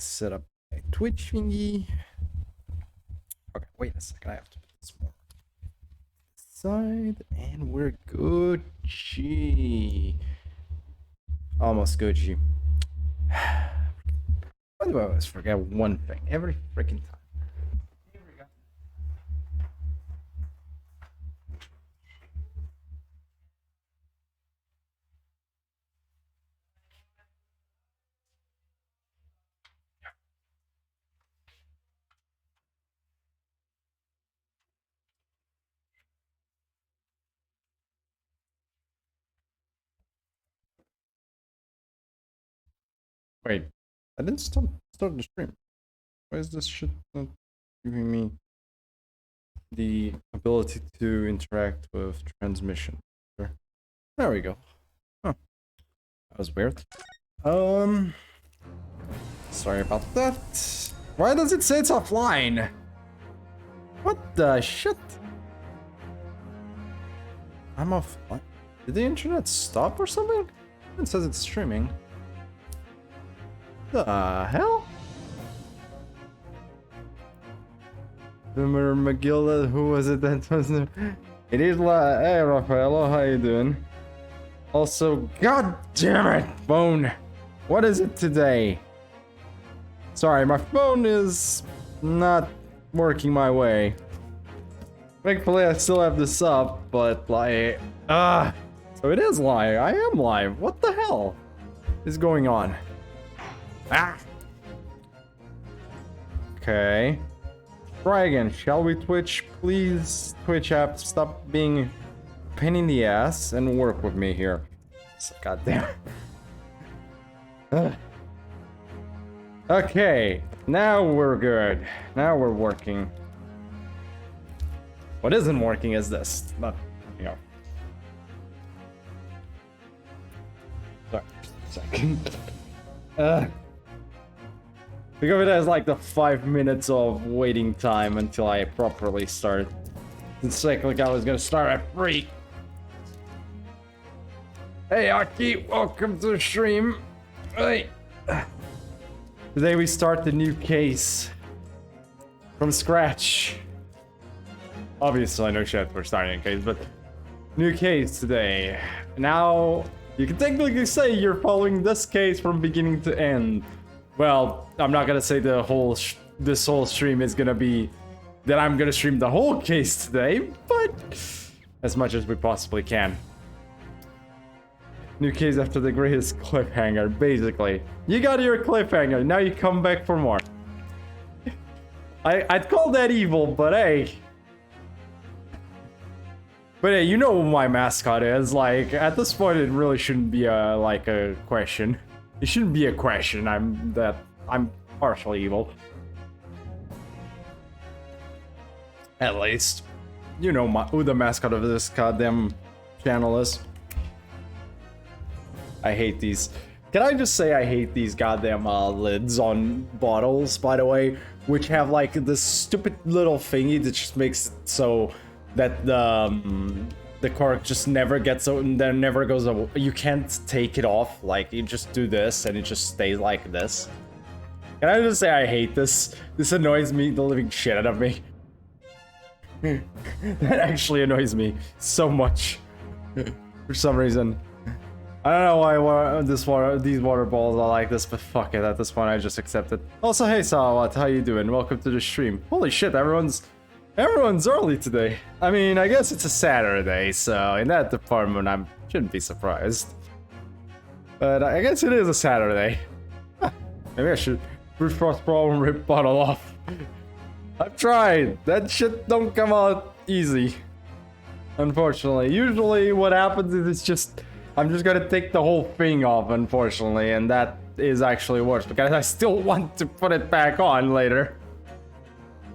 Set up a Twitch thingy. Okay, wait a second. I have to put this more side, and we're Gucci. Almost Gucci. Why do I always forget one thing every freaking time? Here we go. Wait, I didn't start the stream. Why is this shit not giving me the ability to interact with transmission? There we go. Huh. That was weird. Sorry about that. Why does it say it's offline? What the shit? I'm offline. Did the internet stop or something? It says it's streaming. The hell? Remember McGill, who was it that was there? It is like, hey Raffaello, how you doing? Also, god damn it, phone! What is it today? Sorry, my phone is not working my way. Thankfully, I still have this up, but like, so it is live. I am live. What the hell is going on? Ah. Okay. Try again, shall we, Twitch? Please, Twitch app, stop being a pain in the ass and work with me here. God damn it. Okay, now we're good. Now we're working. What isn't working is this. Not, you know. Sorry, just a second. Think of it as like the 5 minutes of waiting time until I properly start. It's like I was gonna start at 3. Hey Aki, welcome to the stream. Hey. Today we start the new case from scratch. Obviously, no shit, we're starting a case, but new case today. Now, you can technically say you're following this case from beginning to end. Well, I'm not gonna say the whole this whole stream is gonna be that I'm gonna stream the whole case today, but as much as we possibly can. New case after the greatest cliffhanger, basically. You got your cliffhanger, now you come back for more. I'd call that evil, but hey. But hey, you know what my mascot is. Like, at this point, it really shouldn't be a question. It shouldn't be a question. I'm partially evil. At least, you know who the mascot of this goddamn channel is. I hate these. Can I just say I hate these goddamn lids on bottles, by the way, which have like this stupid little thingy that just makes it so that the cork just never gets out and then never goes away. You can't take it off. Like, you just do this and it just stays like this. Can I just say I hate this? This annoys me the living shit out of me. That actually annoys me so much for some reason. I don't know why these water balls are like this, but fuck it. At this point, I just accept it. Also, hey Salawat, how you doing? Welcome to the stream. Holy shit, everyone's early today. I mean, I guess it's a Saturday, so in that department, I shouldn't be surprised. But I guess it is a Saturday. Maybe I should first problem rip bottle off. I've tried. That shit don't come out easy. Unfortunately. Usually what happens is it's just, I'm just gonna take the whole thing off, unfortunately, and that is actually worse because I still want to put it back on later.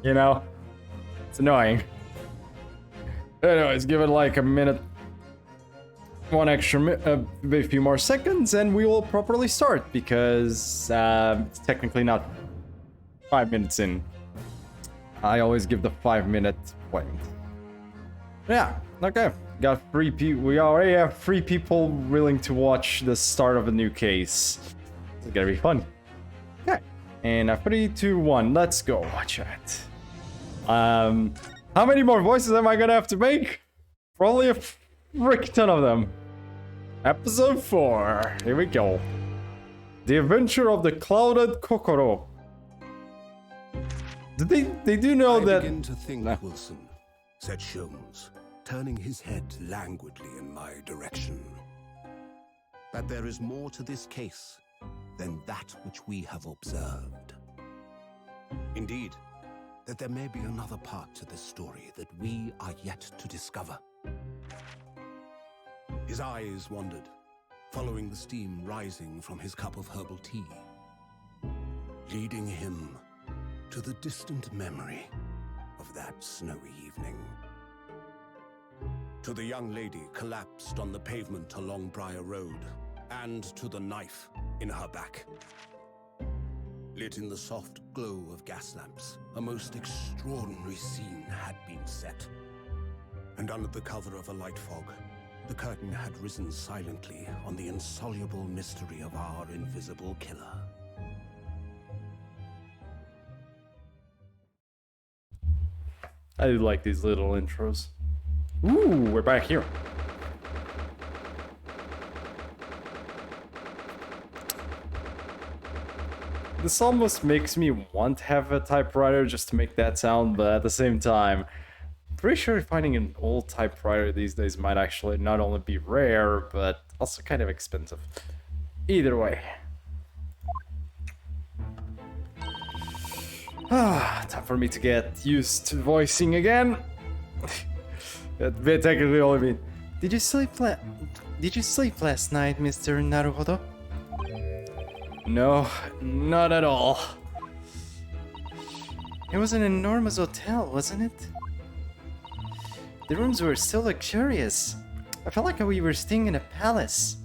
You know? It's annoying. Anyways, give it like a minute. One extra a few more seconds and we will properly start because it's technically not 5 minutes in. I always give the 5-minute point. Yeah, okay. Got 3 people. We already have 3 people willing to watch the start of a new case. It's gonna be fun. Okay. And a 3, 2, 1. Let's go. Chat. How many more voices am I gonna have to make? Probably a frick ton of them. Episode 4. Here we go. The Adventure of the Clouded Kokoro. They do know that... I begin to think, Wilson, said Sholmes, turning his head languidly in my direction, that there is more to this case than that which we have observed. Indeed, that there may be another part to this story that we are yet to discover. His eyes wandered, following the steam rising from his cup of herbal tea, leading him to the distant memory of that snowy evening. To the young lady collapsed on the pavement along Briar Road, and to the knife in her back. Lit in the soft glow of gas lamps, a most extraordinary scene had been set. And under the cover of a light fog, the curtain had risen silently on the insoluble mystery of our invisible killer. I do like these little intros. Ooh, we're back here. This almost makes me want to have a typewriter just to make that sound, but at the same time, I'm pretty sure finding an old typewriter these days might actually not only be rare, but also kind of expensive. Either way. Time for me to get used to voicing again. That technically all I mean. Did you sleep last night, Mr. Naruhodo? No, not at all. It was an enormous hotel, wasn't it? The rooms were so luxurious. I felt like we were staying in a palace.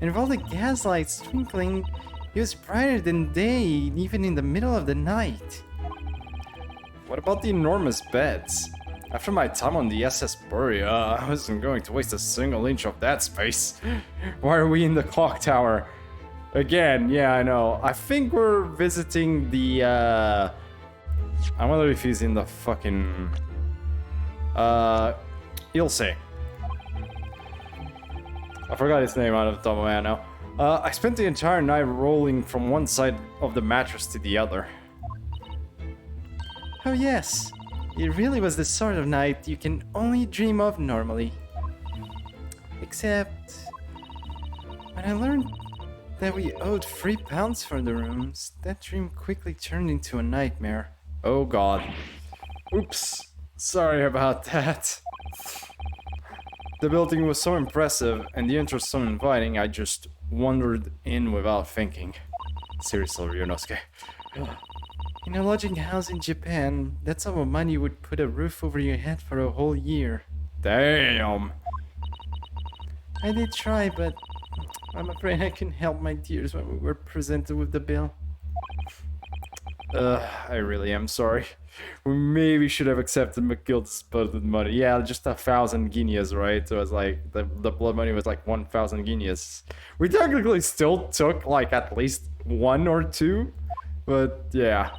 And with all the gas lights twinkling, it was brighter than day, even in the middle of the night. What about the enormous beds? After my time on the SS Buria, I wasn't going to waste a single inch of that space. Why are we in the clock tower? Again, yeah, I know. I think we're visiting the, I wonder if he's in the fucking, you'll see. I forgot his name out of the top of my head now. I spent the entire night rolling from one side of the mattress to the other. Oh yes, it really was the sort of night you can only dream of normally. Except, when I learned that we owed £3 for the rooms, that dream quickly turned into a nightmare. Oh god. Oops. Sorry about that. The building was so impressive and the entrance so inviting, I just wandered in without thinking. Seriously, Ryunosuke. In a lodging house in Japan, that's how money would put a roof over your head for a whole year. Damn. I did try, but I'm afraid I couldn't help my tears when we were presented with the bill. I really am sorry. We maybe should have accepted McGill's blood money. Yeah, just 1,000 guineas, right? So it's like, the blood money was like 1,000 guineas. We technically still took like at least 1 or 2, but yeah.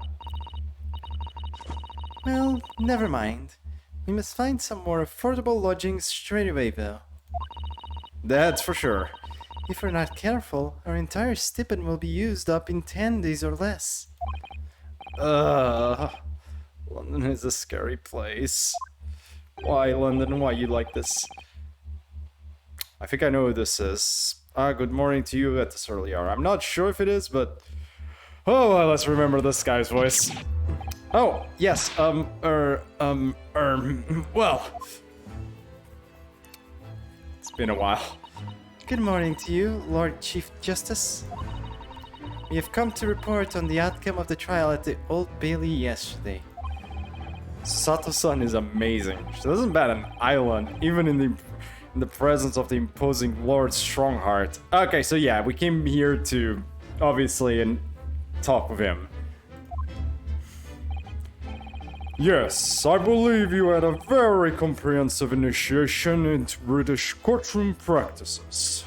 Well, never mind. We must find some more affordable lodgings straight away though. That's for sure. If we're not careful, our entire stipend will be used up in 10 days or less. London is a scary place. Why, London? Why you like this? I think I know who this is. Good morning to you at this early hour. I'm not sure if it is, but... Oh, well, let's remember this guy's voice. Oh, yes, well... It's been a while. Good morning to you, Lord Chief Justice. We have come to report on the outcome of the trial at the Old Bailey yesterday. Sato-san is amazing. She doesn't bat an eyelid, even in the presence of the imposing Lord Strongheart. Okay, so yeah, we came here to, obviously, and talk with him. Yes, I believe you had a very comprehensive initiation into British courtroom practices.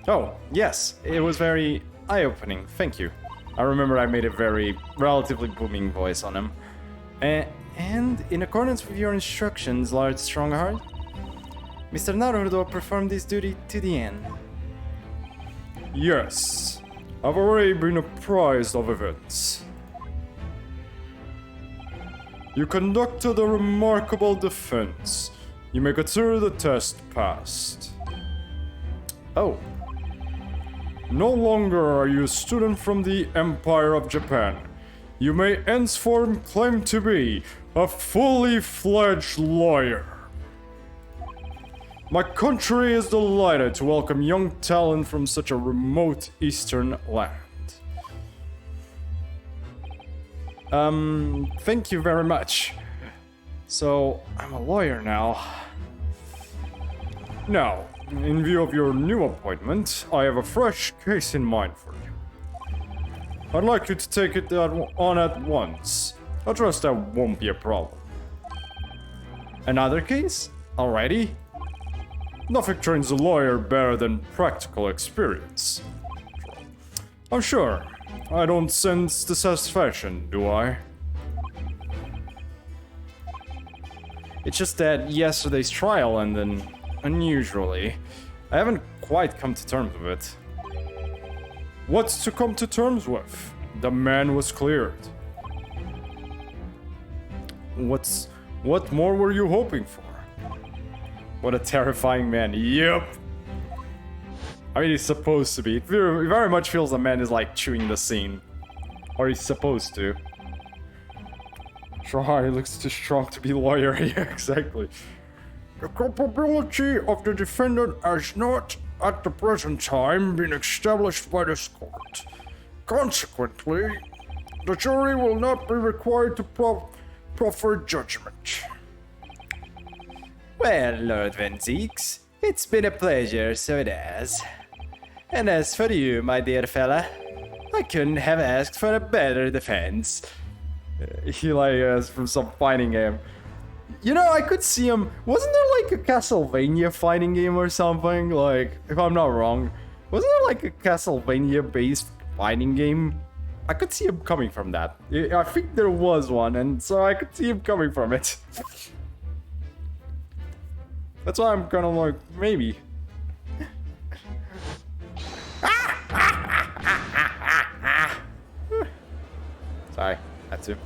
Oh, yes, it was very eye-opening, thank you. I remember I made a very relatively booming voice on him. And in accordance with your instructions, Lord Strongheart, Mr. Naruto performed his duty to the end. Yes, I've already been apprised of events. You conducted a remarkable defense. You may consider the test passed. Oh. No longer are you a student from the Empire of Japan. You may henceforth claim to be a fully fledged lawyer. My country is delighted to welcome young talent from such a remote eastern land. Thank you very much. So, I'm a lawyer now. Now, in view of your new appointment, I have a fresh case in mind for you. I'd like you to take it on at once. I trust that won't be a problem. Another case? Alrighty. Nothing trains a lawyer better than practical experience. I'm sure. I don't sense dissatisfaction, do I? It's just that yesterday's trial ended unusually. I haven't quite come to terms with it. What's to come to terms with? The man was cleared. What more were you hoping for? What a terrifying man. Yep. I mean, he's supposed to be. It very much feels the man is like chewing the scene. Or he's supposed to. Sure, he looks too strong to be lawyer. Yeah, exactly. The culpability of the defendant has not, at the present time, been established by this court. Consequently, the jury will not be required to proffer judgment. Well, Lord Van Zeeks, it's been a pleasure, so it has. And as for you, my dear fella, I couldn't have asked for a better defense. He like is from some fighting game. You know, I could see him. Wasn't there like a Castlevania fighting game or something? Like, if I'm not wrong, wasn't there like a Castlevania-based fighting game? I could see him coming from that. I think there was one, and so I could see him coming from it. That's why I'm kind of like, maybe. Sorry, had to.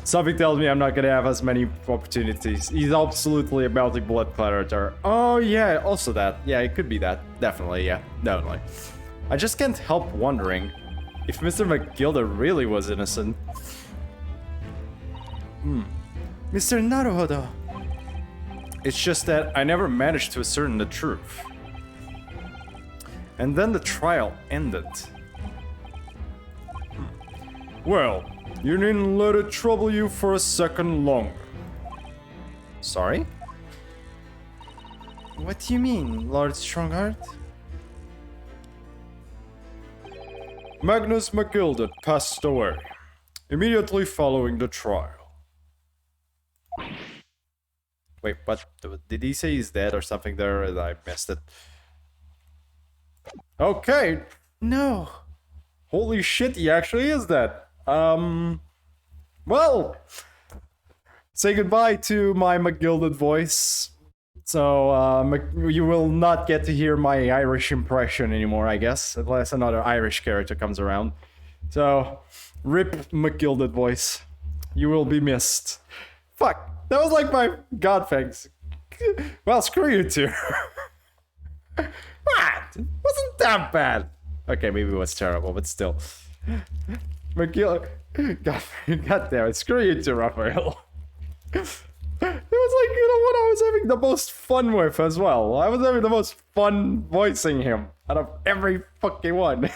Something tells me I'm not gonna have as many opportunities. He's absolutely a melting blood predator. Oh yeah, also that. Yeah, it could be that. Definitely, yeah, definitely. I just can't help wondering if Mr. McGilda really was innocent. Mr. Naruhodo. It's just that I never managed to ascertain the truth. And then the trial ended. Well, you needn't let it trouble you for a second longer. Sorry? What do you mean, Lord Strongheart? Magnus McGilded passed away, immediately following the trial. Wait, what? Did he say he's dead or something there and I missed it? Okay. No. Holy shit, he actually is dead. Well, say goodbye to my McGilded voice. So, you will not get to hear my Irish impression anymore, I guess, unless another Irish character comes around. So, rip McGilded voice. You will be missed. Fuck, that was like my god thanks. Well, screw you two. What? Wasn't that bad. Okay, maybe it was terrible, but still. McGill. God damn it. Screw you too, Raphael. It was like, you know what I was having the most fun with as well. I was having the most fun voicing him out of every fucking one.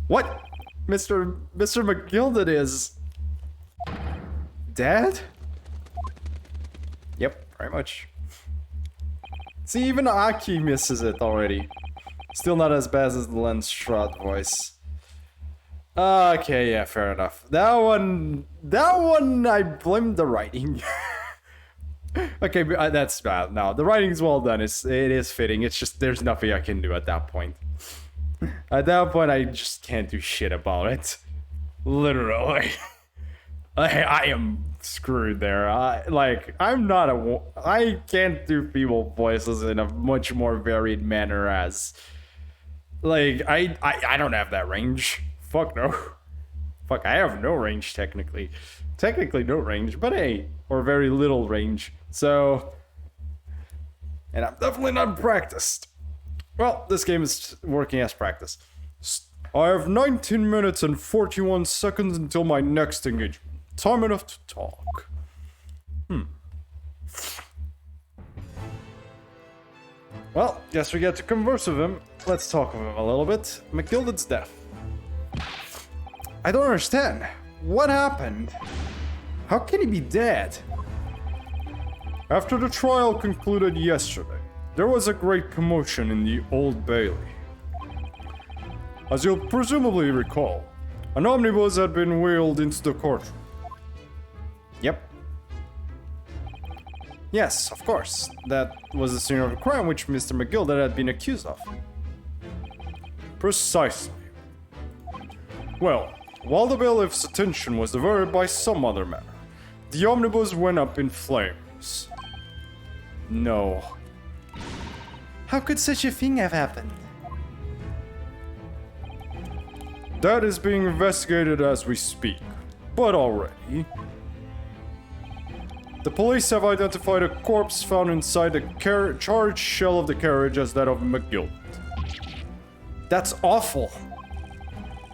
What? Mr. McGilded is dead? Yep, very much. See, even Aki misses it already. Still not as bad as the Len Strahd voice. Okay, yeah, fair enough. That one, I blame the writing. Okay, that's bad. No, the writing's well done. It is fitting. It's just there's nothing I can do at that point. At that point, I just can't do shit about it. Literally. I am screwed there. I can't do people voices in a much more varied manner as... Like, I don't have that range. Fuck no. Fuck, I have no range, technically. Technically no range, but hey, or very little range. So... And I'm definitely not practiced. Well, this game is working as practice. I have 19 minutes and 41 seconds until my next engagement. Time enough to talk. Well, guess we get to converse with him. Let's talk with him a little bit. McGilded's death. I don't understand. What happened? How can he be dead? After the trial concluded yesterday, there was a great commotion in the Old Bailey. As you'll presumably recall, an omnibus had been wheeled into the courtroom. Yep. Yes, of course. That was the scene of a crime which Mr. McGilded had been accused of. Precisely. Well, while the bailiff's attention was diverted by some other matter, the omnibus went up in flames. No. How could such a thing have happened? That is being investigated as we speak. But already... The police have identified a corpse found inside the charged shell of the carriage as that of McGilded. That's awful.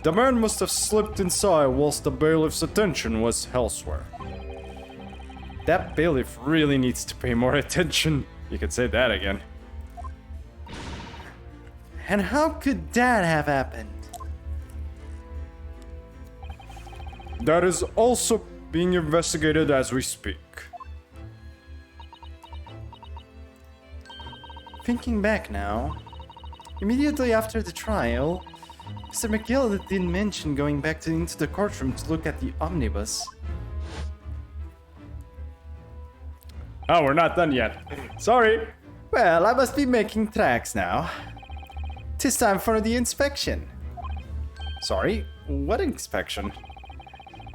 The man must have slipped inside whilst the bailiff's attention was elsewhere. That bailiff really needs to pay more attention. You could say that again. And how could that have happened? That is also being investigated as we speak. Thinking back now, immediately after the trial, Mr. McGilded didn't mention going back into the courtroom to look at the omnibus. Oh, we're not done yet. Sorry. Well, I must be making tracks now. 'Tis time for the inspection. Sorry? What inspection?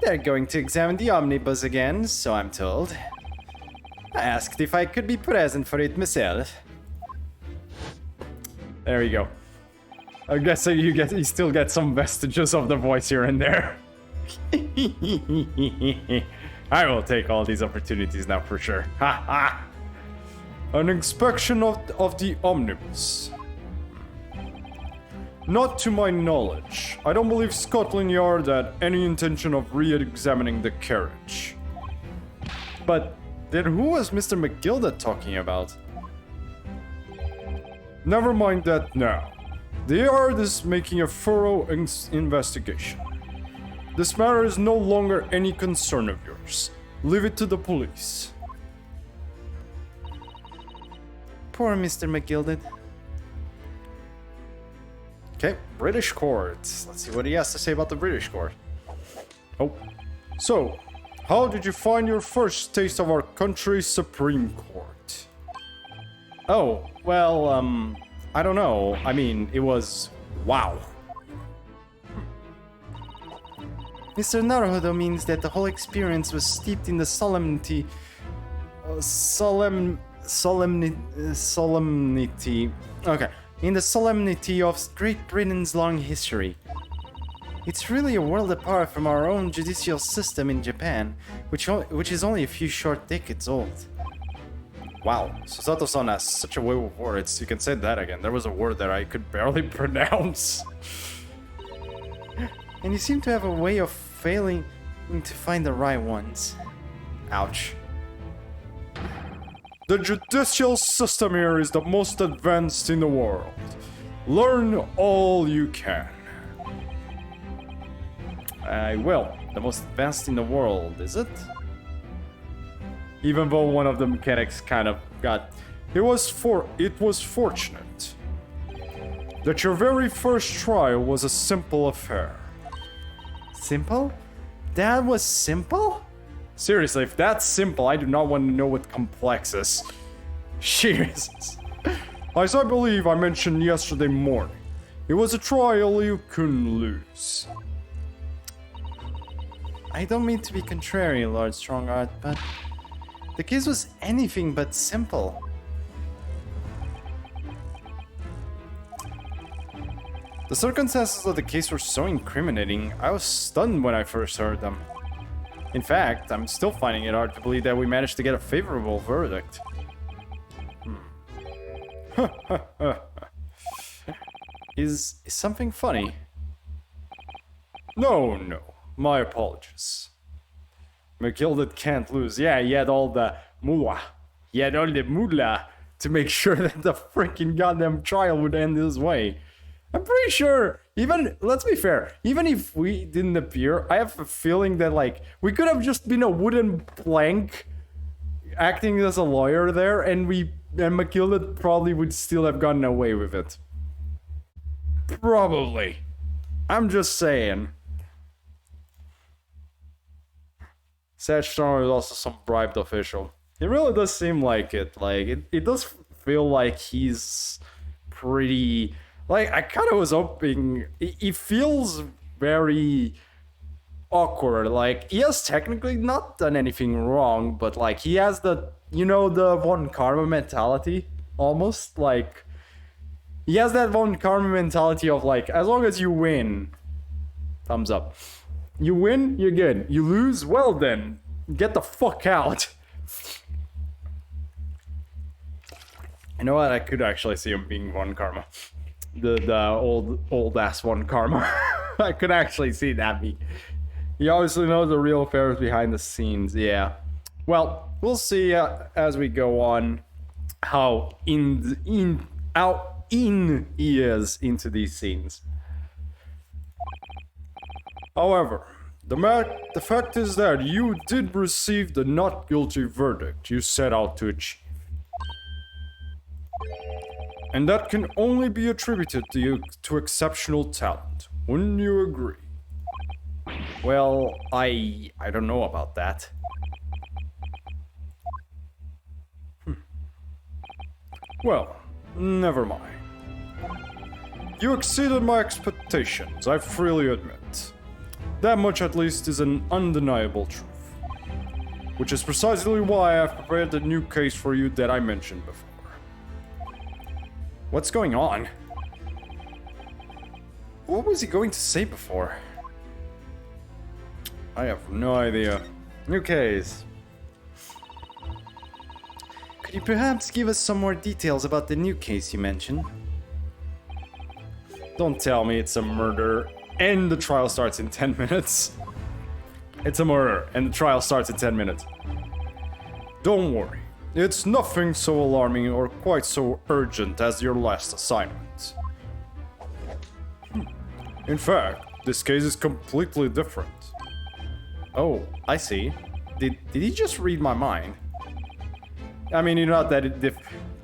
They're going to examine the omnibus again, so I'm told. I asked if I could be present for it myself. There you go. I guess you still get some vestiges of the voice here and there. I will take all these opportunities now for sure. Ha ha! An inspection of the omnibus. Not to my knowledge. I don't believe Scotland Yard had any intention of re-examining the carriage. But then who was Mr. McGilded talking about? Never mind that now. The Yard is making a thorough investigation. This matter is no longer any concern of yours. Leave it to the police. Poor Mr. McGilded. Okay, British court. Let's see what he has to say about the British court. Oh, so, how did you find your first taste of our country's Supreme Court? Oh, well, I don't know. I mean, it was... wow. Mr. Naruhodo means that the whole experience was steeped in the solemnity... solemnity... Okay. In the solemnity of Great Britain's long history. It's really a world apart from our own judicial system in Japan, which is only a few short decades old. Wow, Susato-san has such a way with words. You can say that again. There was a word that I could barely pronounce. And you seem to have a way of failing to find the right ones. Ouch. The judicial system here is the most advanced in the world. Learn all you can. I will. The most advanced in the world, is it? Even though one of the mechanics kind of got... It was fortunate that your very first trial was a simple affair. Simple? That was simple? Seriously, if that's simple, I do not want to know what complex is. Jesus. As I believe I mentioned yesterday morning, It was a trial you couldn't lose. I don't mean to be contrary, Lord Strongheart, but the case was anything but simple. The circumstances of the case were so incriminating, I was stunned when I first heard them. In fact, I'm still finding it hard to believe that we managed to get a favorable verdict. Is something funny? No, my apologies. McGilded can't lose. Yeah, he had all the moolah. He had all the moolah to make sure that the freaking goddamn trial would end this way. I'm pretty sure, even, let's be fair, even if we didn't appear, I have a feeling that, like, we could have just been a wooden plank acting as a lawyer there, and McGilded probably would still have gotten away with it. Probably. I'm just saying. Seth Strong is also some bribed official. It really does seem like it. Like, it does feel like he's pretty... Like, I kind of was hoping... It feels very awkward. Like, he has technically not done anything wrong, but, like, he has the... You know, the Von Karma mentality? Almost? Like... He has that Von Karma mentality of, like, as long as you win... Thumbs up. You win, you're good. You lose, well then, get the fuck out. You know what? I could actually see him being Von Karma. The old ass Von Karma. I could actually see that be. He obviously knows the real affairs behind the scenes. Yeah. Well, we'll see as we go on how in he is into these scenes. However, the fact is that you did receive the not guilty verdict you set out to achieve. And that can only be attributed to exceptional talent. Wouldn't you agree? Well, I don't know about that. Well, never mind. You exceeded my expectations, I freely admit. That much at least is an undeniable truth. Which is precisely why I have prepared the new case for you that I mentioned before. What's going on? What was he going to say before? I have no idea. New case. Could you perhaps give us some more details about the new case you mentioned? Don't tell me it's a murder and the trial starts in 10 minutes. It's a murder and the trial starts in 10 minutes. Don't worry. It's nothing so alarming or quite so urgent as your last assignment. In fact, this case is completely different. Oh, I see. Did he just read my mind? I mean, you're not that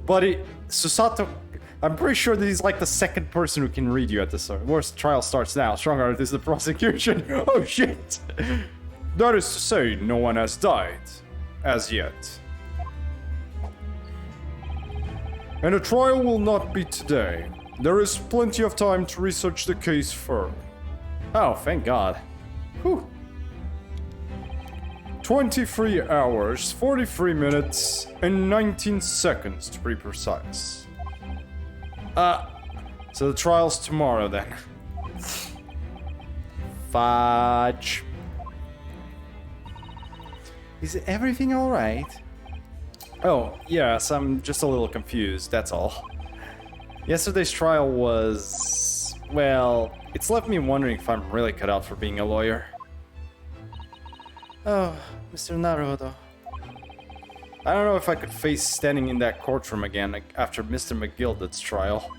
but Susato, I'm pretty sure that he's like the second person who can read you at this worst trial starts now. Strongheart is the prosecution. Oh shit! That is to say, no one has died. As yet. And the trial will not be today. There is plenty of time to research the case further. Oh, thank God. Whew. 23 hours, 43 minutes, and 19 seconds to be precise. So the trial's tomorrow then. Fudge. Is everything alright? Oh, yes, I'm just a little confused, that's all. Yesterday's trial was... well, it's left me wondering if I'm really cut out for being a lawyer. Oh, Mr. Naruhodo. I don't know if I could face standing in that courtroom again after Mr. McGilded's trial.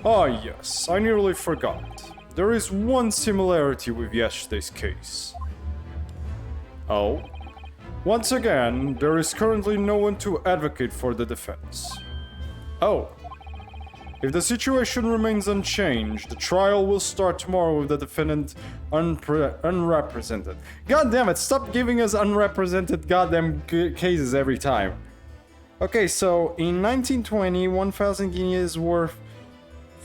Ah, yes, I nearly forgot. There is one similarity with yesterday's case. Oh? Once again, there is currently no one to advocate for the defense. Oh. If the situation remains unchanged, the trial will start tomorrow with the defendant unrepresented. God damn it, stop giving us unrepresented goddamn cases every time. Okay, so in 1920, 1,000 guineas worth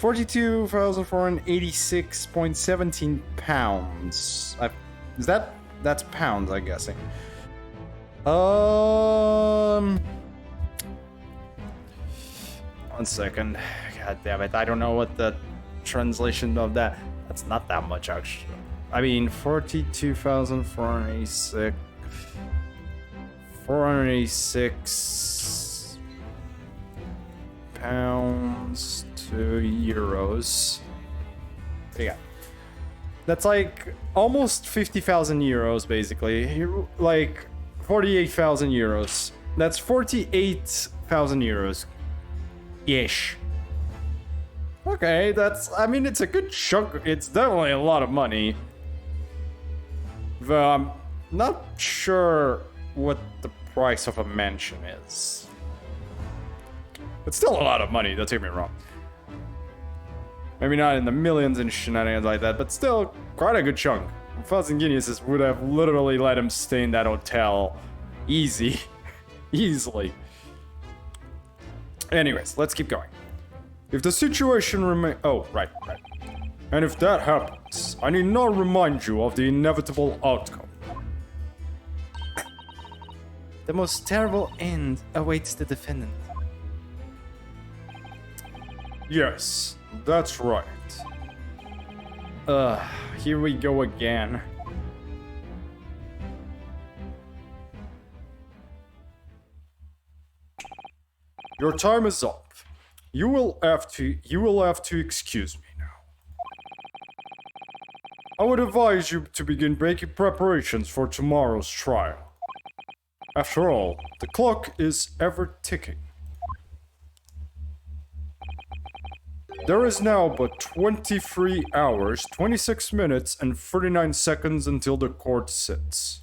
42,486.17 pounds. That's pounds, I'm guessing. One second. God damn it, I don't know what the translation of that. That's not that much, actually. I mean, 42,486. 486 pounds to euros. Yeah. That's like almost 50,000 euros, basically. Like 48,000 euros. That's 48,000 euros. Ish. Okay, I mean, it's a good chunk. It's definitely a lot of money. But I'm not sure what the price of a mansion is. It's still a lot of money, don't take me wrong. Maybe not in the millions and shenanigans like that, but still quite a good chunk. 1,000 guineas would have literally let him stay in that hotel. Easy. Easily. Anyways, let's keep going. If the situation remains... Oh, right. And if that happens, I need not remind you of the inevitable outcome. The most terrible end awaits the defendant. Yes, that's right. Here we go again. Your time is up. You will have to excuse me now. I would advise you to begin making preparations for tomorrow's trial. After all, the clock is ever ticking. There is now but 23 hours, 26 minutes, and 39 seconds until the court sits.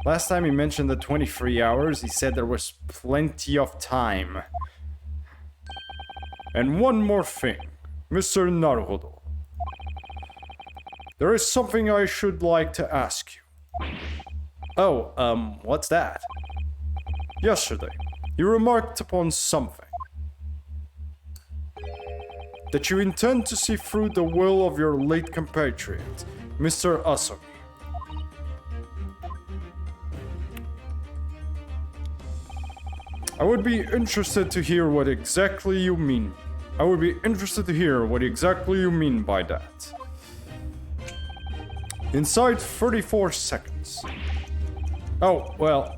Last time he mentioned the 23 hours, he said there was plenty of time. And one more thing, Mr. Naruhodo. There is something I should like to ask you. Oh, what's that? Yesterday, you remarked upon something. That you intend to see through the will of your late compatriot, Mr. Asogi. I would be interested to hear what exactly you mean. I would be interested to hear what exactly you mean by that. Inside 34 seconds. Oh, well,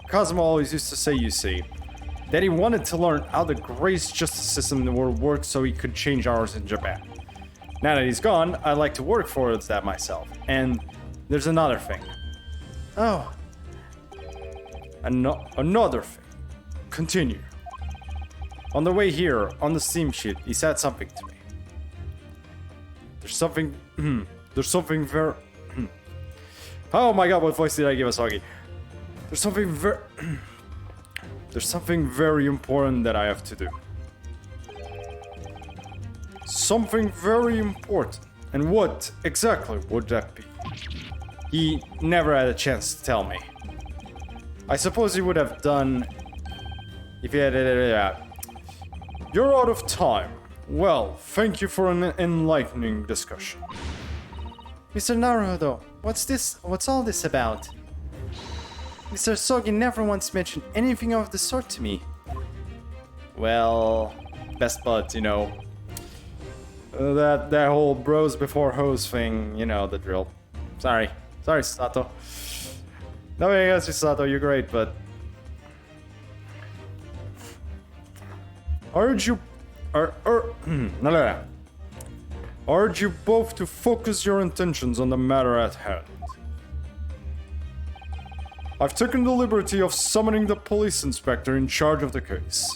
Kazuma always used to say, you see, that he wanted to learn how the Grace justice system in the world works so he could change ours in Japan. Now that he's gone, I'd like to work towards that myself. And there's another thing. Oh. Another thing. Continue. On the way here, on the steamship, he said something to me. There's something very... Oh my god, what voice did I give Asagi? There's something very important that I have to do. Something very important. And what exactly would that be? He never had a chance to tell me. I suppose he would have done if he had... You're out of time. Well, thank you for an enlightening discussion. Mr. Naruhodo, what's all this about? Mr. Sogi never once mentioned anything of the sort to me. Well, best buds, you know. That whole bros before hoes thing, you know the drill. Sorry, Sato. Nothing against you, Sato, you're great, but... I urge you both to focus your intentions on the matter at hand. I've taken the liberty of summoning the police inspector in charge of the case.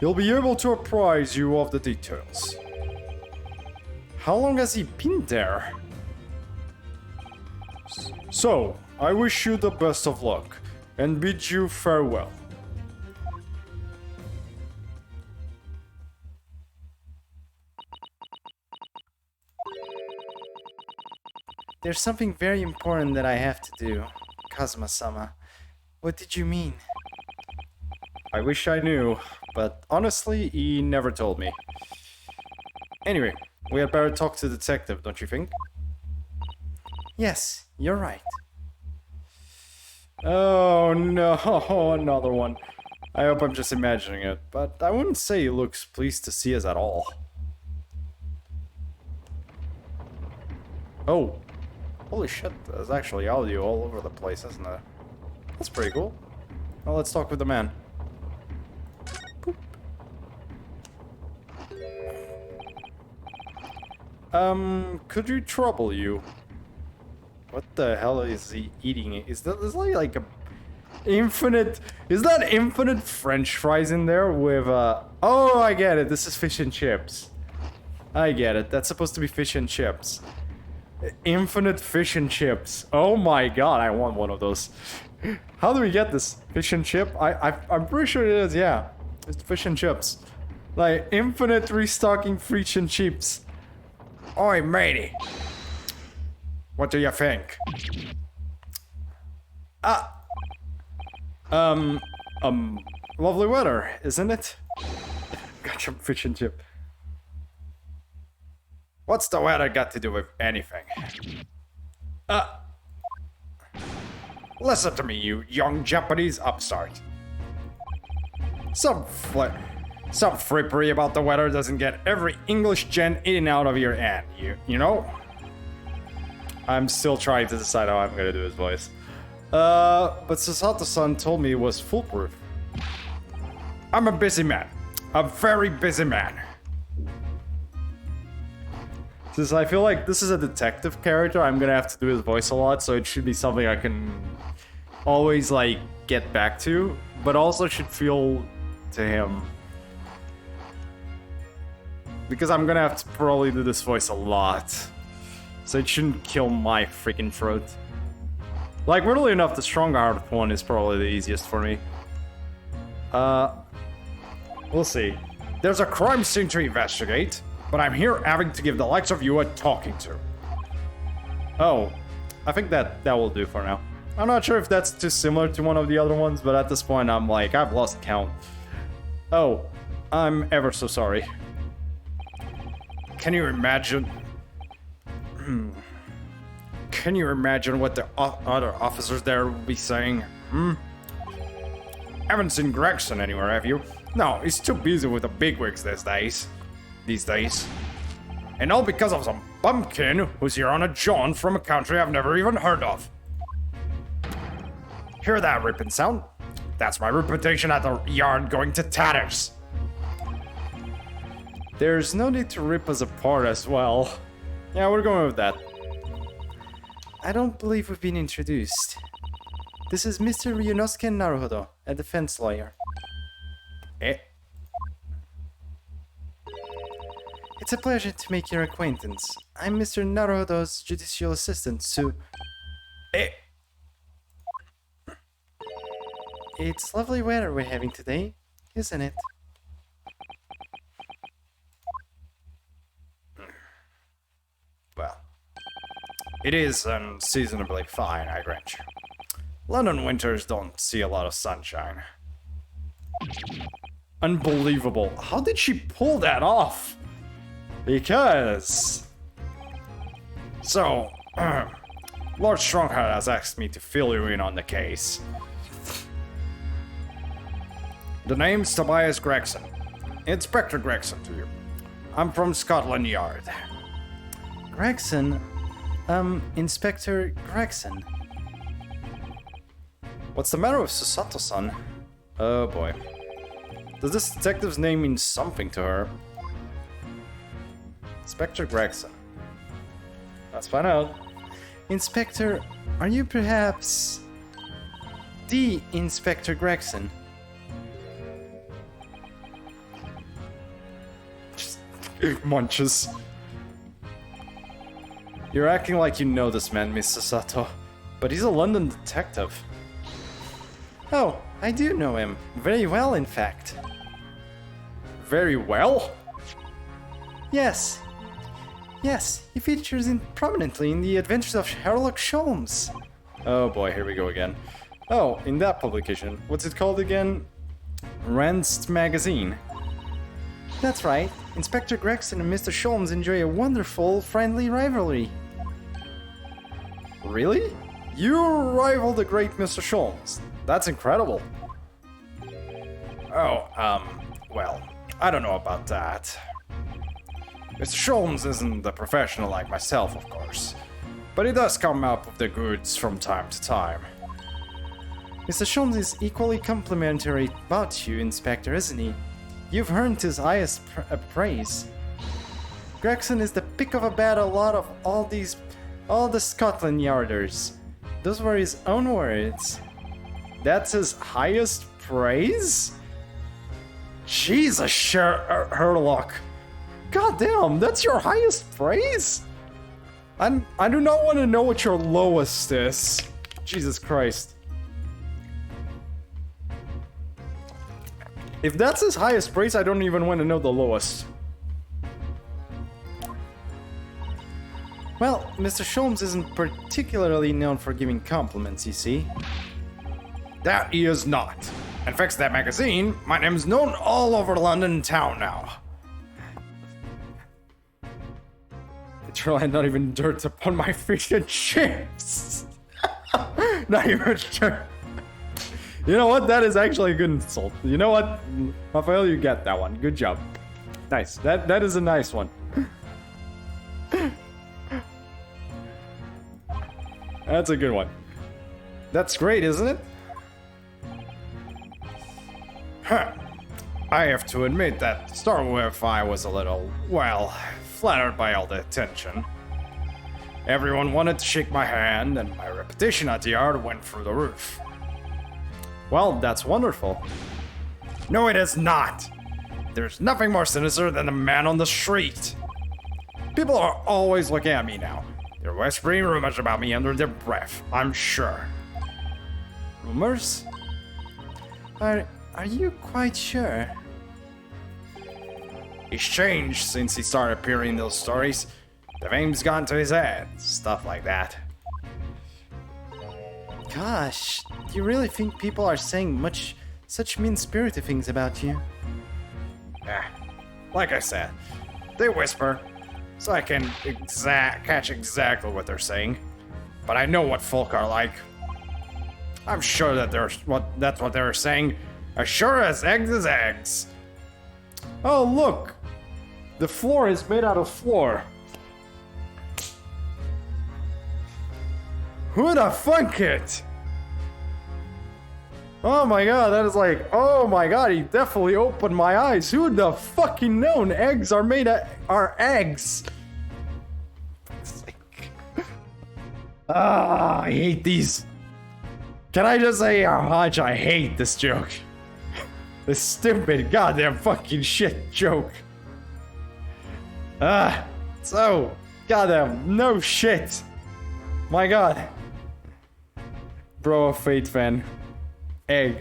He'll be able to apprise you of the details. How long has he been there? So, I wish you the best of luck, and bid you farewell. There's something very important that I have to do, Kazuma-sama. What did you mean? I wish I knew, but honestly, he never told me. Anyway, we had better talk to the detective, don't you think? Yes, you're right. Oh no, another one. I hope I'm just imagining it, but I wouldn't say he looks pleased to see us at all. Oh. Holy shit, there's actually audio all over the place, isn't there? That's pretty cool. Well, let's talk with the man. Boop. Could you trouble you? What the hell is he eating? Is like a infinite... Is that infinite French fries in there with Oh, I get it. This is fish and chips. I get it. That's supposed to be fish and chips. Infinite fish and chips. Oh my god, I want one of those. How do we get this? Fish and chip? I'm pretty sure it is, yeah. It's fish and chips. Like, infinite restocking fish and chips. Oi, matey. What do you think? Lovely weather, isn't it? Got some fish and chip. What's the weather got to do with anything? Listen to me, you young Japanese upstart. Some frippery about the weather doesn't get every English gen in and out of your end, you know? I'm still trying to decide how I'm gonna do his voice. But Susato-san told me it was foolproof. I'm a busy man. A very busy man. Since I feel like this is a detective character, I'm gonna have to do his voice a lot, so it should be something I can always, like, get back to, but also should feel to him. Because I'm gonna have to probably do this voice a lot. So it shouldn't kill my freaking throat. Like, weirdly enough, the strong-hearted one is probably the easiest for me. We'll see. There's a crime scene to investigate, but I'm here having to give the likes of you a talking to. Oh, I think that will do for now. I'm not sure if that's too similar to one of the other ones, but at this point I'm like, I've lost count. Oh, I'm ever so sorry. Can you imagine? Can you imagine what the other officers there will be saying? Haven't seen Gregson anywhere, have you? No, he's too busy with the bigwigs these days. And all because of some bumpkin who's here on a jaunt from a country I've never even heard of. Hear that ripping sound? That's my reputation at the yard going to tatters. There's no need to rip us apart as well. Yeah, we're going with that. I don't believe we've been introduced. This is Mr. Ryunosuke Naruhodo, a defense lawyer. Eh? It's a pleasure to make your acquaintance. I'm Mr. Naruhodo's judicial assistant, Sue. Eh? It's lovely weather we're having today, isn't it? Well, it is unseasonably fine, I grant you. London winters don't see a lot of sunshine. Unbelievable. How did she pull that off? Because... So, Lord Strongheart has asked me to fill you in on the case. The name's Tobias Gregson. Inspector Gregson to you. I'm from Scotland Yard. Gregson? Inspector Gregson. What's the matter with Susato-san? Oh boy. Does this detective's name mean something to her? Inspector Gregson. Let's find out. Inspector, are you perhaps the Inspector Gregson? Munches. You're acting like you know this man, Miss Sato, but he's a London detective. Oh, I do know him. Very well, in fact. Very well? Yes. Yes, he features prominently in the adventures of Sherlock Holmes. Oh boy, here we go again. Oh, in that publication. What's it called again? Ranced Magazine. That's right. Inspector Gregson and Mr. Sholmes enjoy a wonderful, friendly rivalry. Really? You rival the great Mr. Sholmes. That's incredible. Oh, well, I don't know about that. Mr. Sholmes isn't a professional like myself, of course, but he does come up with the goods from time to time. Mr. Sholmes is equally complimentary about you, Inspector, isn't he? You've earned his highest praise. Gregson is the pick of a battle out of all the Scotland Yarders. Those were his own words. That's his highest praise? Jesus, Herlock. God damn, that's your highest praise? I do not want to know what your lowest is. Jesus Christ. If that's his highest praise, I don't even want to know the lowest. Well, Mr. Sholmes isn't particularly known for giving compliments, you see. That he is not. And thanks to that magazine, my name's known all over London town now. It's really not even dirt upon my fish and chips. Not even sure. You know what? That is actually a good insult. You know what? Raphael, you get that one. Good job. Nice. That is a nice one. That's a good one. That's great, isn't it? Huh. I have to admit that to start with, I was a little, well, flattered by all the attention. Everyone wanted to shake my hand, and my reputation at the yard went through the roof. Well, that's wonderful. No, it is not. There's nothing more sinister than the man on the street. People are always looking at me now. They're whispering rumors about me under their breath, I'm sure. Rumors? Are you quite sure? He's changed since he started appearing in those stories. The fame's gone to his head, stuff like that. Gosh, do you really think people are saying such mean-spirited things about you? Yeah, like I said, they whisper, so I can catch exactly what they're saying. But I know what folk are like. I'm sure that that's what they're saying. As sure as eggs is eggs. Oh, look! The floor is made out of floor. Who'd have thunk it? Oh my god, that is like, oh my god, he definitely opened my eyes. Who'd have fucking known eggs are made of, are eggs? I hate these. Can I just say how much I hate this joke? This stupid goddamn fucking shit joke. So goddamn no shit. My god. Bro, a Fate fan. Egg.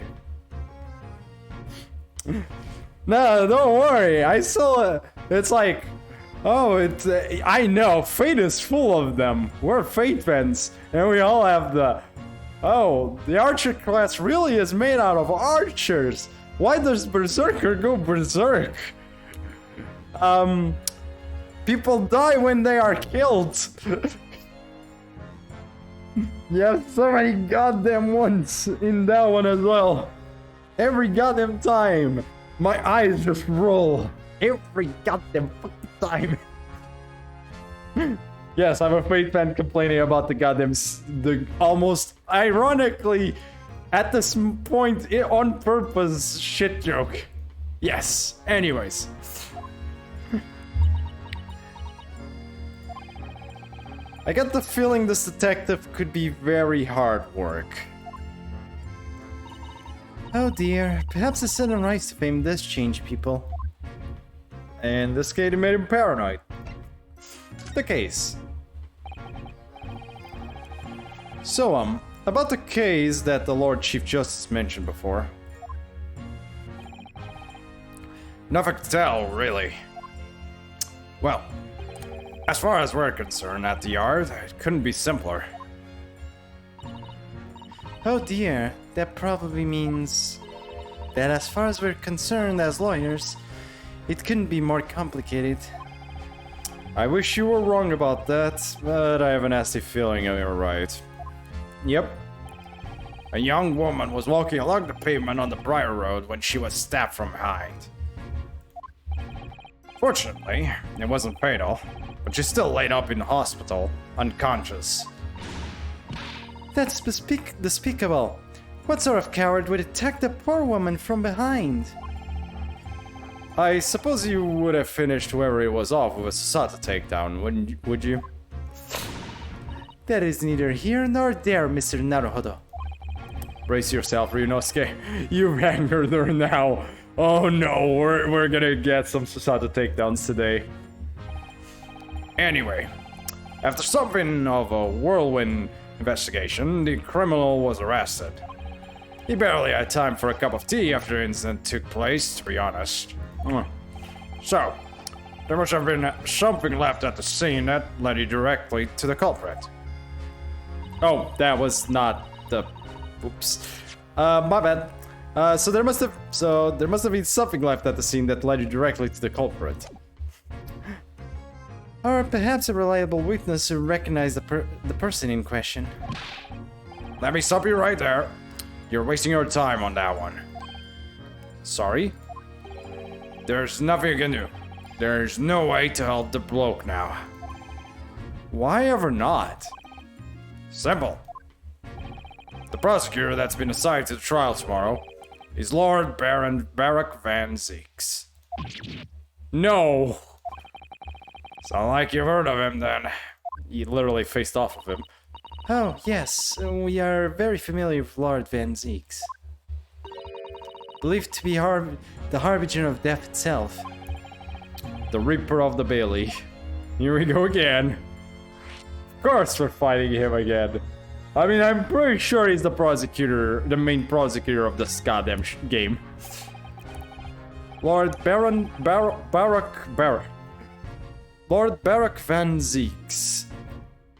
No, don't worry. I still. It's like, oh, it's. I know Fate is full of them. We're Fate fans, and we all have the. Oh, the archer class really is made out of archers. Why does Berserker go berserk? People die when they are killed. You have so many goddamn ones in that one as well. Every goddamn time. My eyes just roll. Every goddamn fucking time. Yes, I'm a Fate fan complaining about the goddamn, the almost ironically, at this point, on purpose shit joke. Yes, anyways. I get the feeling this detective could be very hard work. Oh dear, perhaps the sudden rise to fame does change people. And this kid made him paranoid. The case. So, about the case that the Lord Chief Justice mentioned before. Nothing to tell, really. Well, as far as we're concerned at the yard, it couldn't be simpler. Oh dear, that probably means that as far as we're concerned as lawyers, It couldn't be more complicated. I wish you were wrong about that, but I have a nasty feeling you're right. Yep. A young woman was walking along the pavement on the Briar Road when she was stabbed from behind. Fortunately, it wasn't fatal, but she's still laid up in the hospital, unconscious. That's despicable. What sort of coward would attack the poor woman from behind? I suppose you would have finished whoever it was off with a Sasata takedown, would you? That is neither here nor there, Mr. Naruhodo. Brace yourself, Ryunosuke. You've angered her now. Oh no, we're gonna get some Sasata takedowns today. Anyway, after something of a whirlwind investigation, the criminal was arrested. He barely had time for a cup of tea after the incident took place, to be honest. So, there must have been something left at the scene that led you directly to the culprit. Oh, that was not the... Oops. My bad. So there must have been something left at the scene that led you directly to the culprit. Or perhaps a reliable witness who recognized the person in question. Let me stop you right there. You're wasting your time on that one. Sorry? There's nothing you can do. There's no way to help the bloke now. Why ever not? Simple. The prosecutor that's been assigned to the trial tomorrow is Lord Baron Barak Van Zeeks. No! Sound like you've heard of him then. You literally faced off with him. Oh, yes, we are very familiar with Lord Van Zeeks. Believed to be the harbinger of death itself. The Reaper of the Bailey. Here we go again. Of course we're fighting him again. I mean, I'm pretty sure he's the prosecutor, the main prosecutor of this goddamn game. Lord Baron Barak Lord Barak Van Zeeks,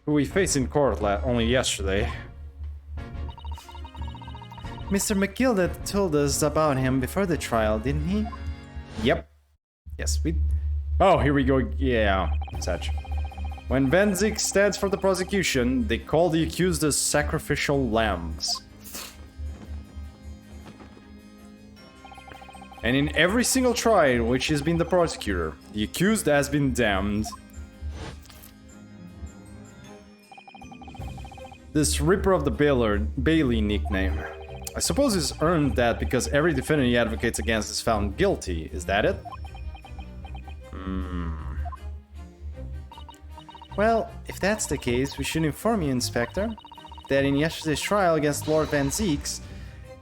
who we faced in court only yesterday. Mr. McGilda told us about him before the trial, didn't he? Yep. Yes, we... Oh, here we go. Yeah, such. When Van Zeeks stands for the prosecution, they call the accused as sacrificial lambs. And in every single trial in which he's been the prosecutor, the accused has been damned. This Reaper of the Bailey nickname. I suppose he's earned that because every defendant he advocates against is found guilty. Is that it? Well, if that's the case, we should inform you, Inspector, that in yesterday's trial against Lord Van Zeeks,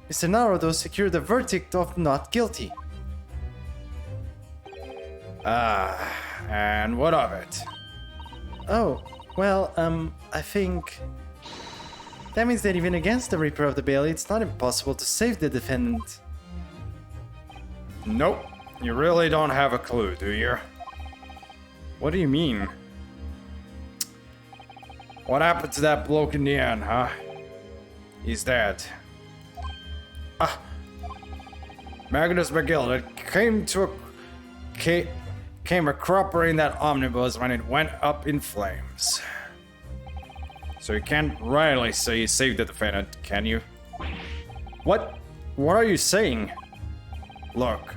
Mr. Naruto secured a verdict of not guilty. And what of it? Oh, well, I think... That means that even against the Reaper of the Bailey, it's not impossible to save the defendant. Nope. You really don't have a clue, do you? What do you mean? What happened to that bloke in the end, huh? He's dead. Magnus McGilda came a cropper in that omnibus when it went up in flames. So you can't rightly say you saved the defendant, can you? What? What are you saying? Look,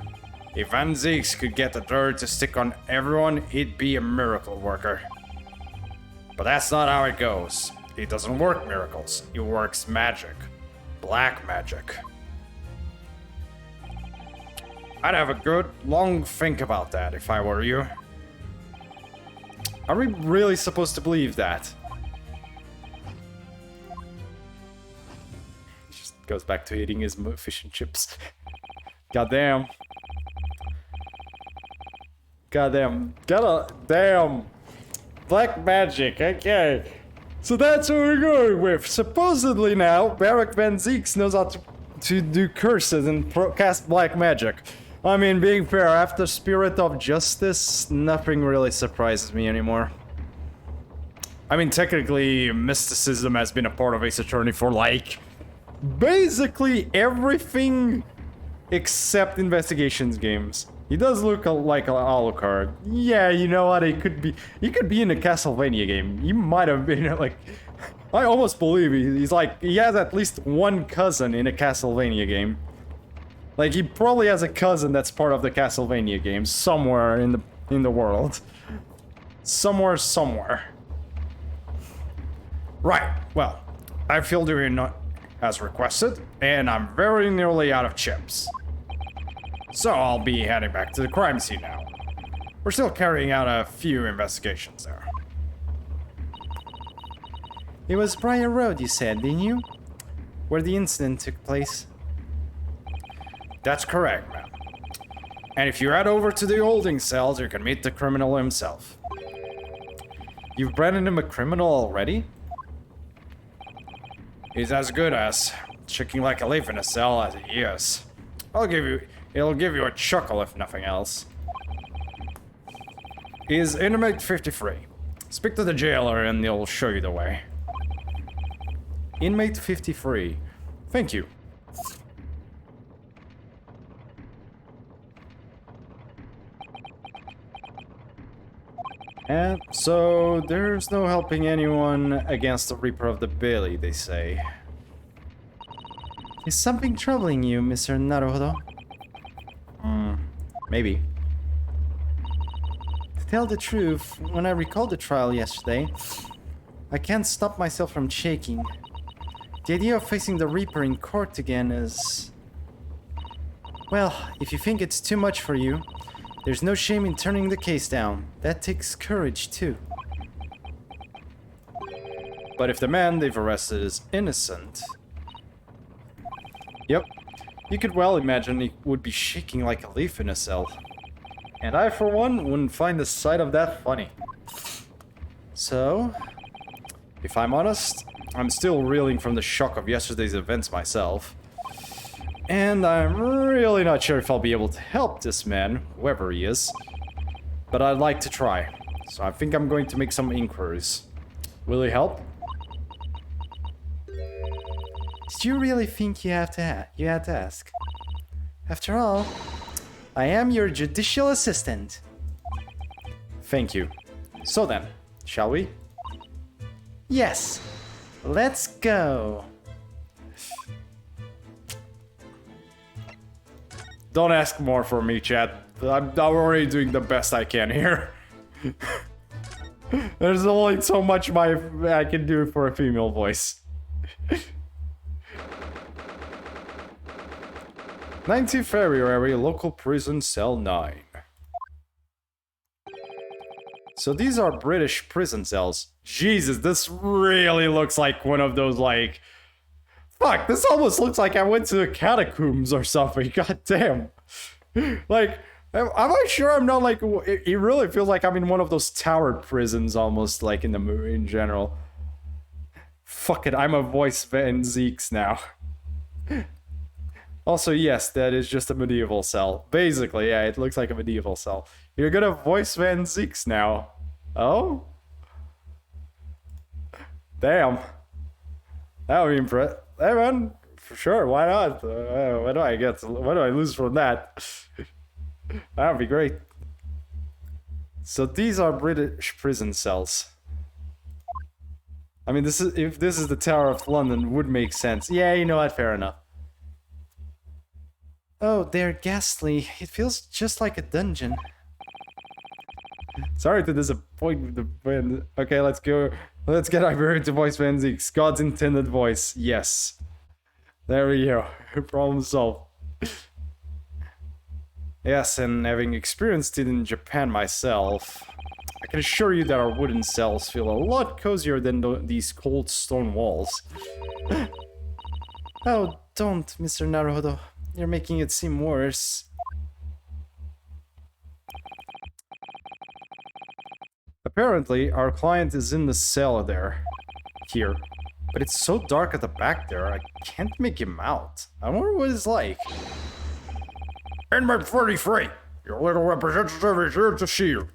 if Van Zeeks could get the dirt to stick on everyone, he'd be a miracle worker. But that's not how it goes. He doesn't work miracles. He works magic. Black magic. I'd have a good, long think about that if I were you. Are we really supposed to believe that? He just goes back to eating his fish and chips. Goddamn. Goddamn. Damn. Black magic, okay. So that's what we're going with. Supposedly now, Barak Van Zeeks knows how to do curses and cast black magic. I mean, being fair, after Spirit of Justice, nothing really surprises me anymore. I mean, technically, mysticism has been a part of Ace Attorney for, like, basically everything except investigations games. He does look like an Alucard. Yeah, you know what? He could be in a Castlevania game. He might have been like. I almost believe he's like he has at least one cousin in a Castlevania game. Like he probably has a cousin that's part of the Castlevania game somewhere in the world. Somewhere. Right. Well, I filled you in as requested, and I'm very nearly out of chips. So I'll be heading back to the crime scene now. We're still carrying out a few investigations there. It was Briar Road, you said, didn't you? Where the incident took place. That's correct, ma'am. And if you head over to the holding cells, you can meet the criminal himself. You've branded him a criminal already? He's as good as shaking like a leaf in a cell as he is. It'll give you a chuckle if nothing else. He's inmate 53. Speak to the jailer and he'll show you the way. Inmate 53. Thank you. And so there's no helping anyone against the Reaper of the Bailey, they say. Is something troubling you, Mr. Naruhodo? Maybe. To tell the truth, when I recalled the trial yesterday, I can't stop myself from shaking. The idea of facing the Reaper in court again is... Well, if you think it's too much for you, there's no shame in turning the case down. That takes courage, too. But if the man they've arrested is innocent... Yep. You could well imagine he would be shaking like a leaf in a cell. And I, for one, wouldn't find the sight of that funny. So? If I'm honest, I'm still reeling from the shock of yesterday's events myself. And I'm really not sure if I'll be able to help this man, whoever he is. But I'd like to try. So I think I'm going to make some inquiries. Will he help? Did you really think you had to ask? After all, I am your judicial assistant. Thank you. So then, shall we? Yes. Let's go. Don't ask more for me, chat. I'm already doing the best I can here. There's only so much I can do for a female voice. 19th February, local prison cell 9. So these are British prison cells. Jesus, this really looks like one of those, like... Fuck, this almost looks like I went to the catacombs or something. God damn. Like, am I sure I'm not like... It really feels like I'm in one of those towered prisons almost, like in the movie in general. Fuck it, I'm a voice Van Zeeks now. Also, yes, that is just a medieval cell. Basically, yeah, it looks like a medieval cell. You're gonna voice Van Zeeks now. Oh? Damn. That would be impressive. Hey man, for sure, why not? What do I lose from that? That would be great. So these are British prison cells. I mean, if this is the Tower of London, would make sense. Yeah, you know what, fair enough. Oh, they're ghastly. It feels just like a dungeon. Sorry to disappoint with the band. Okay, let's go. Let's get Iberian to voice Van Zeeks. God's intended voice. Yes. There we go. Problem solved. Yes, and having experienced it in Japan myself, I can assure you that our wooden cells feel a lot cozier than these cold stone walls. Oh, don't, Mr. Naruhodo. You're making it seem worse. Apparently, our client is in the cell here. But it's so dark at the back there, I can't make him out. I wonder what it's like. Inmate 43, your little representative is here to see you.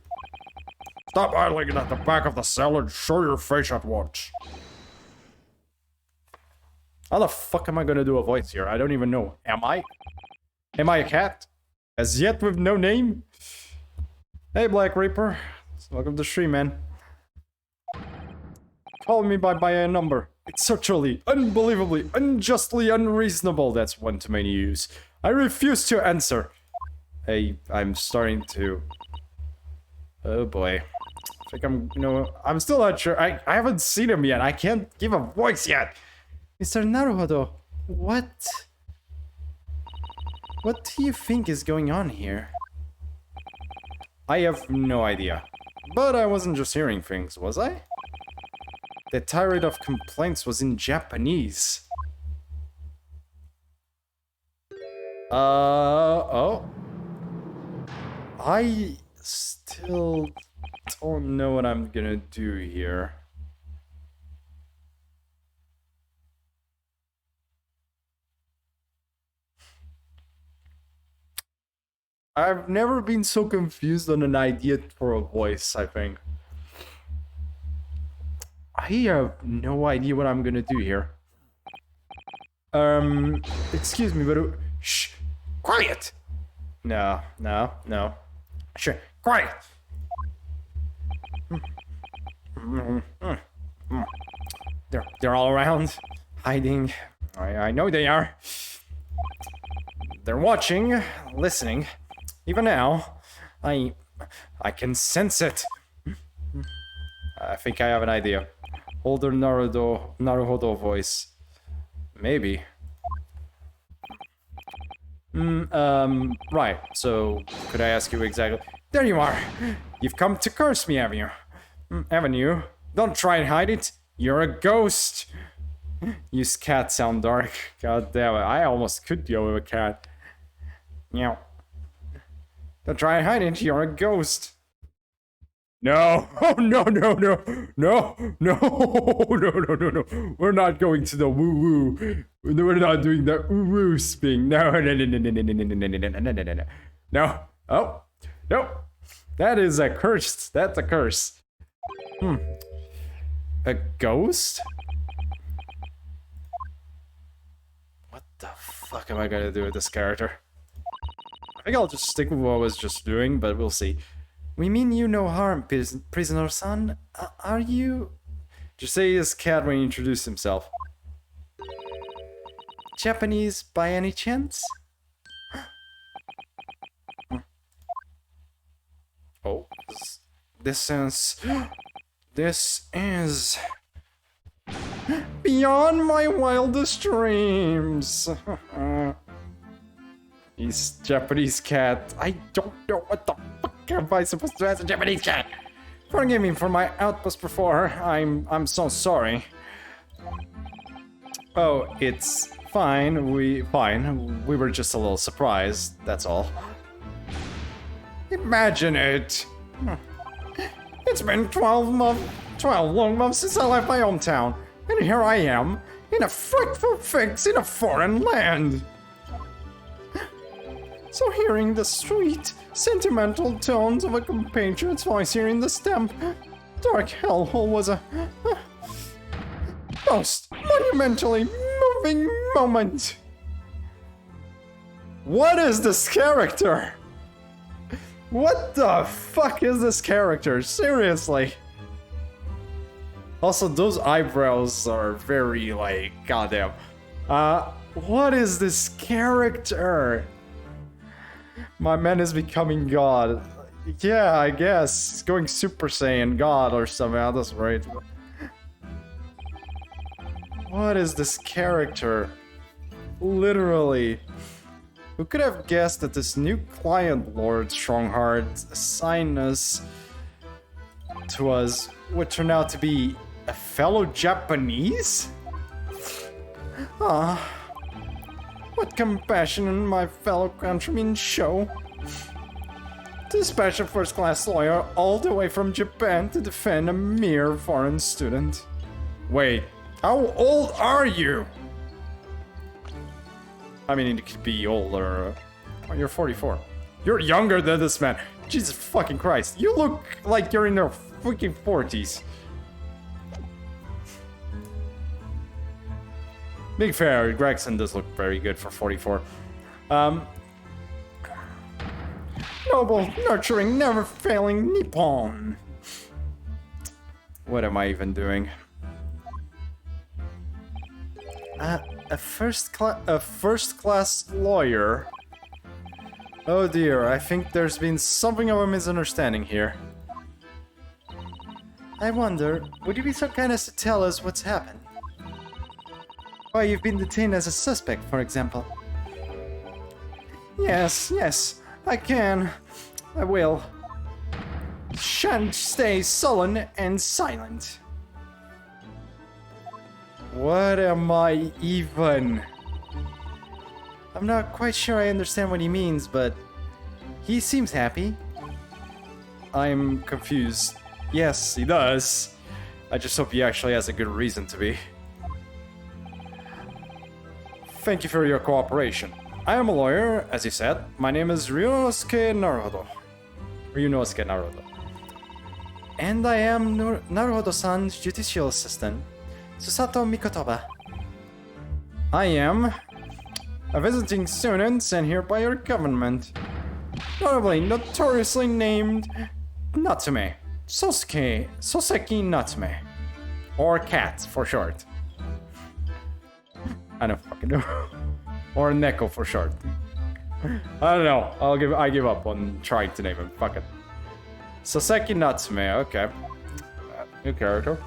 Stop idling at the back of the cell and show your face at once. How the fuck am I gonna do a voice here? I don't even know. Am I? Am I a cat? As yet with no name? Hey, Black Reaper. Welcome to stream, man. Call me by a number. It's utterly, unbelievably, unjustly unreasonable. That's one too many use. I refuse to answer. Hey, I'm starting to... Oh boy. I think I'm, I'm still not sure. I haven't seen him yet. I can't give a voice yet. Mr. Naruhodo, what do you think is going on here? I have no idea. But I wasn't just hearing things, was I? The tirade of complaints was in Japanese. Oh. I still don't know what I'm gonna do here. I've never been so confused on an idea for a voice, I think. I have no idea what I'm gonna do here. Excuse me, but... Shh! Quiet! No. Sure, quiet! They're all around, hiding. I know they are. They're watching, listening. Even now, I can sense it. I think I have an idea. Older Naruhodo voice. Maybe. Right. So, could I ask you exactly? There you are. You've come to curse me, haven't you? Haven't you? Don't try and hide it. You're a ghost. Use cat sound dark. God damn it. I almost could deal with a cat. Meow. Don't try and hide it. You're a ghost. No. Oh, no. We're not going to the woo-woo. We're not doing the woo-woo thing. No. No. Oh. No. That is a curse. That's a curse. A ghost? What the fuck am I gonna do with this character? I think I'll just stick with what I was just doing, but we'll see. We mean you no harm, prisoner son. Are you... Just say his cat when he introduced himself. Japanese by any chance? Oh, this is beyond my wildest dreams. He's Japanese cat. I don't know what the fuck am I supposed to ask a Japanese cat. Forgive me for my outburst before. I'm so sorry. Oh, it's fine. We were just a little surprised. That's all. Imagine it. It's been 12 long months since I left my hometown, and here I am, in a frightful fix in a foreign land. So hearing the sweet, sentimental tones of a compatriot's voice here in the stamp, dark hellhole was a most monumentally moving moment. What is this character? What the fuck is this character? Seriously. Also, those eyebrows are very, like, goddamn. What is this character? My man is becoming God. Yeah, I guess. He's going Super Saiyan God or something at this rate. What is this character? Literally. Who could have guessed that this new client Lord Strongheart assigned us to us would turn out to be a fellow Japanese? Ah, what compassion in my fellow countrymen show. To dispatch a first-class lawyer all the way from Japan to defend a mere foreign student. Wait, how old are you? I mean, it could be older. Oh, you're 44. You're younger than this man. Jesus fucking Christ. You look like you're in your freaking 40s. Big fair, Gregson does look very good for 44. Noble, nurturing, never-failing Nippon. What am I even doing? A first-class lawyer. Oh dear, I think there's been something of a misunderstanding here. I wonder, would you be so kind as to tell us what's happened? Why you've been detained as a suspect, for example. Yes, I can. I will. Shan't stay sullen and silent. What am I even? I'm not quite sure I understand what he means, but he seems happy. I'm confused. Yes, he does. I just hope he actually has a good reason to be. Thank you for your cooperation. I am a lawyer, as you said. My name is Ryunosuke Naruhodo. Ryunosuke Naruhodo. And I am Naruhodo-san's judicial assistant, Susato Mikotoba. I am a visiting student sent here by your government. Notoriously named Natsume. Soseki Natsume. Or Cat, for short. I don't fucking know. Or Neko for short. I don't know. I give up on trying to name him. Fuck it. Soseki Natsume, okay. New character.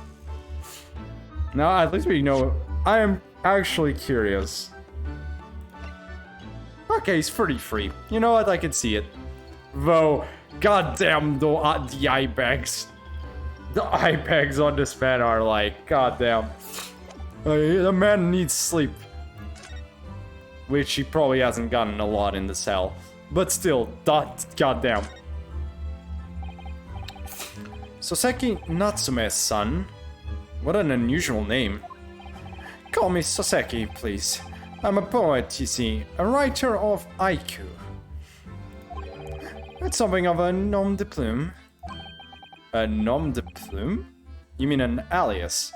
Now at least we know. I am actually curious. Okay, he's pretty free. You know what? I can see it. Though, goddamn, the eye bags. The eye bags on this man are like, goddamn. The man needs sleep. Which he probably hasn't gotten a lot in the cell. But still, goddamn. Soseki Natsume's son. What an unusual name. Call me Soseki, please. I'm a poet, you see, a writer of haiku. It's something of a nom de plume. A nom de plume? You mean an alias?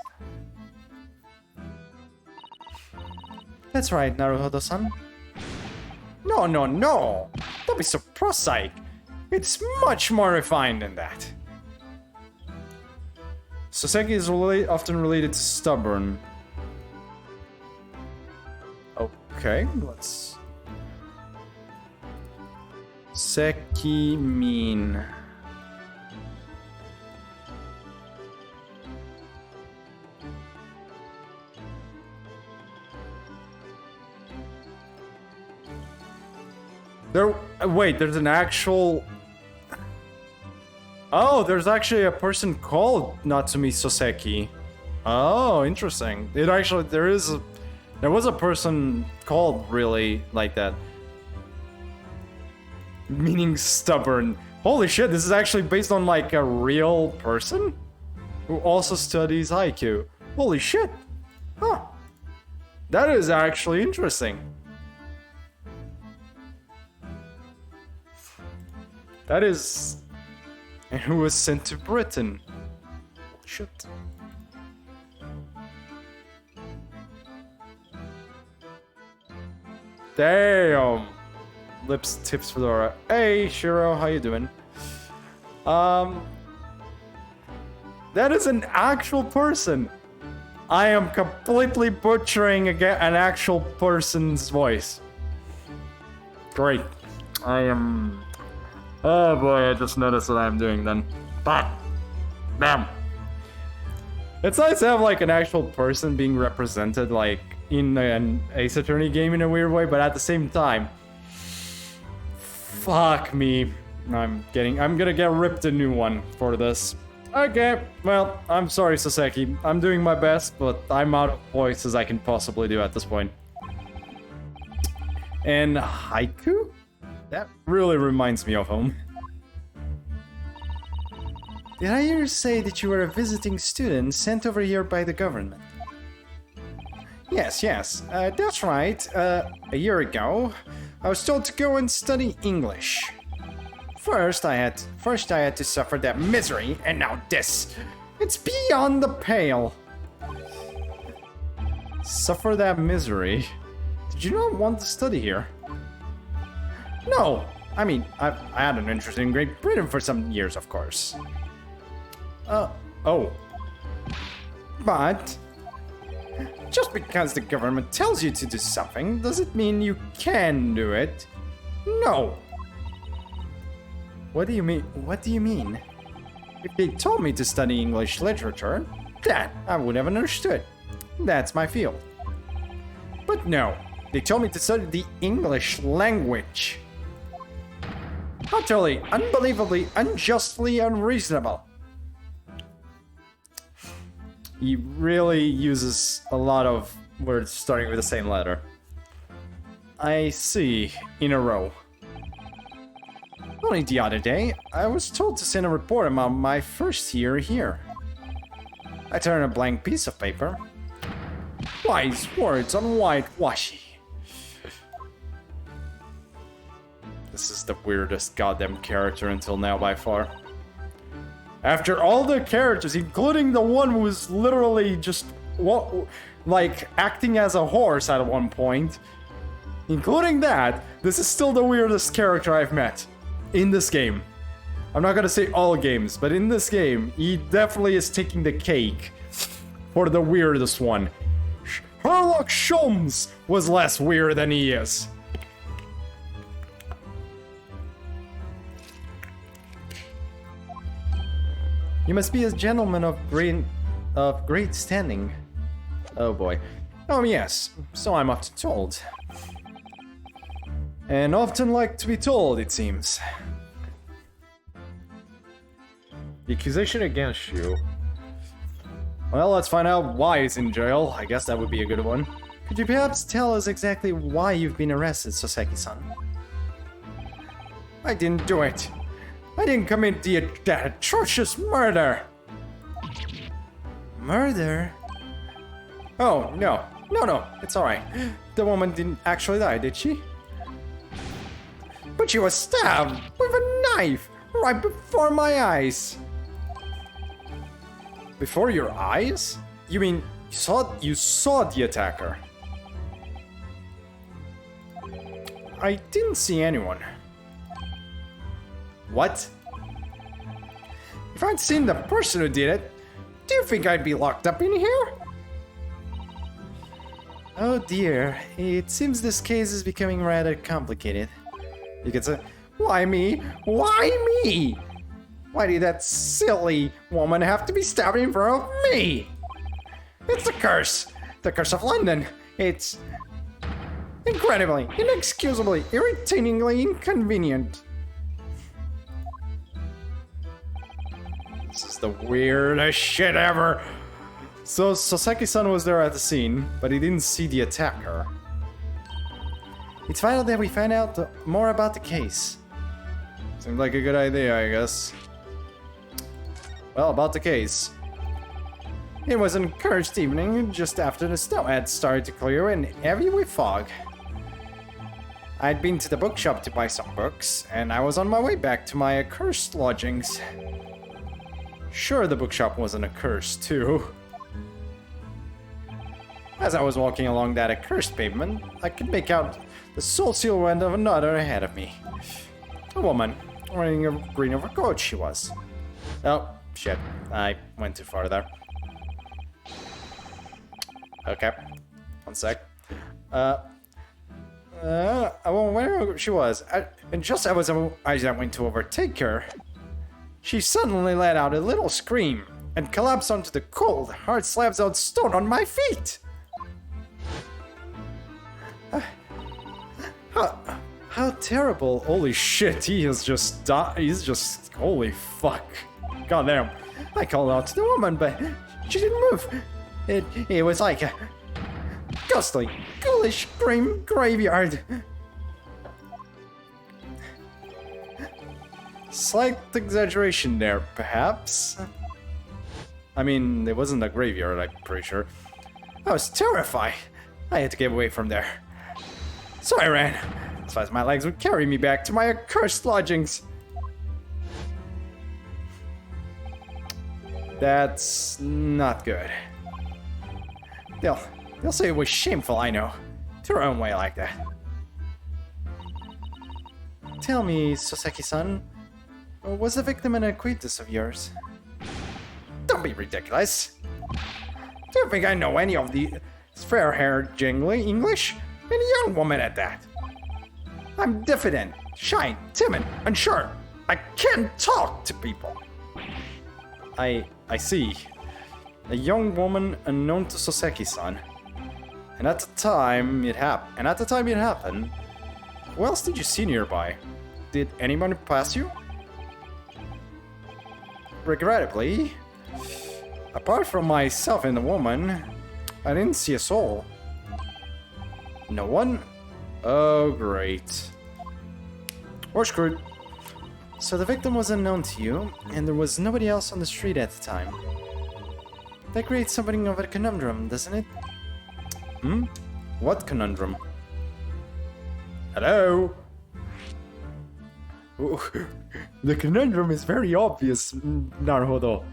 That's right, Naruhodo-san. No! Don't be so prosaic. It's much more refined than that. Soseki is often related to stubborn. Okay, let's... Seki mean... Wait, there's an actual... Oh, there's actually a person called Natsumi Soseki. Oh, interesting. There was a person called really like that. Meaning stubborn. Holy shit, this is actually based on like a real person? Who also studies haiku. Holy shit. Huh. That is actually interesting. That is... And who was sent to Britain? Shit. Damn! Lips, tips, fedora. Hey, Shiro, how you doing? That is an actual person. I am completely butchering an actual person's voice. Great. I am... Oh boy, I just noticed what I'm doing then. But, damn. It's nice to have like an actual person being represented like in an Ace Attorney game in a weird way, but at the same time, fuck me. I'm gonna get ripped a new one for this. Okay, well, I'm sorry, Soseki. I'm doing my best, but I'm out of voice as I can possibly do at this point. And haiku? That really reminds me of home. Did I hear you say that you were a visiting student sent over here by the government? Yes, that's right. A year ago, I was told to go and study English. First I had to suffer that misery, and now this. It's beyond the pale. Suffer that misery? Did you not want to study here? No, I mean, I had an interest in Great Britain for some years, of course. Oh. But just because the government tells you to do something, does it mean you can do it? No. What do you mean? What do you mean? If they told me to study English literature, that I would have understood. That's my field. But no, they told me to study the English language. Utterly, unbelievably, unjustly unreasonable. He really uses a lot of words starting with the same letter. I see, in a row. Only the other day, I was told to send a report about my first year here. I turned a blank piece of paper. Wise words on whitewashing. This is the weirdest goddamn character until now by far. After all the characters, including the one who was literally just like acting as a horse at one point, including that, this is still the weirdest character I've met in this game. I'm not gonna say all games, but in this game, he definitely is taking the cake for the weirdest one. Sherlock Holmes was less weird than he is. You must be a gentleman of great standing. Oh boy. Oh yes, so I'm often told. And often like to be told, it seems. The accusation against you. Well, let's find out why he's in jail. I guess that would be a good one. Could you perhaps tell us exactly why you've been arrested, Soseki-san? I didn't do it. I didn't commit that atrocious murder. Murder? Oh, no. No, it's alright. The woman didn't actually die, did she? But she was stabbed with a knife right before my eyes. Before your eyes? You mean you saw the attacker? I didn't see anyone. What? If I'd seen the person who did it, do you think I'd be locked up in here? Oh dear, it seems this case is becoming rather complicated. You could say, why me? Why me? Why did that silly woman have to be stabbed in front of me? It's the curse of London. It's incredibly, inexcusably, irritatingly inconvenient. This is the weirdest shit ever. So Soseki-san was there at the scene, but he didn't see the attacker. It's vital that we find out more about the case. Seems like a good idea, I guess. Well, about the case. It was an cursed evening just after the snow had started to clear and heavy with fog. I'd been to the bookshop to buy some books, and I was on my way back to my accursed lodgings. Sure, the bookshop wasn't accursed, too. As I was walking along that accursed pavement, I could make out the sole silhouette of another ahead of me. A woman, wearing a green overcoat she was. Oh, shit, I went too far there. Okay, one sec. I won't where she was, and just as I went to overtake her, she suddenly let out a little scream and collapsed onto the cold, hard slabs of stone on my feet. How terrible! Holy shit! He's just holy fuck! Goddamn! I called out to the woman, but she didn't move. It was like a ghostly, ghoulish graveyard. Slight exaggeration there, perhaps. I mean, it wasn't a graveyard, I'm pretty sure. I was terrified. I had to get away from there. So I ran, as fast as my legs would carry me back to my accursed lodgings. That's not good. They'll say it was shameful, I know. To run away like that. tell me, Soseki-san, was the victim an acquaintance of yours? Don't be ridiculous. Do you think I know any of the fair-haired jingly English? And a young woman at that. I'm diffident, shy, timid, unsure. I can't talk to people. I see. A young woman unknown to Soseki-san. And at the time it happened, who else did you see nearby? Did anyone pass you? Regrettably, apart from myself and the woman, I didn't see a soul. No one? Oh, great. We're screwed. So the victim was unknown to you, and there was nobody else on the street at the time. That creates something of a conundrum, doesn't it? What conundrum? Hello? Ooh, the conundrum is very obvious, Naruhodo.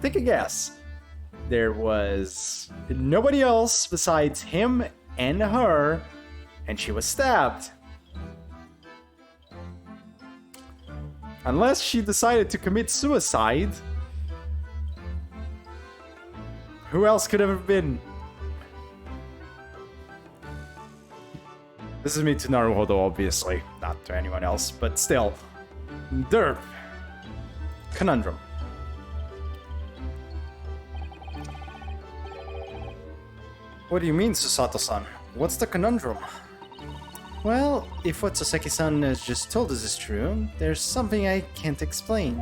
Take a guess. There was nobody else besides him and her, and she was stabbed. Unless she decided to commit suicide. Who else could it have been? This is me to Naruhodo, obviously. Not to anyone else, but still. Derp. Conundrum. What do you mean, Susato-san? What's the conundrum? Well, if what Soseki-san has just told us is true, there's something I can't explain.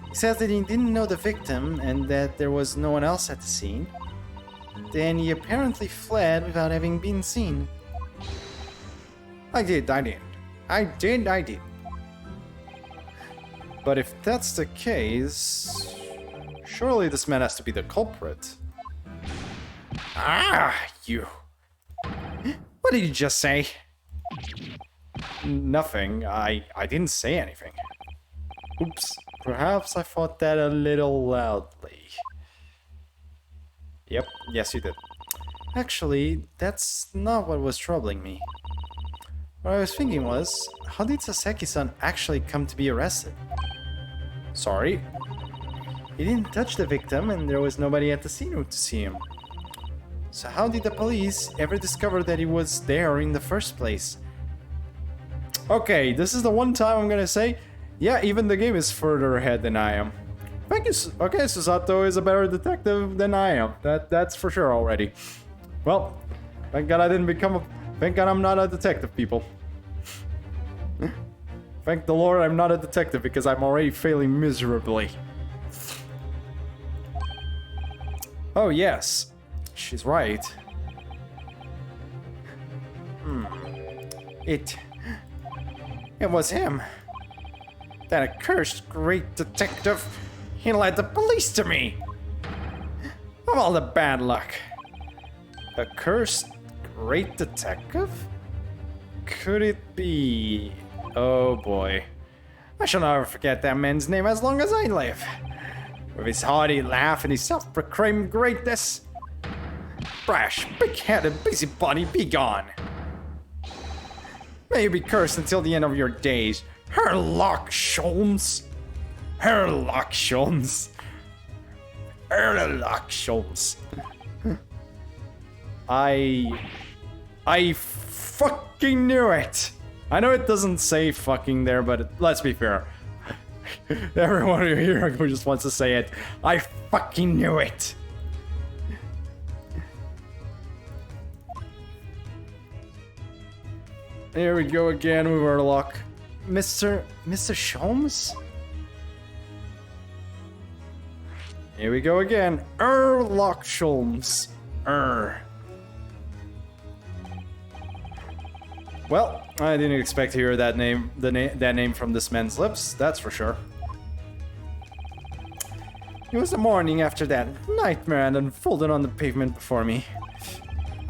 He says that he didn't know the victim and that there was no one else at the scene. Then he apparently fled without having been seen. I did. But if that's the case, surely this man has to be the culprit. Ah, you. What did you just say? Nothing. I didn't say anything. Oops. Perhaps I thought that a little loudly. Yep, yes you did. Actually, that's not what was troubling me. What I was thinking was, how did Soseki-san actually come to be arrested? Sorry? He didn't touch the victim and there was nobody at the scene to see him. So how did the police ever discover that he was there in the first place? Okay, this is the one time I'm gonna say, yeah, even the game is further ahead than I am. Thank you. Okay, Susato is a better detective than I am. That's for sure already. Well, thank God I didn't become a... Thank God I'm not a detective, people. Thank the Lord I'm not a detective because I'm already failing miserably. Oh, yes. She's right. It was him. That accursed great detective. He led the police to me. Of all the bad luck. Accursed great detective? Could it be... Oh boy. I shall never forget that man's name as long as I live. With his hearty laugh and his self-proclaimed greatness. Brash, big-headed busybody, be gone. May you be cursed until the end of your days. Herlock Sholmes. Herlock Sholmes. Herlock Sholmes. I fucking knew it. I know it doesn't say fucking there, but let's be fair. Everyone here who just wants to say it. I fucking knew it. Here we go again with our luck. Mr. Sholmes? Here we go again. Herlock Sholmes. Well, I didn't expect to hear that name, that name from this man's lips, that's for sure. It was the morning after that nightmare had unfolded on the pavement before me.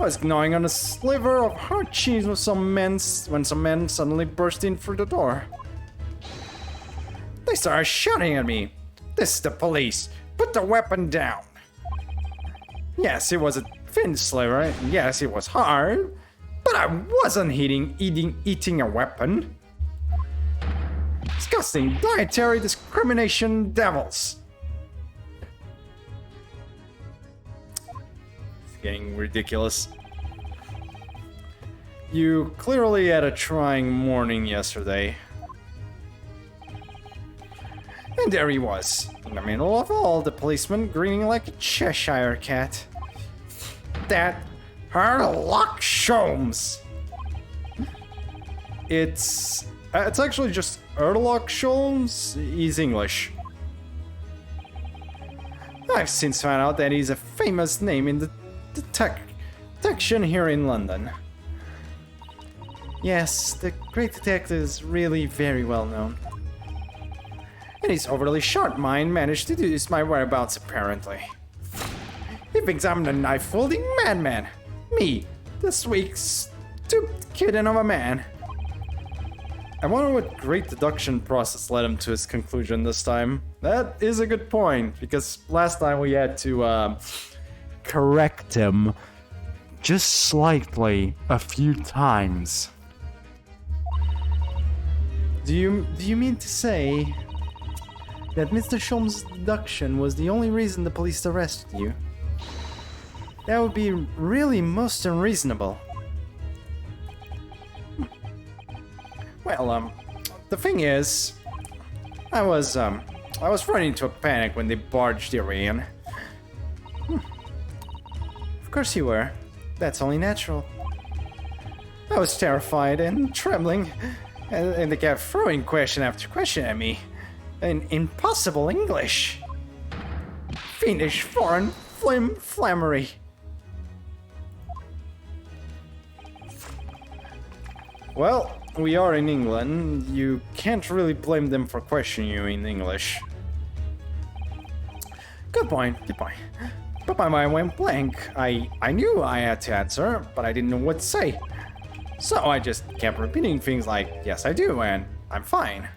I was gnawing on a sliver of hard cheese when some men suddenly burst in through the door. They started shouting at me. This is the police. Put the weapon down. Yes, it was a thin sliver. Yes, it was hard. But I wasn't eating a weapon. disgusting dietary discrimination devils. It's getting ridiculous. You clearly had a trying morning yesterday. And there he was, in the middle of all the policemen, grinning like a Cheshire cat. That Sherlock Sholmes. It's actually just Sherlock Sholmes. He's English. I've since found out that he's a famous name in the detection here in London. Yes, the great detective is really very well known. And his overly sharp mind managed to deduce my whereabouts apparently. He thinks I'm the knife-wielding madman. Me, this weak, stupid kitten of a man. I wonder what great deduction process led him to his conclusion this time. That is a good point, because last time we had to correct him just slightly a few times. Do you mean to say that Mr. Sholmes' deduction was the only reason the police arrested you? That would be really most unreasonable. Well, the thing is, I was running into a panic when they barged your way in. Of course you were. That's only natural. I was terrified and trembling, and they kept throwing question after question at me. In impossible English. Fiendish foreign flammery. Well, we are in England. You can't really blame them for questioning you in English. Good point. But my mind went blank. I knew I had to answer, but I didn't know what to say. So I just kept repeating things like, yes I do, and I'm fine.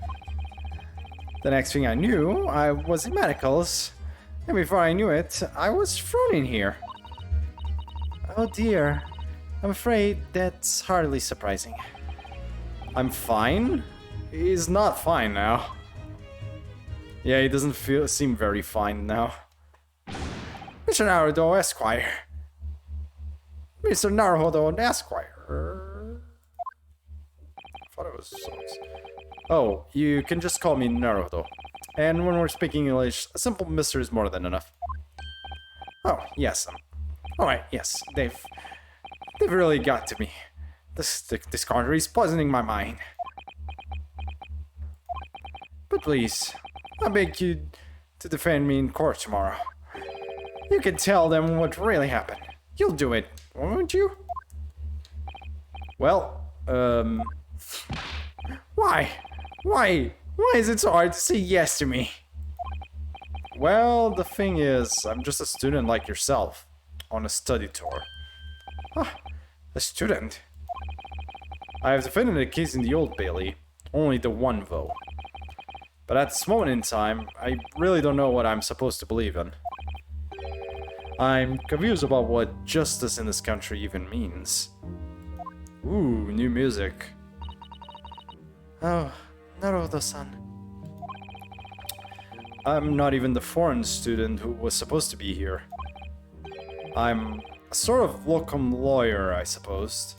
The next thing I knew, I was in medicals, and before I knew it, I was thrown in here. Oh dear, I'm afraid that's hardly surprising. I'm fine? He's not fine now. Yeah, he doesn't seem very fine now. Mr. Naruto Esquire. Mr. Naruto Esquire. I thought it was songs. Oh, you can just call me Naruto. And when we're speaking English, a simple mister is more than enough. Oh, yes. Alright, yes. They've really got to me. This country is poisoning my mind. But please, I beg you to defend me in court tomorrow. You can tell them what really happened. You'll do it, won't you? Well, Why? Why is it so hard to say yes to me? Well, the thing is, I'm just a student like yourself, on a study tour. Ah, a student? I have defended a case in the Old Bailey, only the one though. But at this moment in time, I really don't know what I'm supposed to believe in. I'm confused about what justice in this country even means. Ooh, new music. Oh, Naruto-san. I'm not even the foreign student who was supposed to be here. I'm a sort of locum lawyer, I suppose.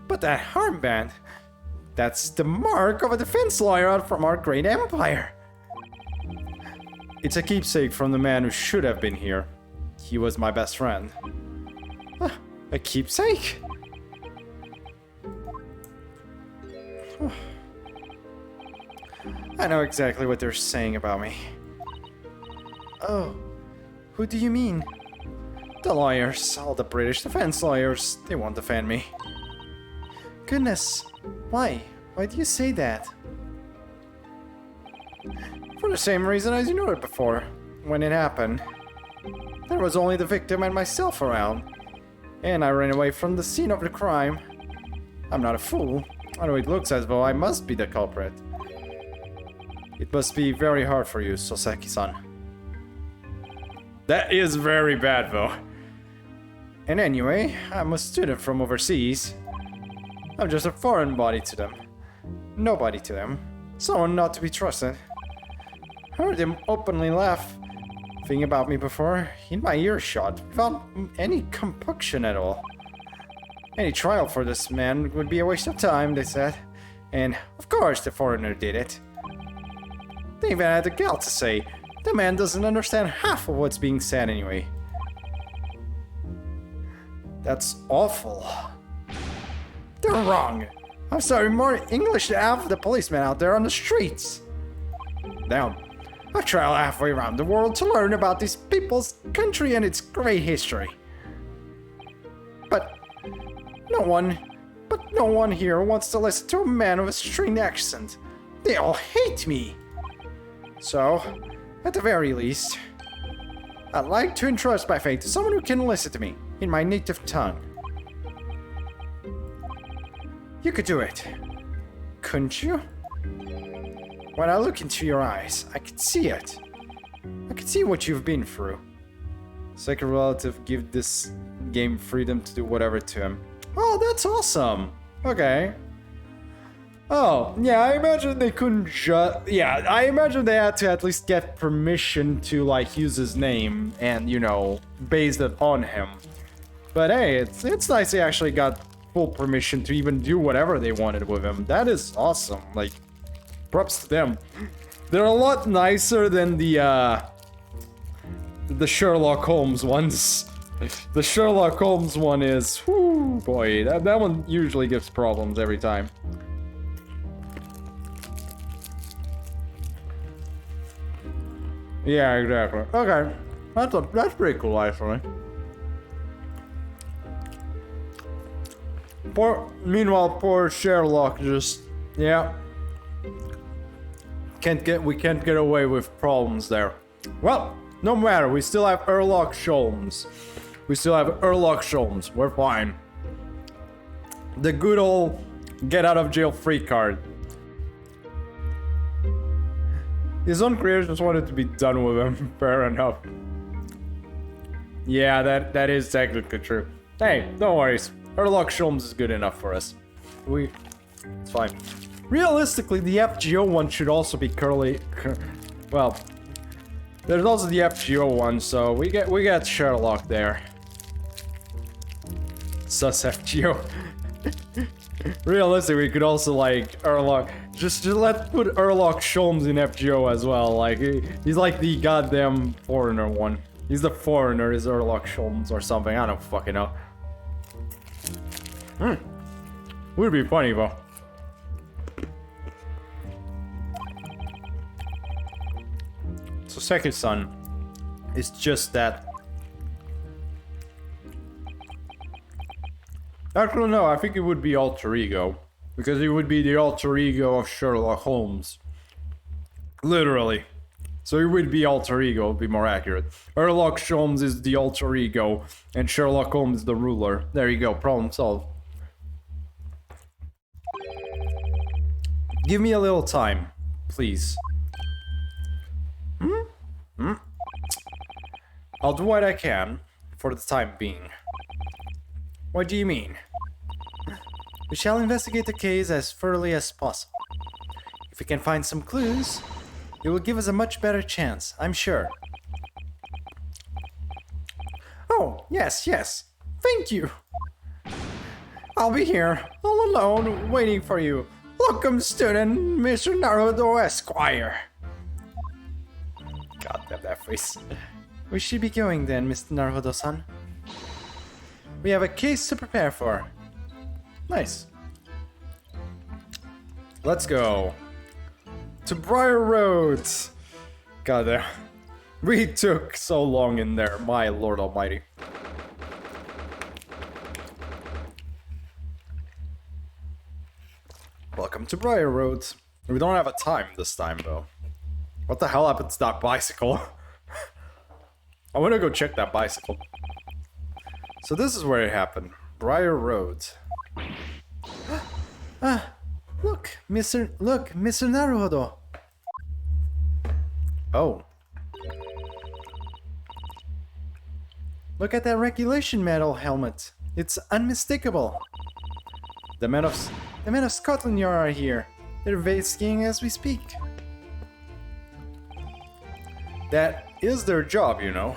But that armband, that's the mark of a defense lawyer from our great empire. It's a keepsake from the man who should have been here. He was my best friend. A keepsake? I know exactly what they're saying about me. Oh, who do you mean? The lawyers, all the British defense lawyers, they won't defend me. Goodness, why? Why do you say that? For the same reason as you noted before, when it happened. There was only the victim and myself around, and I ran away from the scene of the crime. I'm not a fool, although it looks as though I must be the culprit. It must be very hard for you, Soseki-san. That is very bad, though. And anyway, I'm a student from overseas. I'm just a foreign body to them. nobody to them. Someone not to be trusted. Heard him openly laughing about me before, in my earshot, without any compunction at all. Any trial for this man would be a waste of time, they said. And, of course, the foreigner did it. They even had the gall to say, the man doesn't understand half of what's being said anyway. That's awful. They're wrong. I'm sorry, more English than half of the policemen out there on the streets. Damn. I've traveled halfway around the world to learn about these people's country and its great history. But no one here wants to listen to a man with a strange accent. They all hate me. So, at the very least, I'd like to entrust my fate to someone who can listen to me in my native tongue. You could do it, couldn't you? When I look into your eyes, I can see it. I can see what you've been through. Second relative give this game freedom to do whatever to him. Oh, that's awesome. Okay. Oh, yeah, I imagine they couldn't just... Yeah, I imagine they had to at least get permission to, like, use his name and, you know, base it on him. But hey, it's nice they actually got full permission to even do whatever they wanted with him. That is awesome. Like, props to them. They're a lot nicer than the Sherlock Holmes ones. The Sherlock Holmes one is... Whoo, boy, that one usually gives problems every time. Yeah, exactly. Okay, that's pretty cool, actually. Meanwhile, poor Sherlock just, yeah, we can't get away with problems there. Well, no matter, we still have Sherlock Holmes. We're fine. The good old get out of jail free card. His own creators just wanted to be done with him. Fair enough. Yeah, that is technically true. Hey, no worries. Sherlock Holmes is good enough for us. It's fine. Realistically, the FGO one should also be well, there's also the FGO one, so we get Sherlock there. Sus FGO. Realistically, we could also like Sherlock. Just let's put Sherlock Holmes in FGO as well. Like he's like the goddamn foreigner one. He's the foreigner, is Sherlock Holmes or something. I don't fucking know. Would be funny though. So second son is just that. Actually, no, I think it would be alter ego. Because he would be the alter ego of Sherlock Holmes. Literally. So he would be alter ego, would be more accurate. Sherlock Holmes is the alter ego, and Sherlock Holmes is the ruler. There you go, problem solved. Give me a little time, please. I'll do what I can, for the time being. What do you mean? We shall investigate the case as thoroughly as possible. If we can find some clues, it will give us a much better chance, I'm sure. Oh, yes. Thank you. I'll be here, all alone, waiting for you. Welcome, student, Mr. Naruto Esquire. God damn that face. We should be going then, Mr. Naruto-san. We have a case to prepare for. Nice. Let's go. To Briar Road. God damn. We took so long in there, my lord almighty. Welcome to Briar Road. We don't have a time this time, though. What the hell happened to that bicycle? I want to go check that bicycle. So this is where it happened. Briar Road. Look, Mr. Naruhodo. Oh. Look at that regulation medal helmet. It's unmistakable. The men of Scotland Yard are here. They're investigating as we speak. That is their job, you know.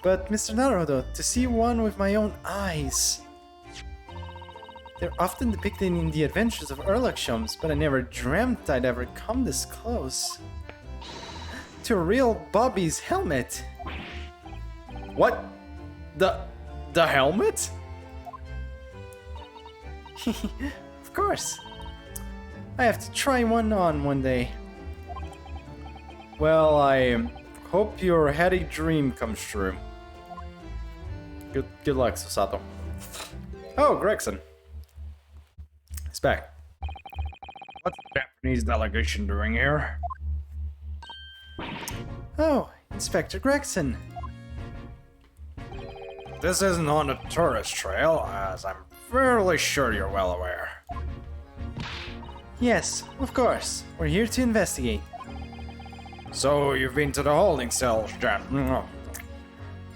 But Mr. Naruto, to see one with my own eyes. They're often depicted in the adventures of Urlachshams, but I never dreamt I'd ever come this close. To a real Bobby's helmet. What? The helmet? Of course. I have to try one on one day. Well, I hope your heady dream comes true. Good luck, Susato. Oh, Gregson. He's back. What's the Japanese delegation doing here? Oh, Inspector Gregson. This isn't on a tourist trail, as I'm fairly sure you're well aware. Yes, of course. We're here to investigate. So you've been to the holding cells, Jan?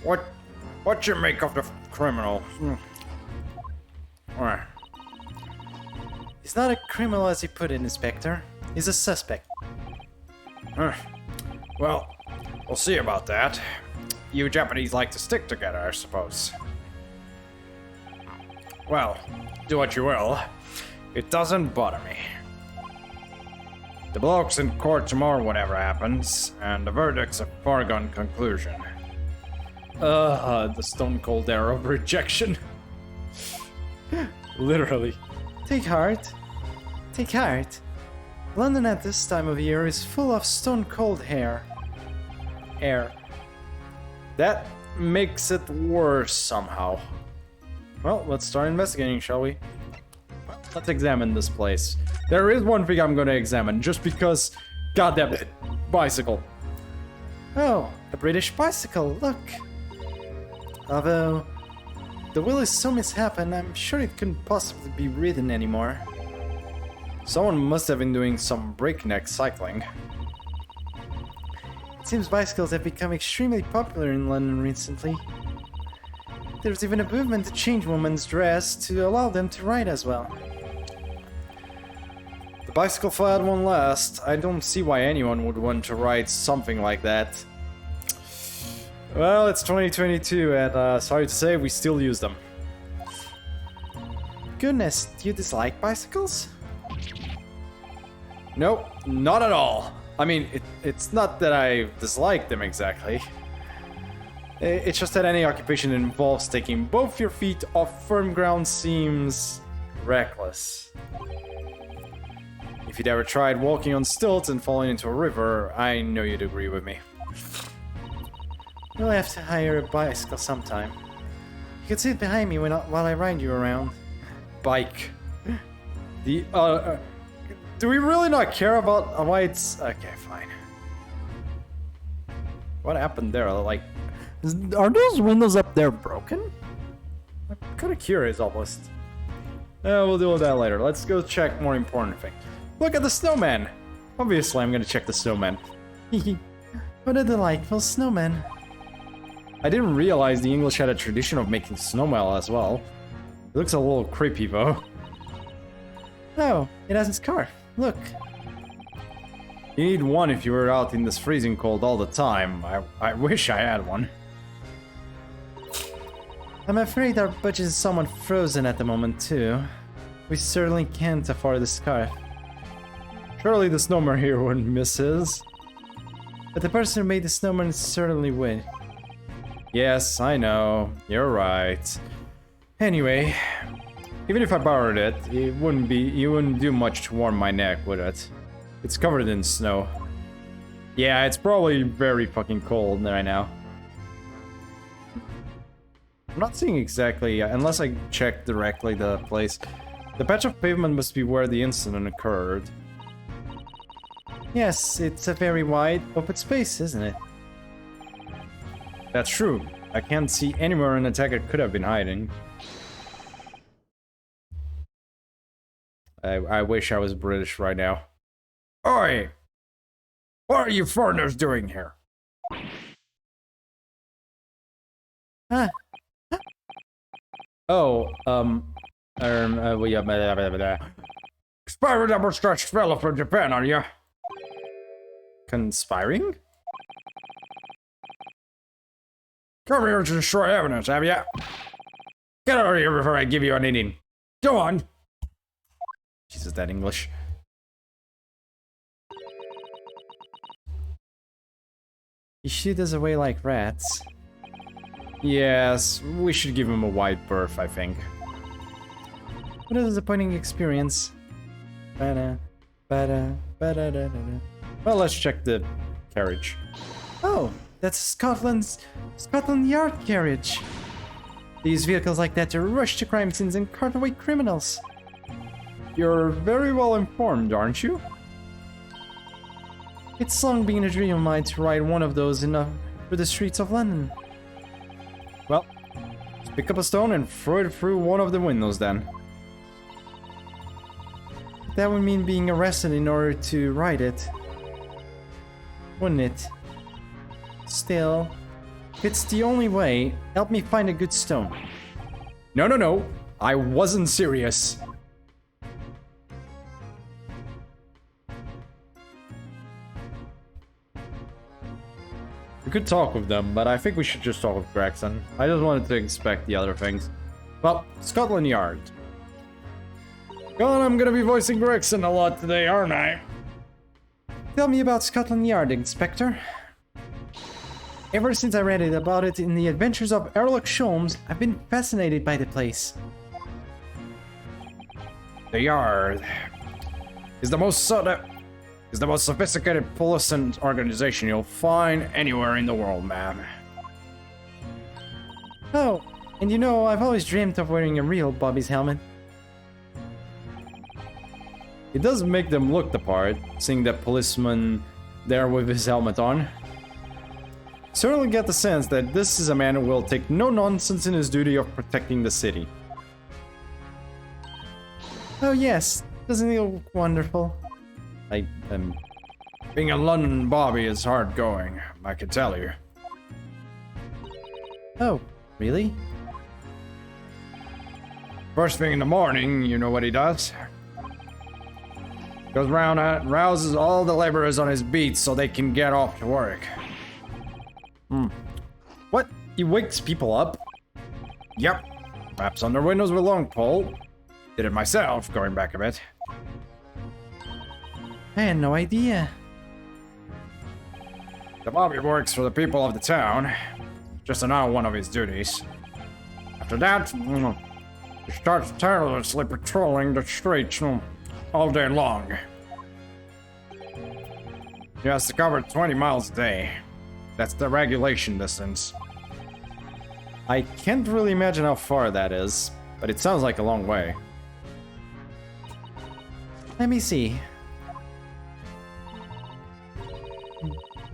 What you make of the criminal? He's not a criminal as you put it, Inspector. He's a suspect. Well, we'll see about that. You Japanese like to stick together, I suppose. Well, do what you will. It doesn't bother me. The bloke's in court tomorrow, whatever happens, and the verdict's a foregone conclusion. The stone cold arrow of rejection. Literally. Take heart. Take heart. London at this time of year is full of stone cold air. That makes it worse somehow. Well, let's start investigating, shall we? Let's examine this place. There is one thing I'm gonna examine, just because... Goddamn it. Bicycle. Oh, a British bicycle, look. Although, the wheel is so misshapen, I'm sure it couldn't possibly be ridden anymore. Someone must have been doing some breakneck cycling. It seems bicycles have become extremely popular in London recently. There's even a movement to change women's dress to allow them to ride as well. The bicycle fad won't last. I don't see why anyone would want to ride something like that. Well, it's 2022 and sorry to say, we still use them. Goodness, do you dislike bicycles? Nope, not at all. I mean, it's not that I dislike them exactly. It's just that any occupation that involves taking both your feet off firm ground seems reckless. If you'd ever tried walking on stilts and falling into a river, I know you'd agree with me. We'll have to hire a bicycle sometime. You can sit behind me while I ride you around. Bike. The, do we really not care about why it's... Okay, fine. What happened there? Like, are those windows up there broken? I'm kind of curious, almost. We'll deal with that later. Let's go check more important thing. Look at the snowman! Obviously, I'm gonna check the snowman. What a delightful snowman. I didn't realize the English had a tradition of making snowman as well. It looks a little creepy, though. Oh, it has a scarf. Look. You need one if you were out in this freezing cold all the time. I wish I had one. I'm afraid our budget is somewhat frozen at the moment, too. We certainly can't afford the scarf. Surely the snowman here wouldn't miss his. But the person who made the snowman certainly would. Yes, I know. You're right. Anyway, even if I borrowed it, it wouldn't do much to warm my neck, would it? It's covered in snow. Yeah, it's probably very fucking cold right now. I'm not seeing exactly, unless I check directly the place. The patch of pavement must be where the incident occurred. Yes, it's a very wide, open space, isn't it? That's true. I can't see anywhere an attacker could have been hiding. I wish I was British right now. Oi! What are you foreigners doing here? Huh? Oh, well, yeah, blah, blah, blah, blah. Spiral double-stretched fellow from Japan, are you? Conspiring? Come here to destroy evidence, have ya? Get out of here before I give you an eating. Go on. Jesus, that English. You shoot us away like rats. Yes, we should give him a wide berth, I think. What a disappointing experience. Ba-da, ba-da, ba-da-da-da-da. Well, let's check the carriage. Oh, that's Scotland Yard carriage. They use vehicles like that to rush to crime scenes and cart away criminals. You're very well informed, aren't you? It's long been a dream of mine to ride one of those through the streets of London. Well, let's pick up a stone and throw it through one of the windows then. That would mean being arrested in order to ride it. Wouldn't it? Still, if it's the only way, help me find a good stone. No, no, no. I wasn't serious. We could talk with them, but I think we should just talk with Gregson. I just wanted to inspect the other things. Well, Scotland Yard. God, I'm gonna be voicing Gregson a lot today, aren't I? Tell me about Scotland Yard, Inspector. Ever since I read about it in the Adventures of Sherlock Holmes, I've been fascinated by the place. The Yard is the most sophisticated police and organization you'll find anywhere in the world, ma'am. Oh, and you know, I've always dreamed of wearing a real Bobby's helmet. It does make them look the part, seeing that policeman there with his helmet on. Certainly get the sense that this is a man who will take no nonsense in his duty of protecting the city. Oh yes, doesn't he look wonderful? Being a London Bobby is hard going, I can tell you. Oh, really? First thing in the morning, you know what he does? Goes round and rouses all the laborers on his beat so they can get off to work. What? He wakes people up? Yep. Raps on their windows with a long pole. Did it myself, going back a bit. I had no idea. The Bobby works for the people of the town. Just another one of his duties. After that, he starts tirelessly patrolling the streets all day long. He has to cover 20 miles a day. That's the regulation distance. I can't really imagine how far that is, but it sounds like a long way. Let me see.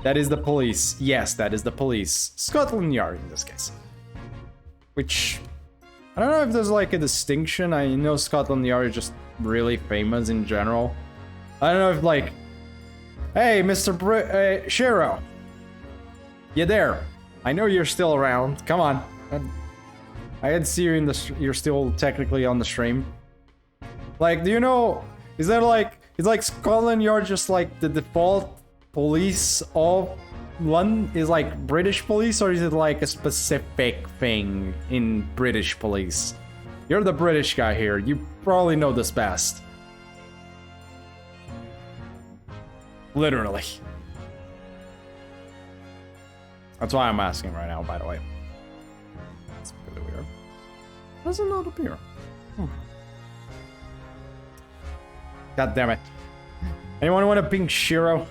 That is the police. Yes, that is the police. Scotland Yard in this case. Which, I don't know if there's like a distinction. I know Scotland Yard is just really famous in general. I don't know if like, hey, Mr. Shiro. You there? I know you're still around. Come on. I had see you in the. You're still technically on the stream. Like, do you know? Is there like? Is like Scotland Yard just like the default police of London? Is like British police, or is it like a specific thing in British police? You're the British guy here. You probably know this best. Literally. That's why I'm asking right now, by the way. It's really weird. Does it not appear? God damn it. Anyone want a pink Shiro?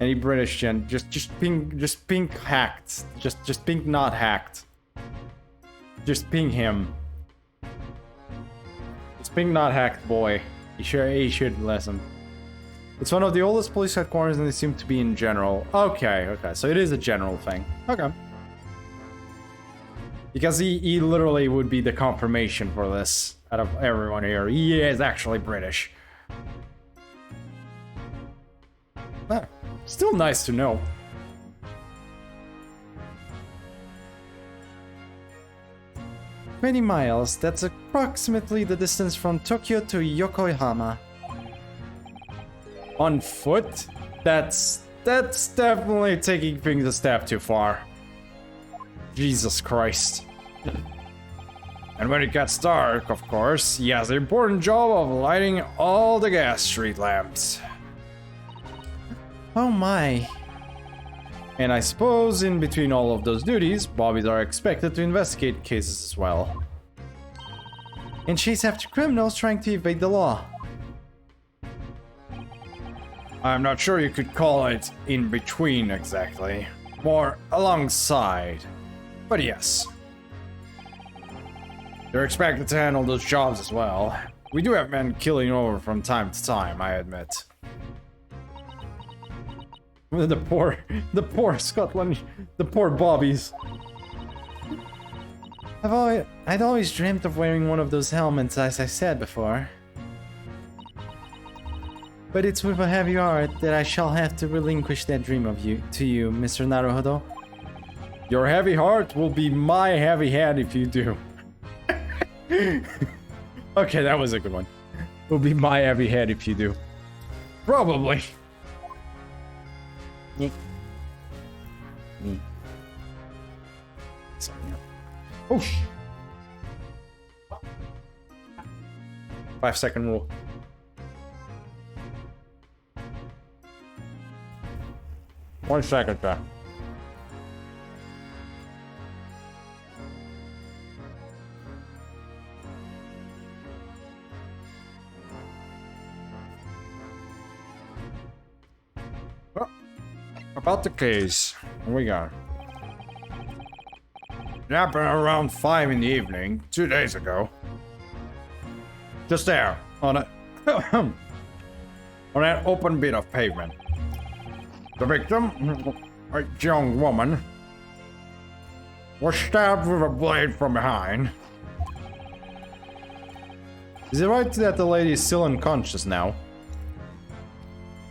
Any British gen? Just pink hacked. Just pink not hacked. Just ping him. It's pink not hacked boy. He should listen. It's one of the oldest police headquarters and they seem to be in general. Okay, so it is a general thing. Okay. Because he literally would be the confirmation for this out of everyone here. He is actually British. Ah, still nice to know. 20 miles. That's approximately the distance from Tokyo to Yokohama. On foot? That's definitely taking things a step too far. Jesus Christ. And when it gets dark, of course, he has the important job of lighting all the gas street lamps. Oh my. And I suppose in between all of those duties, bobbies are expected to investigate cases as well. And chase after criminals trying to evade the law. I'm not sure you could call it in between exactly. More alongside. But yes. They're expected to handle those jobs as well. We do have men killing over from time to time, I admit. The poor Scotland, the poor bobbies. I'd always dreamt of wearing one of those helmets, as I said before. But it's with a heavy heart that I shall have to relinquish that dream of you to you, Mr. Naruhodo. Your heavy heart will be my heavy head if you do. Okay, that was a good one. Will be my heavy head if you do. Probably. Oh, 5-second rule. One second there. About the case, here we go. It happened around 5 in the evening, 2 days ago. Just there, on a on that open bit of pavement. The victim, a young woman, was stabbed with a blade from behind. Is it right that the lady is still unconscious now?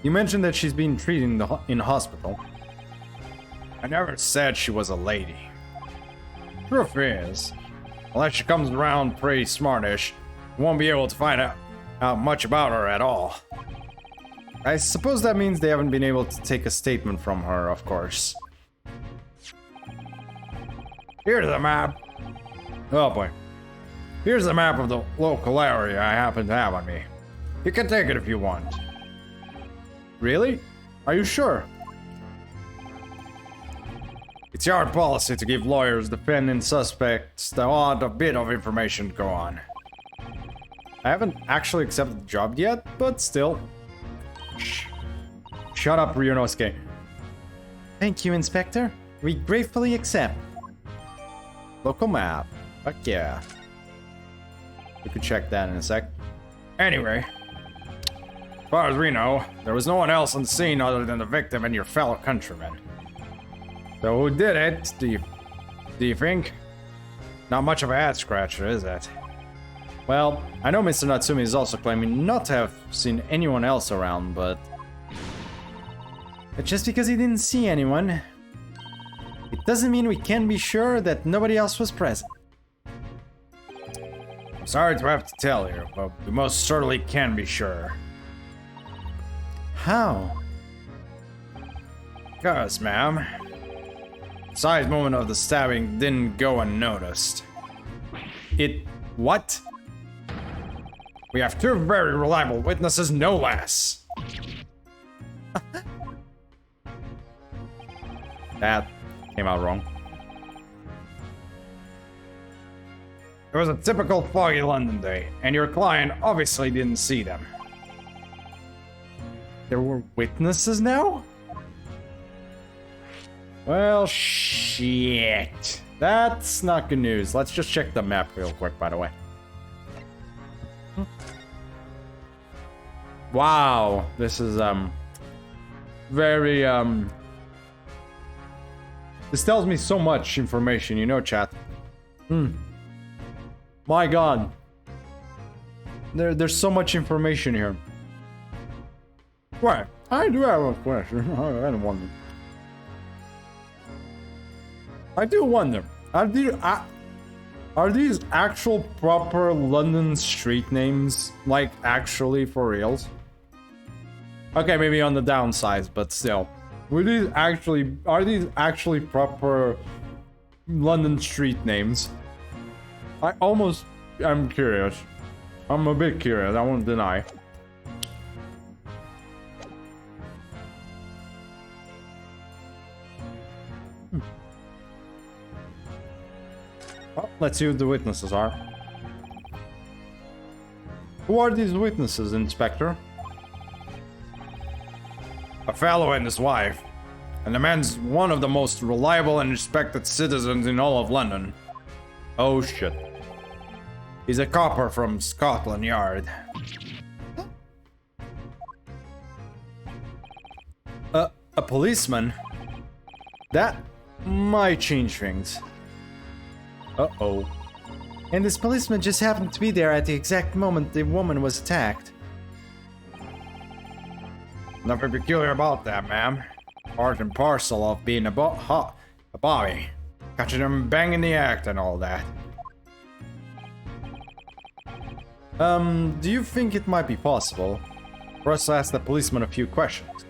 You mentioned that she's being treated in hospital. I never said she was a lady. Truth is, unless she comes around pretty smartish, you won't be able to find out much about her at all. I suppose that means they haven't been able to take a statement from her, of course. Here's the map. Oh boy. Here's the map of the local area I happen to have on me. You can take it if you want. Really? Are you sure? It's your policy to give lawyers, defending suspects the odd bit of information to go on. I haven't actually accepted the job yet, but still. Shut up, Ryunosuke. Thank you, Inspector. We gratefully accept. Local map. Fuck yeah. We could check that in a sec. Anyway. As far as we know, there was no one else on the scene other than the victim and your fellow countrymen. So who did it, do you think? Not much of a head scratcher, is it? Well, I know Mr. Natsumi is also claiming not to have seen anyone else around, but just because he didn't see anyone, it doesn't mean we can be sure that nobody else was present. I'm sorry to have to tell you, but we most certainly can be sure. How? Because, ma'am, the precise moment of the stabbing didn't go unnoticed. What? We have 2 very reliable witnesses, no less. That came out wrong. It was a typical foggy London day, and your client obviously didn't see them. There were witnesses now? Well, shit. That's not good news. Let's just check the map real quick, by the way. Wow, this is, very, this tells me so much information, you know, chat. My god. There's so much information here. Right, I do have a question. I don't wonder. Are these actual proper London street names? Like, actually for reals? Okay, maybe on the downsides, but still. Are these actually proper London street names? I almost am curious. I'm a bit curious, I won't deny. Well, let's see who the witnesses are. Who are these witnesses, Inspector? A fellow and his wife. And the man's one of the most reliable and respected citizens in all of London. Oh shit. He's a copper from Scotland Yard. A policeman? That might change things. Uh-oh. And this policeman just happened to be there at the exact moment the woman was attacked. Nothing peculiar about that, ma'am. Part and parcel of being a bobby. Catching them banging the act and all that. Do you think it might be possible for us to ask the policeman a few questions?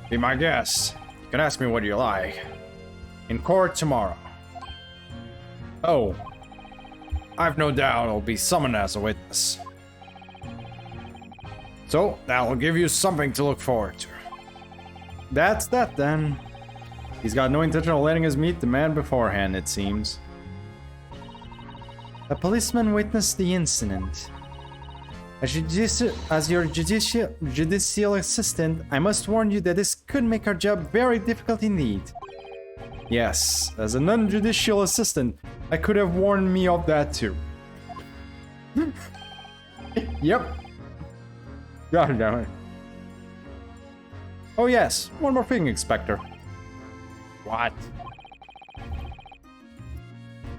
Be my guest. You can ask me what you like. In court tomorrow. Oh. I've no doubt I'll be summoned as a witness. So, that'll give you something to look forward to. That's that then. He's got no intention of letting us meet the man beforehand, it seems. A policeman witnessed the incident. As your judicial assistant, I must warn you that this could make our job very difficult indeed. Yes, as a non-judicial assistant, I could have warned me of that too. Yep. God damn it. Oh yes, one more thing, Inspector. What?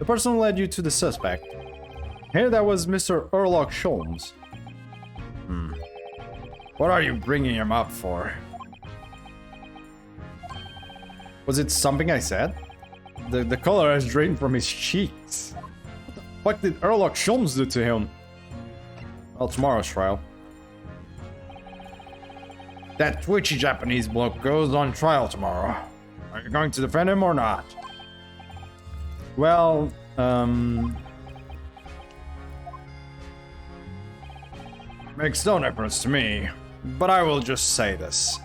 The person who led you to the suspect. Here that was Mr. Sherlock Sholmes. What are you bringing him up for? Was it something I said? The color has drained from his cheeks. What did Sherlock Sholmes do to him? Well, tomorrow's trial. That twitchy Japanese bloke goes on trial tomorrow. Are you going to defend him or not? Well, makes no difference to me, but I will just say this.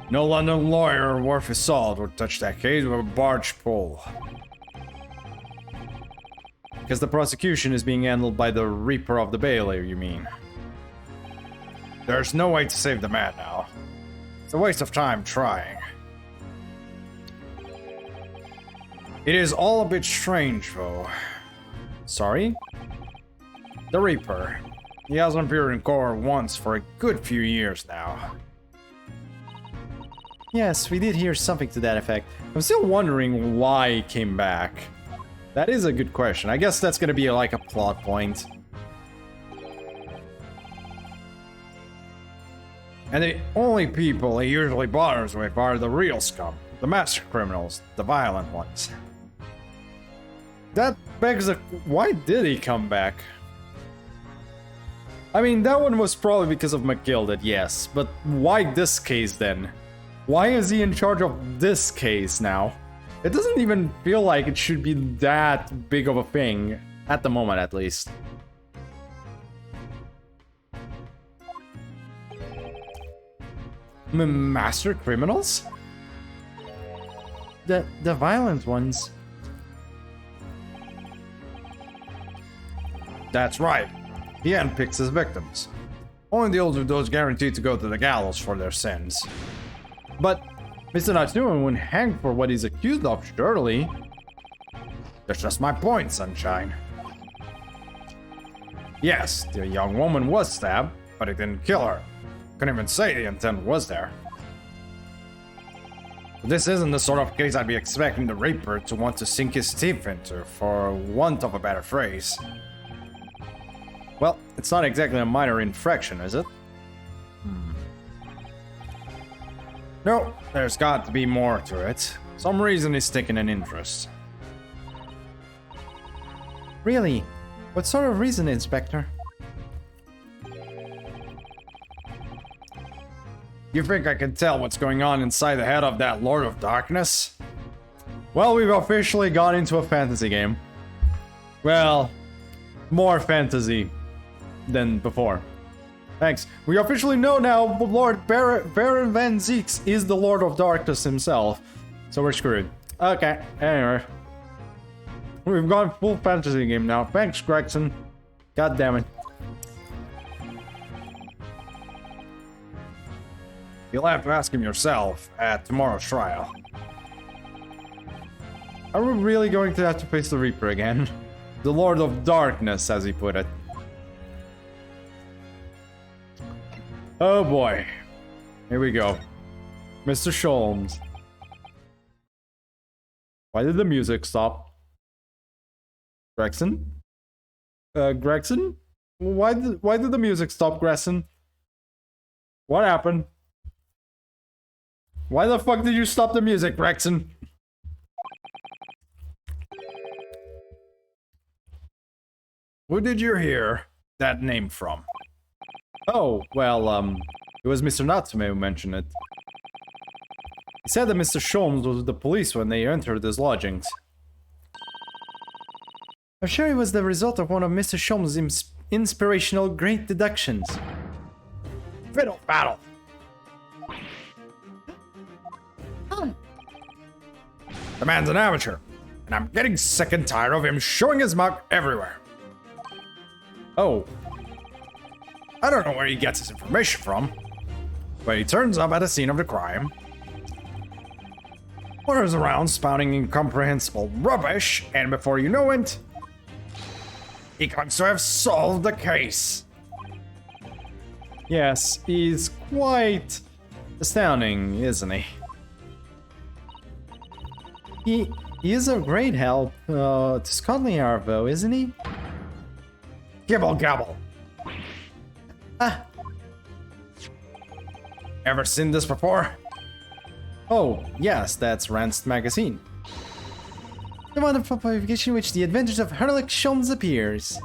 No London lawyer worth his salt would touch that case with a barge pole. Because the prosecution is being handled by the Reaper of the Bailey, you mean? There's no way to save the man now. It's a waste of time trying. It is all a bit strange, though. Sorry? The Reaper. He hasn't appeared in court once for a good few years now. Yes, we did hear something to that effect. I'm still wondering why he came back. That is a good question. I guess that's gonna be like a plot point. And the only people he usually bothers with are the real scum, the master criminals, the violent ones. That begs the... Why did he come back? I mean, that one was probably because of McGilded, yes, but why this case then? Why is he in charge of this case now? It doesn't even feel like it should be that big of a thing, at the moment at least. Master criminals? The violent ones. That's right. He handpicks his victims. Only deals with those guaranteed to go to the gallows for their sins. But Mr. Natsuman wouldn't hang for what he's accused of, surely. That's just my point, Sunshine. Yes, the young woman was stabbed, but it didn't kill her. Couldn't even say the intent was there. But this isn't the sort of case I'd be expecting the Reaper to want to sink his teeth into, for want of a better phrase. Well, it's not exactly a minor infraction, is it? No, there's got to be more to it. Some reason he's taking an interest. Really? What sort of reason, Inspector? You think I can tell what's going on inside the head of that Lord of Darkness? Well, we've officially gone into a fantasy game. Well, more fantasy than before. Thanks. We officially know now Lord Baron Van Zeeks is the Lord of Darkness himself. So we're screwed. Okay, anyway. We've gone full fantasy game now. Thanks, Gregson. God damn it. You'll have to ask him yourself at tomorrow's trial. Are we really going to have to face the Reaper again? The Lord of Darkness, as he put it. Oh boy. Here we go. Mr. Sholmes. Why did the music stop? Gregson? Gregson? Why did the music stop, Gregson? What happened? Why the fuck did you stop the music, Gregson? Who did you hear that name from? Oh, well, it was Mr. Natsume who mentioned it. He said that Mr. Sholmes was with the police when they entered his lodgings. I'm sure it was the result of one of Mr. Sholmes' inspirational great deductions. Fiddle battle! The man's an amateur, and I'm getting sick and tired of him showing his mug everywhere. Oh. I don't know where he gets his information from, but he turns up at the scene of the crime, wanders around spouting incomprehensible rubbish, and before you know it, he claims to have solved the case. Yes, he's quite astounding, isn't he? He is a great help to Scotland Yard, though, isn't he? Gibble gabble. Ah. Ever seen this before? Oh, yes, that's Rand's magazine. The wonderful publication in which the adventures of Sherlock Holmes appears.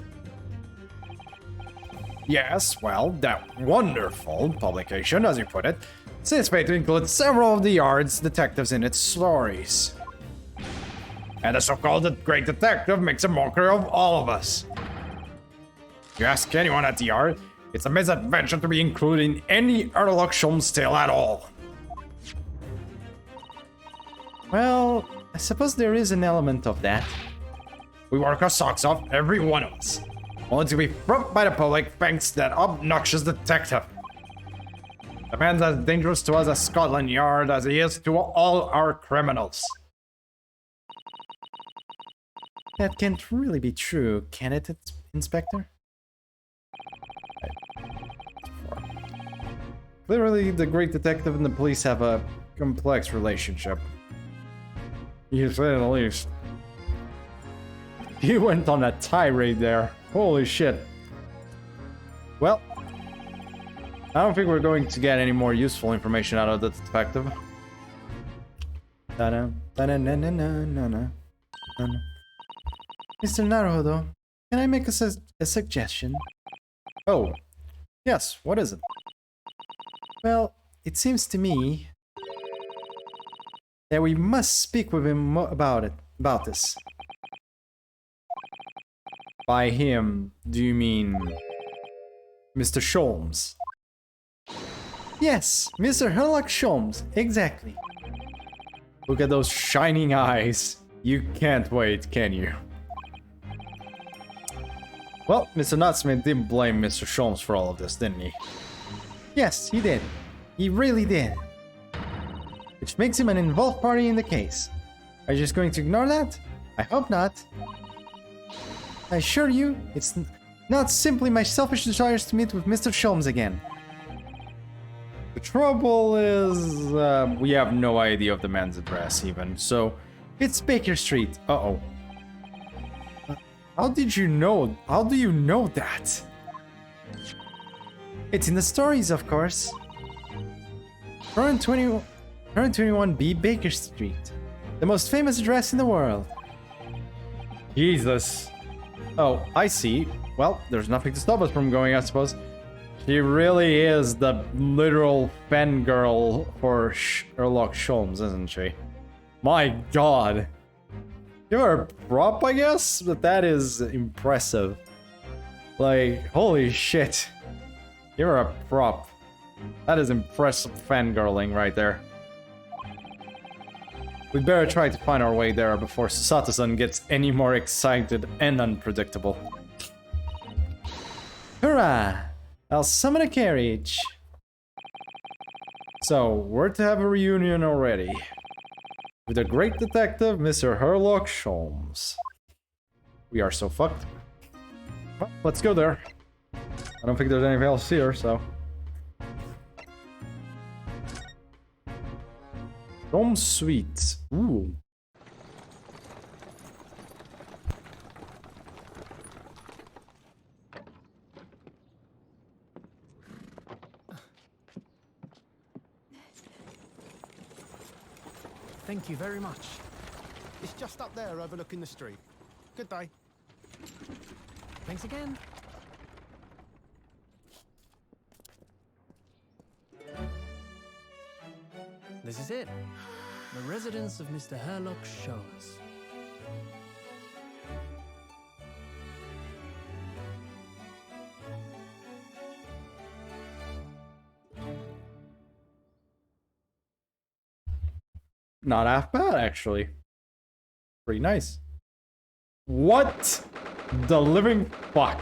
Yes, well, that wonderful publication, as you put it, seems made to include several of the Yard's detectives in its stories. And the so-called great detective makes a mockery of all of us. You ask anyone at the Yard, it's a misadventure to be included in any Sherlock Holmes tale at all. Well, I suppose there is an element of that. We work our socks off, every one of us, only to be frumped by the public thanks to that obnoxious detective. The man's as dangerous to us at Scotland Yard as he is to all our criminals. That can't really be true, can it, Inspector? Clearly, the great detective and the police have a complex relationship. You say the least. He went on a tirade there. Holy shit. Well, I don't think we're going to get any more useful information out of the detective. Mr. Naruhodo, can I make a suggestion? Oh, yes, what is it? Well, it seems to me that we must speak with him about this. By him, do you mean Mr. Sholmes? Yes, Mr. Sherlock Holmes, exactly. Look at those shining eyes. You can't wait, can you? Well, Mr. Natsume didn't blame Mr. Sholmes for all of this, didn't he? Yes, he did. He really did. Which makes him an involved party in the case. Are you just going to ignore that? I hope not. I assure you, it's not simply my selfish desires to meet with Mr. Sholmes again. The trouble is, we have no idea of the man's address even, so it's Baker Street. Uh-oh. How did you know? How do you know that? It's in the stories, of course. 21B Baker Street. The most famous address in the world. Jesus. Oh, I see. Well, there's nothing to stop us from going, I suppose. She really is the literal fangirl for Sherlock Holmes, isn't she? My god. Give her a prop, I guess? But that is impressive. Like, holy shit. Give her a prop. That is impressive fangirling right there. We better try to find our way there before Susato-san gets any more excited and unpredictable. Hurrah! I'll summon a carriage. So, we're to have a reunion already. With the great detective, Mr. Sherlock Holmes. We are so fucked. Well, let's go there. I don't think there's anything else here, so... Home Suite. Ooh. Thank you very much. It's just up there overlooking the street. Good day. Thanks again. This is it. The residence of Mr. Sherlock Holmes. Not half bad, actually. Pretty nice. What the living fuck?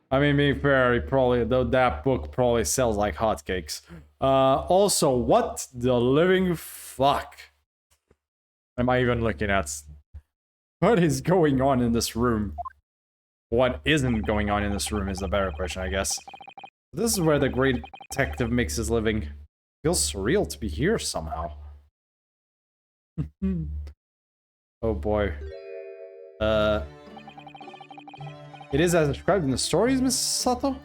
I mean, being fair, he probably, though that book probably sells like hotcakes. Also, what the living fuck am I even looking at? What is going on in this room? What isn't going on in this room is the better question, I guess. This is where the great detective makes his living. Feels surreal to be here somehow. Oh boy. It is as described in the stories, Miss Sato?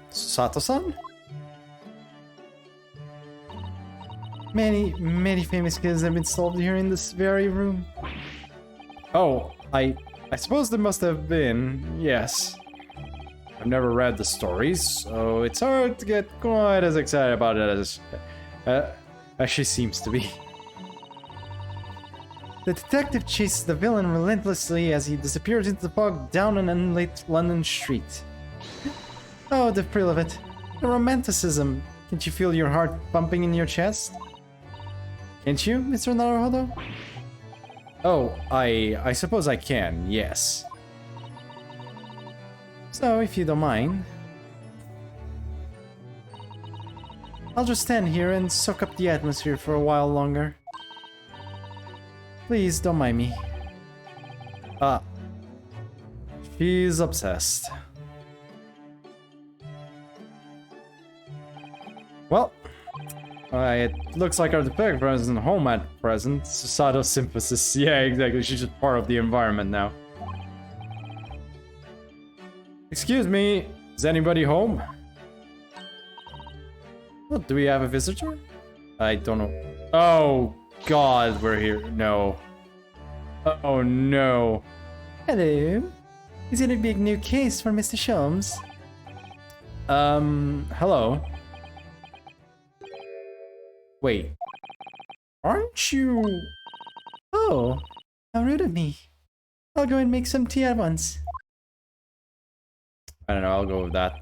Sato-san? Many famous cases have been solved here in this very room. Oh, I suppose there must have been, yes. I've never read the stories, so it's hard to get quite as excited about it as she seems to be. The detective chases the villain relentlessly as he disappears into the fog down an unlit London street. Oh, the thrill of it. The romanticism. Can't you feel your heart pumping in your chest? Can't you, Mr. Naruhodo? Oh, I suppose I can, yes. So, if you don't mind, I'll just stand here and soak up the atmosphere for a while longer. Please, don't mind me. She's obsessed. Well, it looks like our detective isn't home at present. Susato synthesis. Yeah, exactly. She's just part of the environment now. Excuse me, is anybody home? What, do we have a visitor? I don't know. Oh god, we're here. No. Oh no. Hello. Is it a big new case for Mr. Holmes? Hello. Wait. Aren't you... Oh, how rude of me. I'll go and make some tea at once. I don't know, I'll go with that.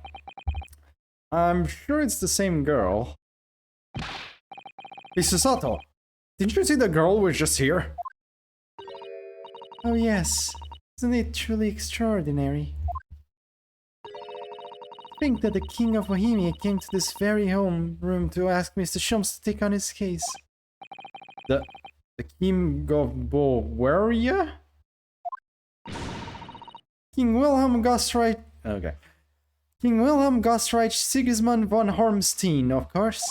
I'm sure it's the same girl. Hey, Susato, didn't you see the girl who was just here? Oh yes, isn't it truly extraordinary? Think that the King of Bohemia came to this very home room to ask Mr. Holmes to take on his case. The King of Bohemia? King Wilhelm Gostreich... Okay. King Wilhelm Gostreich Sigismund von Hornstein, of course.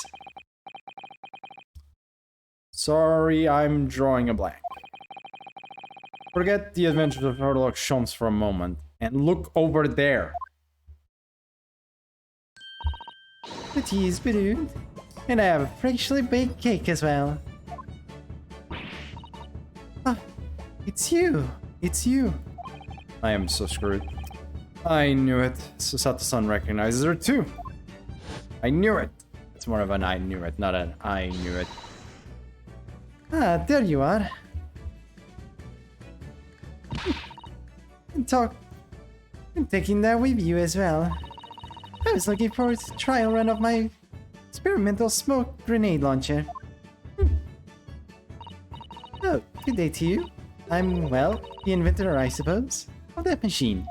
Sorry, I'm drawing a blank. Forget the adventures of Sherlock Holmes for a moment, and look over there. The tea is brewed, and I have a freshly baked cake as well. It's you! It's you! I am so screwed. I knew it. Susato-san recognizes her too. I knew it. It's more of an I knew it, not an I knew it. Ah, there you are. And taking that with you as well. I was looking forward to the trial run of my experimental smoke grenade launcher. Oh, good day to you. I'm, well, the inventor, I suppose, of that machine.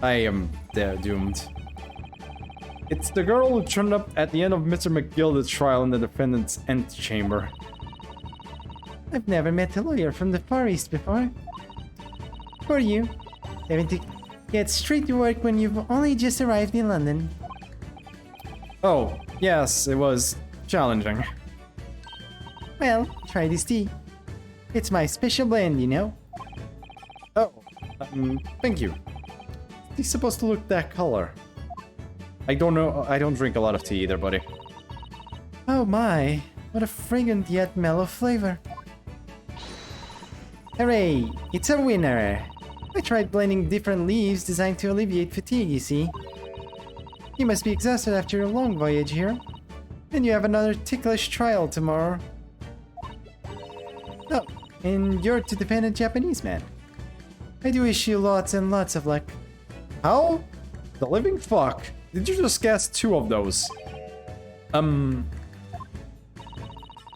I am doomed. It's the girl who turned up at the end of Mr. McGilda's trial in the defendant's antechamber. I've never met a lawyer from the Far East before. Who are you? Having to get straight to work when you've only just arrived in London. Oh, yes, it was challenging. Well, try this tea. It's my special blend, you know. Oh, thank you. It's supposed to look that color. I don't know, I don't drink a lot of tea either, buddy. Oh my, what a fragrant yet mellow flavor. Hooray, it's a winner. I tried blending different leaves designed to alleviate fatigue, you see. You must be exhausted after your long voyage here. And you have another ticklish trial tomorrow. Oh, and you're to defend a Japanese man. I do wish you lots and lots of luck. How? The living fuck? Did you just guess 2 of those? Did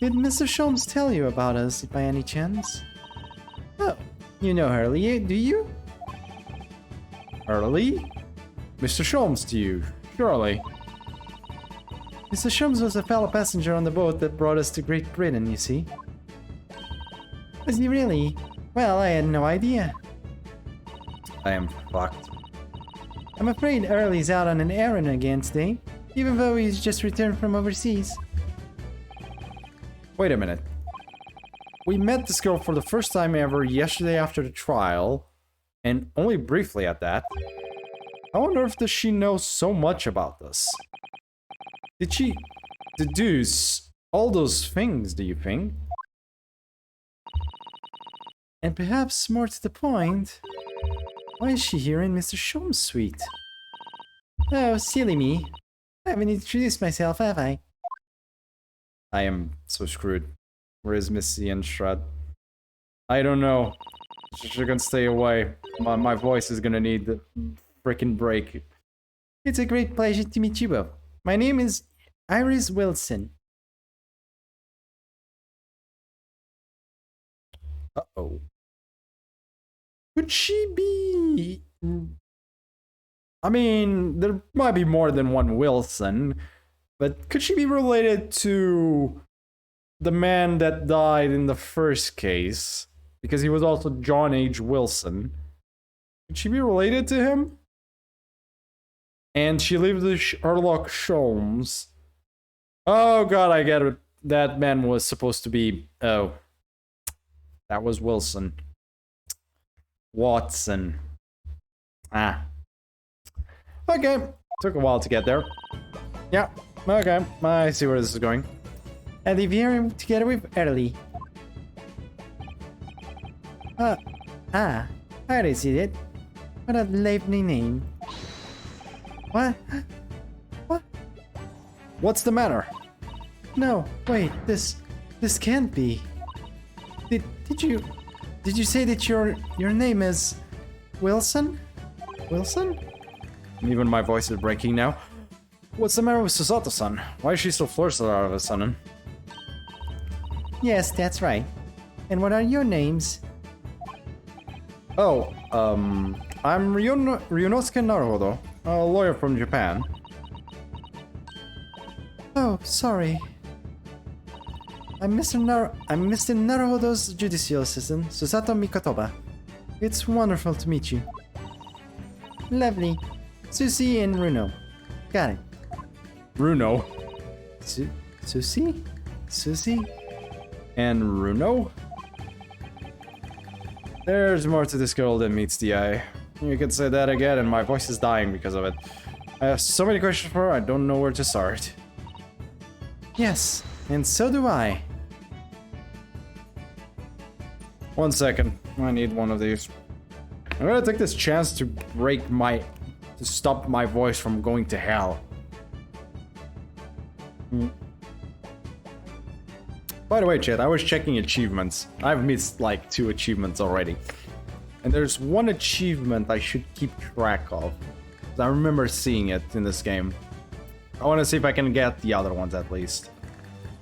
Mr. Sholmes tell you about us by any chance? Oh, you know Hurley, do you? Early? Mr. Sholmes to you, surely. Mr. Sholmes was a fellow passenger on the boat that brought us to Great Britain, you see. Was he really? Well, I had no idea. I am fucked. I'm afraid Early's out on an errand again today, even though he's just returned from overseas. Wait a minute. We met this girl for the first time ever yesterday after the trial, and only briefly at that. I wonder if does she know so much about this? Did she deduce all those things, do you think? And perhaps more to the point, why is she here in Mr. Sholmes' suite? Oh, silly me. I haven't introduced myself, have I? I am so screwed. Where is Missy and Shred? I don't know. She can stay away. My voice is gonna need the freaking break. It's a great pleasure to meet you both. My name is Iris Wilson. Uh-oh. Could she be... I mean, there might be more than one Wilson, but could she be related to the man that died in the first case? Because he was also John H. Wilson. Could she be related to him? And she lived with Sherlock Sholmes. Oh god, I get it. That man was supposed to be... Oh. That was Wilson. Watson. Ah. Okay. Took a while to get there. Yeah. Okay. I see where this is going. I live here together with Early. Iris is it? What a lively name. What? What? What's the matter? No, wait, this can't be. Did you say that your name is Wilson? Wilson? Even my voice is breaking now. What's the matter with Susato-san? Why is she so flustered out of a sudden? Yes, that's right. And what are your names? Oh, I'm Ryunosuke Naruhodo, a lawyer from Japan. Oh, sorry. I'm Mr. Naruhodo's judicial assistant, Susato Mikotoba. It's wonderful to meet you. Lovely. Susie and Runo. Got it. Runo. Susie? Susie? And Runo? There's more to this girl than meets the eye. You could say that again and my voice is dying because of it. I have so many questions for her, I don't know where to start. Yes, and so do I. 1 second. I need one of these. I'm gonna take this chance to stop my voice from going to hell. By the way, chat, I was checking achievements. I've missed like 2 achievements already. And there's one achievement I should keep track of. I remember seeing it in this game. I want to see if I can get the other ones at least.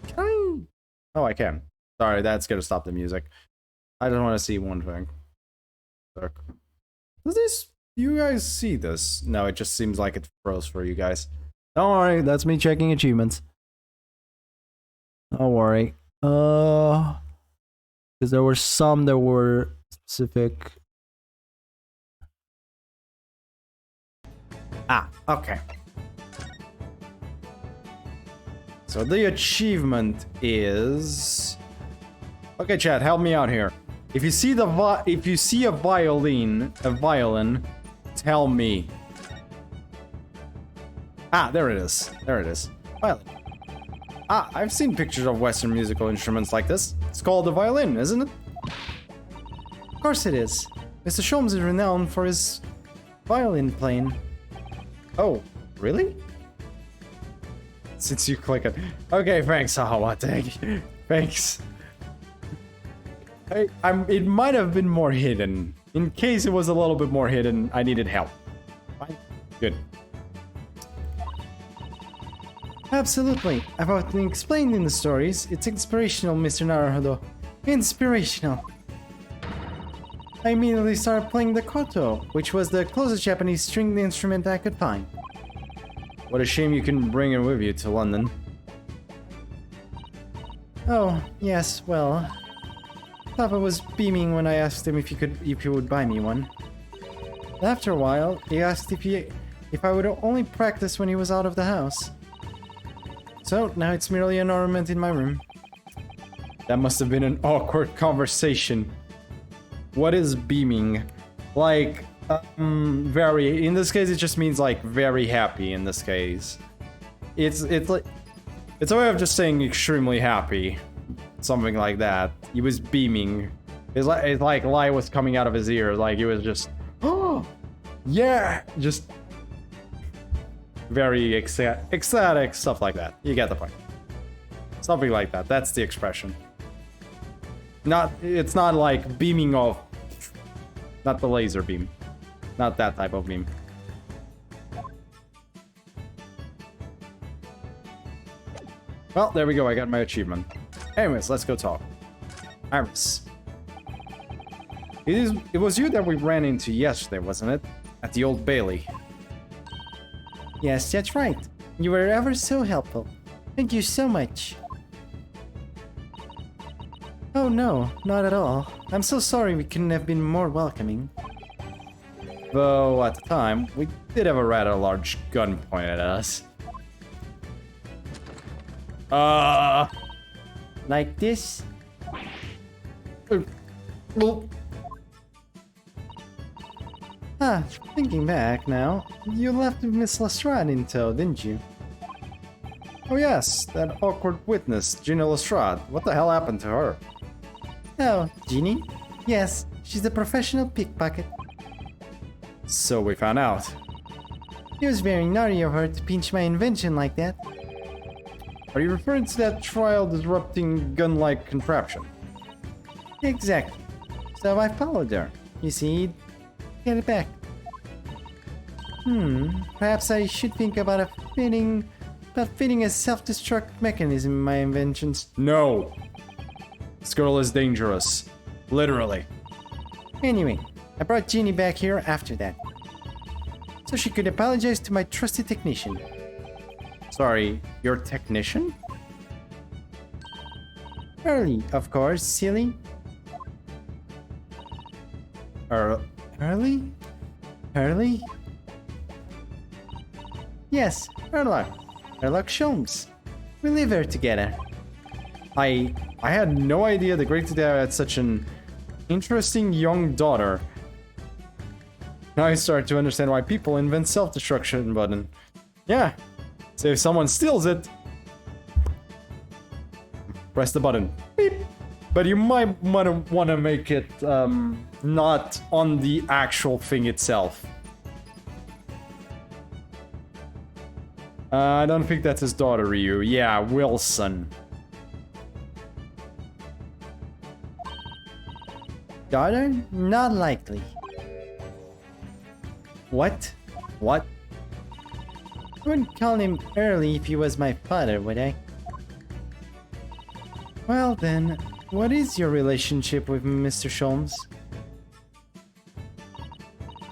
Can I? Oh, I can. Sorry, that's gonna stop the music. I just want to see one thing. Look. Does this... You guys see this? No, it just seems like it froze for you guys. Don't worry, that's me checking achievements. Don't worry. Because there were some that were specific. Ah, okay. So the achievement is... Okay, chat, help me out here. If you see a violin, tell me. Ah, there it is. There it is. Violin. Ah, I've seen pictures of Western musical instruments like this. It's called a violin, isn't it? Of course it is. Mr. Sholmes is renowned for his violin playing. Oh, really? Since you click it. Okay, thanks, Sahawate. Thanks. Hey, it might have been more hidden. In case it was a little bit more hidden, I needed help. Fine. Good. Absolutely. I've often explained in the stories. It's inspirational, Mr. Naruhodo. Inspirational. I immediately started playing the koto, which was the closest Japanese stringed instrument I could find. What a shame you couldn't bring it with you to London. Oh, yes, well... Papa was beaming when I asked him if he would buy me one. After a while, he asked if I would only practice when he was out of the house. So, now it's merely an ornament in my room. That must have been an awkward conversation. What is beaming? Like, very... In this case, it just means, like, very happy in this case. It's like... It's a way of just saying extremely happy. Something like that. He was beaming. It's like light was coming out of his ears. Like, he was just... Oh! Yeah! Just... Very ecstatic, stuff like that. You get the point. Something like that. That's the expression. It's not like beaming off. Not the laser beam. Not that type of beam. Well, there we go. I got my achievement. Anyways, let's go talk. Iris. It was you that we ran into yesterday, wasn't it? At the Old Bailey. Yes, that's right. You were ever so helpful. Thank you so much. Oh no, not at all. I'm so sorry we couldn't have been more welcoming. Though, at the time, we did have a rather large gun pointed at us. Like this? Ah, thinking back now, you left with Miss Lestrade in tow, didn't you? Oh yes, that awkward witness, Gina Lestrade. What the hell happened to her? Oh, Ginny? Yes, she's a professional pickpocket. So we found out. It was very naughty of her to pinch my invention like that. Are you referring to that trial-disrupting gun-like contraption? Exactly. So I followed her. You see, get it back. Perhaps I should think about fitting a self-destruct mechanism in my inventions. No! This girl is dangerous. Literally. Anyway, I brought Jeannie back here after that. So she could apologize to my trusty technician. Sorry, your technician? Early, of course, silly. Early? Early? Yes, Erlock. Erlock Sholmes. We live here together. I had no idea the great dad had such an interesting young daughter. Now I start to understand why people invent self-destruction button. Yeah. So if someone steals it, press the button. Beep. but you might want to make it not on the actual thing itself. I don't think that's his daughter, Ryu. Yeah, Wilson. Daughter? Not likely. What? What? I wouldn't call him early if he was my father, would I? Well then, what is your relationship with Mr. Sholmes?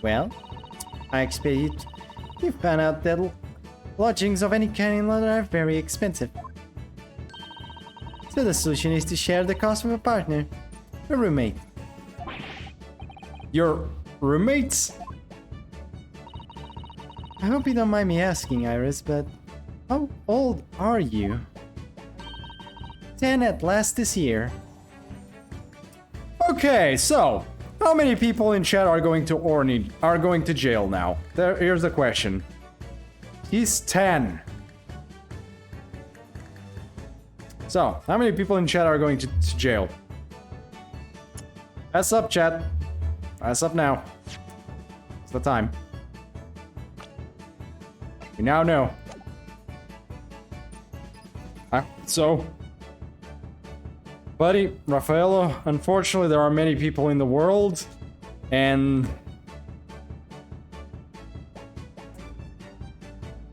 Well, I expect you found out that lodgings of any kind in London are very expensive. So the solution is to share the cost with a partner, a roommate. Your roommates? I hope you don't mind me asking, Iris, but how old are you? 10 at last this year. Okay, so how many people in chat are going to jail now? Here's the question. He's 10. So, how many people in chat are going to jail? Pass up, chat. Pass up now. It's the time. We now know. So, buddy, Raffaello, unfortunately there are many people in the world, and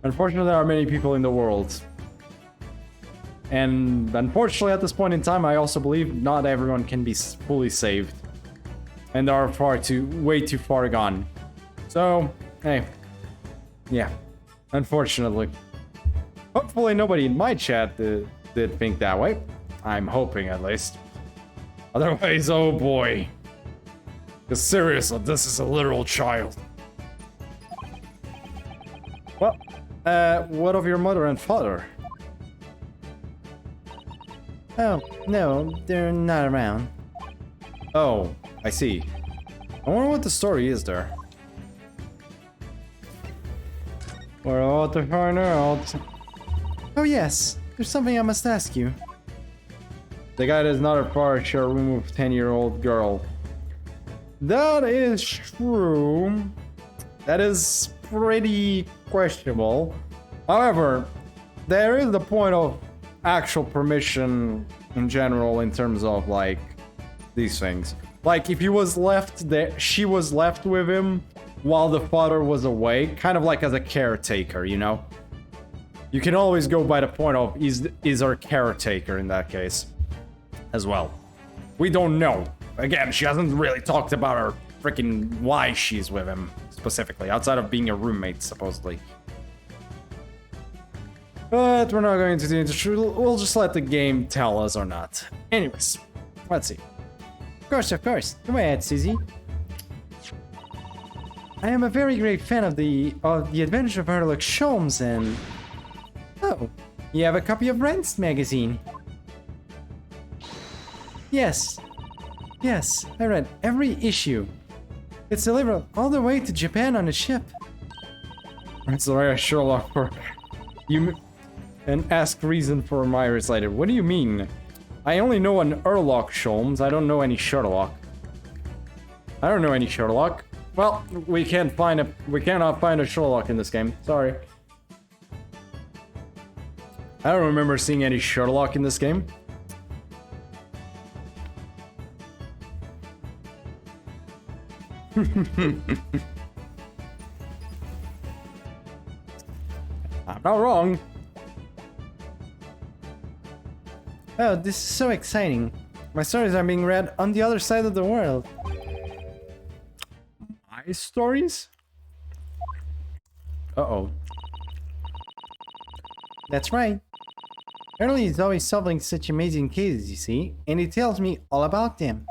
unfortunately there are many people in the world. And unfortunately at this point in time I also believe not everyone can be fully saved. And they are way too far gone. So, hey. Yeah. Unfortunately. Hopefully nobody in my chat did think that way. I'm hoping at least. Otherwise, oh boy. Because seriously, this is a literal child. Well, what of your mother and father? Oh, no, they're not around. Oh, I see. I wonder what the story is there. We're about to find out. Oh yes, there's something I must ask you. The guy that's not a far shall remove 10-year-old girl. That is true. That is pretty questionable. However, there is the point of actual permission in general in terms of like these things. Like if he was left there, she was left with him while the father was away, kind of like as a caretaker, you know? You can always go by the point of is her caretaker in that case as well. We don't know. Again, she hasn't really talked about her freaking why she's with him specifically, outside of being a roommate, supposedly. But we're not going to do it. We'll just let the game tell us or not. Anyways, let's see. Of course. Go ahead, Susie. I am a very great fan of the Adventure of Sherlock Holmes and... Oh, you have a copy of Rent's magazine? Yes, I read every issue. It's delivered all the way to Japan on a ship. That's the way Sherlock for you and ask reason for my later. What do you mean? I only know an Sherlock Holmes. I don't know any Sherlock. I don't know any Sherlock. Well, we cannot find a Sherlock in this game. Sorry. I don't remember seeing any Sherlock in this game. I'm not wrong. Oh, this is so exciting. My stories are being read on the other side of the world. My stories? Uh-oh. That's right. Early is always solving such amazing cases, you see, and he tells me all about them.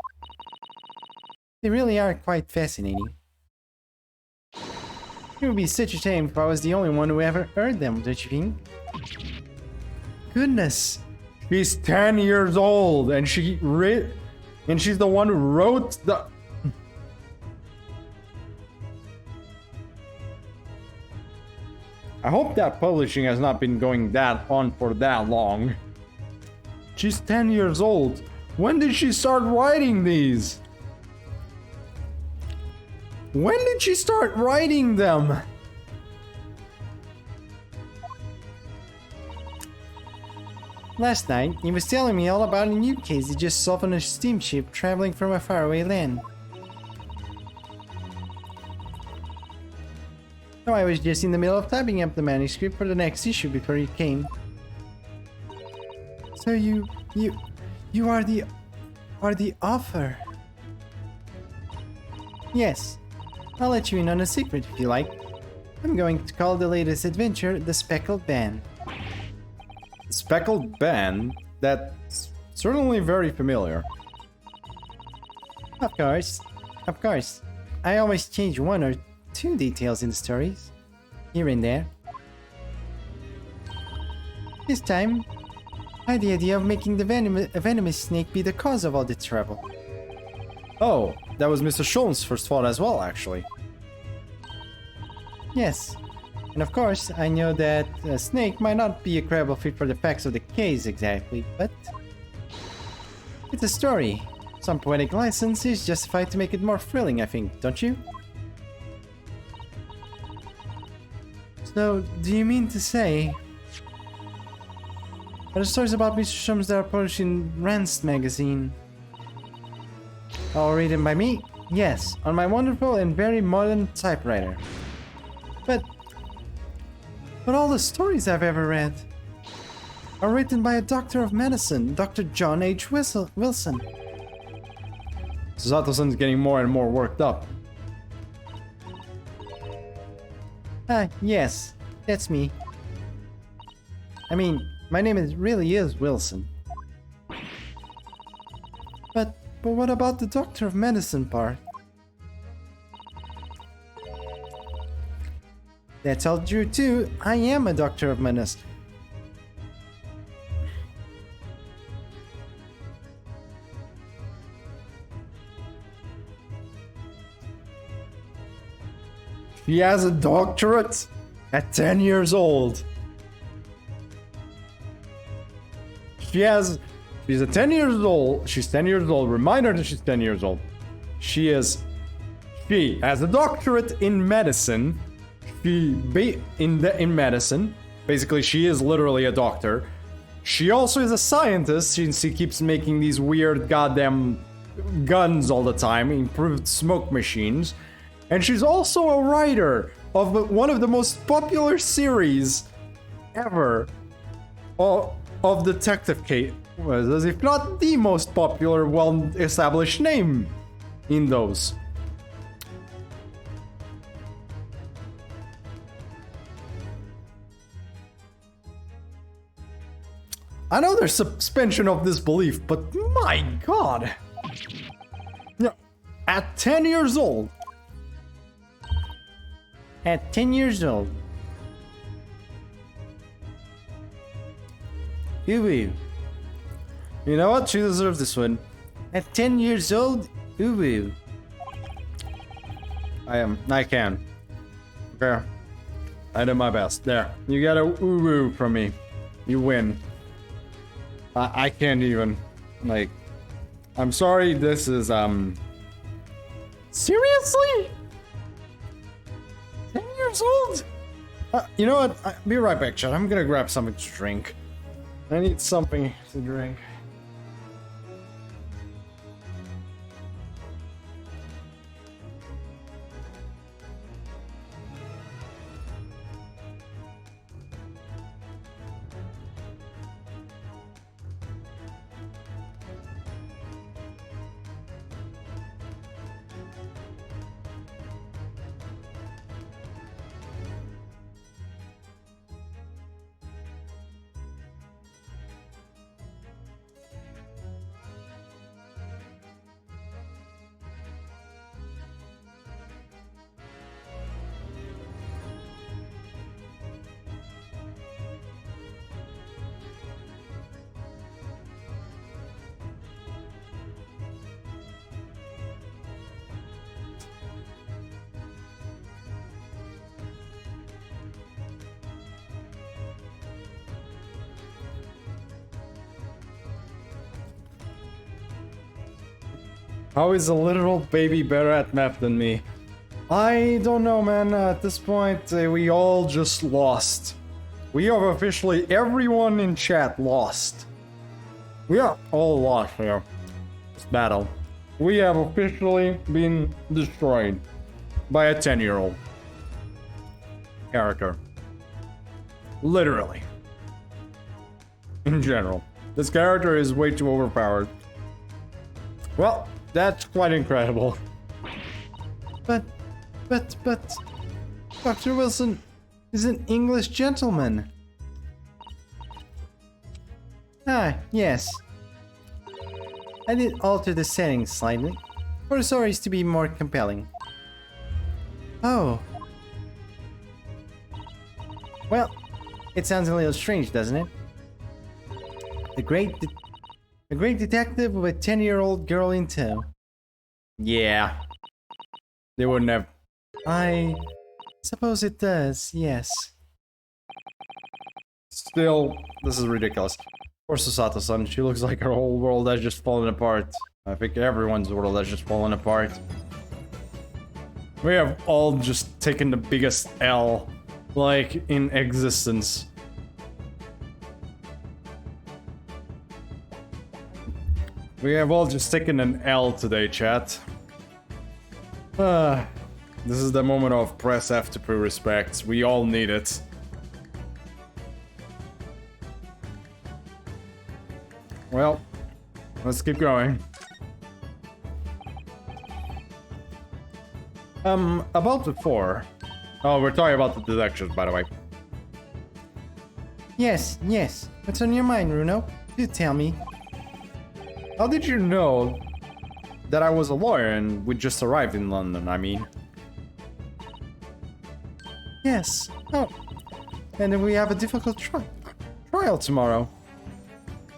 They really are quite fascinating. It would be such a shame if I was the only one who ever heard them, don't you think? Goodness! She's 10 years old, and she's the one who wrote the... I hope that publishing has not been going on for that long. She's 10 years old. When did she start writing these? When did she start writing them? Last night, he was telling me all about a new case he just solved on a steamship traveling from a faraway land. So I was just in the middle of typing up the manuscript for the next issue before he came. So you are the author? Yes. I'll let you in on a secret if you like. I'm going to call the latest adventure the Speckled Band. Speckled Band? That's certainly very familiar. Of course. I always change one or two details in the stories, here and there. This time, I had the idea of making the venomous snake be the cause of all the trouble. Oh, that was Mr. Schoen's first thought as well, actually. Yes. And of course, I know that a snake might not be a credible fit for the facts of the case exactly, but it's a story. Some poetic license is justified to make it more thrilling, I think, don't you? So, do you mean to say... Are the stories about Mr. Shums that are published in Rand's magazine all written by me? Yes, on my wonderful and very modern typewriter. But all the stories I've ever read are written by a doctor of medicine, Dr. John H. Wilson. Sato-san's getting more and more worked up. Yes, that's me. I mean, my name really is Wilson. But what about the doctor of medicine part? That's all true too. I am a doctor of medicine. She has a doctorate at 10 years old. She's 10 years old. She's 10 years old. Remind her that she's 10 years old. She has a doctorate in medicine. In medicine. Basically, she is literally a doctor. She also is a scientist since she keeps making these weird goddamn guns all the time, improved smoke machines. And she's also a writer of one of the most popular series ever of detective cases, if not the most popular, well-established name in those. I know there's suspension of disbelief, but my god! Yeah, at 10 years old. At 10 years old. Ooh. You know what? She deserves this one. At 10 years old? Ooh. I can. Okay. I did my best. There. You got a ooh from me. You win. I can't even. Like, I'm sorry, this is, seriously? 10 years old? You know what? I'll be right back, chat. I'm gonna grab something to drink. I need something to drink. How is a literal baby better at map than me? I don't know, man. At this point, we all just lost. We have officially everyone in chat lost. We are all lost here. This battle. We have officially been destroyed by a 10-year-old character. Literally. In general. This character is way too overpowered. Well, that's quite incredible. But, Dr. Wilson is an English gentleman. Ah, yes. I did alter the settings slightly, for the stories to be more compelling. Oh. Well, it sounds a little strange, doesn't it? A great detective with a 10-year-old girl in tow. Yeah. They wouldn't have. I suppose it does, yes. Still, this is ridiculous. Poor Susato-san, she looks like her whole world has just fallen apart. I think everyone's world has just fallen apart. We have all just taken the biggest L, like, in existence. We have all just taken an L today, chat. This is the moment of press F to pay respects. We all need it. Well, let's keep going. About before. Oh, we're talking about the detectives, by the way. Yes. What's on your mind, Runo? Do tell me. How did you know that I was a lawyer and we just arrived in London, I mean? Yes. Oh. And then we have a difficult trial tomorrow.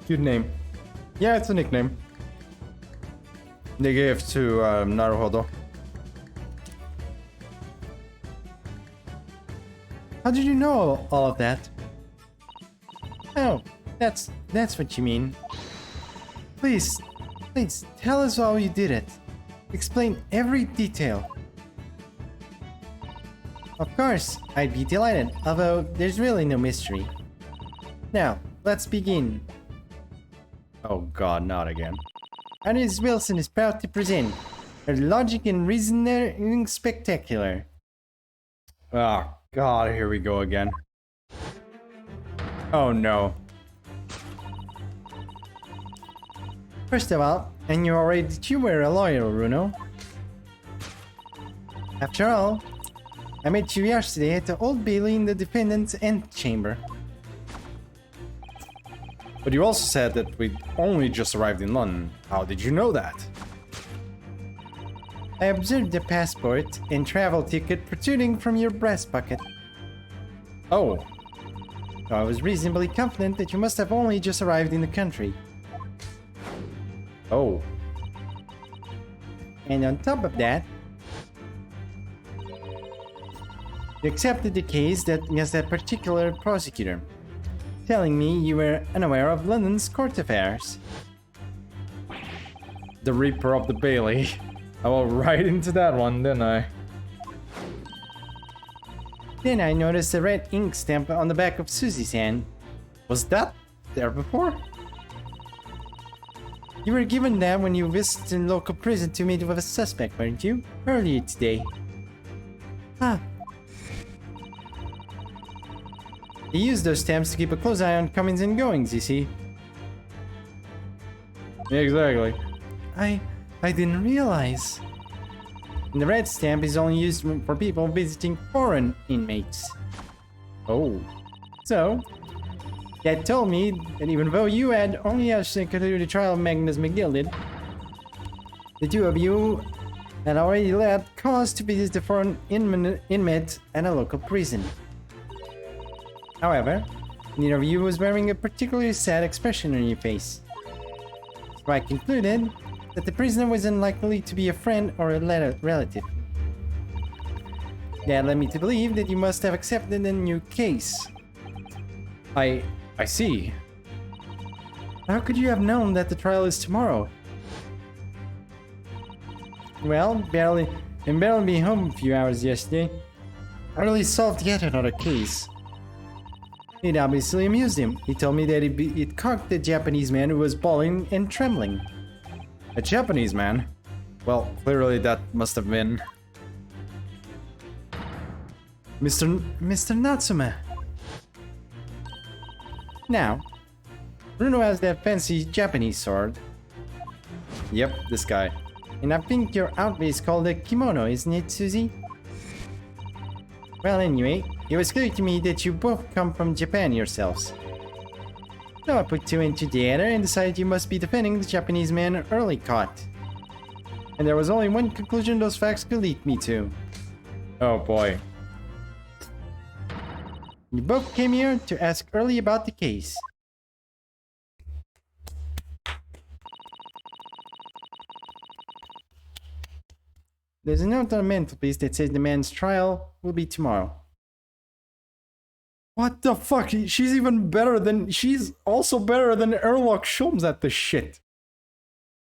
Cute name. Yeah, it's a nickname. They gave to Naruhodo. How did you know all of that? Oh, that's what you mean. Please, tell us how you did it. Explain every detail. Of course, I'd be delighted, although there's really no mystery. Now, let's begin. Oh god, not again. Ms. Wilson is proud to present her logic and reasoning spectacular. Oh god, here we go again. Oh no. First of all, I knew already that you were a lawyer, Runo. After all, I met you yesterday at the Old Bailey in the defendant's antechamber. But you also said that we only just arrived in London. How did you know that? I observed the passport and travel ticket protruding from your breast pocket. Oh. So I was reasonably confident that you must have only just arrived in the country. Oh. And on top of that, you accepted the case against that particular prosecutor, telling me you were unaware of London's court affairs. The Reaper of the Bailey. I went right into that one, didn't I? Then I noticed a red ink stamp on the back of Susie's hand. Was that there before? You were given that when you visited the local prison to meet with a suspect, weren't you? Earlier today. Ah. They used those stamps to keep a close eye on comings and goings, you see. Exactly. I didn't realize. And the red stamp is only used for people visiting foreign inmates. Oh. So, that told me that even though you had only actually concluded the trial of Magnus McGilded, the two of you had already had cause to visit the foreign inmate at a local prison. However, neither of you was wearing a particularly sad expression on your face. So I concluded that the prisoner was unlikely to be a friend or a relative. That led me to believe that you must have accepted a new case. I see. How could you have known that the trial is tomorrow? Well, barely being home a few hours yesterday. Early solved yet another case. It obviously amused him. He told me that it cocked the Japanese man who was bawling and trembling. A Japanese man? Well, clearly that must have been... Mr. Natsume. Now, Bruno has that fancy Japanese sword. Yep, this guy. And I think your outfit is called a kimono, isn't it, Susie? Well, anyway, it was clear to me that you both come from Japan yourselves. So I put two and two together and decided you must be defending the Japanese man early caught. And there was only one conclusion those facts could lead me to. Oh boy. You both came here to ask Early about the case. There's a note on the mantelpiece that says the man's trial will be tomorrow. What the fuck? She's even better than... She's also better than Erlock Sholmes at this shit.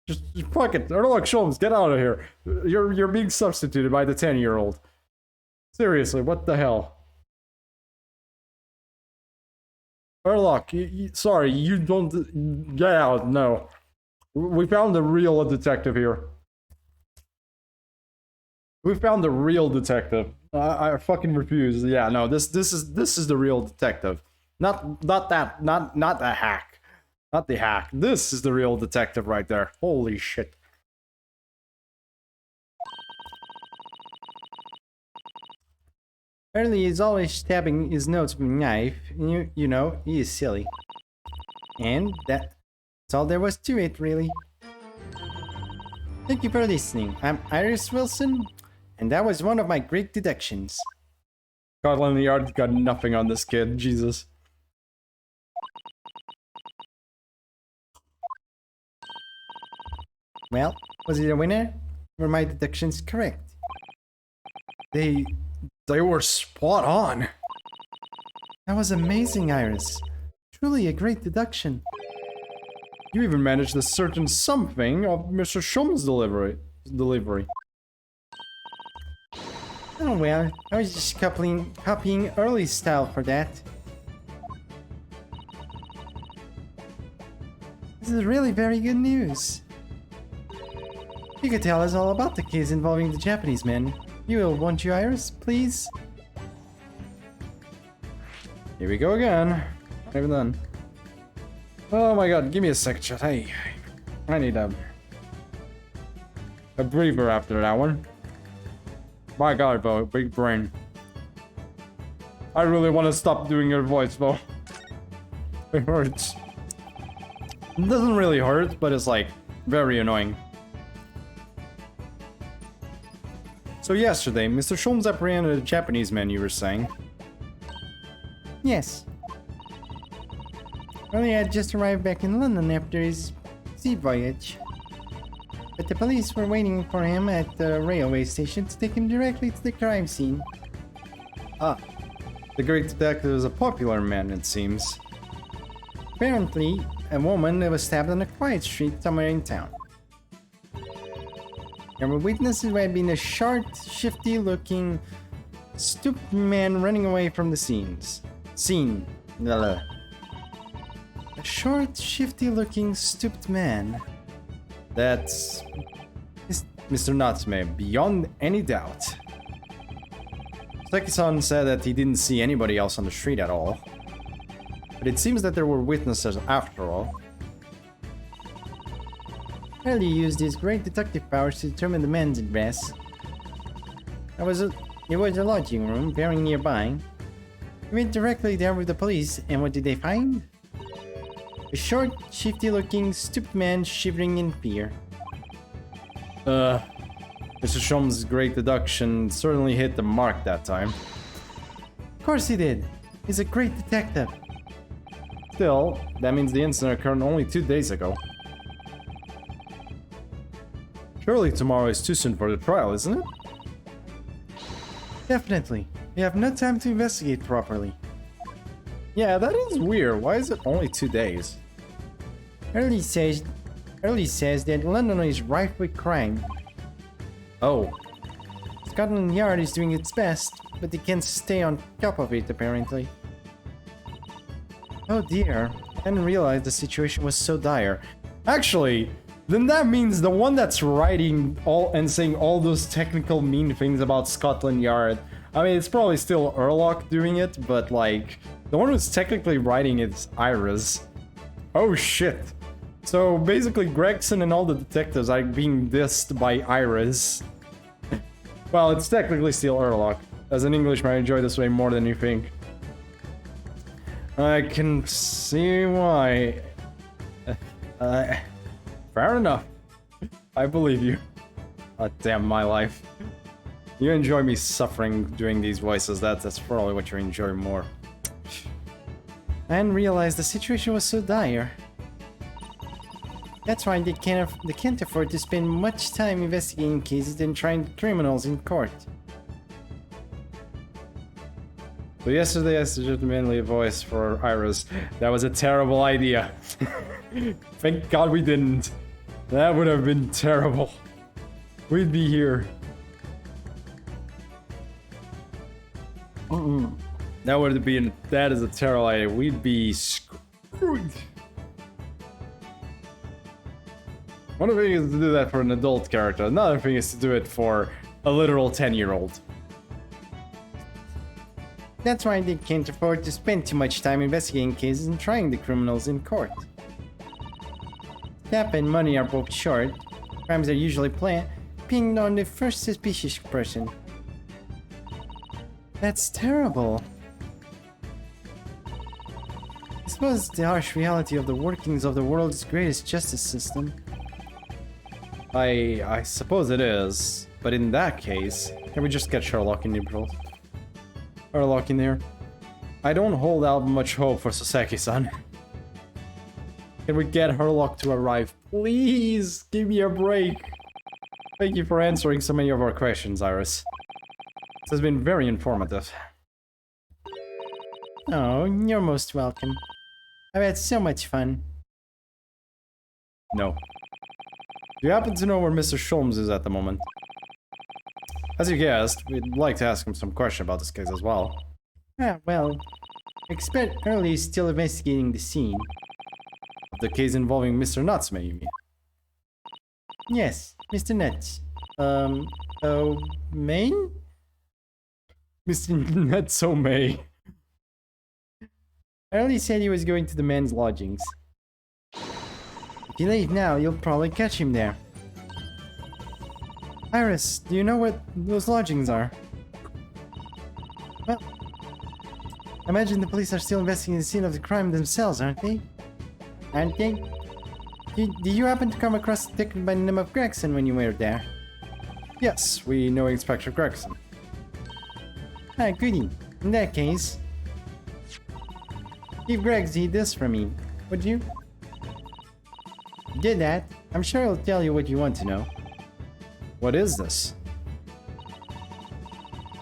Just fuck it. Erlock Sholmes, get out of here. You're being substituted by the 10-year-old. Seriously, what the hell? Erlock, sorry, you don't... Get out, no. We found the real detective here. We found the real detective. I fucking refuse. Yeah, no, this is the real detective. Not the hack. Not the hack. This is the real detective right there. Holy shit. Early is always stabbing his nose with a knife. You know, he is silly. And that's all there was to it, really. Thank you for listening. I'm Iris Wilson, and that was one of my great deductions. Scotland Yard's got nothing on this kid, Jesus. Well, was he a winner? Were my deductions correct? They were spot on. That was amazing, Iris. Truly a great deduction. You even managed to certain something of Mr. Shum's delivery. Oh well, I was just copying Early's style for that. This is really very good news. You could tell us all about the case involving the Japanese men. You will, won't you, Iris, please? Here we go again. Not even done. Oh my god, give me a sec, chat. Hey, I need a breather after that one. My god, Bo, big brain. I really want to stop doing your voice, Bo. It hurts. It doesn't really hurt, but it's like very annoying. So yesterday, Mr. Sholmes apprehended a Japanese man, you were saying? Yes. Early had just arrived back in London after his sea voyage. But the police were waiting for him at the railway station to take him directly to the crime scene. Ah, the great detective is a popular man, it seems. Apparently, a woman was stabbed on a quiet street somewhere in town. There were witnesses who had been a short, shifty-looking, stooped man running away from the scene. A short, shifty-looking, stooped man. That's Mr. Natsume, beyond any doubt. Seki-san said that he didn't see anybody else on the street at all. But it seems that there were witnesses after all. Early used his great detective powers to determine the man's address. There was a lodging room very nearby. He went directly there with the police, and what did they find? A short, shifty-looking, stooped man shivering in fear. Mr. Shum's great deduction certainly hit the mark that time. Of course he did. He's a great detective. Still, that means the incident occurred only 2 days ago. Surely tomorrow is too soon for the trial, isn't it? Definitely. We have no time to investigate properly. Yeah, that is weird. Why is it only 2 days? Early says that London is rife with crime. Oh. Scotland Yard is doing its best, but they can't stay on top of it, apparently. Oh dear, I didn't realize the situation was so dire. Actually, then that means the one that's writing all and saying all those technical mean things about Scotland Yard. I mean, it's probably still Urlock doing it, but like, the one who's technically writing it's Iris. Oh shit. So basically Gregson and all the detectives are being dissed by Iris. Well, it's technically still Urlock. As an Englishman, I enjoy this way more than you think. I can see why. Fair enough. I believe you. Oh, damn my life. You enjoy me suffering doing these voices. That's probably what you enjoy more. I didn't realize the situation was so dire. That's why they can't afford to spend much time investigating cases and trying criminals in court. So yesterday I suggested mainly a voice for Iris. That was a terrible idea. Thank God we didn't. That would have been terrible. We'd be here. That would have been. That is a terrible idea. We'd be screwed. One thing is to do that for an adult character. Another thing is to do it for a literal 10-year-old. That's why they can't afford to spend too much time investigating cases and trying the criminals in court. Staff and money are both short. Crimes are usually pinned on the first suspicious person. That's terrible. I suppose the harsh reality of the workings of the world's greatest justice system. I suppose it is, but in that case, can we just get Sherlock in April? Sherlock in there? I don't hold out much hope for Sasaki-san. Can we get Sherlock to arrive? Please, give me a break. Thank you for answering so many of our questions, Iris. This has been very informative. Oh, you're most welcome. I've had so much fun. No. Do you happen to know where Mr. Sholmes is at the moment? As you guessed, we'd like to ask him some question about this case as well. Ah, well, expect Early is still investigating the scene. The case involving Mr. Natsume, you mean? Yes, Mr. Nuts. Maine? Mr. Natsume. Early said he was going to the men's lodgings. If you leave now, you'll probably catch him there. Iris, do you know what those lodgings are? Well, I imagine the police are still investigating the scene of the crime themselves, aren't they? Aren't they? Did you happen to come across a detective by the name of Gregson when you were there? Yes, we know Inspector Gregson. Ah, goody. In that case, give Gregsy this for me, would you? Did that, I'm sure he'll tell you what you want to know. What is this?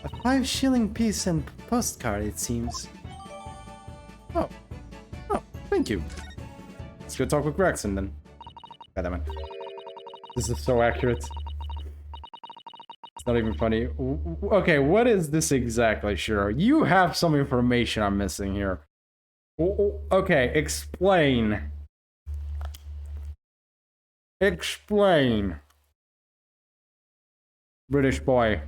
A 5-shilling piece and postcard, it seems. Oh, thank you. Let's go talk with Gregson then. God damn it. This is so accurate. It's not even funny. Okay, what is this exactly, Shiro? You have some information I'm missing here. Okay, explain. Explain. British boy.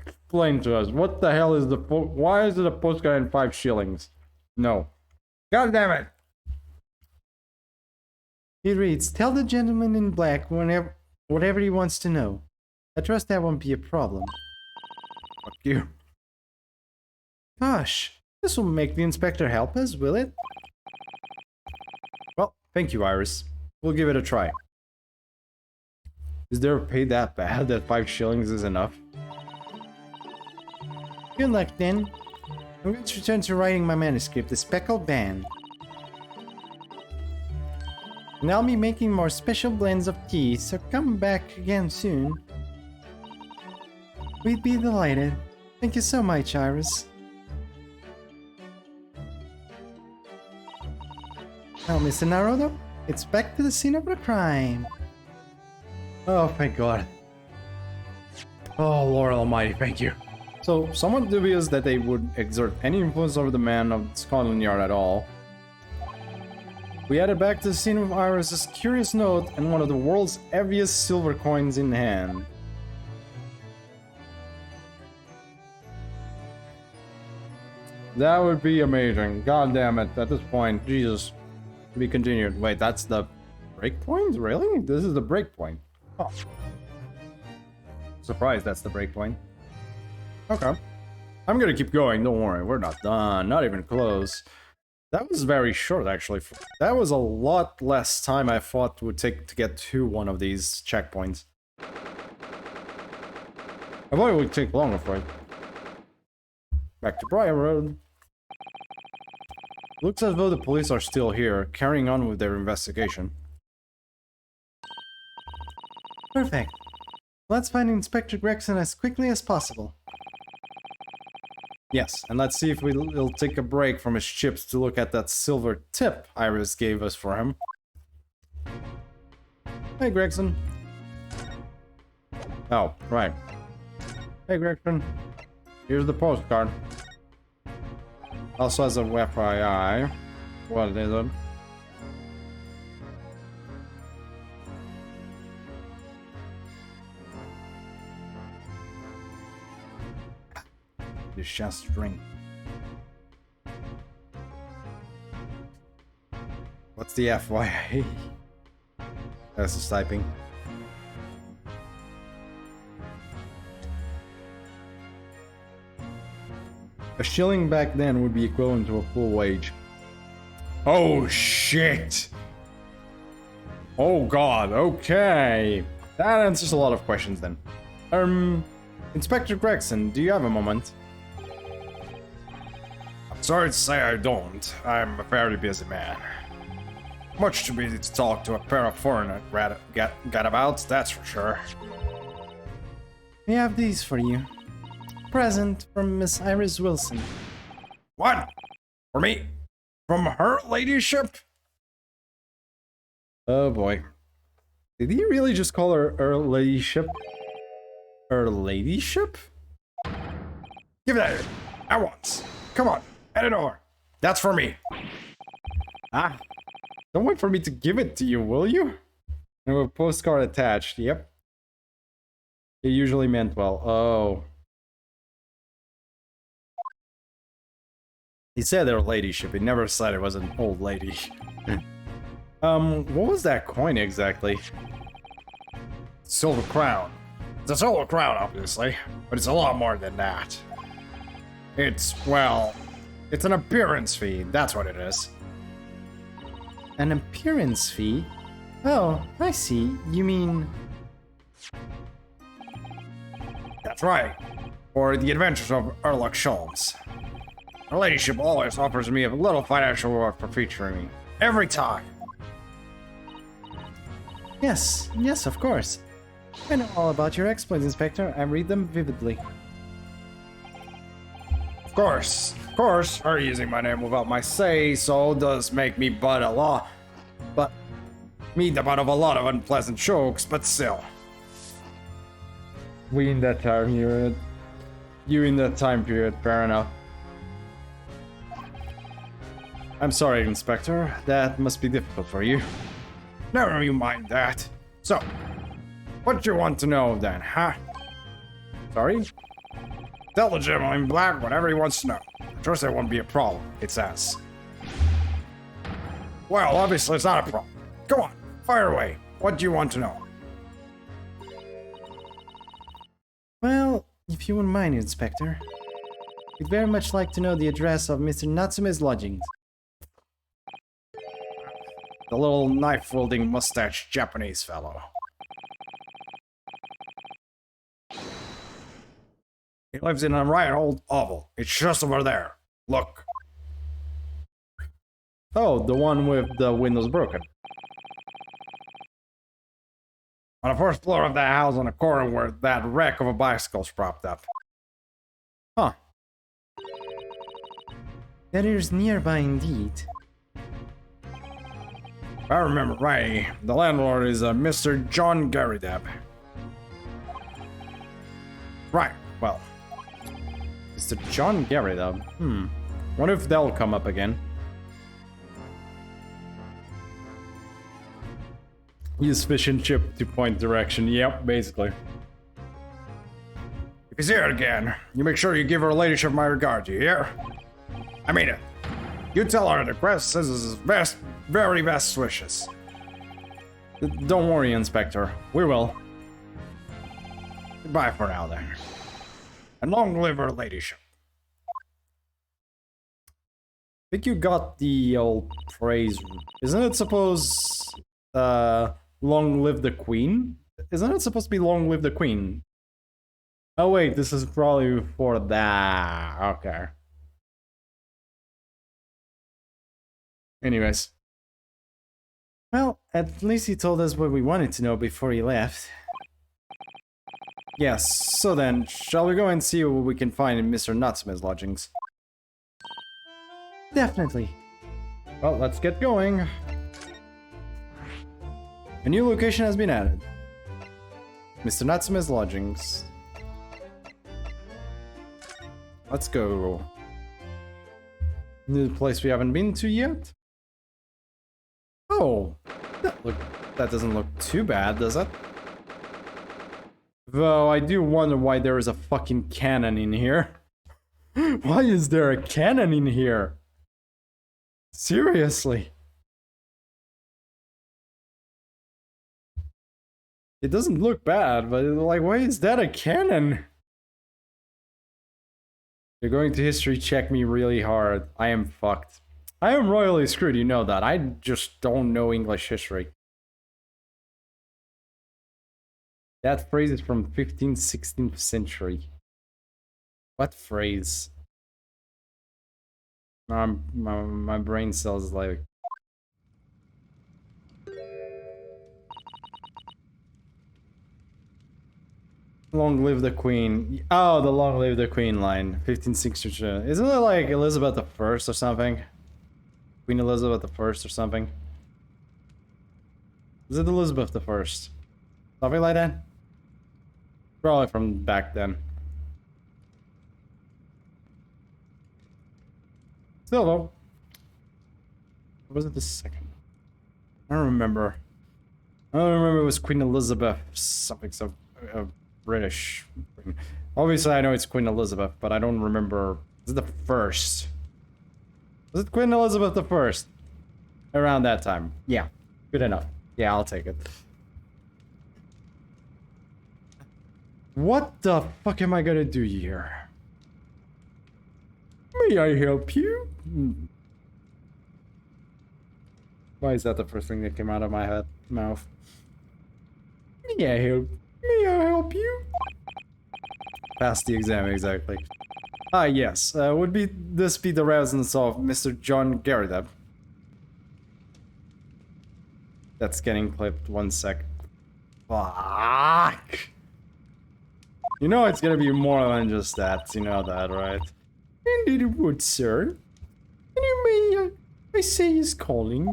Explain to us. What the hell is the why is it a postcard and 5 shillings? No. God damn it. It reads, tell the gentleman in black whatever he wants to know. I trust that won't be a problem. Fuck you. Gosh, this will make the inspector help us, will it? Well, thank you, Iris. We'll give it a try. Is their pay that bad that 5 shillings is enough? Good luck then. I'm going to return to writing my manuscript, The Speckled Band. And I'll be making more special blends of tea, so come back again soon. We'd be delighted. Thank you so much, Iris. Now, Mr. Naruto, it's back to the scene of the crime. Oh, thank God. Oh, Lord Almighty, thank you. So, somewhat dubious that they would exert any influence over the man of Scotland Yard at all. We headed back to the scene with Iris's curious note and one of the world's heaviest silver coins in hand. That would be amazing. God damn it, at this point, Jesus. To be continued. Wait, that's the break point? Really? This is the break point. Oh. Surprised that's the break point. Okay. I'm gonna keep going, don't worry, we're not done, not even close. That was very short, actually. That was a lot less time I thought it would take to get to one of these checkpoints. I thought it would take longer for it. Back to Briar Road. Looks as though the police are still here, carrying on with their investigation. Perfect. Let's find Inspector Gregson as quickly as possible. Yes, and let's see if we'll take a break from his chips to look at that silver tip Iris gave us for him. Hey, Gregson. Oh, right. Hey, Gregson. Here's the postcard. Also has a FYI. What is it? This just string. What's the FYI? That's just typing. A shilling back then would be equivalent to a full wage. Oh shit! Oh god, okay. That answers a lot of questions then. Inspector Gregson, do you have a moment? I'm sorry to say I don't. I'm a very busy man. Much too busy to talk to a pair of foreigner gadabouts, that's for sure. We have these for you. Present from Miss Iris Wilson. What? For me? From her ladyship? Oh boy. Did he really just call her ladyship? Her ladyship? Give that here. At once. Come on. Hand it over. That's for me. Ah. Don't wait for me to give it to you, will you? And with a postcard attached. Yep. It usually meant well. Oh. He said her ladyship. He never said it was an old lady. What was that coin exactly? Silver crown. It's a silver crown, obviously, but it's a lot more than that. It's, well, it's an appearance fee. That's what it is. An appearance fee? Oh, I see. You mean... That's right. For the adventures of Erlock Sholmes. Her ladyship always offers me a little financial reward for featuring me. Every time. Yes, yes, of course. I know all about your exploits, Inspector. I read them vividly. Of course, her using my name without my say so does make me the butt of a lot of unpleasant jokes, but still. We in that time period. You in that time period, fair enough. I'm sorry, Inspector. That must be difficult for you. Never you mind that. So, what you want to know then, huh? Sorry? Tell the gentleman in black whatever he wants to know. I'm sure there won't be a problem, it says. Well, obviously it's not a problem. Go on, fire away. What do you want to know? Well, if you wouldn't mind, Inspector. We'd very much like to know the address of Mr. Natsume's lodgings. The little knife-wielding mustached Japanese fellow. He lives in a right old hovel. It's just over there. Look. Oh, the one with the windows broken. On the first floor of that house on the corner where that wreck of a bicycle's propped up. Huh. That is nearby indeed. If I remember right, the landlord is a Mr. John Garrideb. Well, Mr. John Gary, though. Wonder if they'll come up again. Use fishing chip to point direction. Yep, basically. If he's here again, you make sure you give her ladyship my regard, you hear? I mean it. You tell her the quest says his best, very best wishes. Don't worry, Inspector. We will. Goodbye for now, then. And long live her ladyship. I think you got the old phrase. Isn't it supposed, long live the queen? Isn't it supposed to be long live the queen? Oh wait, this is probably for that. Okay. Anyways. Well, at least he told us what we wanted to know before he left. Yes, so then, shall we go and see what we can find in Mr. Natsume's lodgings? Definitely. Well, let's get going. A new location has been added. Mr. Natsume's lodgings. Let's go. New place we haven't been to yet? Oh, that doesn't look too bad, does it? Though I do wonder why there is a fucking cannon in here. Why is there a cannon in here? Seriously. It doesn't look bad, but like, why is that a cannon? You're going to history check me really hard. I am fucked. I am royally screwed, you know that. I just don't know English history. That phrase is from 15th, 16th century. What phrase? My brain cells like... Long live the queen. Oh, the long live the queen line. 1562. Isn't it like Elizabeth I or something? Queen Elizabeth I or something? Is it Elizabeth I? Something like that? Probably from back then. Still though. Or was it the second? I don't remember. I don't remember it was Queen Elizabeth something so British. Obviously I know it's Queen Elizabeth, but I don't remember. Is it the first? Was it Queen Elizabeth I? Around that time. Yeah. Good enough. Yeah, I'll take it. What the fuck am I gonna do here? May I help you? Why is that the first thing that came out of my mouth? May I help you? Pass the exam, exactly. Ah, yes. Would this be the residence of Mr. John Garrideb? That's getting clipped. 1 sec. Fuck! You know it's gonna be more than just that. You know that, right? Indeed it would, sir. And you may, I say is calling.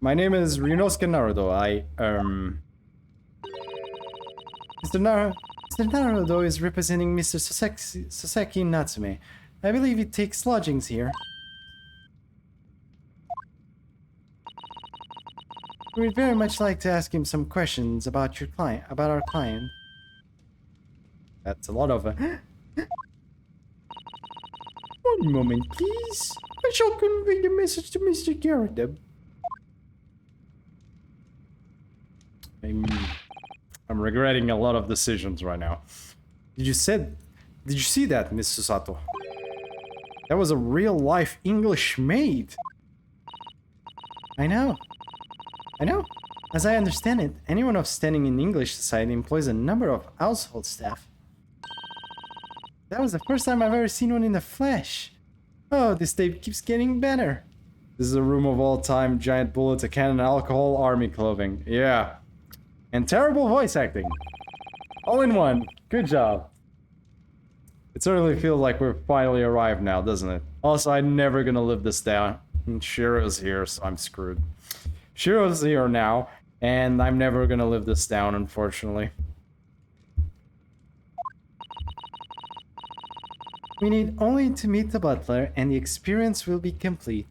My name is Ryunosuke Naruto. Mr. Naruto is representing Mr. Sasaki Natsume. I believe he takes lodgings here. We'd very much like to ask him some questions about your client, about our client. That's a lot of... One moment, please. I shall convey the message to Mr. Garrideb. I'm regretting a lot of decisions right now. Did you see that, Miss Susato? That was a real-life English maid. I know. As I understand it, anyone of standing in English society employs a number of household staff. That was the first time I've ever seen one in the flesh. Oh, this day keeps getting better. This is a room of all time, giant bullets, a cannon, alcohol, army clothing. Yeah. And terrible voice acting. All in one. Good job. It certainly feels like we've finally arrived now, doesn't it? Also, I'm never gonna live this down. And Shiro's here, so I'm screwed. Shiro's here now, and I'm never gonna live this down, unfortunately. We need only to meet the butler and the experience will be complete.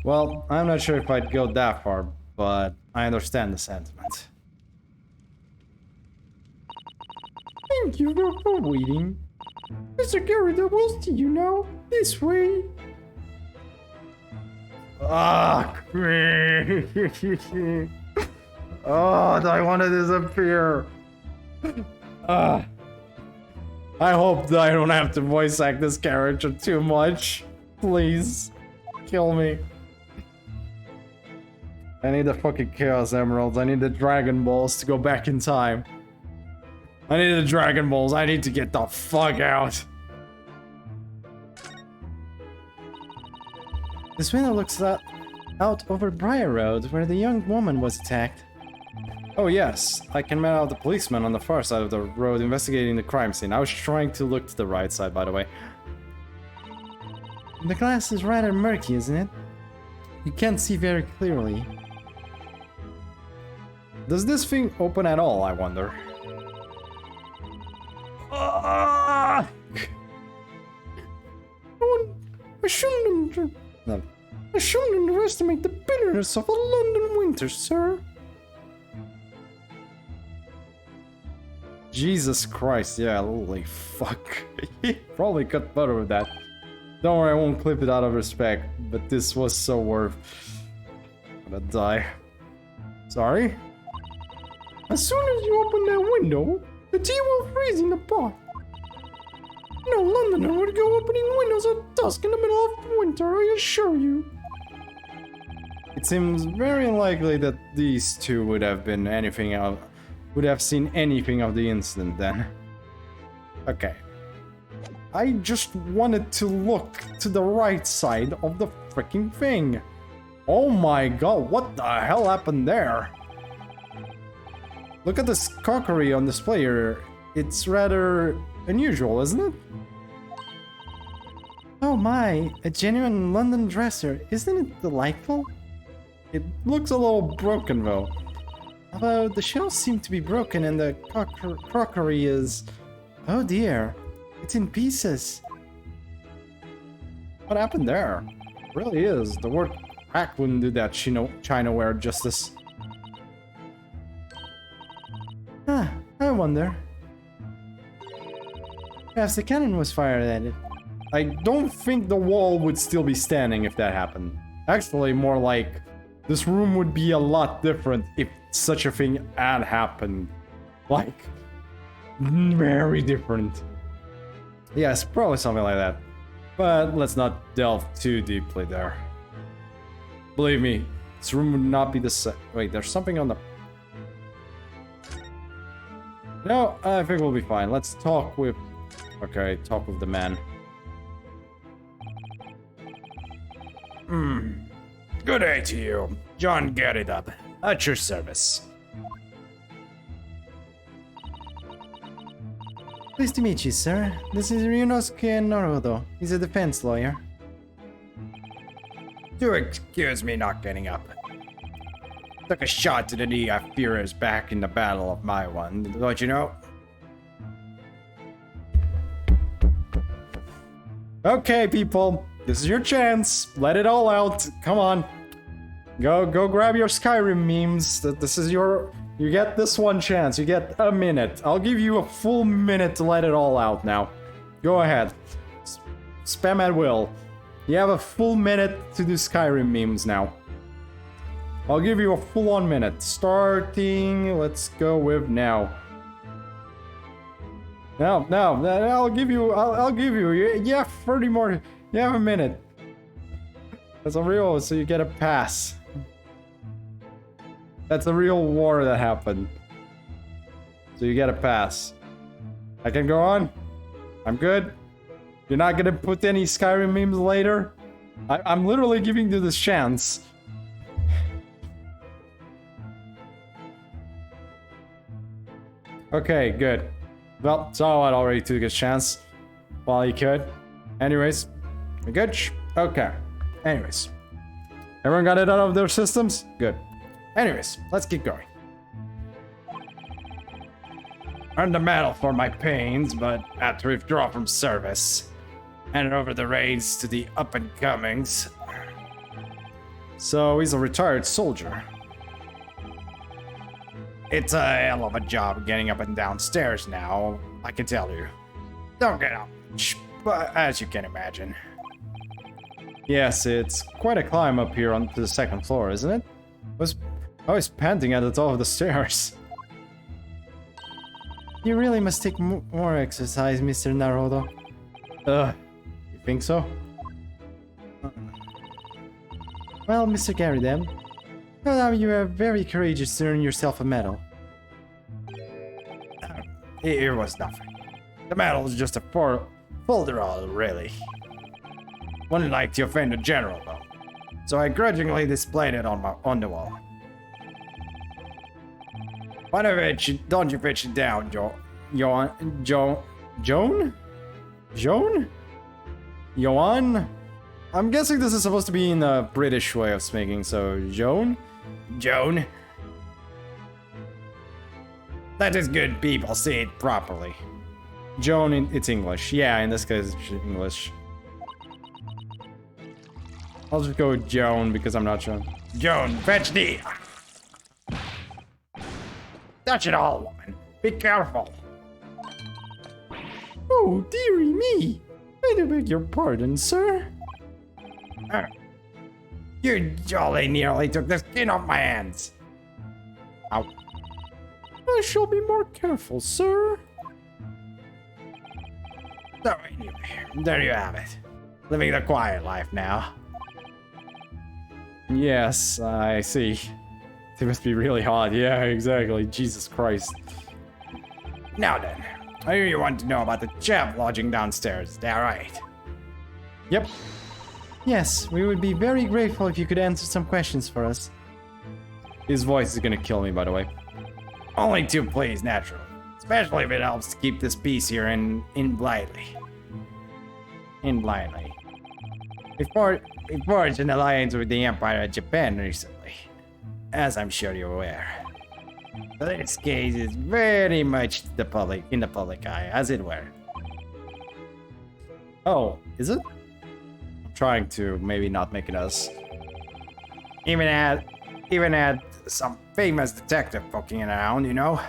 Well, I'm not sure if I'd go that far, but I understand the sentiment. Thank you for waiting. Mr. Garrett, will see you now. This way. Ah! Oh, do I want to disappear? Ah. I hope that I don't have to voice act this character too much. Please. Kill me. I need the fucking Chaos Emeralds. I need the Dragon Balls to go back in time. I need the Dragon Balls. I need to get the fuck out. This window looks out over Briar Road, where the young woman was attacked. Oh yes, I can make out the policeman on the far side of the road investigating the crime scene. I was trying to look to the right side, by the way. The glass is rather murky, isn't it? You can't see very clearly. Does this thing open at all, I wonder? Ah! I shouldn't underestimate the bitterness of a London winter, sir. Jesus Christ, yeah, holy fuck. Probably cut better with that. Don't worry, I won't clip it out of respect, but this was so worth. I'm gonna die. Sorry? As soon as you open that window, the tea will freeze in the pot. No Londoner would go opening windows at dusk in the middle of winter, I assure you. It seems very unlikely that these two would have been anything else. Would have seen anything of the incident then. Okay. I just wanted to look to the right side of the freaking thing. Oh my god, what the hell happened there? Look at this crockery on display here. It's rather unusual, isn't it? Oh my, a genuine London dresser. Isn't it delightful? It looks a little broken though. Although the shelves seem to be broken and the crockery is... Oh dear, it's in pieces. What happened there? It really is. The word crack wouldn't do that Chinaware justice. Ah, I wonder. Perhaps the cannon was fired at it. I don't think the wall would still be standing if that happened. Actually, more like this room would be a lot different if such a thing had happened. Like, very different. Yes, probably something like that. But let's not delve too deeply there. Believe me, this room would not be the same. Wait, there's something on the... No, I think we'll be fine. Let's talk with... Okay, talk with the man. Good day to you. John Get It Up. At your service. Pleased to meet you, sir. This is Ryunosuke Naruto. He's a defense lawyer. Do excuse me not getting up. Took a shot to the knee I fear is back in the battle of my one, don't you know? Okay, people. This is your chance. Let it all out. Come on. Go grab your Skyrim memes. This is your... You get this one chance. You get a minute. I'll give you a full minute to let it all out now. Go ahead. Spam at will. You have a full minute to do Skyrim memes now. I'll give you a full-on minute. Starting... Let's go with now. No, I'll give you... I'll give you... Yeah, 30 more... You have a minute. That's a real... So you get a pass. That's a real war that happened. So you get a pass. I can go on? I'm good? You're not gonna put any Skyrim memes later? I'm literally giving you this chance. Okay, good. Well, Zawad already took his chance. While he could. Anyways. We good? Okay. Anyways. Everyone got it out of their systems? Good. Anyways, let's keep going. Earned a medal for my pains, but had to withdraw from service. Handed over the reins to the up-and-comings. So he's a retired soldier. It's a hell of a job getting up and down stairs now, I can tell you. Don't get up much, but as you can imagine. Yes, it's quite a climb up here onto the second floor, isn't it? I was panting at the top of the stairs. You really must take more exercise, Mr. Naruto. You think so? Well, Mr. Garidem, you are very courageous to earn yourself a medal. It was nothing. The medal is just a folderol, really. Wouldn't like to offend the general, though. So I grudgingly displayed it on the wall. Why don't you fetch it down, Joan? Joan? I'm guessing this is supposed to be in a British way of speaking, so Joan? Joan? Let us good people see it properly. Joan, it's English. Yeah, in this case, it's English. I'll just go with Joan because I'm not sure. Joan, fetch the... Touch it all, woman. Be careful. Oh, dearie me. I beg your pardon, sir. You jolly nearly took the skin off my hands. Ow. I shall be more careful, sir. So anyway, there you have it. Living the quiet life now. Yes, I see. It must be really hot. Yeah, exactly. Jesus Christ. Now then, I hear you want to know about the chap lodging downstairs. Is that right? Yep. Yes, we would be very grateful if you could answer some questions for us. His voice is gonna kill me, by the way. Only two, please, naturally. Especially if it helps to keep this peace here in blindly. We forged an alliance with the Empire of Japan recently, as I'm sure you're aware. This case is very much in the public eye, as it were. Oh, is it? I'm trying to maybe not make it as... Even had some famous detective poking around, you know?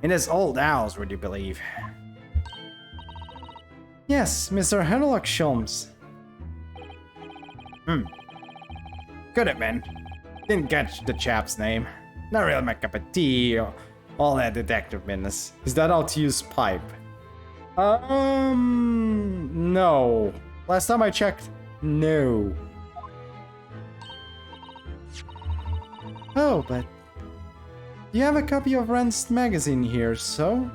In this old house, would you believe? Yes, Mr. Henlock Sholmes. Could have been. Didn't catch the chap's name. Not really my cup of tea or all that detective business. Is that how to use pipe? No. Last time I checked, no. Oh, but... You have a copy of Rand's magazine here, so?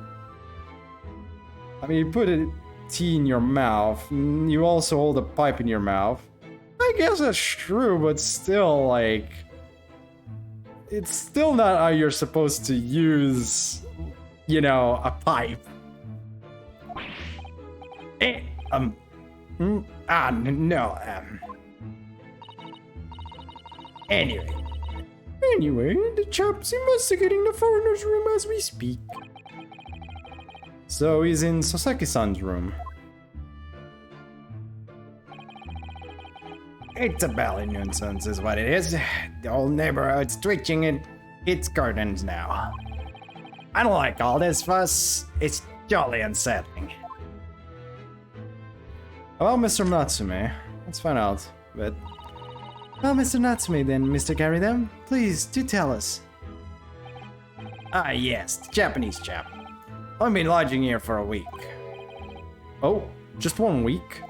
I mean, you put a tea in your mouth, and you also hold a pipe in your mouth. I guess that's true, but still, like... It's still not how you're supposed to use, you know, a pipe. Anyway, the chap's investigating the foreigner's room as we speak. So he's in Soseki-san's room. It's a belly nuisance is what it is. The old neighborhood's twitching its curtains now. I don't like all this fuss. It's jolly unsettling. Well, Mr. Natsume, let's find out, but... Well, Mr. Natsume then, Mr. Garidem, please, do tell us. Ah, yes, the Japanese chap. I've been lodging here for a week. Oh, just 1 week?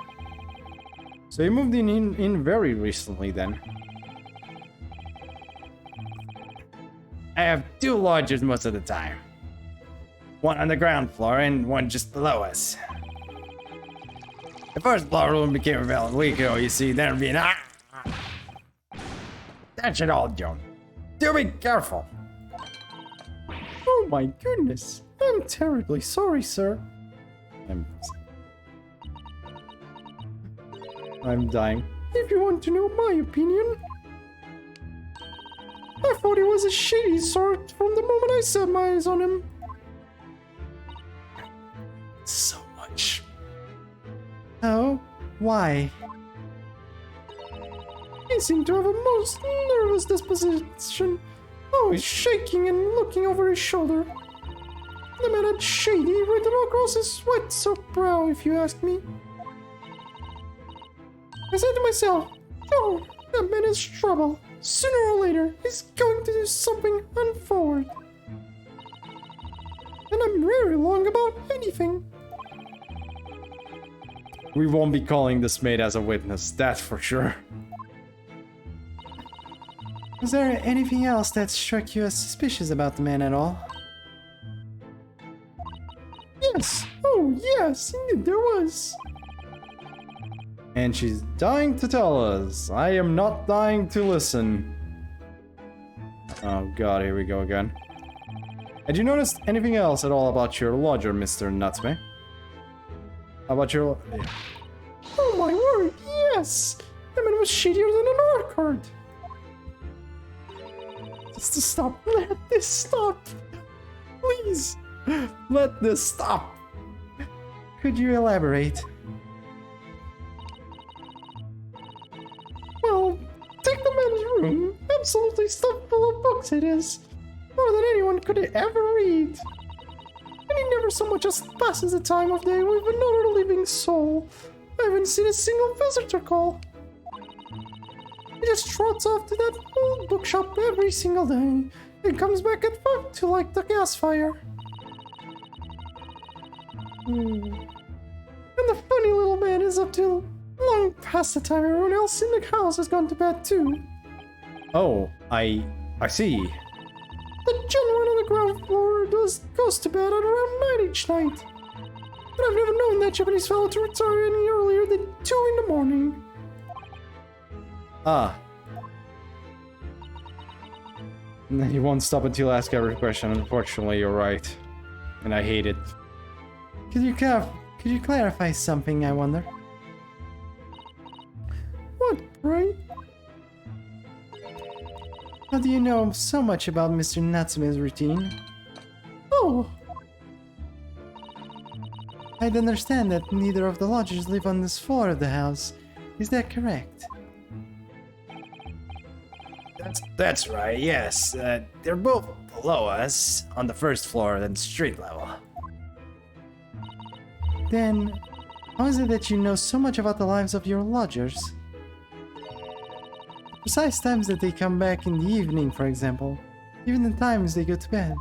So you moved in very recently then? I have two lodges most of the time. One on the ground floor and one just below us. The first floor room became available a week ago, you see, then being That's it all, Joan. Do be careful. Oh my goodness. I'm terribly sorry, sir. I'm dying. If you want to know my opinion, I thought he was a shady sort from the moment I set my eyes on him. Oh? Why? He seemed to have a most nervous disposition, always shaking and looking over his shoulder. The man had shady written across his sweat-soaked brow, if you ask me. I said to myself, oh, that man is trouble. Sooner or later, he's going to do something untoward. And I'm rarely wrong about anything. We won't be calling this maid as a witness, that's for sure. Was there anything else that struck you as suspicious about the man at all? Yes! Oh, yes! Indeed there was! And she's dying to tell us. I am not dying to listen. Oh god, here we go again. Had you noticed anything else at all about your lodger, Mr. Natsume? How about your... Oh my word, yes! The man was shadier than an orchard! Just to stop. Let this stop! Please! Let this stop! Could you elaborate? Well, take the man's room. Absolutely stuffed full of books it is. More than anyone could ever read. And he never so much as passes the time of day with another living soul. I haven't seen a single visitor call. He just trots off to that old bookshop every single day and comes back at 5 to light the gas fire. And the funny little man is up till long past the time everyone else in the house has gone to bed too. Oh, I see. The gentleman on the ground floor goes to bed at around 9 each night. But I've never known that Japanese fellow to retire any earlier than 2 in the morning. Ah. And then he won't stop until I ask every question. Unfortunately, you're right. And I hate it. Could you clarify something, I wonder? What, pray? How do you know so much about Mr. Natsume's routine? Oh! I'd understand that neither of the lodgers live on this floor of the house. Is that correct? That's right, yes. They're both below us, on the first floor, then street level. Then, how is it that you know so much about the lives of your lodgers? The precise times that they come back in the evening, for example. Even the times they go to bed.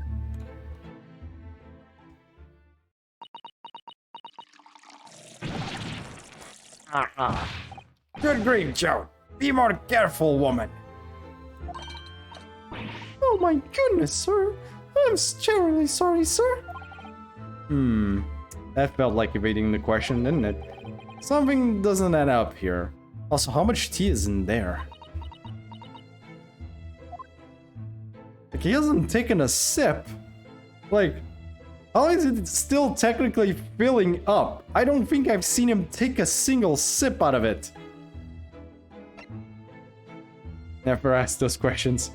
Good grief, Joe. Be more careful, woman. Oh my goodness, sir. I'm terribly sorry, sir. That felt like evading the question, didn't it? Something doesn't add up here. Also, how much tea is in there? Like, he hasn't taken a sip. Like, how is it still technically filling up? I don't think I've seen him take a single sip out of it. Never asked those questions.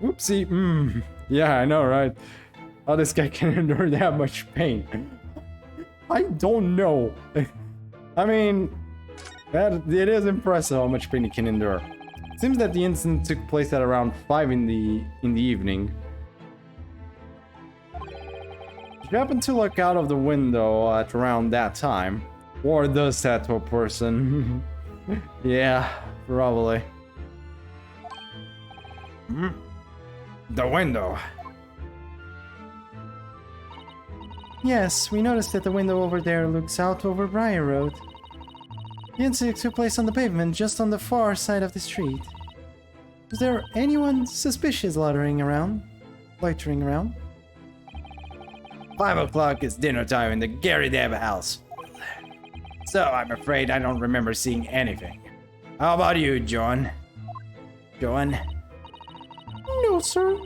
Oopsie. Yeah, I know, right? How this guy can endure that much pain. I don't know. I mean, it is impressive how much pain he can endure. Seems that the incident took place at around 5 in the evening. If you happen to look out of the window at around that time, or does that to a person? Yeah, probably. The window. Yes, we noticed that the window over there looks out over Briar Road. The incident took place on the pavement just on the far side of the street. Was there anyone suspicious loitering around? 5 o'clock is dinner time in the Gary Deb house. So I'm afraid I don't remember seeing anything. How about you, John? John? No, sir. It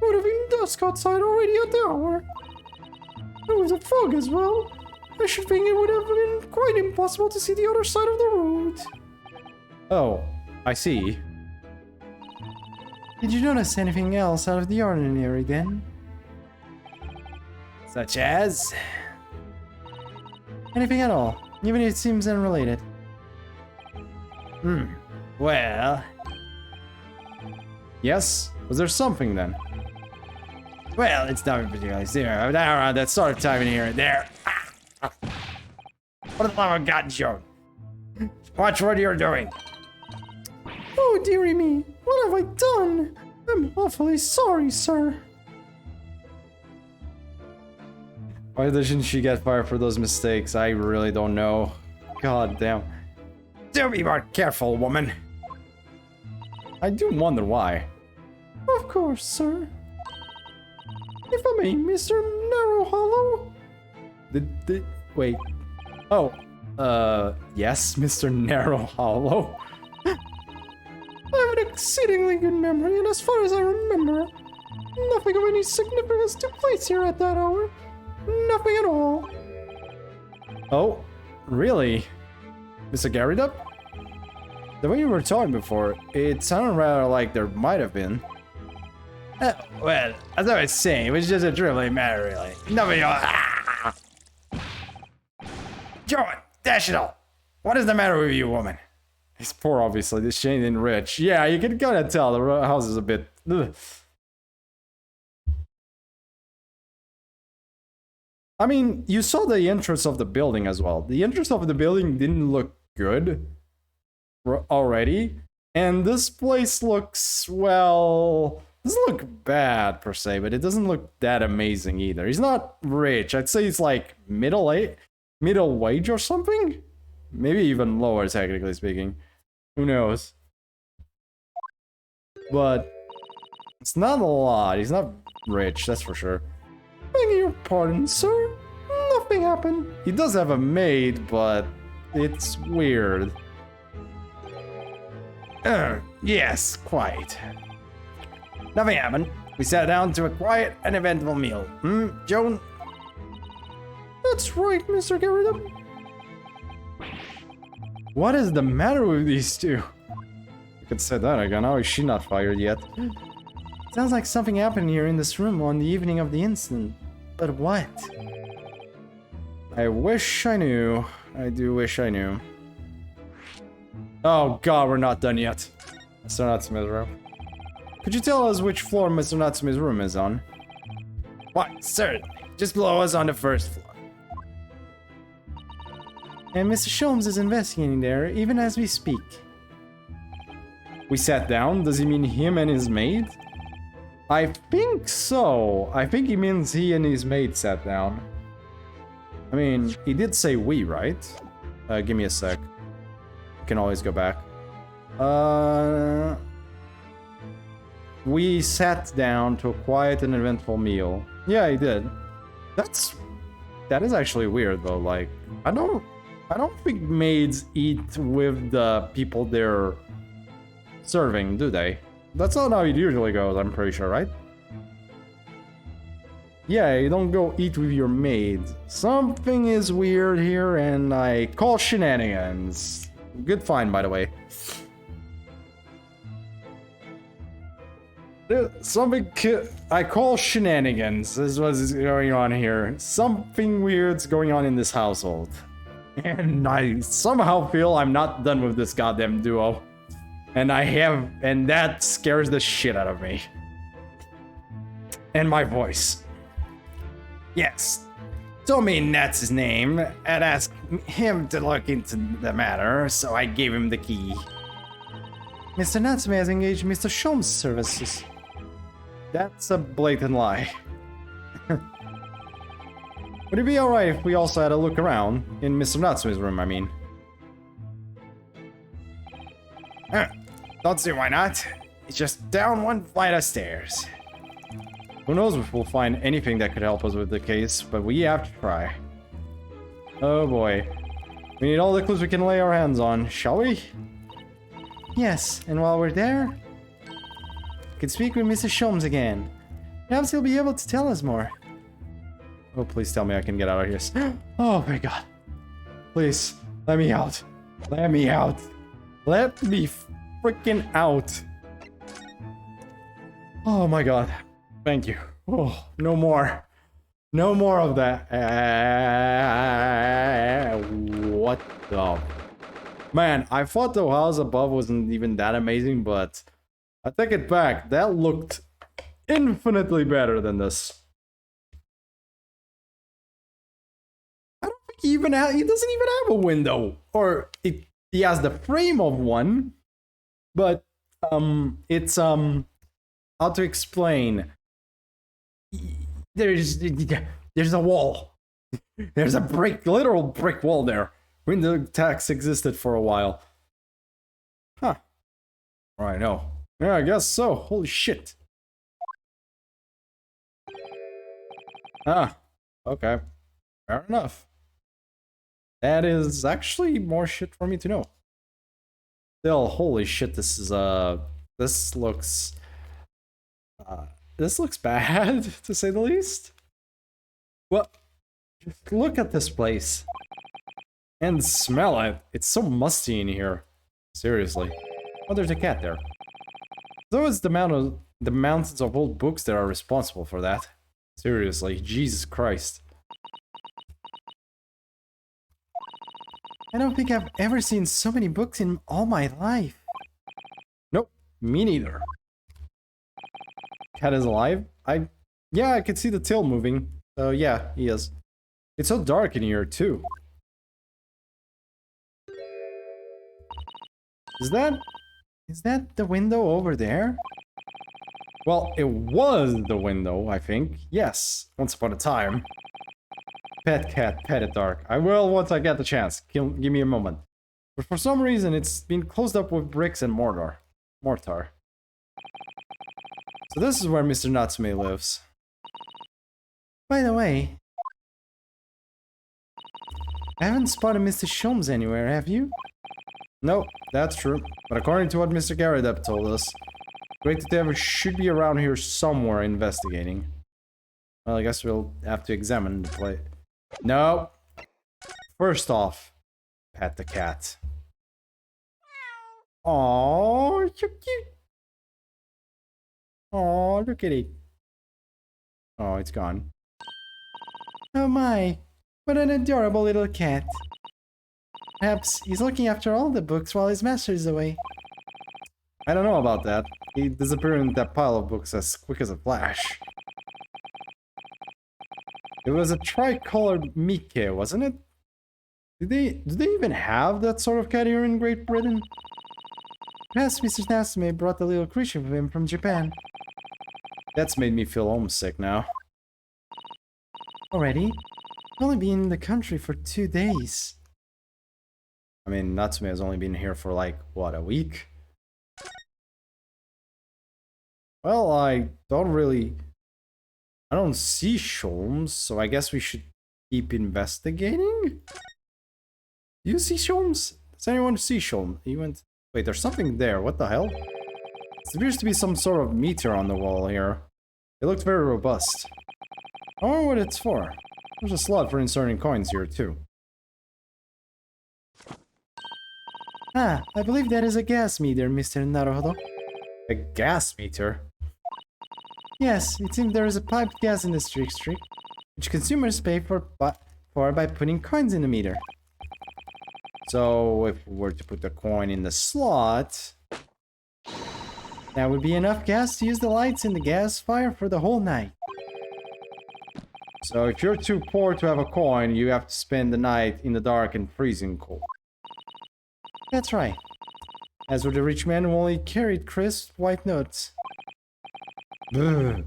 would have been dusk outside already at the hour. There was a fog as well. I should think it would have been quite impossible to see the other side of the road. Oh, I see. Did you notice anything else out of the ordinary then? Such as? Anything at all, even if it seems unrelated. Well... Yes? Was there something then? Well, it's not particularly serious. Around that sort of time in here and there. What the love of God, Joe? Watch what you're doing. Oh, dearie me. What have I done? I'm awfully sorry, sir. Why doesn't she get fired for those mistakes? I really don't know. God damn. Do be more careful, woman. I do wonder why. Of course, sir. If I may, Mr. Narrow Hollow. Wait. Oh. Yes, Mr. Narrow Hollow. I have an exceedingly good memory, and as far as I remember, nothing of any significance took place here at that hour. Nothing at all. Oh, really? Mr. Garridup? The way you were talking before, it sounded rather like there might have been. Well, as I was saying, it was just a dribbling matter, really. Nothing else. Joan, dash it all. What is the matter with you, woman? He's poor, obviously. This Shane ain't rich. Yeah, you can kind of tell the house is a bit... Ugh. I mean, you saw the entrance of the building as well. The entrance of the building didn't look good already. And this place looks, well... doesn't look bad, per se, but it doesn't look that amazing either. He's not rich. I'd say he's like middle wage or something? Maybe even lower, technically speaking. Who knows? But it's not a lot. He's not rich, that's for sure. Beg your pardon, sir. Nothing happened. He does have a maid, but it's weird. Yes, quite. Nothing happened. We sat down to a quiet and eventful meal. Joan? That's right, Mr. Garridup. What is the matter with these two? You could say that again. How is she not fired yet? Sounds like something happened here in this room on the evening of the incident. But what? I wish I knew. I do wish I knew. Oh god, we're not done yet. Mr. Natsume's room. Could you tell us which floor Mr. Natsume's room is on? Why, certainly. Just below us on the first floor. And Mr. Sholmes is investigating there, even as we speak. We sat down? Does he mean him and his maid? I think so. I think he means he and his maid sat down. I mean, he did say we, right? Give me a sec. You can always go back. We sat down to a quiet and eventful meal. Yeah, he did. That is actually weird though. Like, I don't think maids eat with the people they're serving, do they? That's not how it usually goes, I'm pretty sure, right? Yeah, you don't go eat with your maid. Something is weird here, and I call shenanigans. Good find, by the way. I call shenanigans is what's going on here. Something weird's going on in this household. And I somehow feel I'm not done with this goddamn duo. And that scares the shit out of me. And my voice. Yes. Told me that's his name, and asked him to look into the matter, so I gave him the key. Mr. Natsume has engaged Mr. Sholmes' services. That's a blatant lie. Would it be alright if we also had a look around? In Mr. Natsume's room, I mean. Don't see why not. It's just down one flight of stairs. Who knows if we'll find anything that could help us with the case, but we have to try. Oh boy. We need all the clues we can lay our hands on, shall we? Yes, and while we're there, we can speak with Mr. Sholmes again. Perhaps he'll be able to tell us more. Oh, please tell me I can get out of here. Oh my god. Please, let me out. Let me out. Let me freaking out. Oh my god. Thank you. Oh, no more. No more of that. What the... Man, I thought the house above wasn't even that amazing, but I take it back. That looked infinitely better than this. I don't think he even he doesn't even have a window, or he has the frame of one, but it's how to explain. There's a wall. There's a literal brick wall there. Window tax existed for a while. Huh. Right, no. Yeah, I guess so. Holy shit. Ah, okay. Fair enough. That is actually more shit for me to know. Still, holy shit, this is, this looks bad, to say the least. Well, just look at this place. And smell it. It's so musty in here. Seriously. Oh, there's a cat there. Though it's the mountains of old books that are responsible for that. Seriously, Jesus Christ. I don't think I've ever seen so many books in all my life. Nope, me neither. Cat is alive? Yeah, I could see the tail moving. So yeah, he is. It's so dark in here too. Is that the window over there? Well, it was the window, I think. Yes, once upon a time. Pet cat, pet it dark. I will once I get the chance. Give me a moment. But for some reason, it's been closed up with bricks and mortar. So this is where Mr. Natsume lives. By the way, I haven't spotted Mr. Sholmes anywhere, have you? Nope, that's true. But according to what Mr. Garrideb told us, Great Detective should be around here somewhere investigating. Well, I guess we'll have to examine the place. No. First off, pet the cat. Oh, so cute. Oh, look at it. Oh, it's gone. Oh my, what an adorable little cat. Perhaps he's looking after all the books while his master is away. I don't know about that. He disappeared in that pile of books as quick as a flash. It was a tricolored Mickey, wasn't it? Do they even have that sort of cat here in Great Britain? Perhaps Mr. Natsume brought the little creature with him from Japan. That's made me feel homesick now. Already? I've only been in the country for 2 days. I mean, Natsume has only been here for like, what, a week? Well, I don't see Sholmes, so I guess we should keep investigating? Do you see Sholmes? Does anyone see Sholmes? He went... Wait, there's something there. What the hell? There appears to be some sort of meter on the wall here. It looked very robust. I wonder what it's for. There's a slot for inserting coins here, too. Ah, I believe that is a gas meter, Mr. Naruhodo. A gas meter? Yes, it seems there is a piped gas in the street, which consumers pay for by putting coins in the meter. So, if we were to put the coin in the slot... That would be enough gas to use the lights in the gas fire for the whole night. So, if you're too poor to have a coin, you have to spend the night in the dark and freezing cold. That's right. As for the rich man who only carried crisp white notes. Ugh.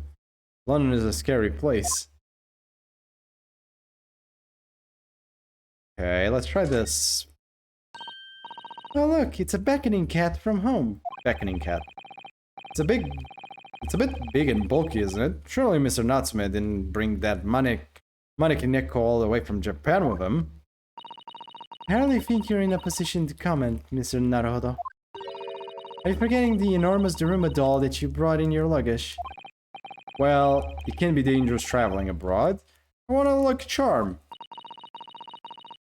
London is a scary place. Okay, let's try this. Oh look, it's a beckoning cat from home. Beckoning cat. It's a bit big and bulky, isn't it? Surely Mr. Natsume didn't bring that Maneki Neko all the way from Japan with him. I hardly think you're in a position to comment, Mr. Naruhodo. Are you forgetting the enormous Daruma doll that you brought in your luggage? Well, it can be dangerous traveling abroad. I want a lucky charm.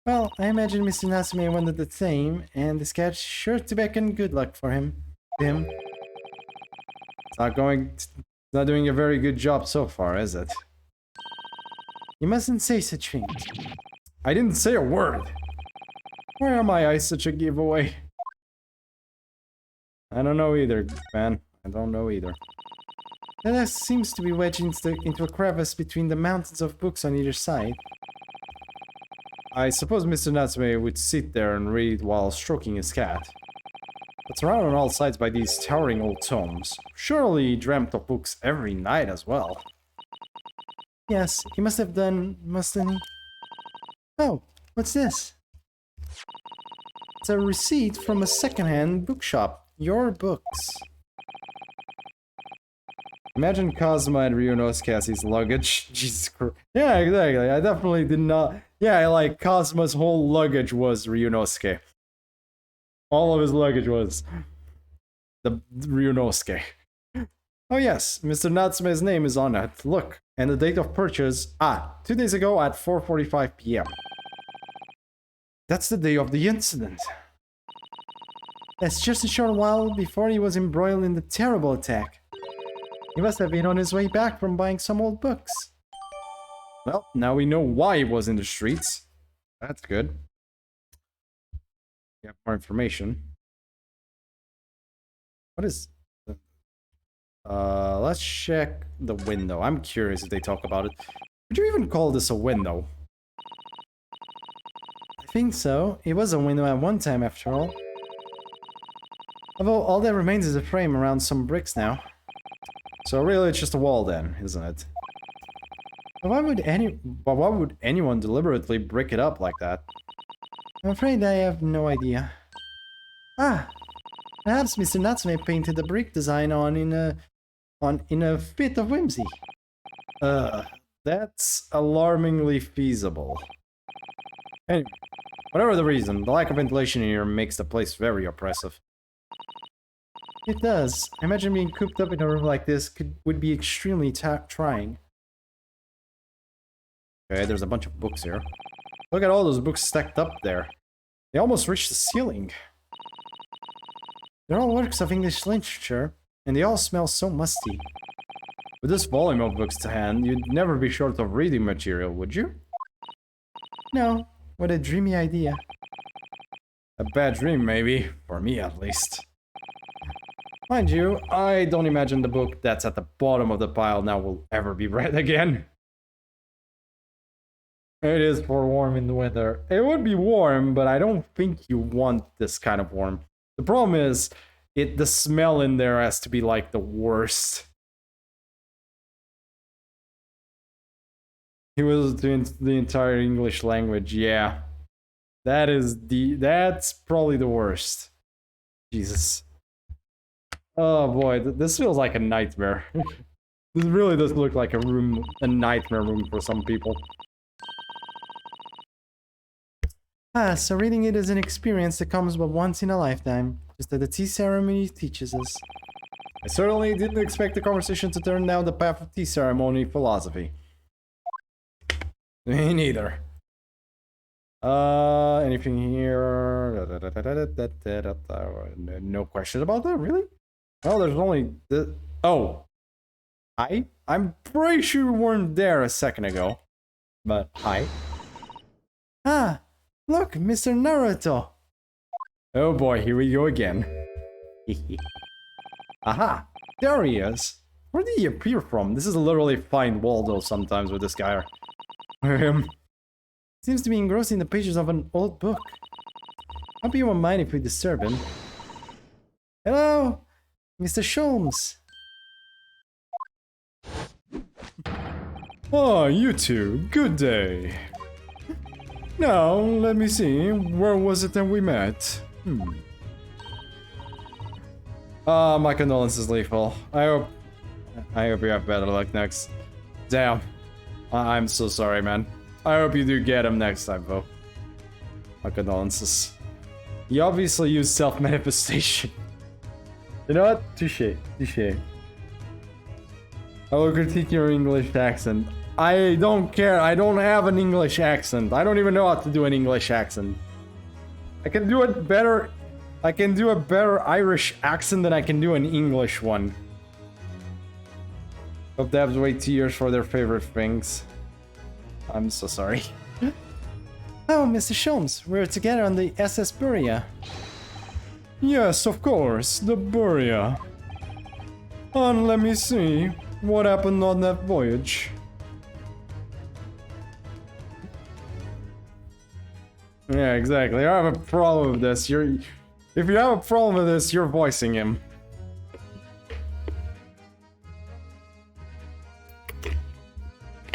Well, I imagine Mr. Natsume wanted the same, and this cat's sure to beckon good luck for him. It's not doing a very good job so far, is it? You mustn't say such things. I didn't say a word. Why am I such a giveaway? I don't know either, man. I don't know either. The desk seems to be wedged into a crevice between the mountains of books on either side. I suppose Mr. Natsume would sit there and read while stroking his cat. But surrounded on all sides by these towering old tomes, surely he dreamt of books every night as well. Yes, he must have done, mustn't he? Oh, what's this? It's a receipt from a second-hand bookshop. Your books. Imagine Kazuma and Ryunosuke as his luggage. Jesus Christ. Yeah, exactly. I definitely did not... Yeah, like, Kazuma's whole luggage was Ryunosuke. All of his luggage was the Ryunosuke. Oh yes, Mr. Natsume's name is on it. Look, and the date of purchase... 2 days ago at 4:45 p.m. That's the day of the incident. That's just a short while before he was embroiled in the terrible attack. He must have been on his way back from buying some old books. Well, now we know why he was in the streets. That's good. We have more information. What is... let's check the window. I'm curious if they talk about it. Would you even call this a window? I think so. It was a window at one time, after all. Although all that remains is a frame around some bricks now. So really it's just a wall then, isn't it? But why would anyone deliberately brick it up like that? I'm afraid I have no idea. Perhaps Mr. Natsume painted the brick design in a fit of whimsy. That's alarmingly feasible. Anyway, whatever the reason, the lack of ventilation in here makes the place very oppressive. It does. I imagine being cooped up in a room like this would be extremely trying. Okay, there's a bunch of books here. Look at all those books stacked up there. They almost reach the ceiling. They're all works of English literature, and they all smell so musty. With this volume of books to hand, you'd never be short of reading material, would you? No, what a dreamy idea. A bad dream, maybe. For me, at least. Mind you, I don't imagine the book that's at the bottom of the pile now will ever be read again. It is for warm in the winter. It would be warm, but I don't think you want this kind of warm. The problem is, the smell in there has to be like the worst. He was doing the entire English language, yeah. That's probably the worst. Jesus. Oh boy, this feels like a nightmare. This really does look like a nightmare room for some people. So reading it is an experience that comes but once in a lifetime, just that the tea ceremony teaches us. I certainly didn't expect the conversation to turn down the path of tea ceremony philosophy. Me neither. Anything here? No question about that, really? Well, there's only the... Oh. Hi? I'm pretty sure you weren't there a second ago. But, hi. Look, Mr. Naruto! Oh boy, here we go again. Aha! There he is! Where did he appear from? This is literally Find Waldo sometimes with this guy. Seems to be engrossed in the pages of an old book. Hope you won't mind if we disturb him. Hello, Mr. Sholmes. Oh, you two. Good day. Now, let me see. Where was it that we met? My condolences, Lethal. I hope you have better luck next. Damn. I'm so sorry, man. I hope you do get him next time, though. My condolences. You obviously use self-manifestation. You know what? Touché. Touché. I will critique your English accent. I don't care. I don't have an English accent. I don't even know how to do an English accent. I can do it better. I can do a better Irish accent than I can do an English one. Hope devs wait 2 years for their favorite things. I'm so sorry. Oh, Mr. Sholmes, we're together on the SS Buria. Yes, of course, the Buria. And let me see, what happened on that voyage? Yeah, exactly. I have a problem with this. If you have a problem with this, you're voicing him.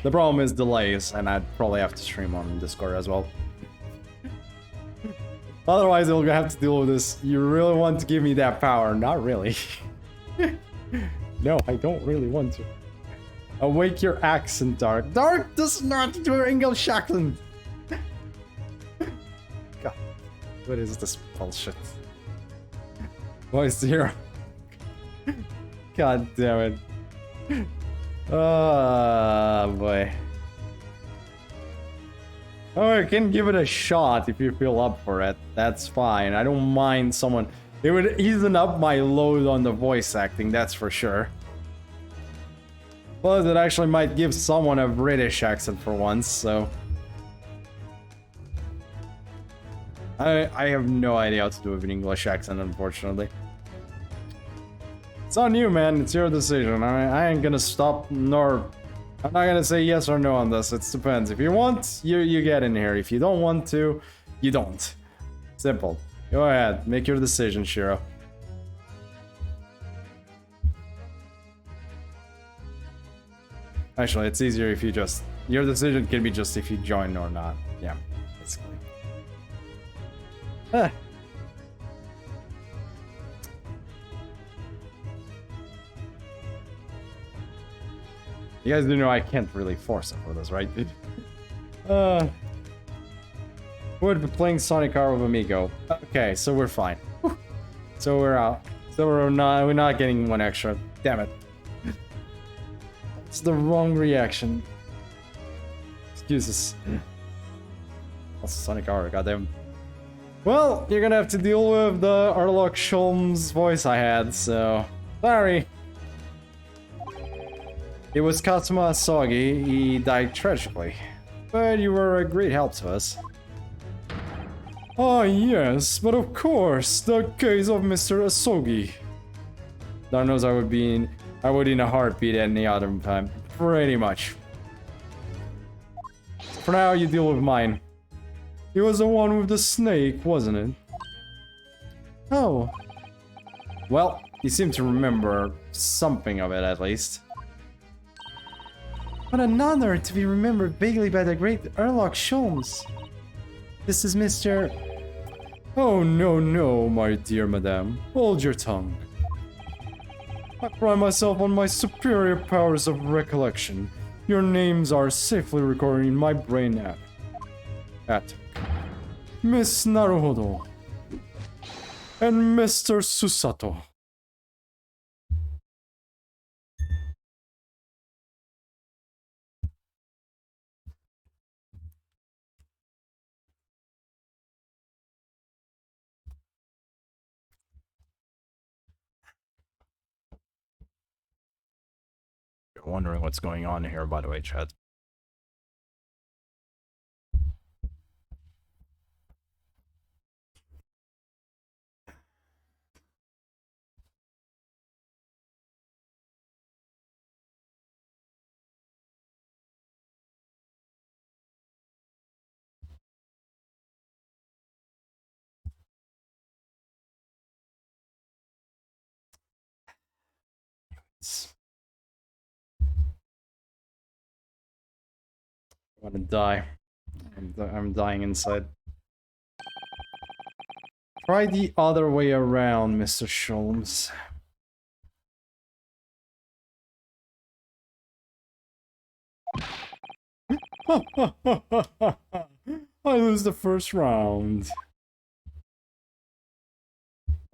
The problem is delays, and I'd probably have to stream on Discord as well. Otherwise, you'll have to deal with this. You really want to give me that power? Not really. No, I don't really want to. Awake your accent, Dark. Dark does not do English accent! God, what is this bullshit? Voice hero. God damn it. Oh boy. Oh, I can give it a shot if you feel up for it. That's fine. I don't mind someone. It would easen up my load on the voice acting, that's for sure. Plus, it actually might give someone a British accent for once, so. I have no idea how to do an English accent, unfortunately. It's on you, man. It's your decision. I ain't gonna stop, nor... I'm not gonna say yes or no on this. It depends. If you want, you get in here. If you don't want to, you don't. Simple. Go ahead. Make your decision, Shiro. Actually, it's easier if you just... Your decision can be just if you join or not. Yeah, basically. Ah. You guys do know I can't really force it for this, right? We're playing Sonic R with Amigo. Okay, so we're fine. Whew. So we're out. So we're not getting one extra. Damn it. That's the wrong reaction. Excuses. Also Sonic R, goddamn. Well, you're gonna have to deal with the Arlok Sholmes voice I had, so sorry. It was Katsuma Asogi. He died tragically. But you were a great help to us. Ah, yes, but of course, the case of Mr. Asogi. God knows I would in a heartbeat any other time. Pretty much. For now, you deal with mine. He was the one with the snake, wasn't it? Oh. Well, you seem to remember something of it at least. What an honor to be remembered vaguely by the great Arlok Sholmes. This is Mr. Oh, no, my dear madame. Hold your tongue. I pride myself on my superior powers of recollection. Your names are safely recorded in my brain at Miss Naruhodo and Mr. Susato. You're wondering what's going on here, by the way, Chad. I'm gonna die. I'm dying inside. Try the other way around, Mr. Sholmes. I lose the first round.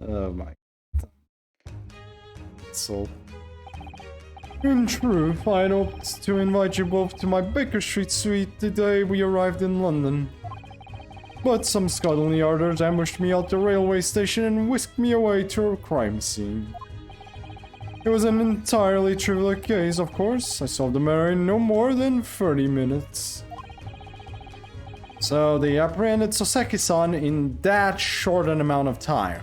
Oh my. So. In truth, I had hoped to invite you both to my Baker Street suite the day we arrived in London. But some Scotland Yarders ambushed me at the railway station and whisked me away to a crime scene. It was an entirely trivial case, of course. I solved the matter in no more than 30 minutes. So they apprehended Soseki-san in that short an amount of time.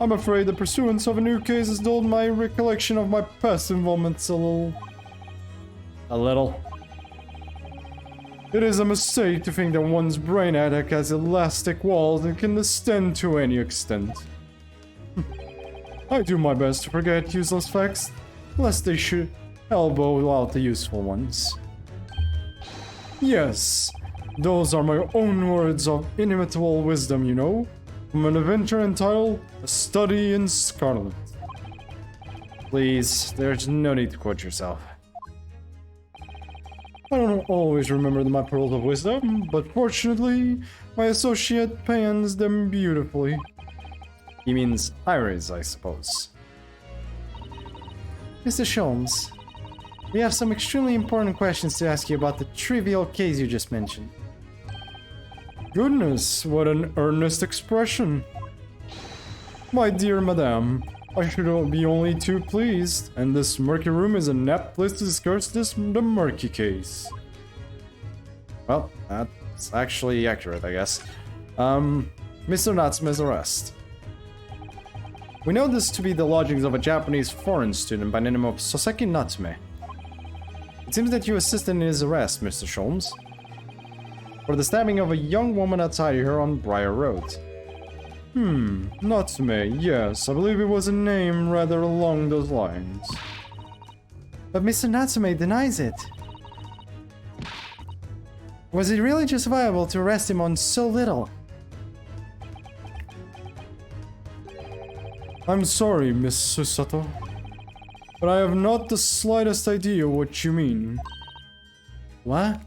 I'm afraid the pursuance of a new case has dulled my recollection of my past involvements a little. A little. It is a mistake to think that one's brain attic has elastic walls and can distend to any extent. I do my best to forget useless facts, lest they should elbow out the useful ones. Yes, those are my own words of inimitable wisdom, you know, from an adventure entitled A Study in Scarlet. Please, there's no need to quote yourself. I don't always remember my pearls of wisdom, but fortunately, my associate pans them beautifully. He means Iris, I suppose. Mr. Sholmes, we have some extremely important questions to ask you about the trivial case you just mentioned. Goodness, what an earnest expression. My dear madame, I should be only too pleased, and this murky room is an apt place to discuss the murky case. Well, that's actually accurate, I guess. Mr. Natsume's arrest. We know this to be the lodgings of a Japanese foreign student by the name of Soseki Natsume. It seems that you assisted in his arrest, Mr. Sholmes, for the stabbing of a young woman outside here on Briar Road. Natsume, yes, I believe it was a name rather along those lines. But Mr. Natsume denies it. Was it really justifiable to arrest him on so little? I'm sorry, Miss Susato, but I have not the slightest idea what you mean. What?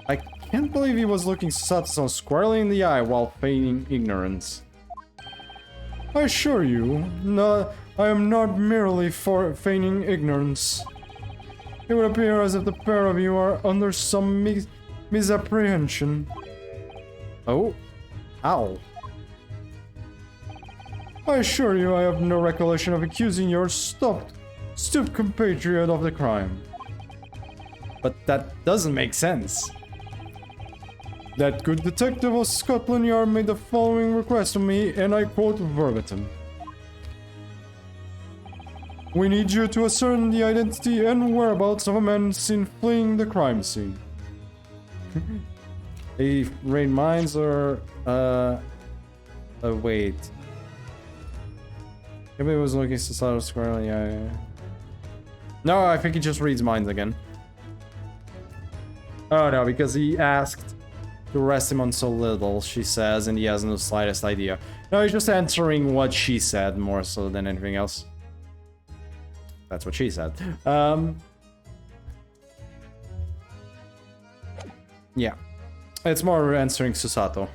I can't believe he was looking Susato squarely in the eye while feigning ignorance. I assure you, I am not merely feigning ignorance. It would appear as if the pair of you are under some misapprehension. Oh? Ow. I assure you I have no recollection of accusing your stooped compatriot of the crime. But that doesn't make sense. That good detective of Scotland Yard made the following request of me, and I quote verbatim. We need you to ascertain the identity and whereabouts of a man seen fleeing the crime scene. They read minds or, wait. Maybe it was looking Susato squarely, yeah. No, I think he just reads minds again. Oh no, because he asked to arrest him on so little, she says, and he has no slightest idea. No, he's just answering what she said more so than anything else. That's what she said. Yeah. It's more answering Susato.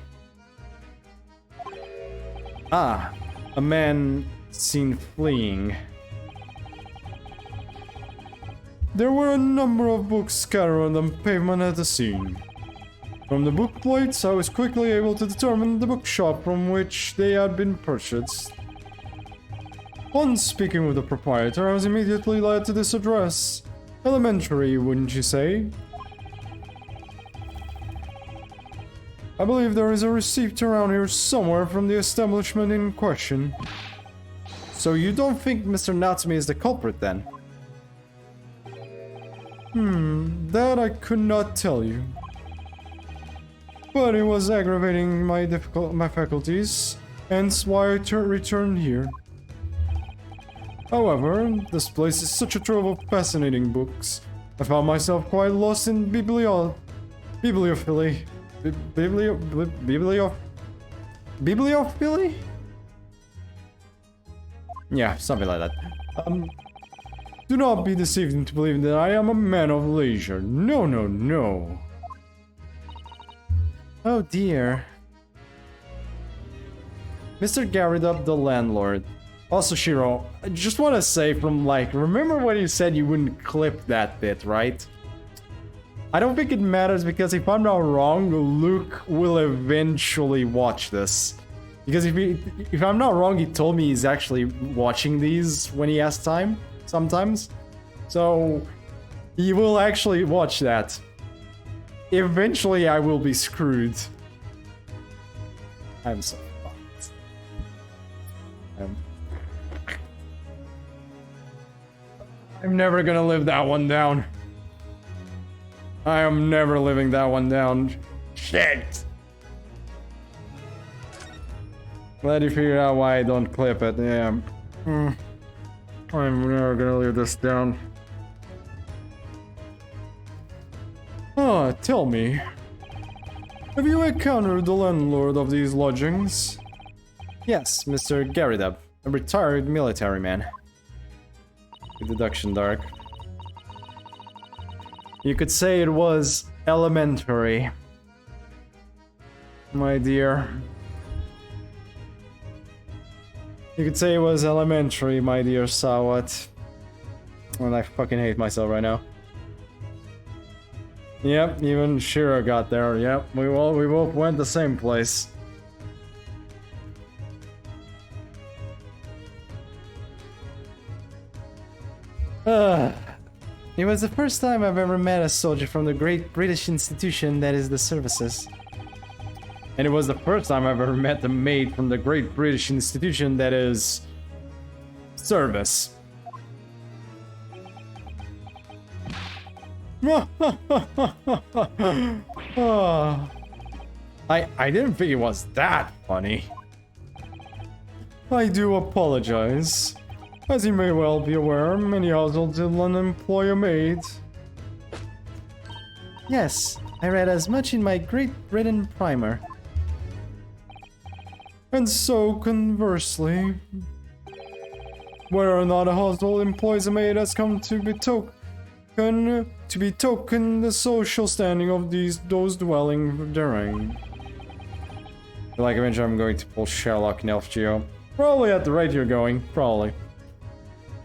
Ah, a man seen fleeing. There were a number of books scattered on the pavement at the scene. From the book plates, I was quickly able to determine the bookshop from which they had been purchased. On speaking with the proprietor, I was immediately led to this address. Elementary, wouldn't you say? I believe there is a receipt around here somewhere from the establishment in question. So you don't think Mr. Natsume is the culprit then? That I could not tell you. But it was aggravating my faculties, hence why I returned here. However, this place is such a trove of fascinating books. I found myself quite lost in bibliophily. Bibliophily? Yeah, something like that. Do not be deceived into believing that I am a man of leisure. No, no, no. Oh dear. Mr. Garridup, the landlord. Also, Shiro, I just want to say from remember when you said you wouldn't clip that bit, right? I don't think it matters because if I'm not wrong, Luke will eventually watch this. Because if I'm not wrong, he told me he's actually watching these when he has time, sometimes. So, he will actually watch that. Eventually I will be screwed. I'm so fucked. I'm never gonna live that one down. I am never living that one down. Shit! Glad you figured out why I don't clip it, yeah. I'm never gonna leave this down. Ah, tell me. Have you encountered the landlord of these lodgings? Yes, Mr. Garidab, a retired military man. Deduction dark. You could say it was elementary. My dear. You could say it was elementary, my dear Sawat. And I fucking hate myself right now. Yep, even Shira got there. Yep, we both went the same place. It was the first time I've ever met a soldier from the great British institution that is the services. And it was the first time I've ever met a maid from the great British institution that is... service. I didn't think it was that funny. I do apologize. As you may well be aware, many households in London employ a maid. Yes, I read as much in my Great Britain primer. And so, conversely, whether or not a household employs a maid has come to betoken the social standing of those dwelling therein. Like eventually I'm going to pull Sherlock in Elf Geo. Probably at the rate you're going, probably.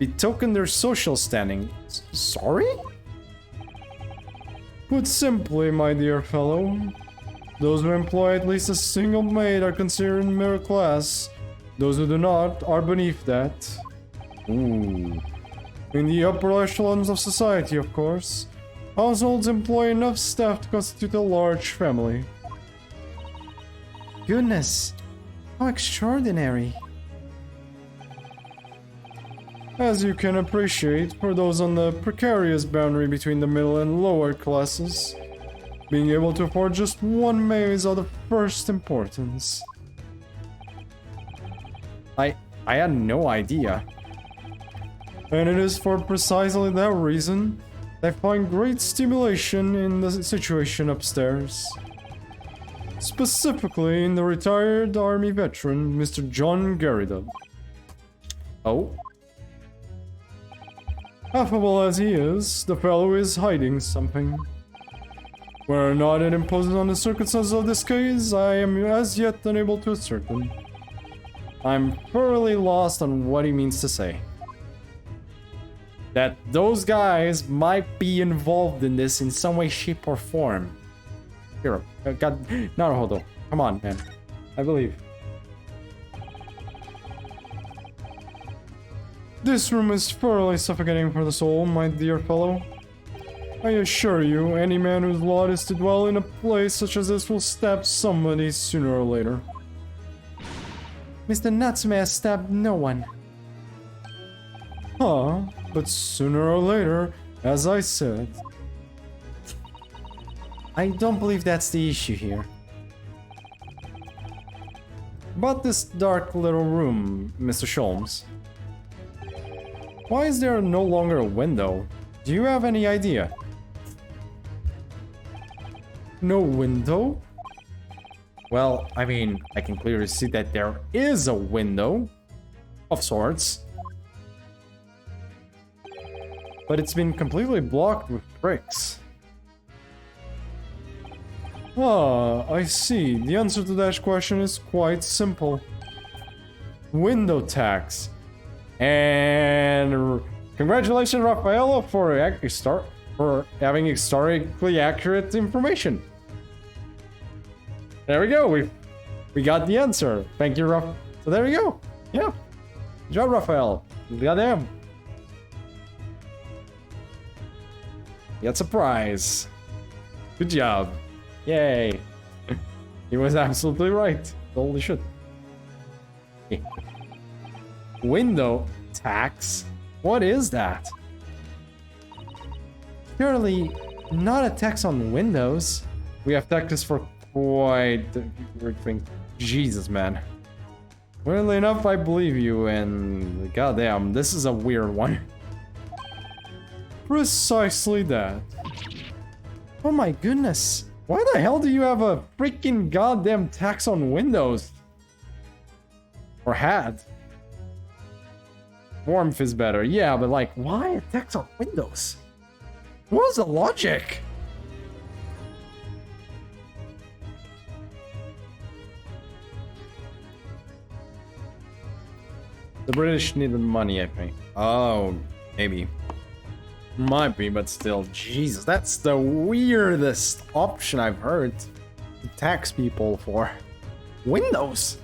Betoken their social standing. Sorry? Put simply, my dear fellow, those who employ at least a single maid are considered middle class. Those who do not are beneath that. Ooh. In the upper echelons of society, of course, households employ enough staff to constitute a large family. Goodness, how extraordinary. As you can appreciate, for those on the precarious boundary between the middle and lower classes, being able to afford just one maid is of the first importance. I had no idea. And it is for precisely that reason I find great stimulation in the situation upstairs. Specifically in the retired army veteran, Mr. John Garridon. Oh? Affable as he is, the fellow is hiding something. Whether or not it imposes on the circumstances of this case, I am as yet unable to ascertain. I'm thoroughly lost on what he means to say. That those guys might be involved in this in some way, shape, or form. Here, God, Naruhodo, come on, man. I believe. This room is thoroughly suffocating for the soul, my dear fellow. I assure you, any man whose lot is to dwell in a place such as this will stab somebody sooner or later. Mr. Natsume has stabbed no one. Huh, but sooner or later, as I said. I don't believe that's the issue here. About this dark little room, Mr. Sholmes. Why is there no longer a window? Do you have any idea? No window? Well, I mean, I can clearly see that there is a window of sorts. But it's been completely blocked with bricks. Ah, I see. The answer to that question is quite simple. Window tax. And congratulations, Raffaello, for having historically accurate information. There we go. We got the answer. Thank you, Raff. So there we go. Yeah. Good job, Raphael. Goddamn. Get a prize. Good job. Yay. He was absolutely right. Holy shit. Window tax? What is that? Surely not a tax on windows. We have taxes for quite the weird thing. Jesus, man. Weirdly enough, I believe you, and goddamn, this is a weird one. Precisely that. Oh my goodness. Why the hell do you have a freaking goddamn tax on windows? Or had? Warmth is better, yeah, but like, why a tax on windows? What was the logic? The British needed money, I think. Oh, maybe. Might be, but still, Jesus, that's the weirdest option I've heard to tax people for. Windows!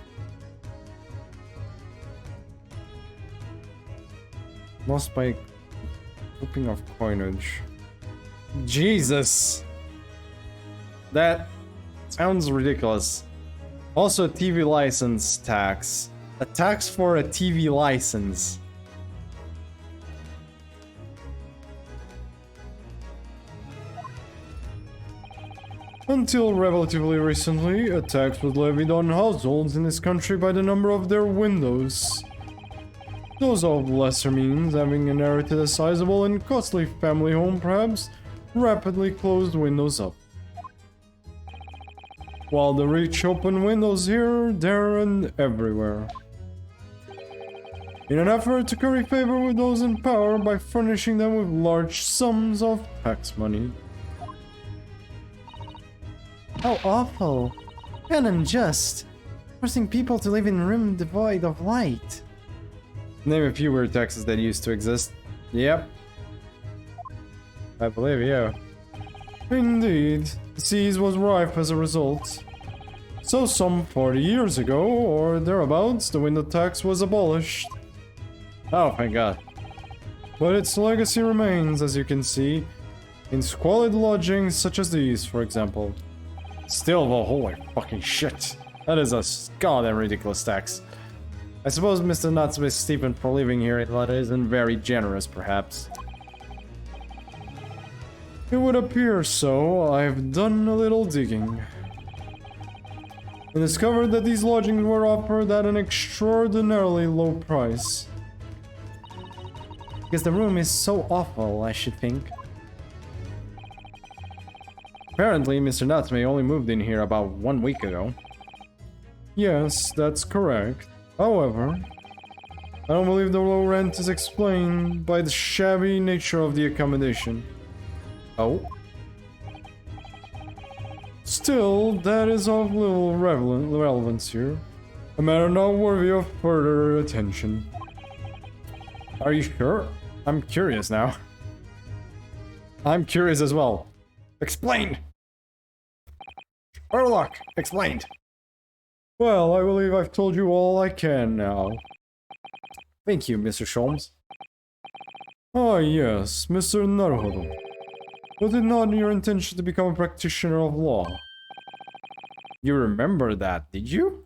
Lost by grouping of coinage. Jesus! That sounds ridiculous. Also, TV license tax. A tax for a TV license. Until relatively recently, a tax was levied on households in this country by the number of their windows. Those of lesser means, having inherited a sizable and costly family home perhaps, rapidly closed windows up. While the rich opened windows here, there, and everywhere. In an effort to curry favor with those in power by furnishing them with large sums of tax money. How awful and unjust, forcing people to live in a room devoid of light. Name a few weird taxes that used to exist. Yep. I believe you. Indeed, the seas was rife as a result. So some 40 years ago, or thereabouts, the window tax was abolished. Oh, thank God. But its legacy remains, as you can see, in squalid lodgings such as these, for example. Still, the holy fucking shit. That is a goddamn ridiculous tax. I suppose Mr. Nuts missed Stephen for living here, that isn't very generous, perhaps. It would appear so. I've done a little digging. And discovered that these lodgings were offered at an extraordinarily low price. Because the room is so awful, I should think. Apparently, Mr. Nutsmay only moved in here about 1 week ago. Yes, that's correct. However, I don't believe the low rent is explained by the shabby nature of the accommodation. Oh? Still, that is of little relevance here. A matter not worthy of further attention. Are you sure? I'm curious now. I'm curious as well. Explain! Sherlock, explained. Well, I believe I've told you all I can now. Thank you, Mr. Sholmes. Ah, yes, Mr. Naruhodo. Was it not your intention to become a practitioner of law? You remember that, did you?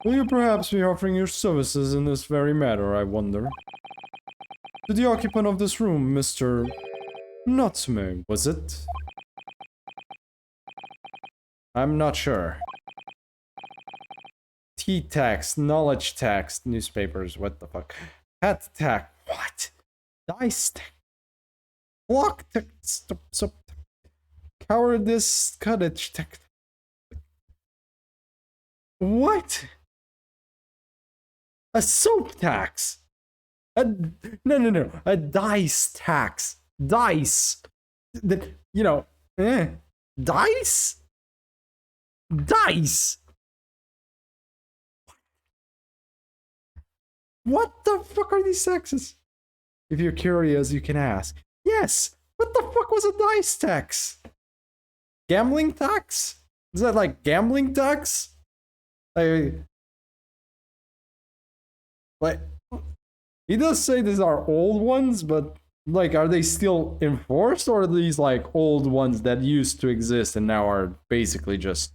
Will you perhaps be offering your services in this very matter, I wonder? To the occupant of this room, Mr. Nutsmay, was it? I'm not sure. Tea tax, knowledge tax, newspapers, what the fuck? Hat tax, what? Dice tax. Block tax, cowardice, cottage tax. What? A soap tax. No. A dice tax. Dice. Dice? Dice. What the fuck are these taxes? If you're curious, you can ask. Yes. What the fuck was a dice tax? Gambling tax? Is that like gambling tax? Like, he does say these are old ones, but Like, are they still enforced, or are these like old ones that used to exist and now are basically just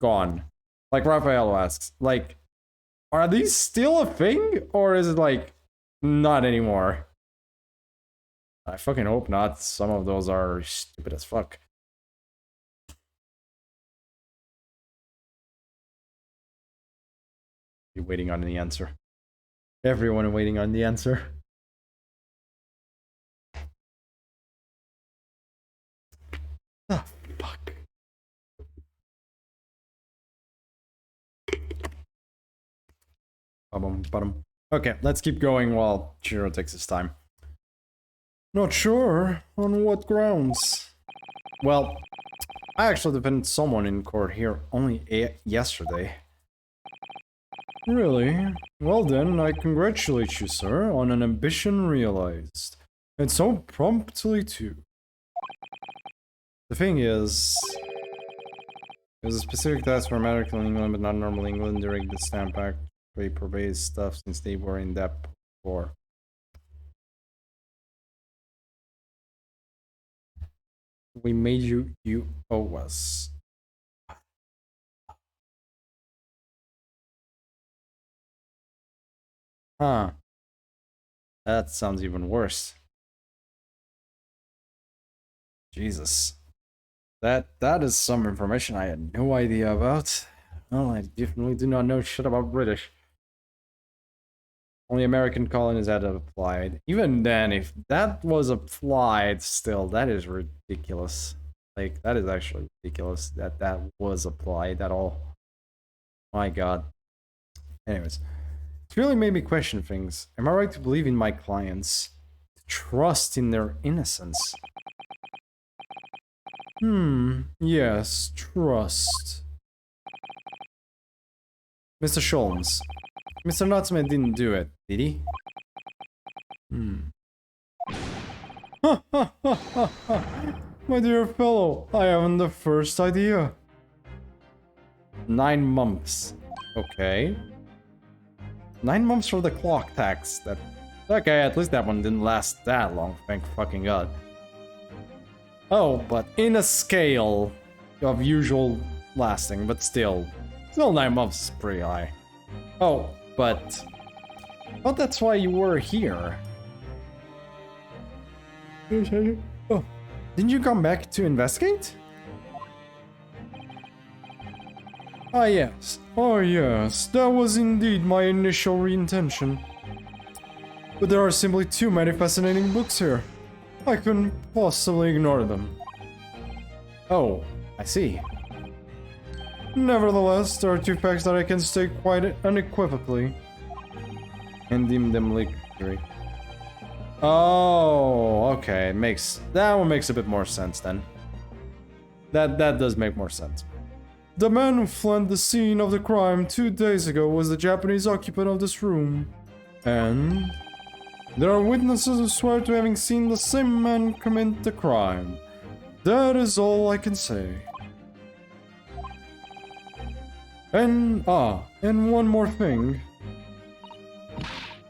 gone? Like Raphael asks, like, are these still a thing, or is it like not anymore? I fucking hope not. Some of those are stupid as fuck. You're waiting on the answer. Everyone waiting on the answer. Ah, fuck. Bum. Okay, let's keep going while Chiro takes his time. Not sure. On what grounds? Well, I actually defended someone in court here only yesterday. Really? Well then, I congratulate you, sir, on an ambition realized. And so promptly, too. The thing is... There's a specific task for medical England, but not normal England during the Stamp Act paper-based stuff since they were in that before. We made you owe us. Huh. That sounds even worse. Jesus. That is some information I had no idea about. Well, I definitely do not know shit about British. Only American colonies had applied. Even then, if that was applied still, that is ridiculous. Like, that is actually ridiculous that that was applied at all. My god. Anyways. It's really made me question things. Am I right to believe in my clients? To trust in their innocence? Yes, trust. Mr. Sholmes. Mr. Nutsman didn't do it, did he? My dear fellow, I haven't the first idea. 9 months. Okay. 9 months for the clock tax. That okay, at least that one didn't last that long, thank fucking god. Oh, but in a scale of usual lasting, but still 9 months is pretty high. Oh, but that's why you were here. Oh, didn't you come back to investigate? Ah yes, oh yes, that was indeed my initial intention. But there are simply too many fascinating books here. I couldn't possibly ignore them. Oh, I see. Nevertheless, there are 2 facts that I can state quite unequivocally. And deem them legally. Oh, okay, that one makes a bit more sense then. That does make more sense. The man who fled the scene of the crime 2 days ago was the Japanese occupant of this room. And there are witnesses who swear to having seen the same man commit the crime. That is all I can say. And one more thing.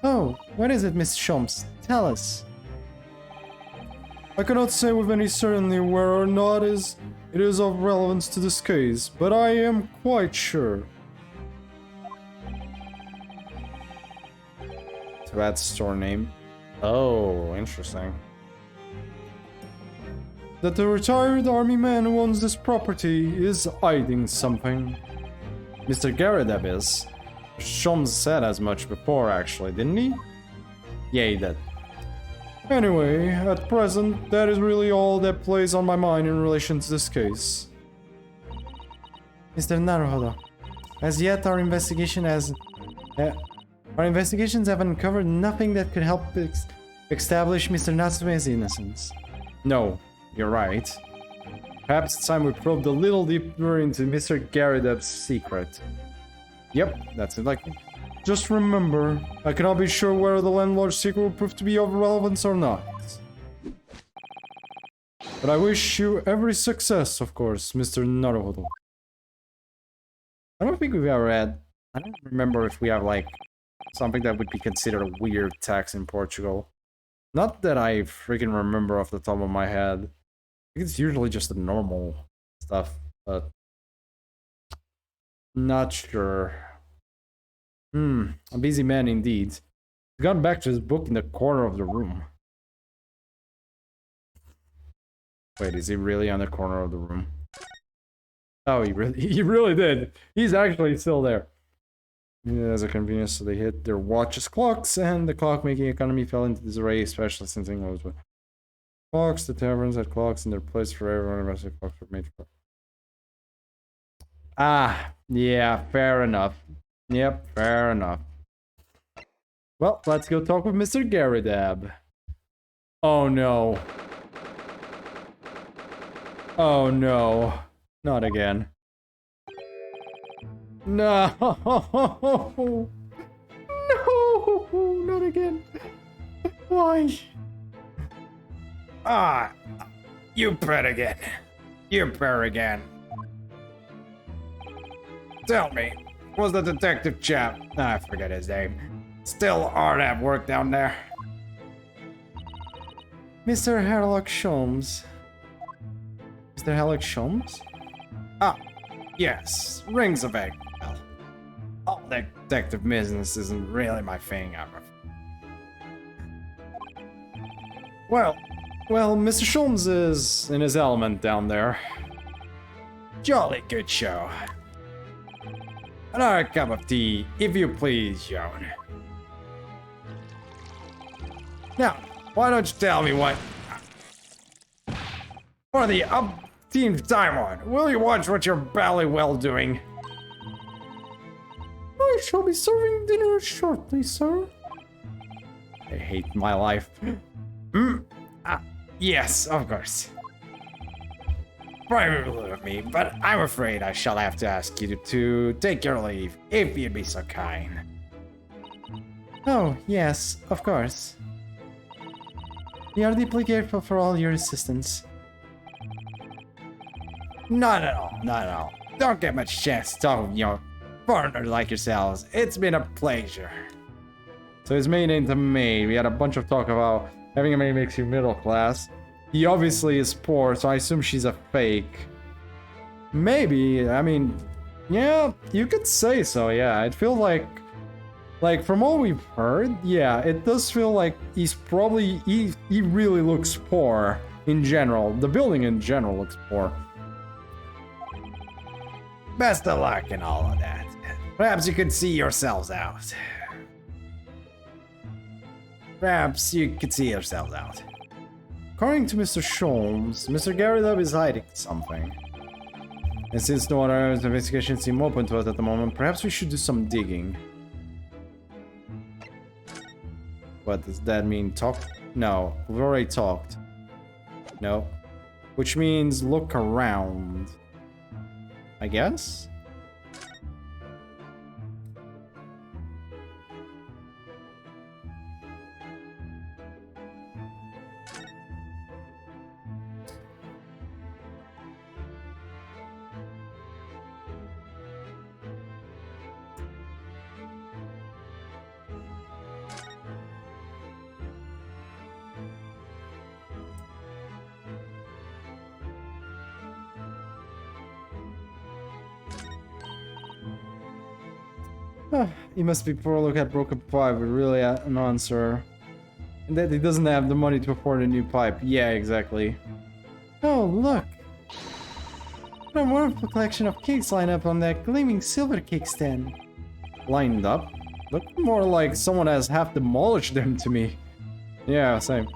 Oh, what is it, Miss Shumps? Tell us. I cannot say with any certainty whether or not it is of relevance to this case, but I am quite sure. So that's store name. Oh, interesting. That the retired army man who owns this property is hiding something. Mr. Garrett is. Shums said as much before, actually, didn't he? Yeah, he did. Anyway, at present, that is really all that plays on my mind in relation to this case. Mr. Naruhodo, as yet our investigations have uncovered nothing that could help establish Mr. Natsume's innocence. No, you're right. Perhaps it's time we probed a little deeper into Mr. Garrideb's secret. Yep, that's it. Like, just remember, I cannot be sure whether the landlord's secret will prove to be of relevance or not. But I wish you every success, of course, Mr. Naruhodo. I don't think we've ever had... I don't remember if we have, like, something that would be considered a weird tax in Portugal. Not that I freaking remember off the top of my head. I think it's usually just the normal stuff, but not sure. A busy man indeed. He's gone back to his book in the corner of the room. Wait, is he really on the corner of the room? Oh, he really did. He's actually still there. Yeah, as a convenience, so they hit their watches clocks, and the clock-making economy fell into disarray, especially since England was clocks. The taverns had clocks in their place for everyone. The rest of the clocks were made for. Ah, yeah, fair enough. Yep, fair enough. Well, let's go talk with Mr. Garidab. Oh no. Oh no. Not again. No. No, not again. Why? Ah, you bet again. You bet again. Tell me, was the detective chap, I forget his name, still hard at work down there? Mr. Herlock Sholmes. Mr. Herlock Sholmes? Ah, yes, rings a bell. All that detective business isn't really my thing, I'm afraid. Well, Mr. Sholmes is in his element down there. Jolly good show. Another cup of tea, if you please, Joan. Now, why don't you tell me what... For the umpteenth time on, will you watch what you're bally well doing? I shall be serving dinner shortly, sir. I hate my life. Yes, of course. Privately of me, but I'm afraid I shall have to ask you to take your leave, if you'd be so kind. Oh, yes, of course. We are deeply grateful for all your assistance. Not at all, not at all. Don't get much chance to talk with your partner like yourselves. It's been a pleasure. So his maid ain't a maid. We had a bunch of talk about having a maid makes you middle class. He obviously is poor, so I assume she's a fake. Maybe, I mean, yeah, you could say so, yeah. It feels like from all we've heard, yeah, it does feel like he's probably, he really looks poor in general. The building in general looks poor. Best of luck and all of that. Perhaps you could see yourselves out. Perhaps you could see yourselves out. According to Mr. Sholmes, Mr. Garidab is hiding something. And since no other areas of investigation seem open to us at the moment, perhaps we should do some digging. What does that mean? Talk? No, we've already talked. No. Which means look around. I guess? He must be poor. Look at broken pipe. We're really an answer. And that he doesn't have the money to afford a new pipe. Yeah, exactly. Oh, look. What a wonderful collection of cakes lined up on that gleaming silver cake stand. Lined up? Look more like someone has half demolished them to me. Yeah, same.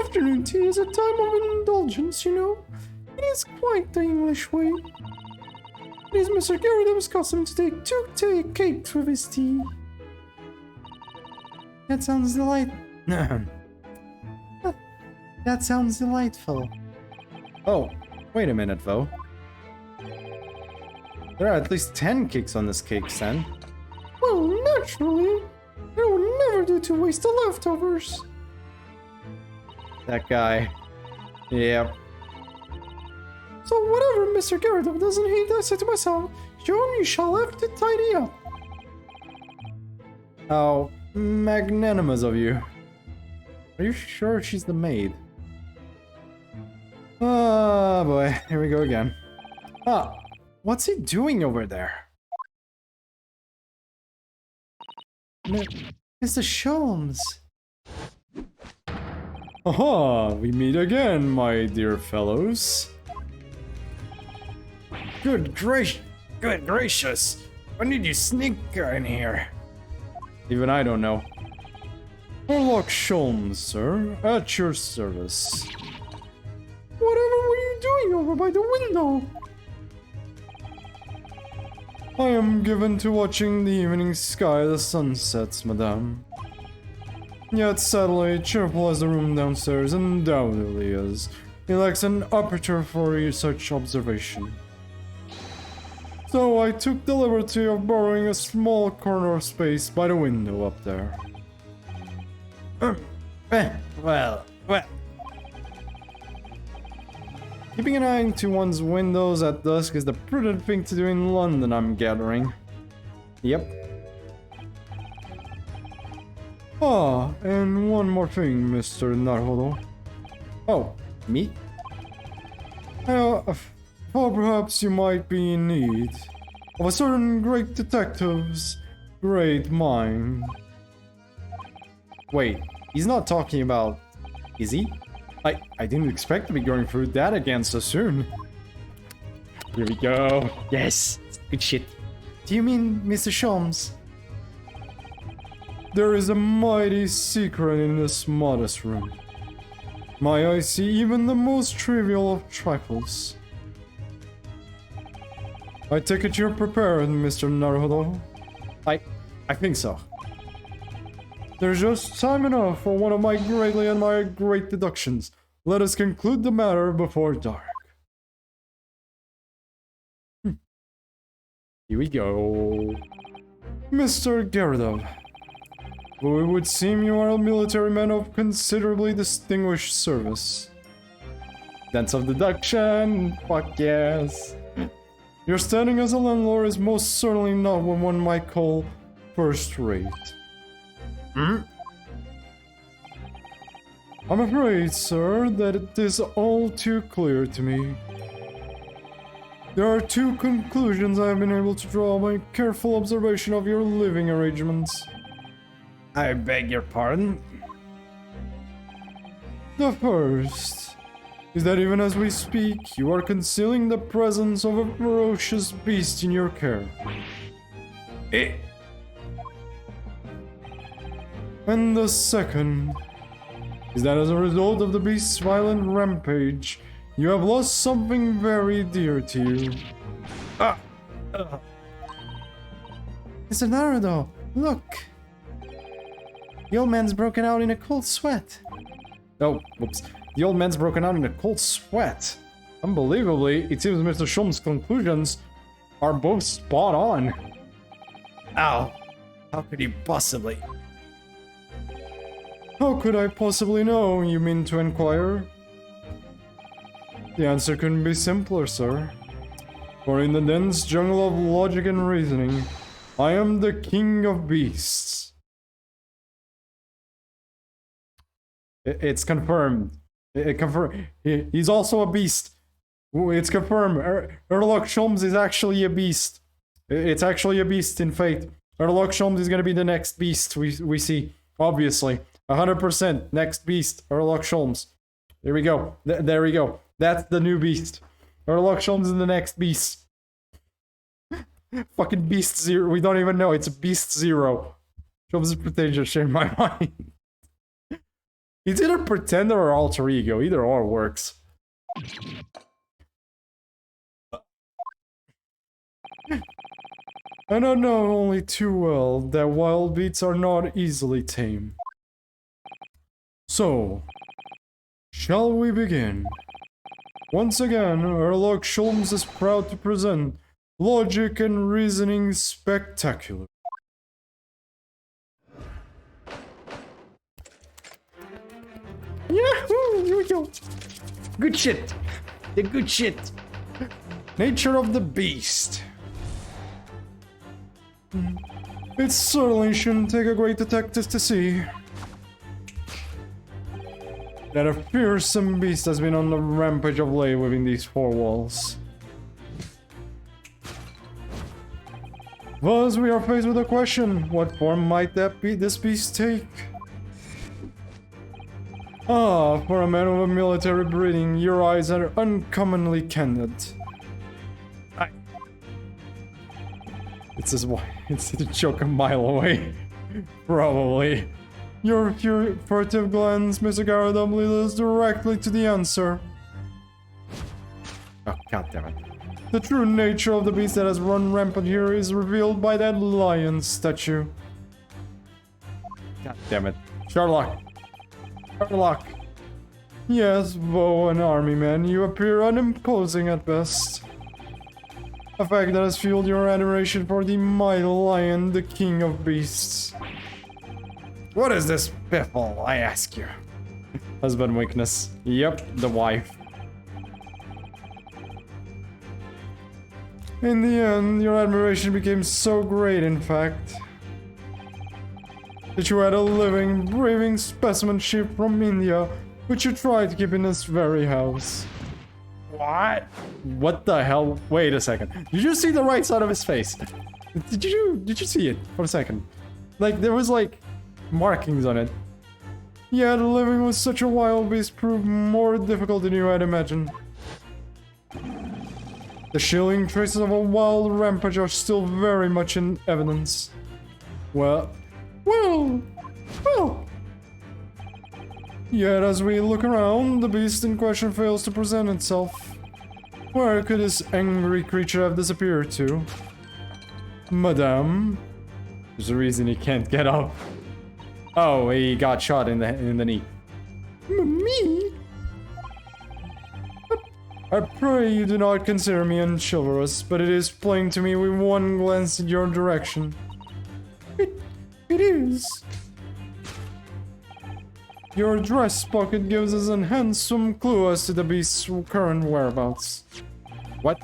Afternoon tea is a time of indulgence, you know. It is quite the English way. It is Mr. Garidab's custom to take 2 cakes with his tea. That sounds That sounds delightful. Oh, wait a minute though. There are at least 10 cakes on this cake stand. Well, naturally. I would never do to waste the leftovers. That guy. Yep. So whatever Mr. Garidab doesn't hate, I said to myself, Joan, you shall have to tidy up. How magnanimous of you. Are you sure she's the maid? Oh boy, here we go again. Ah, what's he doing over there? Mr. Sholmes! Aha, we meet again, my dear fellows. Good gracious! When did you sneak in here? Even I don't know. Sherlock Sholmes, sir, at your service. Whatever were you doing over by the window? I am given to watching the evening sky, the sunsets, madame. Yet sadly, cheerful as the room downstairs undoubtedly is, it lacks an aperture for such observation. So I took the liberty of borrowing a small corner of space by the window up there. Well. Keeping an eye to one's windows at dusk is the prudent thing to do in London, I'm gathering. Yep. Ah, and one more thing, Mr. Naruhodo. Oh, me? Or perhaps you might be in need of a certain great detective's great mind. Wait, he's not talking about... Is he? I didn't expect to be going through that again so soon. Here we go. Yes, good shit. Do you mean Mr. Sholmes? There is a mighty secret in this modest room. May I see even the most trivial of trifles? I take it you're prepared, Mr. Naruhodo? I think so. There's just time enough for one of my greatly admired great deductions. Let us conclude the matter before dark. Here we go. Mr. Gyarados, it would seem you are a military man of considerably distinguished service. Dance of deduction, fuck yes. Your standing as a landlord is most certainly not what one might call first rate. I'm afraid, sir, that it is all too clear to me. There are two conclusions I have been able to draw by careful observation of your living arrangements. I beg your pardon? The first is that even as we speak, you are concealing the presence of a ferocious beast in your care. And the second is that as a result of the beast's violent rampage, you have lost something very dear to you. Mr. Naruto, look! The old man's broken out in a cold sweat. Oh, whoops. The old man's broken out in a cold sweat. Unbelievably, it seems Mr. Sholmes' conclusions are both spot on. Ow! How could he possibly? How could I possibly know, you mean to inquire? The answer couldn't be simpler, sir. For in the dense jungle of logic and reasoning, I am the king of beasts. It's confirmed. He's also a beast. It's confirmed. Sherlock Sholmes is actually a beast. It's actually a beast in fate. Sherlock Sholmes is gonna be the next beast we see. Obviously. 100% next beast. Sherlock Sholmes. There we go. There we go. That's the new beast. Sherlock Sholmes is the next beast. Fucking Beast Zero. We don't even know. It's Beast Zero. Sholmes is pretentious. Share my mind. He's either pretender or alter ego. Either or works. And I know only too well that wild beasts are not easily tamed. So, shall we begin? Once again, Sherlock Sholmes is proud to present Logic and Reasoning Spectacular. Yahoo! Here we go. Good shit! The good shit! Nature of the beast. It certainly shouldn't take a great detective to see. that a fearsome beast has been on the rampage of late within these four walls. Thus, we are faced with a question. What form might this beast take? Ah, for a man of a military breeding, your eyes are uncommonly candid. It's a joke a mile away. Probably. Your furtive glance, Mr. Garadom, leads us directly to the answer. Oh, goddammit. The true nature of the beast that has run rampant here is revealed by that lion statue. God damn it. Sherlock. Sherlock. Yes, bow and army man, you appear unimposing at best. A fact that has fueled your adoration for the mighty lion, the king of beasts. What is this piffle, I ask you? Husband weakness. Yep, the wife. In the end, your admiration became so great, in fact, that you had a living, breathing specimen ship from India, which you tried to keep in this very house. What? What the hell? Wait a second. Did you see the right side of his face? Did you see it for a second? Like, there was like markings on it. Yeah, living with such a wild beast proved more difficult than you had imagined. The chilling traces of a wild rampage are still very much in evidence. Well. Yet as we look around, the beast in question fails to present itself. Where could this angry creature have disappeared to? Madame? There's a reason he can't get up. Oh, he got shot in the knee. Me? I pray you do not consider me unchivalrous, but it is plain to me with one glance in your direction. It is. Your dress pocket gives us a handsome clue as to the beast's current whereabouts. What?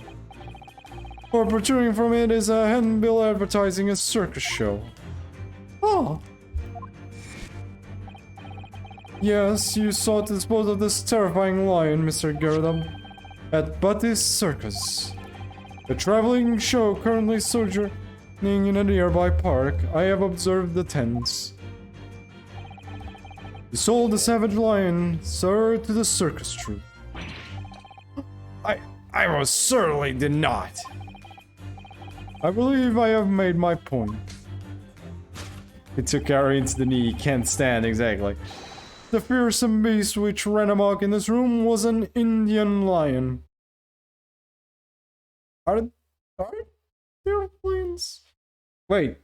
For protruding from it is a handbill advertising a circus show. Oh. Yes, you sought to dispose of this terrifying lion, Mr. Garadom. At Butty's Circus, a traveling show currently sojourning in a nearby park. I have observed the tents. You sold the savage lion, sir, to the circus troupe. I most certainly did not. I believe I have made my point. It took Harry into the knee, can't stand exactly. The fearsome beast which ran amok in this room was an Indian lion. Are there lions? Wait.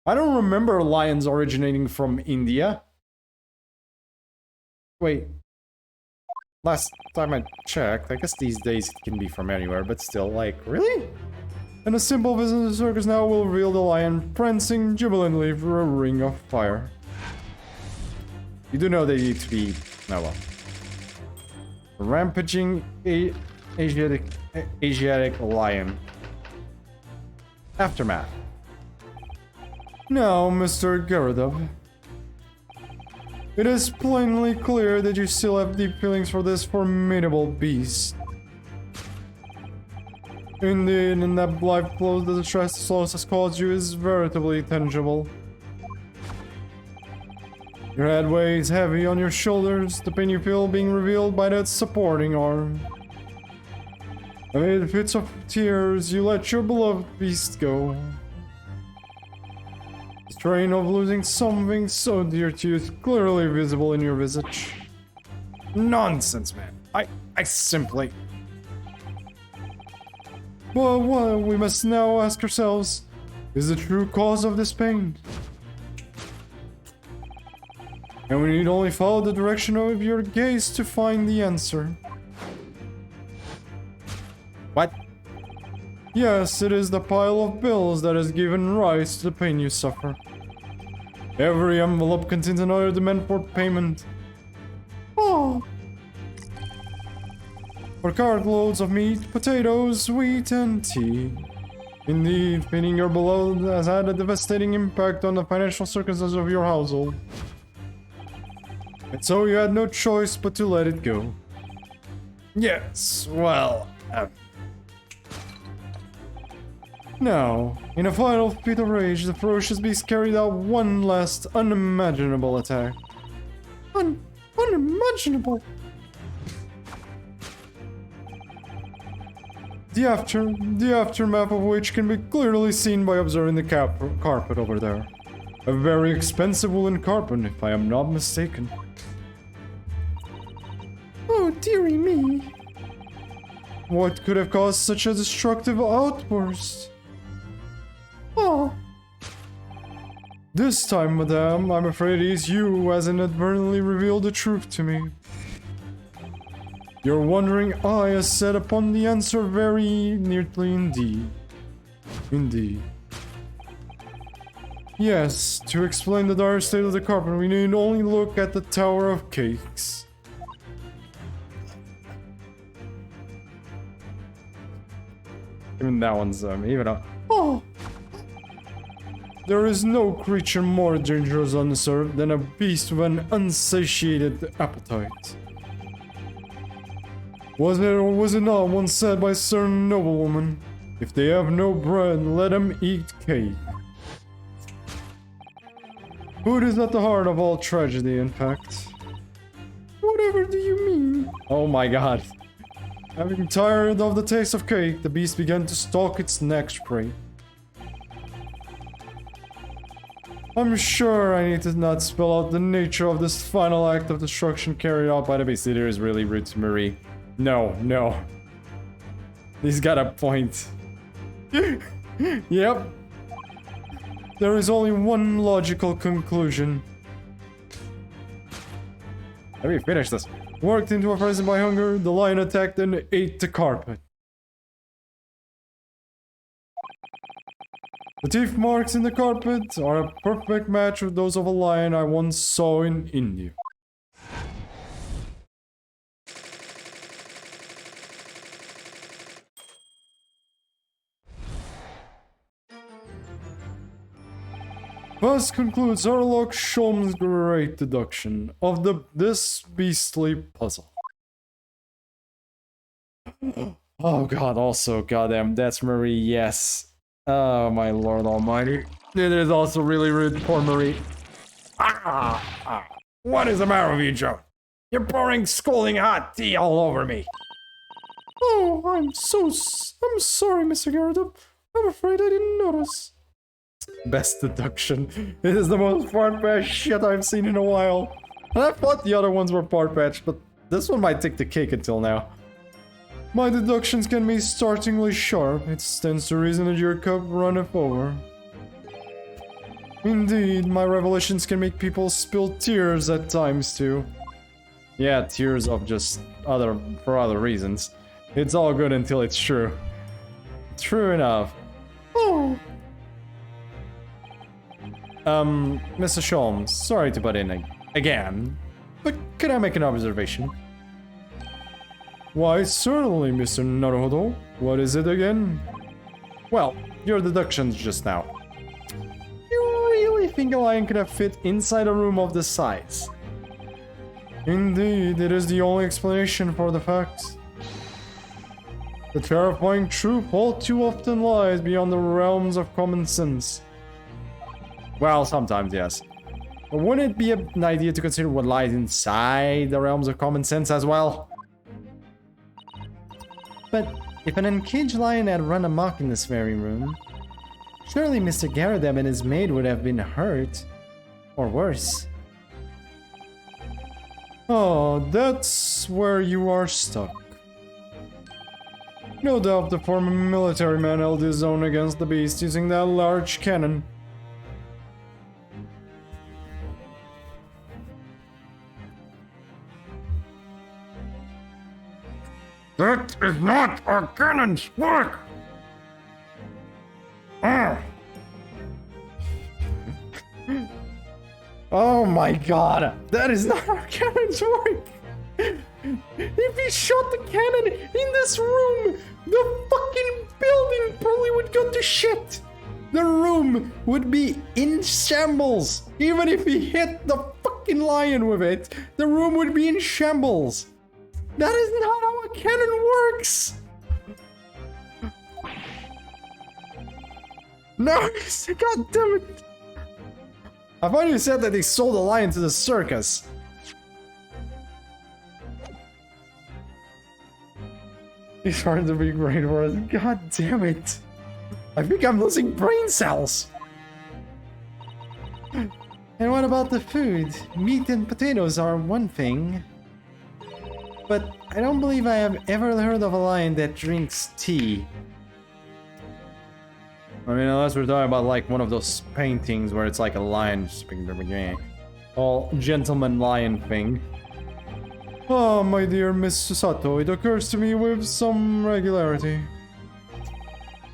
I don't remember lions originating from India. Wait. Last time I checked, I guess these days it can be from anywhere, but still, like, really? And a simple visit to the circus now will reveal the lion prancing jubilantly through a ring of fire. You do know they need to be... oh well. Rampaging Asiatic lion. Aftermath. Now, Mr. Garadov. It is plainly clear that you still have deep feelings for this formidable beast. Indeed, and that life blow that the stress has caused you is veritably tangible. Your head weighs heavy on your shoulders, the pain you feel being revealed by that supporting arm. Amid fits of tears, you let your beloved beast go. The strain of losing something so dear to you is clearly visible in your visage. Nonsense, man. I simply... But what we must now ask ourselves is the true cause of this pain. And we need only follow the direction of your gaze to find the answer. What? Yes, it is the pile of bills that has given rise to the pain you suffer. Every envelope contains another demand for payment. Oh. For cartloads of meat, potatoes, wheat, and tea. Indeed, feeding your beloved has had a devastating impact on the financial circumstances of your household. And so you had no choice but to let it go. Yes, well... Now, in a final fit of rage, the ferocious beast carried out one last unimaginable attack. Unimaginable! The aftermath of which can be clearly seen by observing the carpet over there. A very expensive woolen carpet, if I am not mistaken. Oh, dearie me. What could have caused such a destructive outburst? Oh. This time, madame, I'm afraid it is you who has inadvertently revealed the truth to me. Your wondering eye has set upon the answer very neatly indeed. Indeed. Yes, to explain the dire state of the carpet, we need only look at the Tower of Cakes. Even that one's, even a... Oh! There is no creature more dangerous on this earth than a beast with an unsatiated appetite. Was it or was it not once said by a certain noblewoman, if they have no bread, let them eat cake. Food is at the heart of all tragedy, in fact. Whatever do you mean? Oh my god. Having tired of the taste of cake, the beast began to stalk its next prey. I'm sure I need to not spell out the nature of this final act of destruction carried out by the beast. It is really rude to Marie. No, no. He's got a point. Yep. There is only one logical conclusion. Let me finish this. Worked into a frenzy by hunger, the lion attacked and ate the carpet. The teeth marks in the carpet are a perfect match with those of a lion I once saw in India. Thus concludes Sherlock Holmes' great deduction of this beastly puzzle. Oh god, also, goddamn, that's Marie, yes. Oh my lord almighty. It is also really rude, poor Marie. What is the matter with you, Joe? You're pouring scalding hot tea all over me. Oh, I'm sorry, Mr. Garrett. I'm afraid I didn't notice. Best deduction. It is the most far-fetched shit I've seen in a while. And I thought the other ones were far-fetched, but this one might take the cake until now. My deductions can be startlingly sharp. It stands to reason that your cup runneth over. Indeed, my revelations can make people spill tears at times too. Yeah, tears of just for other reasons. It's all good until it's true. True enough. Oh. Mr. Sholmes, sorry to butt in again, but could I make an observation? Why, certainly, Mr. Naruhodo. What is it again? Well, your deductions just now. You really think a lion could have fit inside a room of this size? Indeed, it is the only explanation for the facts. The terrifying truth all too often lies beyond the realms of common sense. Well, sometimes, yes. But wouldn't it be an idea to consider what lies inside the realms of common sense as well? But if an uncaged lion had run amok in this very room, surely Mr. Garadeb and his maid would have been hurt. Or worse. Oh, that's where you are stuck. No doubt the former military man held his own against the beast using that large cannon. That is not a cannon's work! Oh my god, that is not our cannon's work! If he shot the cannon in this room, the fucking building probably would go to shit! The room would be in shambles, even if he hit the fucking fucking lion with it, the room would be in shambles. That is not how a cannon works. No, god damn it. I thought you said that they sold the lion to the circus. It's hard to be great for us. God damn it. I think I'm losing brain cells. And what about the food? Meat and potatoes are one thing. But I don't believe I have ever heard of a lion that drinks tea. I mean, unless we're talking about like one of those paintings where it's like a lion speaking to the all gentleman lion thing. Oh, my dear Miss Sato, it occurs to me with some regularity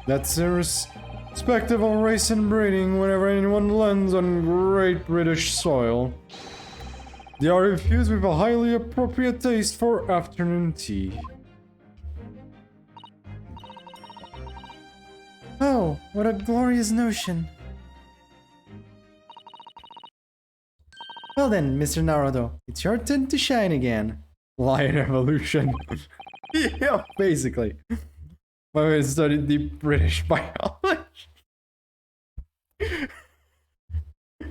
that's irrespective of race and breeding, whenever anyone lands on Great British soil, they are infused with a highly appropriate taste for afternoon tea. Oh, what a glorious notion. Well then, Mr. Naruto, it's your turn to shine again. Lion evolution. Yeah, basically. I studied deep British biology.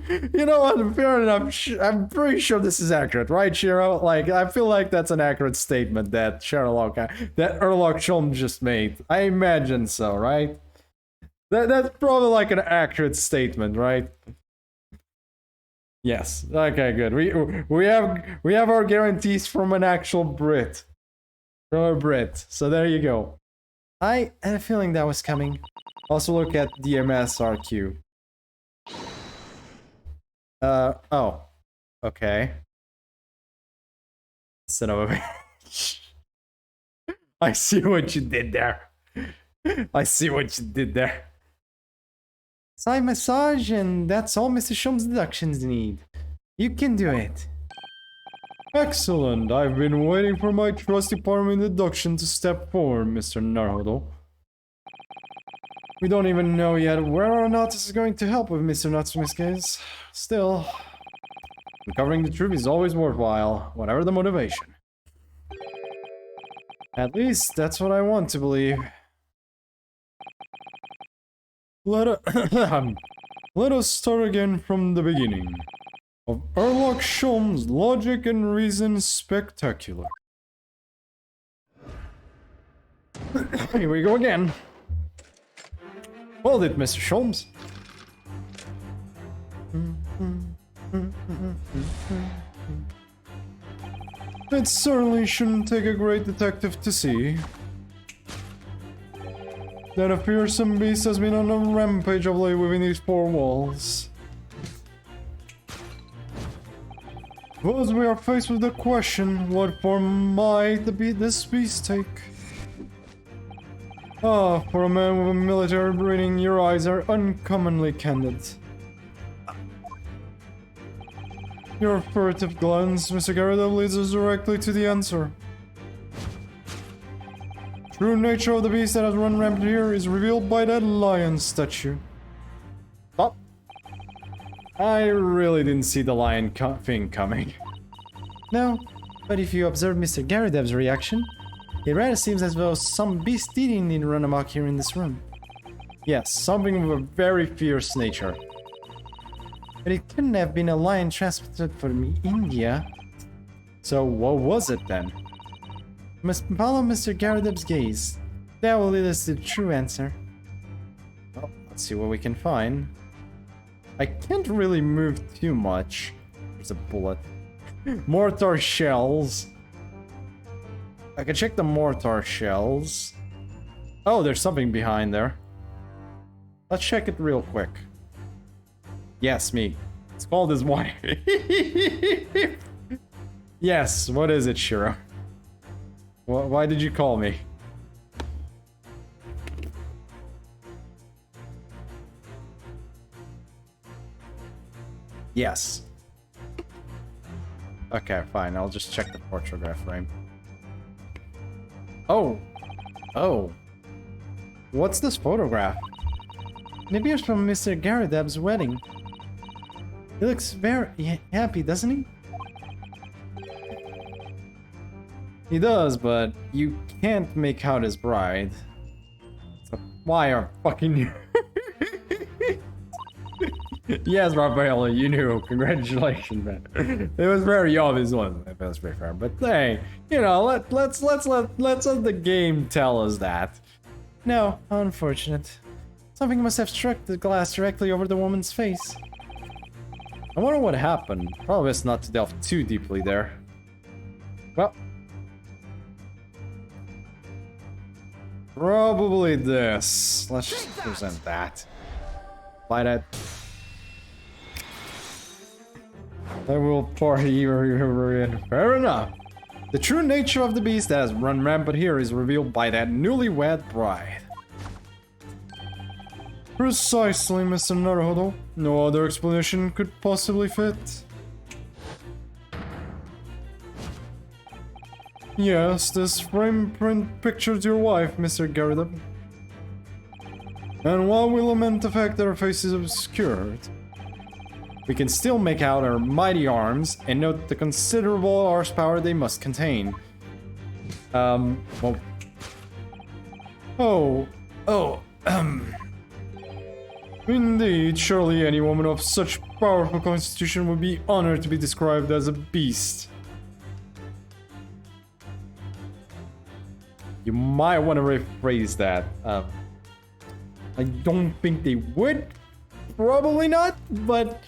You know what? Fair enough. I'm pretty sure this is accurate, right, Shiro? Like, I feel like that's an accurate statement that that Sherlock Holmes just made. I imagine so, right? That's probably like an accurate statement, right? Yes. Okay, good. We have our guarantees from an actual Brit. From a Brit. So there you go. I had a feeling that was coming. Also look at DMSRQ. Oh. Okay. Son of a bitch. I see what you did there. I see what you did there. Side massage, and that's all Mr. Shum's deductions need. You can do it. Excellent. I've been waiting for my trusty partner in deduction to step forward, Mr. Naruto. We don't even know yet where or not this is going to help with Mr. Natsume's case. Still, uncovering the truth is always worthwhile, whatever the motivation. At least, that's what I want to believe. Let us start again from the beginning. Of Sherlock Holmes' logic and reason spectacular. Here we go again. Hold it, Mr. Holmes. It certainly shouldn't take a great detective to see that a fearsome beast has been on a rampage of late within these four walls. Thus we are faced with the question, what form might this beast take? Ah, for a man with a military breeding, your eyes are uncommonly candid. Your furtive glance, Mr. Garrett, leads us directly to the answer. True nature of the beast that has run rampant here is revealed by that lion statue. Oh. I really didn't see the lion thing coming. No, but if you observe Mr. Garadev's reaction, it rather seems as though some beast did indeed run amok here in this room. Yes, something with a very fierce nature. But it couldn't have been a lion transported from India. So what was it then? We must follow Mr. Garadev's gaze. That will lead us to the true answer. Well, let's see what we can find. I can't really move too much. There's a bullet. Mortar shells. I can check the mortar shells. Oh, there's something behind there. Let's check it real quick. Yes, me. It's called his wife. Yes, what is it, Shiro? Why did you call me? Yes. Okay, fine. I'll just check the photograph frame. Oh. Oh. What's this photograph? It appears from Mr. Garadev's wedding. He looks very happy, doesn't he? He does, but you can't make out his bride. So why are fucking you? Yes, Raphael, you knew. Congratulations, man. It was very obvious, wasn't it? That's very fair. But hey, you know, let's let the game tell us that. No, how unfortunate. Something must have struck the glass directly over the woman's face. I wonder what happened. Probably best not to delve too deeply there. Well, probably this. Let's just present that. Buy that. I will party. Fair enough. The true nature of the beast that has run rampant here is revealed by that newlywed bride. Precisely, Mr. Naruhodo. No other explanation could possibly fit. Yes, this frame print pictures your wife, Mr. Garridub. And while we lament the fact that her face is obscured, we can still make out her mighty arms and note the considerable horsepower they must contain. Well... Indeed, surely any woman of such powerful constitution would be honored to be described as a beast. You might want to rephrase that. I don't think they would. Probably not, but...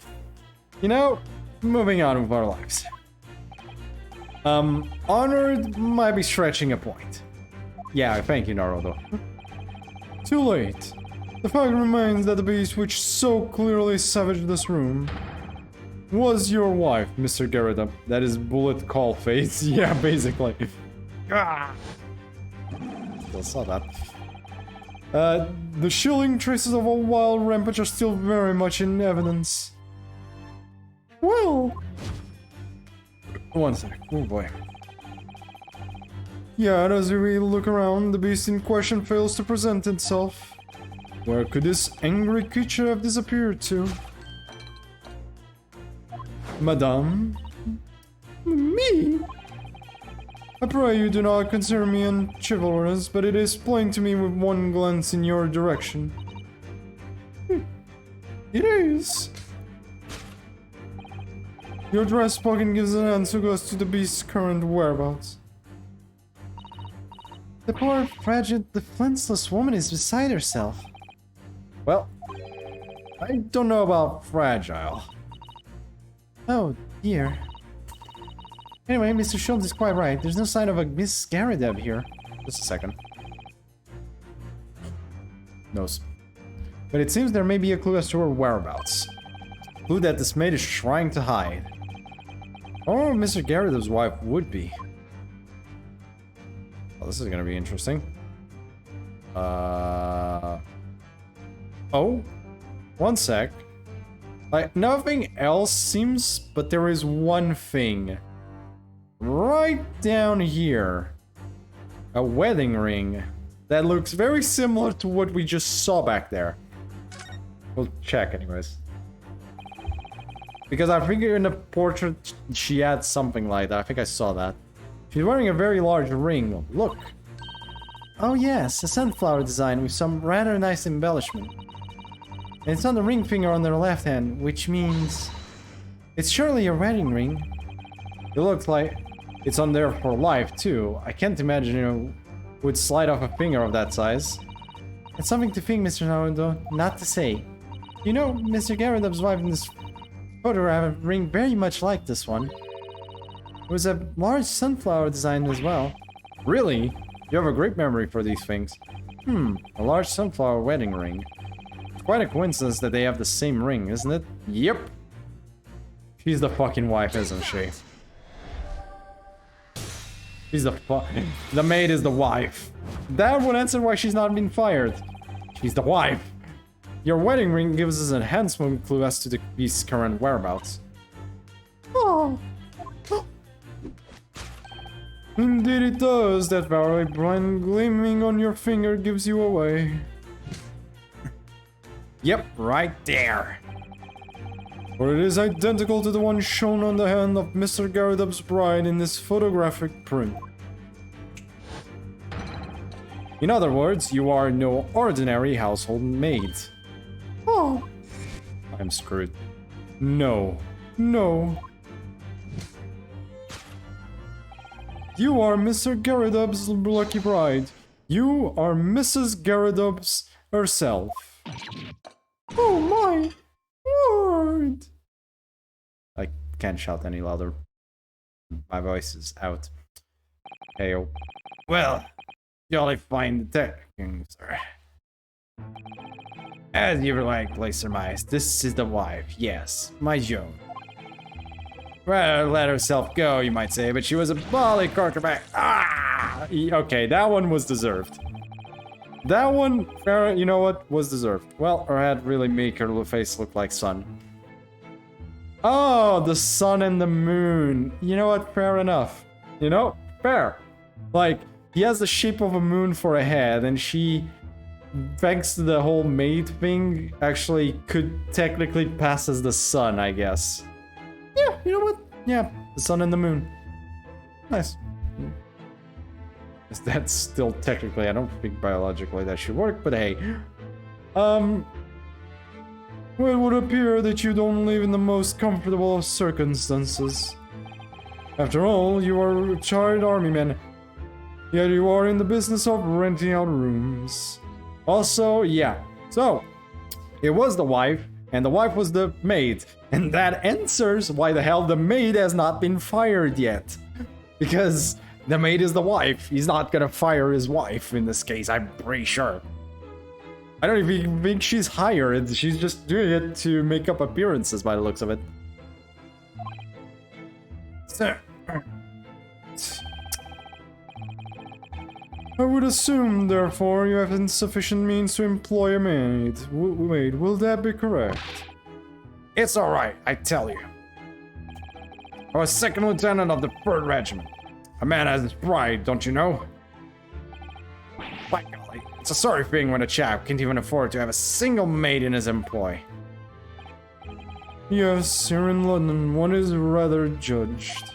You know, moving on with our lives. Honored might be stretching a point. Yeah, thank you, Naruto. Too late. The fact remains that the beast which so clearly savaged this room was your wife, Mr. Garridub. That is bullet call face. Yeah, basically. Ah. Still saw that. The chilling traces of a wild rampage are still very much in evidence. Well... One sec. Oh boy. Yet, as we look around, the beast in question fails to present itself. Where could this angry creature have disappeared to? Madame? Me? I pray you do not consider me unchivalrous, but it is plain to me with one glance in your direction. It is. Your dress pocket gives an answer as to the beast's current whereabouts. The poor, fragile, defenseless woman is beside herself. Well, I don't know about fragile. Oh, dear. Anyway, Mr. Schultz is quite right. There's no sign of a Miss Garridub here. Just a second. No. But it seems there may be a clue as to her whereabouts. A clue that this maid is trying to hide. Or Mr. Garridub's wife would be. Well, this is gonna be interesting. Oh, one sec. Like, nothing else seems, but there is one thing. Right down here. A wedding ring that looks very similar to what we just saw back there. We'll check anyways. Because I think in the portrait she had something like that. I think I saw that. She's wearing a very large ring. Look. Oh yes, a sunflower design with some rather nice embellishment. And it's on the ring finger on the left hand, which means... It's surely a wedding ring. It looks like it's on there for life too. I can't imagine, you know, would slide off a finger of that size. It's something to think, Mr. Naruto, not to say. You know, Mr. Garridub's wife in this photograph have a ring very much like this one. It was a large sunflower design as well. Really? You have a great memory for these things. A large sunflower wedding ring. It's quite a coincidence that they have the same ring, isn't it? Yep. She's the fucking wife, isn't she? She's the maid is the wife. That would answer why she's not been fired. She's the wife. Your wedding ring gives us an handsome clue as to the beast's current whereabouts. Oh. Indeed it does. That very bright gleaming on your finger gives you away. Yep, right there. For it is identical to the one shown on the hand of Mr. Garridub's bride in this photographic print. In other words, you are no ordinary household maid. Oh, I'm screwed. No, no. You are Mr. Garridub's lucky bride. You are Mrs. Garridub's herself. Oh my word! I can't shout any louder. My voice is out. Heyo. Well, jolly fine detecting, sir. As you likely surmise, this is the wife. Yes, my Joan. Well, let herself go, you might say, but she was a bally quarterback. Ah! Okay, that one was deserved. That one, fair, you know what, was deserved. Well, her head really make her face look like sun. Oh, the sun and the moon. You know what, fair enough. You know, fair. Like, he has the shape of a moon for a head, and she, thanks to the whole maid thing, actually could technically pass as the sun, I guess. Yeah, you know what? Yeah, the sun and the moon. Nice. That's still technically, I don't think biologically that should work, but hey. Well, it would appear that you don't live in the most comfortable of circumstances. After all, you are a retired army man, yet you are in the business of renting out rooms. Also, yeah, so, it was the wife, and the wife was the maid. And that answers why the hell the maid has not been fired yet. Because the maid is the wife. He's not gonna fire his wife in this case, I'm pretty sure. I don't even think she's hired. She's just doing it to make up appearances by the looks of it. Sir. I would assume, therefore, you have insufficient means to employ a maid. Wait, will that be correct? It's alright, I tell you. I was second lieutenant of the 3rd Regiment. A man has his pride, don't you know? By golly, it's a sorry thing when a chap can't even afford to have a single maid in his employ. Yes, here in London, one is rather judged.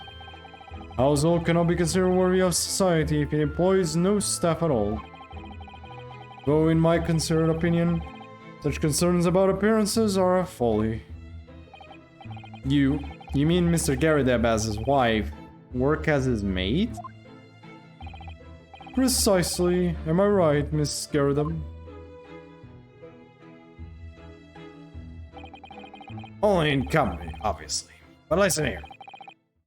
Household cannot be considered worthy of society if it employs no staff at all. Though in my considered opinion, such concerns about appearances are a folly. You mean Mr. Garrideb as his wife, work as his maid? Precisely, am I right, Miss Garrideb? Only in company, obviously. But listen here.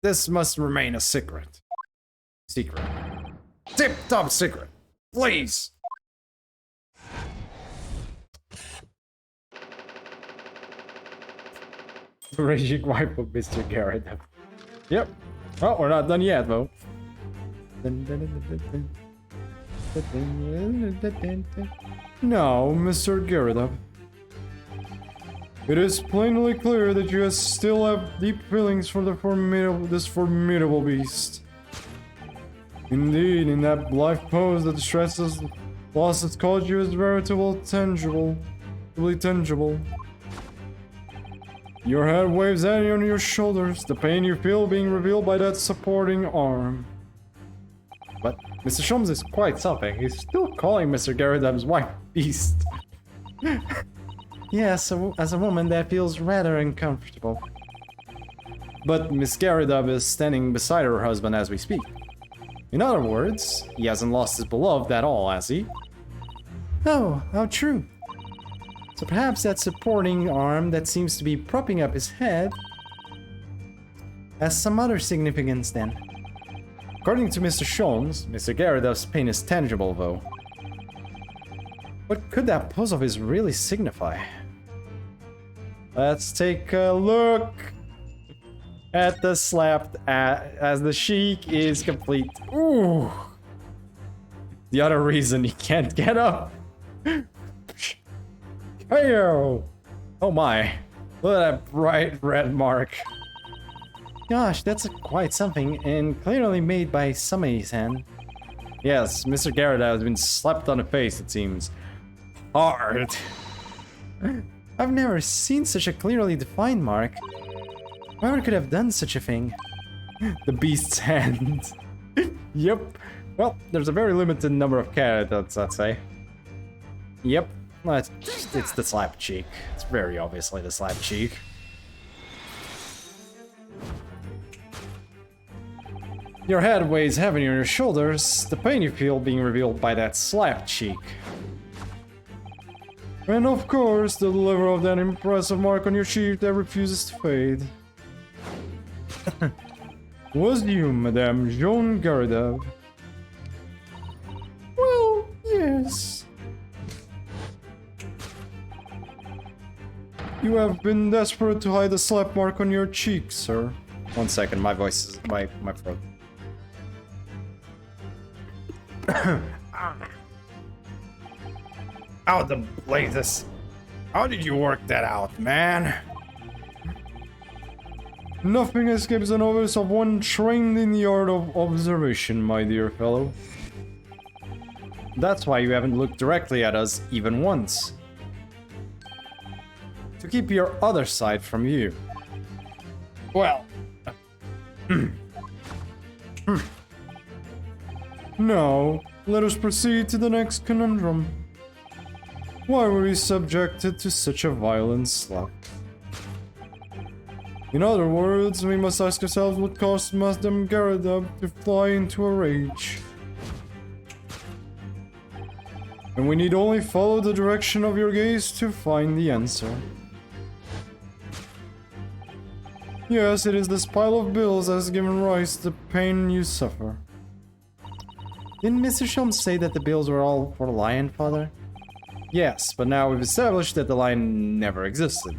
This must remain a secret. Secret. Tip-top secret. Please! Raging wife of Mr. Garrideb. Yep. Oh, we're not done yet, though. Now, Mr. Garrideb. It is plainly clear that you still have deep feelings for this formidable beast. Indeed, in that blithe pose that stresses loss has caused you is veritable tangible. Really tangible. Your head waves heavy on your shoulders, the pain you feel being revealed by that supporting arm. But Mr. Sholmes is quite something. He's still calling Mr. Garrideb's wife beast. Yes, as a woman that feels rather uncomfortable. But Miss Garrideb is standing beside her husband as we speak. In other words, he hasn't lost his beloved at all, has he? Oh, how true. So perhaps that supporting arm that seems to be propping up his head has some other significance then. According to Mr. Sholmes, Mr. Garrideb's pain is tangible though. What could that pose of his really signify? Let's take a look at the slap as the sheik is complete. Ooh! The other reason he can't get up. Heyo! Oh my. Look at that bright red mark. Gosh, that's quite something, and clearly made by somebody's hand. Yes, Mr. Garrideb has been slapped on the face, it seems. Hard. I've never seen such a clearly defined mark. Whoever could have done such a thing? The beast's hand. Yep, Well, there's a very limited number of candidates, I'd say. Yep, it's the slap cheek. It's very obviously the slap cheek. Your head weighs heavy on your shoulders, the pain you feel being revealed by that slap cheek. And of course, the deliverer of that impressive mark on your cheek that refuses to fade. Was you, Madame Jean Gardev? Well, yes. You have been desperate to hide the slap mark on your cheek, sir. 1 second, my voice is... my throat. How the blazes? How did you work that out, man? Nothing escapes the notice of one trained in the art of observation, my dear fellow. That's why you haven't looked directly at us even once. To keep your other side from you. Well... Now, let us proceed to the next conundrum. Why were you subjected to such a violent slap? In other words, we must ask ourselves what caused Madame Gardev to fly into a rage. And we need only follow the direction of your gaze to find the answer. Yes, it is this pile of bills that has given rise to the pain you suffer. Didn't Mr. Shelm say that the bills were all for the lion, Father? Yes, but now we've established that the lion never existed.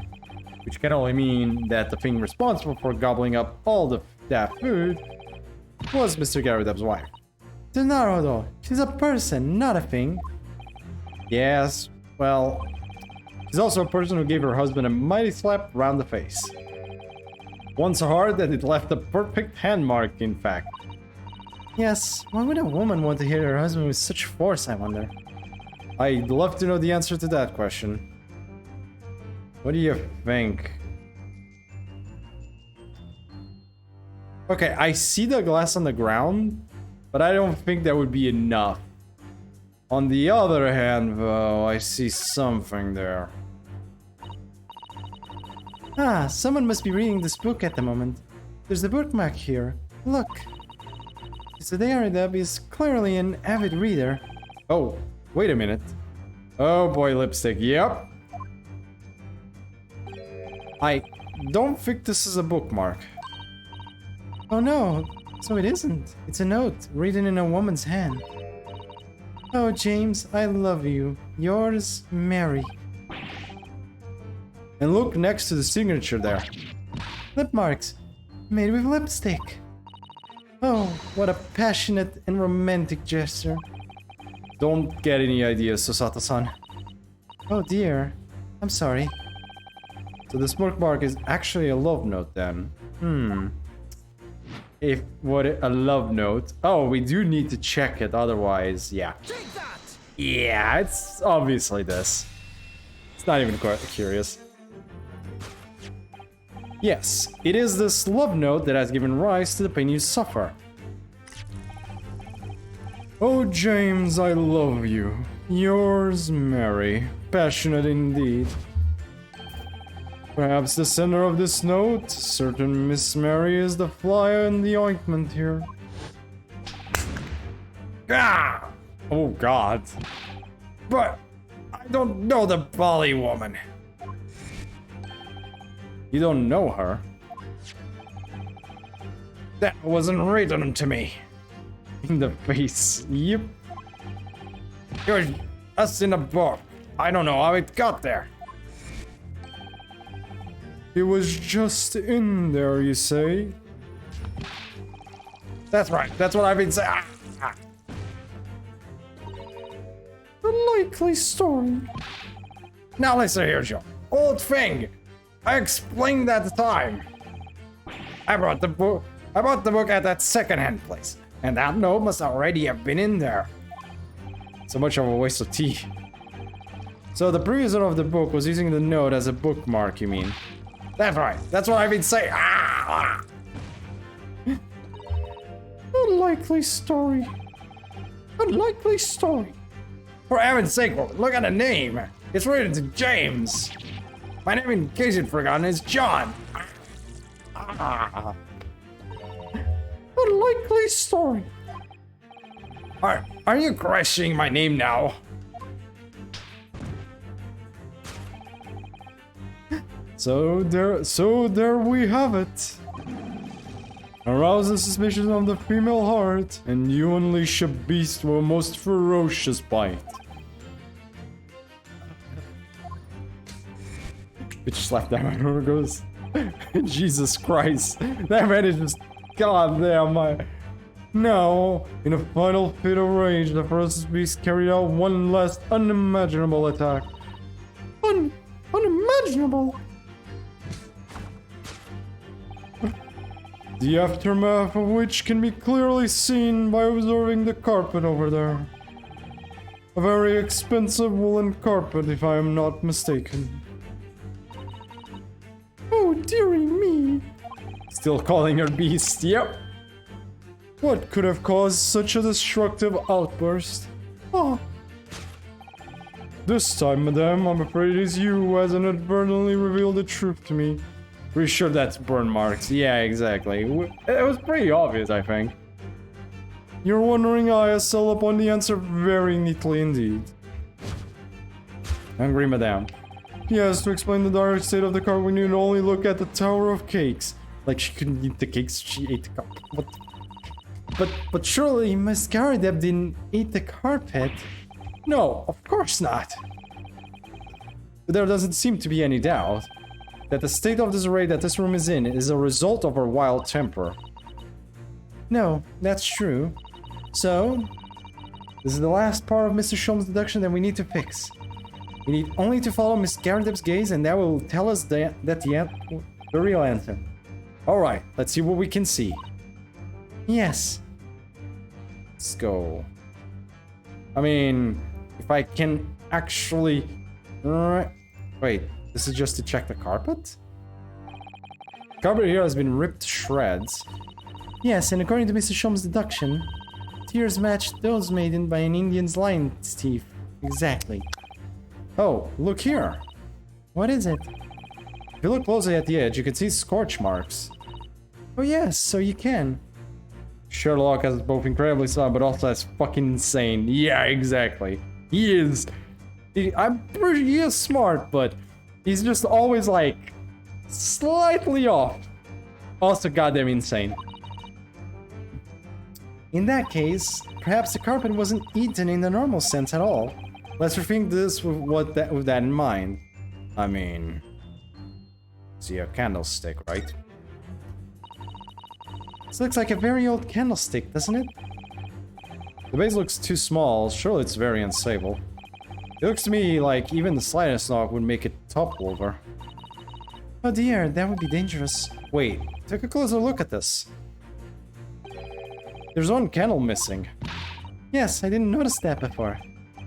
Which can only mean that the thing responsible for gobbling up all that food was Mr. Garudev's wife. Naruto, she's a person, not a thing. Yes, well, she's also a person who gave her husband a mighty slap round the face. One so hard that it left a perfect hand mark, in fact. Yes, why would a woman want to hit her husband with such force, I wonder? I'd love to know the answer to that question. What do you think? Okay, I see the glass on the ground, but I don't think that would be enough. On the other hand, though, I see something there. Ah, someone must be reading this book at the moment. There's a bookmark here. Look. Mr. Gardev is clearly an avid reader. Oh, wait a minute. Oh boy, lipstick, yep. I don't think this is a bookmark. Oh no, so it isn't. It's a note, written in a woman's hand. Oh, James, I love you. Yours, Mary. And look next to the signature there. Lip marks, made with lipstick. Oh, what a passionate and romantic gesture. Don't get any ideas, Susato-san. Oh dear, I'm sorry. So this bookmark is actually a love note then. If what a love note. Oh, we do need to check it, otherwise, yeah. Yeah, it's obviously this. It's not even quite curious. Yes, it is this love note that has given rise to the pain you suffer. Oh, James, I love you. Yours, Mary. Passionate indeed. Perhaps the sender of this note, certain Miss Mary, is the fly in the ointment here. Ah! Oh, God. But I don't know the Bali woman. You don't know her? That wasn't written to me. In the face. Yep. You're us in a book. I don't know how it got there. It was just in there, you say? That's right. That's what I've been saying. A likely story. Now listen here, Joe. Old thing. I explained at the time. I bought the book at that second-hand place, and that note must already have been in there. So much of a waste of tea. So the previous owner of the book was using the note as a bookmark, you mean? That's right. That's what I've been saying. A likely story. Unlikely story. For heaven's sake, look at the name. It's written to James. My name, in case you'd forgotten, is John. Unlikely story. Are you questioning my name now? So there we have it. Arouse the suspicion of the female heart, and you unleash a beast with a most ferocious bite. Bitch slapped that man where it goes. Jesus Christ. That man is just goddamn my. Now, in a final fit of rage, the ferocious beast carried out one last unimaginable attack. Unimaginable? The aftermath of which can be clearly seen by observing the carpet over there. A very expensive woolen carpet, if I am not mistaken. Oh, dearie me. Still calling her beast, yep. What could have caused such a destructive outburst? Ah. This time, madame, I'm afraid it is you who has inadvertently revealed the truth to me. Pretty sure that's burn marks. Yeah, exactly. It was pretty obvious, I think. Your wondering eye settled upon the answer very neatly indeed. Hungry, madame. Yes, to explain the direct state of the car, we need only look at the tower of cakes. Like she couldn't eat the cakes, she ate the cup. But surely Miss Garadeb didn't eat the carpet? No, of course not. But there doesn't seem to be any doubt that the state of disarray that this room is in is a result of her wild temper. No, that's true. So, this is the last part of Mr. Sholm's deduction that we need to fix. We need only to follow Miss Garadeb's gaze, and that will tell us the real answer. Alright, let's see what we can see. Yes. Let's go. I mean, if I can actually... Wait, this is just to check the carpet? The carpet here has been ripped to shreds. Yes, and according to Mr. Sholm's deduction, tears matched those made by an Indian's lion's teeth. Exactly. Oh, look here. What is it? If you look closely at the edge, you can see scorch marks. Oh yes, so you can. Sherlock is both incredibly smart, but also as fucking insane. Yeah, exactly. He is... I'm pretty... He is smart, but he's just always, like, slightly off. Also goddamn insane. In that case, perhaps the carpet wasn't eaten in the normal sense at all. Let's rethink this with that in mind. I mean... See a candlestick, right? This looks like a very old candlestick, doesn't it? The base looks too small, surely it's very unstable. It looks to me like even the slightest knock would make it topple over. Oh dear, that would be dangerous. Wait, take a closer look at this. There's one candle missing. Yes, I didn't notice that before.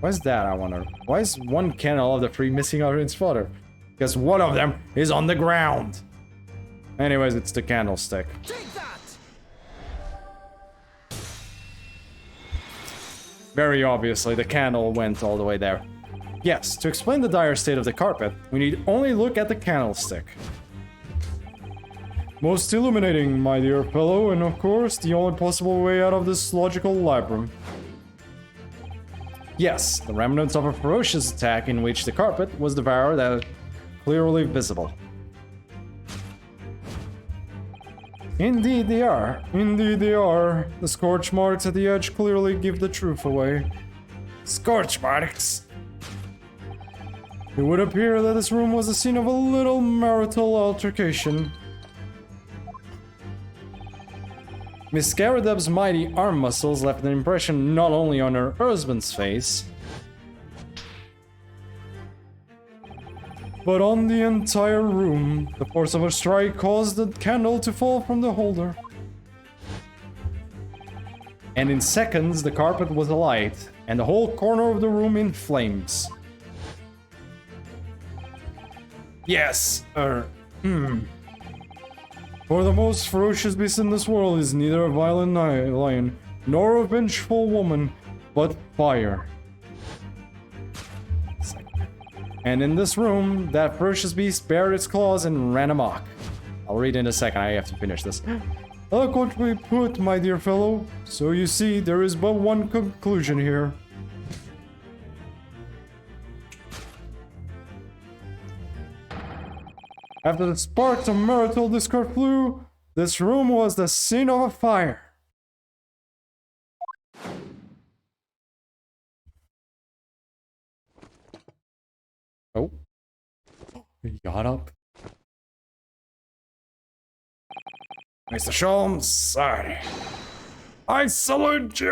Why is that, I wonder? Why is one candle of the three missing out of its fodder? Because one of them is on the ground. Anyways, it's the candlestick. Take that! Very obviously, the candle went all the way there. Yes, to explain the dire state of the carpet, we need only look at the candlestick. Most illuminating, my dear fellow, and of course, the only possible way out of this logical labyrinth. Yes, the remnants of a ferocious attack in which the carpet was devoured are clearly visible. Indeed they are. Indeed they are. The scorch marks at the edge clearly give the truth away. Scorch marks! It would appear that this room was the scene of a little marital altercation. Miss Garadeb's mighty arm muscles left an impression not only on her husband's face, but on the entire room. The force of her strike caused the candle to fall from the holder. And in seconds, the carpet was alight, and the whole corner of the room in flames. Yes, For the most ferocious beast in this world is neither a violent lion, nor a vengeful woman, but fire. And in this room, that ferocious beast bared its claws and ran amok. I'll read in a second, I have to finish this. Eloquently put, my dear fellow. So you see, there is but one conclusion here. After the sparks of marital discord flew, this room was the scene of a fire. Oh. He got up. Mr. Sholmes, sorry. I salute you!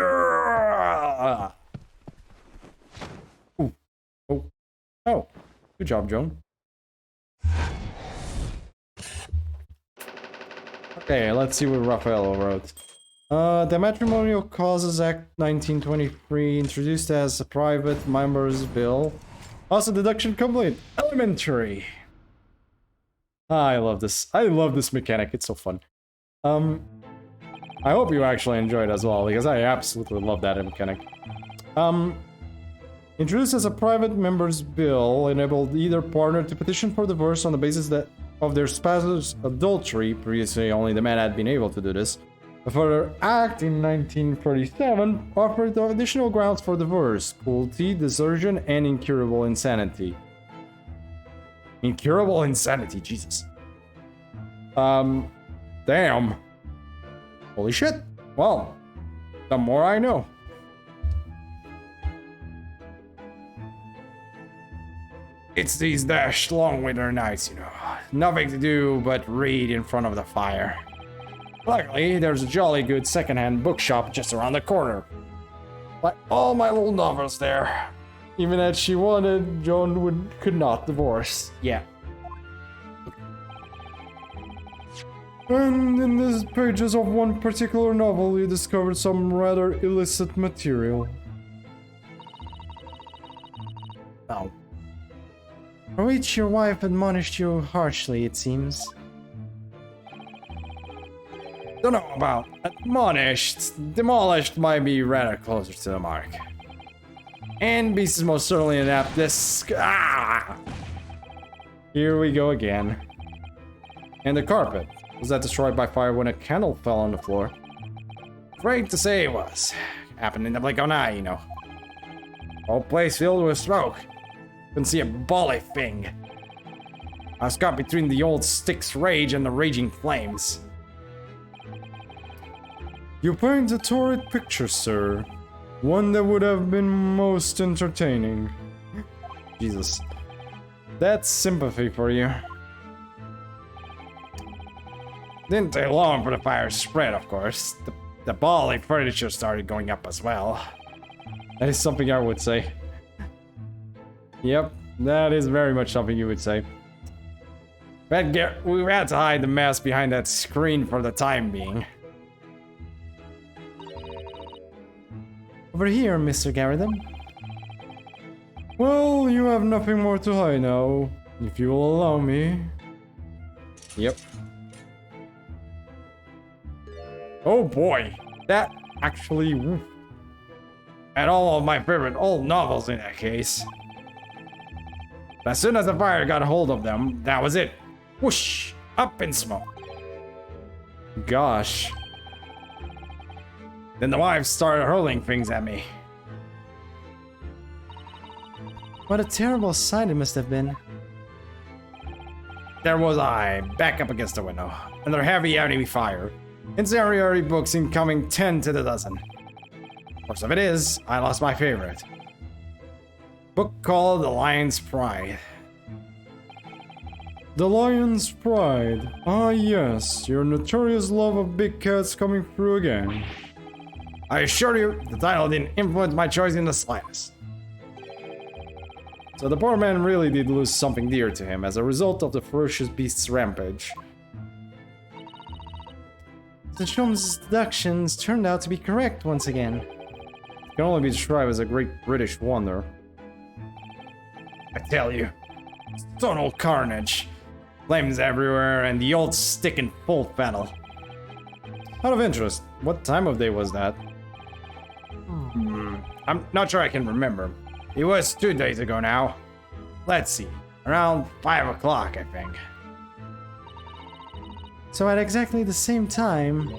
Ooh. Oh. Oh. Good job, Joan. Okay, let's see what Raphael wrote. The Matrimonial Causes Act 1923, introduced as a private member's bill. Also, deduction complete. Elementary. I love this. I love this mechanic. It's so fun. I hope you actually enjoyed as well, because I absolutely love that mechanic. Introduced as a private member's bill, enabled either partner to petition for divorce on the basis that of their spouse's adultery. Previously, only the man had been able to do this. A further act in 1937 offered additional grounds for divorce: cruelty, desertion, and incurable insanity. Incurable insanity, Jesus. Damn. Holy shit. Well, the more I know. It's these dashed long winter nights, you know. Nothing to do but read in front of the fire. Luckily, there's a jolly good secondhand bookshop just around the corner. Like all my little novels there. Even as she wanted, Joan could not divorce. Yeah. And in these pages of one particular novel, you discovered some rather illicit material. Oh. For which your wife admonished you harshly, it seems. Don't know about admonished. Demolished might be rather closer to the mark. And Beast is most certainly an apt disc. Ah! Here we go again. And the carpet. Was that destroyed by fire when a candle fell on the floor? Afraid to say it was. Happened in the blink of an eye, you know. Whole place filled with smoke. Couldn't see a bally thing. I was caught between the old stick's rage and the raging flames. You paint a torrid picture, sir. One that would have been most entertaining. Jesus. That's sympathy for you. Didn't take long for the fire to spread, of course. The bally furniture started going up as well. That is something I would say. Yep, that is very much something you would say. We had to hide the mess behind that screen for the time being. Over here, Mr. Garrison. Well, you have nothing more to hide now, if you will allow me. Yep. Oh boy, that actually had all of my favorite old novels in that case. But as soon as the fire got a hold of them, that was it. Whoosh, up in smoke. Gosh. Then the wives started hurling things at me. What a terrible sight it must have been. There was I, back up against the window, under heavy enemy fire. Incendiary books incoming 10 to the dozen. Worst of it is, I lost my favorite. Book called The Lion's Pride. The Lion's Pride. Ah yes, your notorious love of big cats coming through again. I assure you, the title didn't influence my choice in the slightest. So the poor man really did lose something dear to him as a result of the ferocious beast's rampage. The Sholmes' deductions turned out to be correct once again. It can only be described as a great British wonder. I tell you, total carnage. Flames everywhere and the old stick in full fettle. Out of interest, what time of day was that? I'm not sure I can remember. It was 2 days ago now. Let's see. Around 5 o'clock, I think. So at exactly the same time,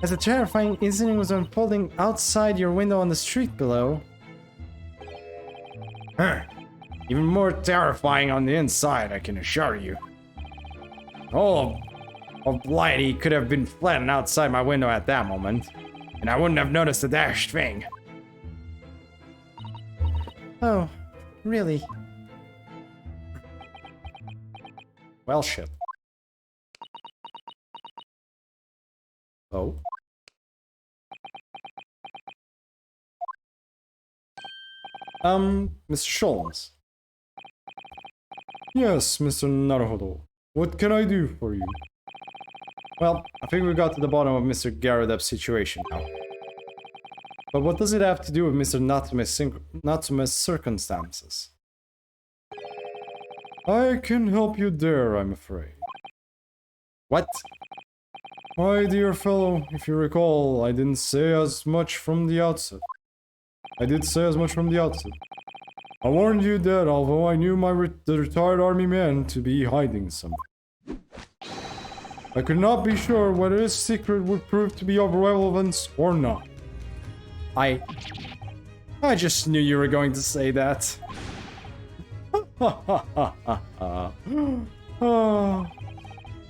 as a terrifying incident was unfolding outside your window on the street below. Huh. Even more terrifying on the inside, I can assure you. Oh, of Blighty could have been flattened outside my window at that moment, and I wouldn't have noticed a dashed thing. Oh, really? Well, shit. Oh. Mr. Sholmes. Yes, Mr. Naruhodo. What can I do for you? Well, I think we got to the bottom of Mr. Garudep's situation now. But what does it have to do with Mr. Natsume's circumstances? I can help you there, I'm afraid. What? My dear fellow, if you recall, I didn't say as much from the outset. I did say as much from the outset. I warned you that although I knew the retired army man to be hiding something, I could not be sure whether his secret would prove to be of relevance or not. I just knew you were going to say that. No,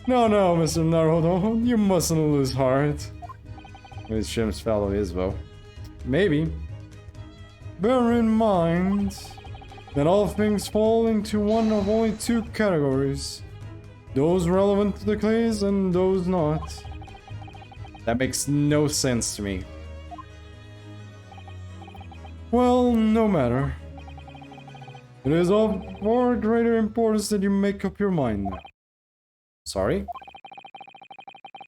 Mr. Naruto, you mustn't lose heart. With Shim's fellow Isbo. Maybe. Bear in mind that all things fall into one of only 2 categories. Those relevant to the case and those not. That makes no sense to me. Well, no matter. It is of far greater importance that you make up your mind now. Sorry?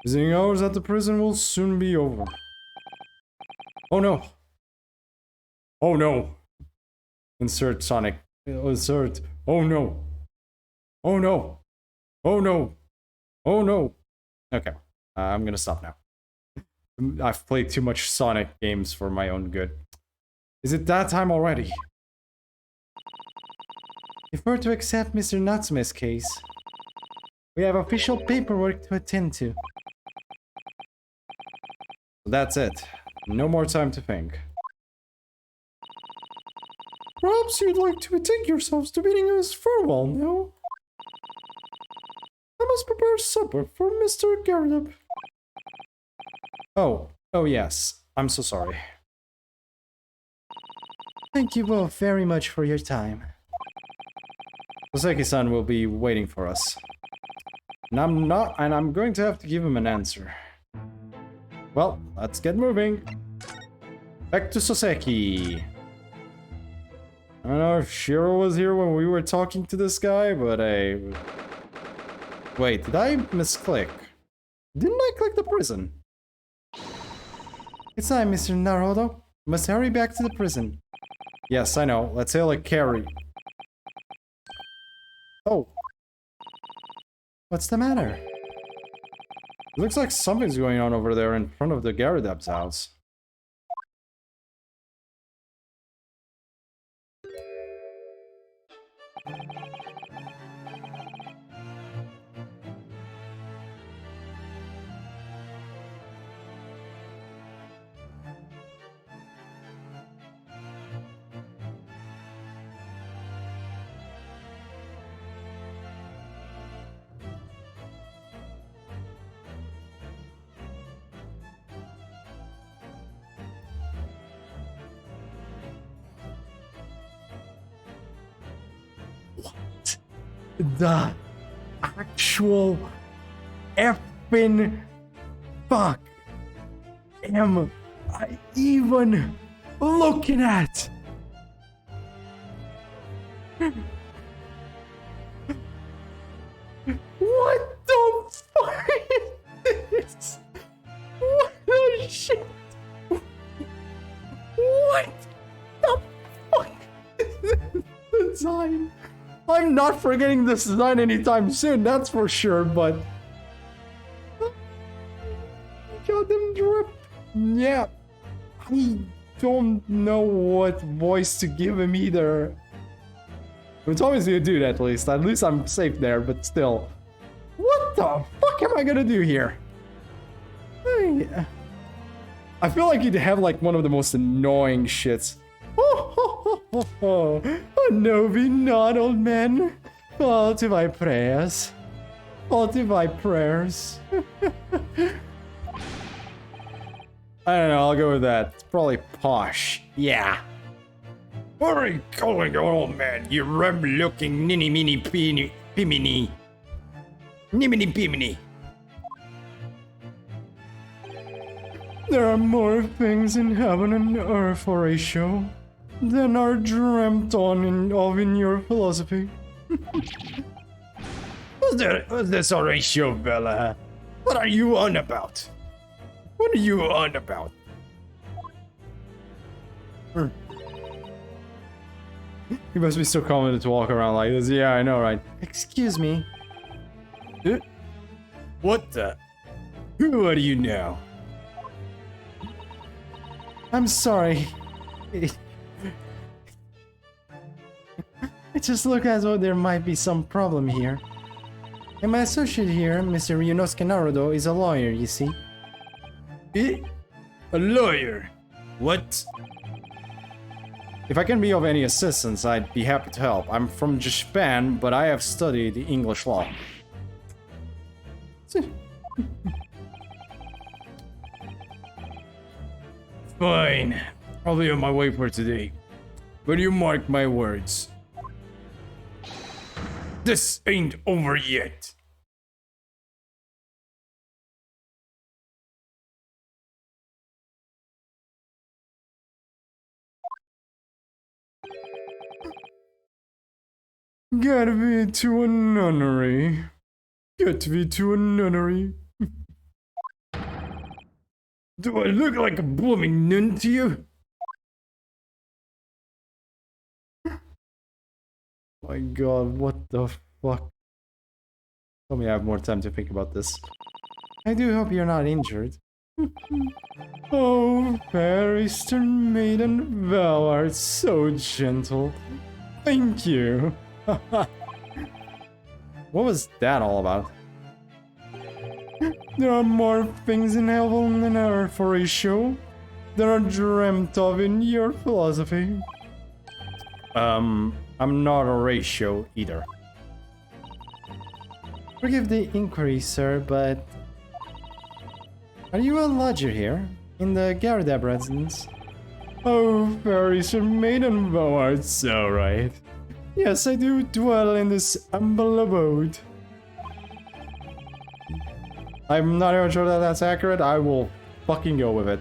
Visiting hours at the prison will soon be over. Oh no! Oh no! Insert Sonic. Insert. Oh no! Oh no! Oh no! Oh no! Okay, I'm gonna stop now. I've played too much Sonic games for my own good. Is it that time already? If we're to accept Mr. Natsume's case, we have official paperwork to attend to. That's it. No more time to think. Perhaps you'd like to betake yourselves to bidding us farewell now? I must prepare supper for Mr. Garudep. Oh yes. I'm so sorry. Thank you both very much for your time. Soseki-san will be waiting for us. And I'm going to have to give him an answer. Well, let's get moving. Back to Soseki. I don't know if Shiro was here when we were talking to this guy, but wait, did I misclick? Didn't I click the prison? It's time, Mr. Naruto. Must hurry back to the prison. Yes, I know. Let's hail a carry. Oh. What's the matter? It looks like something's going on over there in front of the Garudep's house. The actual effing fuck am I even looking at? What the fuck is this? What the shit? What the fuck is this design? I'm not forgetting this design anytime soon, that's for sure, but... Goddamn drip. Yeah. don't know what voice to give him either. It's always a dude, at least. At least I'm safe there, but still. What the fuck am I gonna do here? I feel like he'd have like one of the most annoying shits. No, be not, old man. Fall to my prayers. Fall to my prayers. I don't know, I'll go with that. It's probably posh. Yeah. What are you calling an old man? You rum-looking ninny-minny-piminy. Niminy-piminy. There are more things in heaven and earth, Horatio, than are dreamt in your philosophy. What's this Horatio, Bella? What are you on about? What are you on about? He must be so confident to walk around like this. Yeah, I know, right? Excuse me. What the? Who are you now? I'm sorry. It just looks as though there might be some problem here. And my associate here, Mr. Ryunosuke Naruto, is a lawyer, you see. A lawyer? What? If I can be of any assistance, I'd be happy to help. I'm from Japan, but I have studied English law. Fine. I'll be on my way for today. But you mark my words. This ain't over yet. Get me to a nunnery. Get me to a nunnery. Do I look like a blooming nun to you? My god, what the fuck? Tell me I have more time to think about this. I do hope you're not injured. Oh, fair Eastern maiden, thou art so gentle. Thank you. What was that all about? There are more things in heaven than earth, Horatio. That are dreamt of in your philosophy. I'm not Horatio either. Forgive the inquiry, sir, but... Are you a lodger here? In the Garadab residence? Oh, fairies are maiden, thou art so right. Yes, I do dwell in this humble abode. I'm not even sure that that's accurate. I will fucking go with it.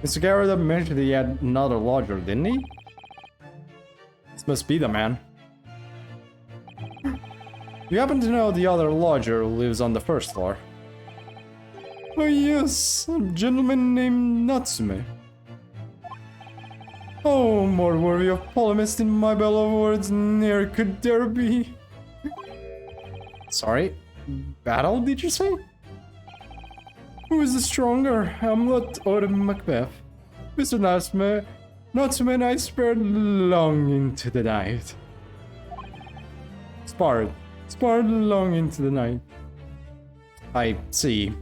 Mr. Garadab mentioned he had another lodger, didn't he? This must be the man. You happen to know the other lodger who lives on the first floor? Oh yes, a gentleman named Natsume. Oh, more worthy of polemist in my bell of words, ne'er could there be. Sorry, battle, did you say? Who is the stronger, Hamlet or Macbeth? Mr. Natsume and I spared long into the night. Sparred long into the night. I see.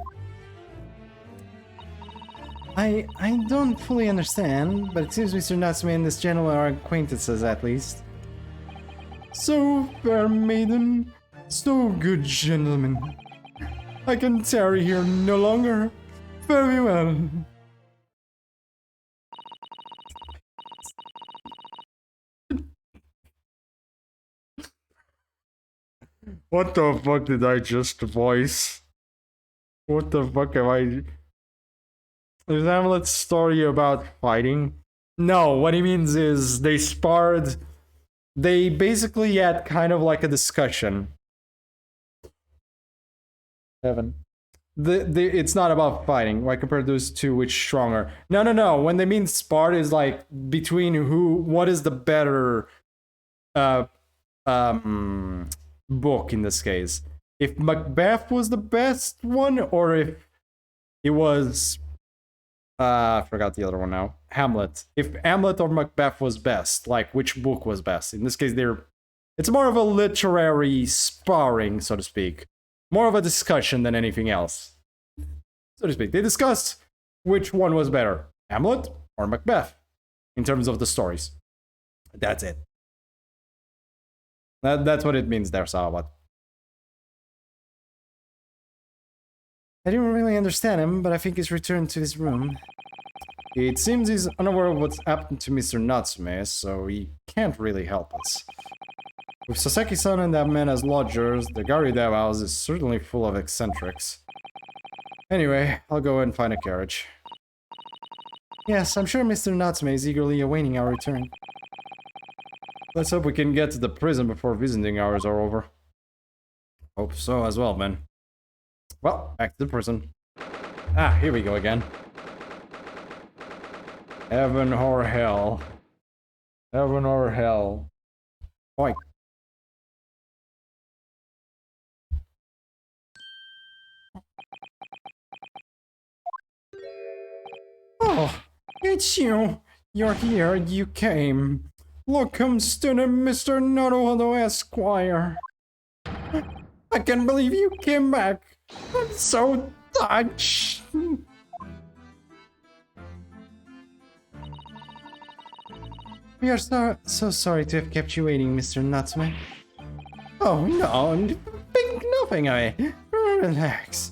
I don't fully understand, but it seems Mr. Natsume and this gentleman are acquaintances at least. So fair maiden, so good gentlemen. I can tarry here no longer. Very well. What the fuck did I just voice? What the fuck am I... Is Hamlet's story about fighting? No, what he means is they sparred... They basically had kind of like a discussion. Heaven. It's not about fighting. Why compare those two, which stronger? No. When they mean sparred is like between what is the better book in this case. If Macbeth was the best one, or if it was I forgot the other one now. Hamlet. If Hamlet or Macbeth was best, like which book was best? In this case, it's more of a literary sparring, so to speak. More of a discussion than anything else, so to speak. They discussed which one was better, Hamlet or Macbeth, in terms of the stories. That's it. That's what it means there, Sawat. I didn't really understand him, but I think he's returned to his room. It seems he's unaware of what's happened to Mr. Natsume, so he can't really help us. With Sasaki-san and that man as lodgers, the Garidev house is certainly full of eccentrics. Anyway, I'll go and find a carriage. Yes, I'm sure Mr. Natsume is eagerly awaiting our return. Let's hope we can get to the prison before visiting hours are over. Hope so as well, man. Well, back to the prison. Ah, here we go again. Heaven or hell. Heaven or hell. Oi. Oh, it's you. You're here, you came. Look whom stood in Mr. Naruhodo Esquire. I can't believe you came back. I'm so touched. We are so sorry to have kept you waiting, Mr. Natsume. Oh no, think nothing of it. Relax.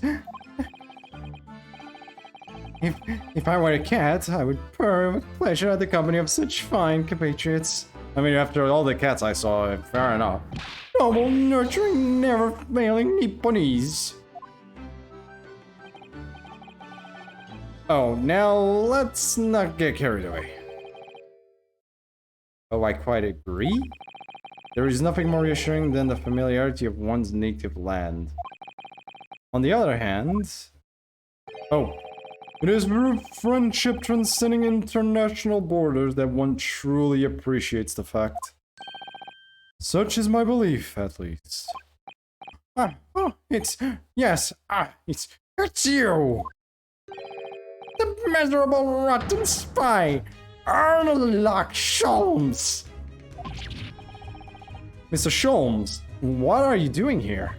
If I were a cat, I would purr with pleasure at the company of such fine compatriots. I mean, after all the cats I saw, fair enough. Noble, nurturing, never failing Nipponese. Oh, now let's not get carried away. Oh, I quite agree. There is nothing more reassuring than the familiarity of one's native land. On the other hand... Oh, it is through friendship transcending international borders that one truly appreciates the fact. Such is my belief, at least. It's you! The miserable rotten spy, Arnold Sholmes! Mr. Sholmes, what are you doing here?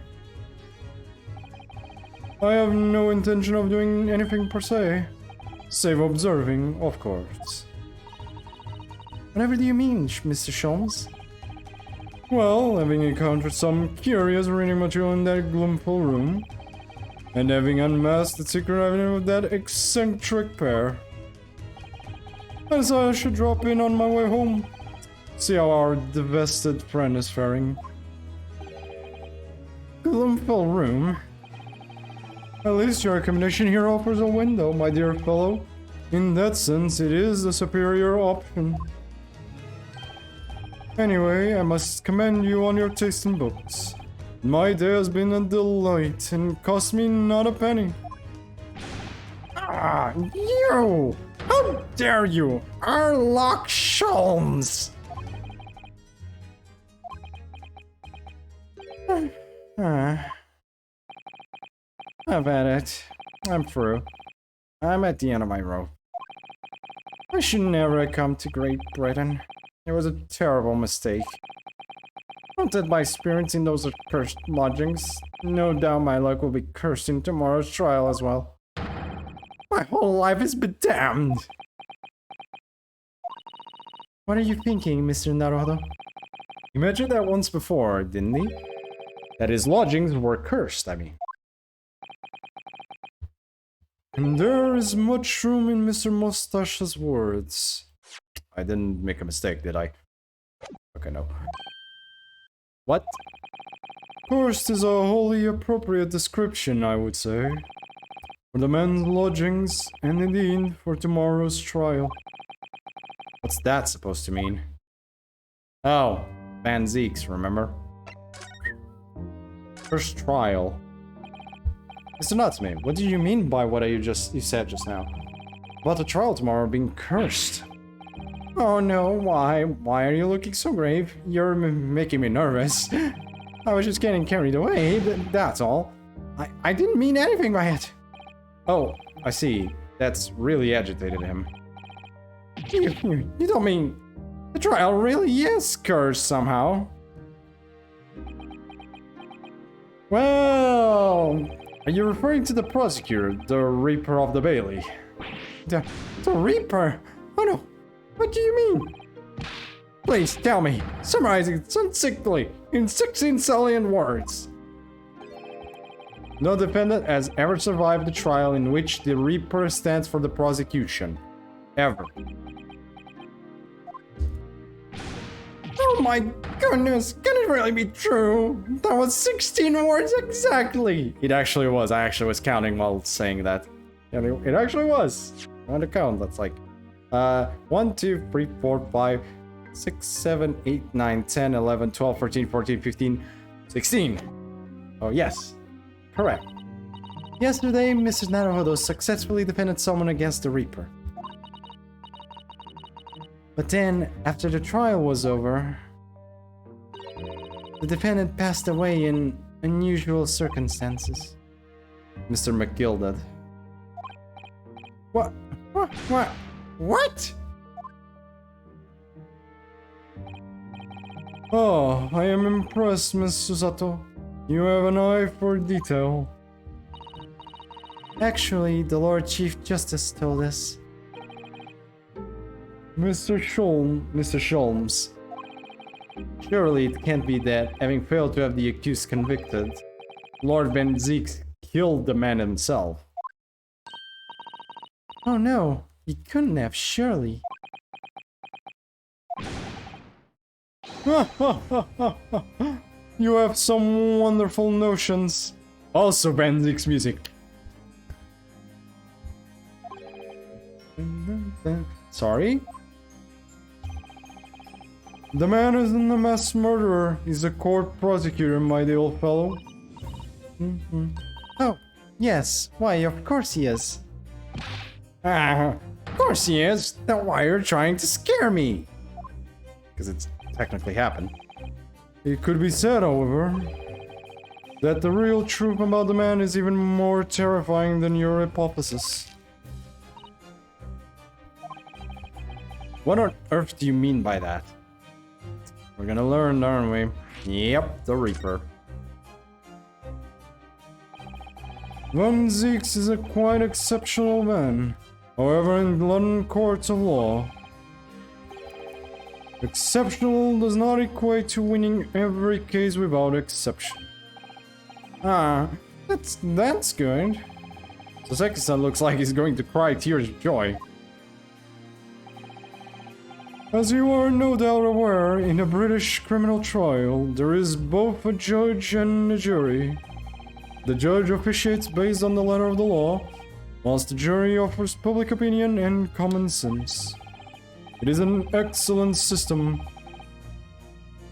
I have no intention of doing anything per se. Save observing, of course. Whatever do you mean, Mr. Sholmes? Well, having encountered some curious reading material in that gloomful room, and having unmasked the secret avenue of that eccentric pair, I decided I should drop in on my way home, see how our divested friend is faring. Gloomful room? At least your accommodation here offers a window, my dear fellow. In that sense, it is the superior option. Anyway, I must commend you on your taste in books. My day has been a delight and cost me not a penny. Ah, you! How dare you! Arlock Sholmes! I've had it. I'm through. I'm at the end of my rope. I should never have come to Great Britain. It was a terrible mistake. Haunted by spirits in those accursed lodgings. No doubt my luck will be cursed in tomorrow's trial as well. My whole life has been damned! What are you thinking, Mr. Naruhodo? He mentioned that once before, didn't he? That his lodgings were cursed, I mean. And there is much room in Mr. Mustache's words. I didn't make a mistake, did I? Okay, no. What? Cursed is a wholly appropriate description, I would say. For the man's lodgings, and indeed for tomorrow's trial. What's that supposed to mean? Oh, Van Zeeks, remember? First trial. Mr. Natsume, what do you mean by what you said just now? About the trial tomorrow being cursed. Oh no, why? Why are you looking so grave? You're making me nervous. I was just getting carried away, that's all. I didn't mean anything by it. Oh, I see. That's really agitated him. You don't mean the trial really is cursed somehow? Well, are you referring to the prosecutor, the Reaper of the Bailey? The Reaper? Oh no, what do you mean? Please tell me, summarizing succinctly in 16 salient words. No defendant has ever survived the trial in which the Reaper stands for the prosecution. Ever. Oh my goodness, can it really be true? That was 16 words exactly! It actually was. I actually was counting while saying that. Yeah, it actually was. On the count, that's like 1, 2, 3, 4, 5, 6, 7, 8, 9, 10, 11, 12, 13, 14, 15, 16. Oh, yes. Correct. Yesterday, Mr. Naruhodo successfully defended someone against the Reaper. But then, after the trial was over, the defendant passed away in unusual circumstances. Mr. McGill did. What? What? Oh, I am impressed, Miss Susato. You have an eye for detail. Actually, the Lord Chief Justice told us. Mr. Sholmes. Surely it can't be that, having failed to have the accused convicted, Lord Van Zeek killed the man himself. Oh no, he couldn't have, surely. You have some wonderful notions. Also Van Zeek's music. Sorry? The man isn't a mass murderer. He's a court prosecutor, my dear old fellow. Oh, yes. Why, of course he is. Of course he is. Then why are you trying to scare me? Because it's technically happened. It could be said, however, that the real truth about the man is even more terrifying than your hypothesis. What on earth do you mean by that? We're gonna learn, aren't we? Yep, the Reaper. Van Zeeks is a quite exceptional man. However, in London courts of law, exceptional does not equate to winning every case without exception. Ah, that's good. Saseki-san looks like he's going to cry tears of joy. As you are no doubt aware, in a British criminal trial, there is both a judge and a jury. The judge officiates based on the letter of the law, whilst the jury offers public opinion and common sense. It is an excellent system,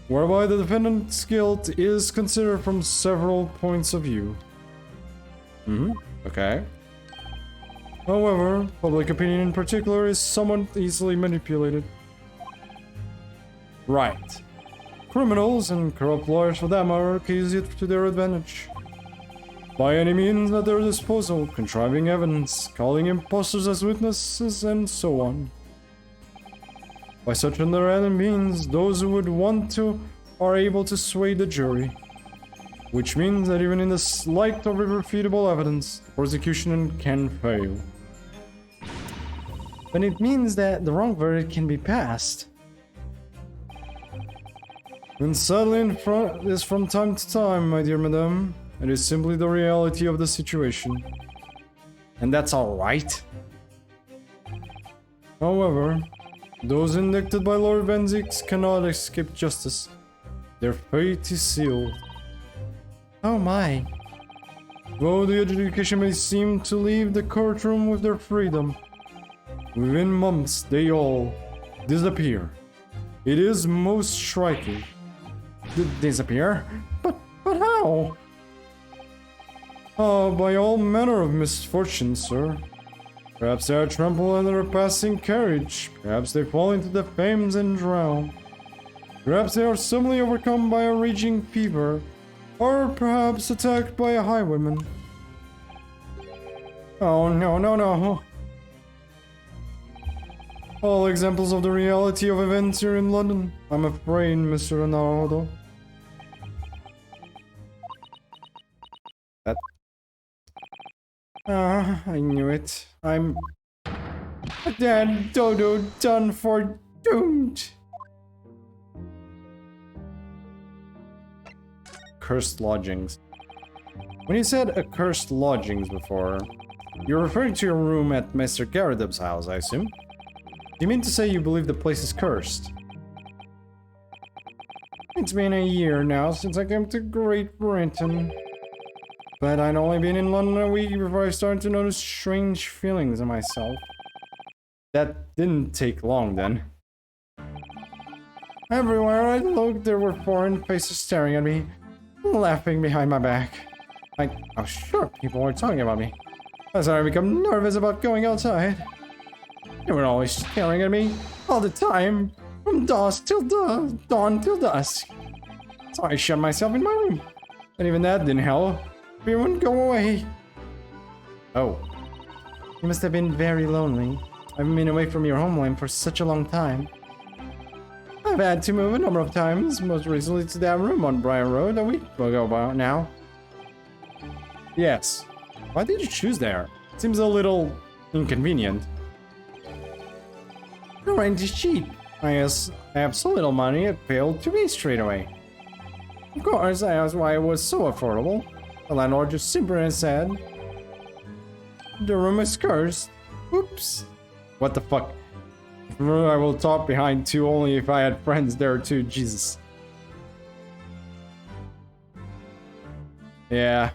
whereby the defendant's guilt is considered from several points of view. Okay. However, public opinion in particular is somewhat easily manipulated. Right. Criminals and corrupt lawyers for that matter use it to their advantage. By any means at their disposal, contriving evidence, calling imposters as witnesses, and so on. By such underhanded means, those who would want to are able to sway the jury. Which means that even in the light of irrefutable evidence, the prosecution can fail. But it means that the wrong verdict can be passed. And sadly, is from time to time, my dear madame. It is simply the reality of the situation. And that's alright. However, those indicted by Lord Van Zeeks cannot escape justice. Their fate is sealed. Oh my. Though the adjudication may seem to leave the courtroom with their freedom, within months they all disappear. It is most striking. Disappear? But how? Oh, by all manner of misfortune, sir. Perhaps they are trampled under a passing carriage. Perhaps they fall into the flames and drown. Perhaps they are suddenly overcome by a raging fever. Or perhaps attacked by a highwayman. Oh, no. all examples of the reality of events here in London. I'm afraid, Mr. Ronaldo. That... Ah, I knew it. I'm... Dead, Dodo, done for, doomed. Cursed lodgings. When you said accursed lodgings before, you're referring to your room at Mr. Garridub's house, I assume? Do you mean to say you believe the place is cursed? It's been a year now since I came to Great Britain. But I'd only been in London a week before I started to notice strange feelings in myself. That didn't take long then. Everywhere I looked, there were foreign faces staring at me, laughing behind my back. I was sure people were talking about me. I started to become nervous about going outside. They were always staring at me, all the time, from dusk till dawn till dusk. So I shut myself in my room. And even that didn't help. They wouldn't go away. Oh. You must have been very lonely. I haven't been away from your homeland for such a long time. I've had to move a number of times, most recently to that room on Briar Road a week ago now. Yes. Why did you choose there? Seems a little inconvenient. The rent is cheap. I have so little money it failed to be straight away. Of course, I asked why it was so affordable. The landlord just simpered and said, "The room is cursed." Oops. What the fuck? I will talk behind two only if I had friends there too, Jesus. Yeah.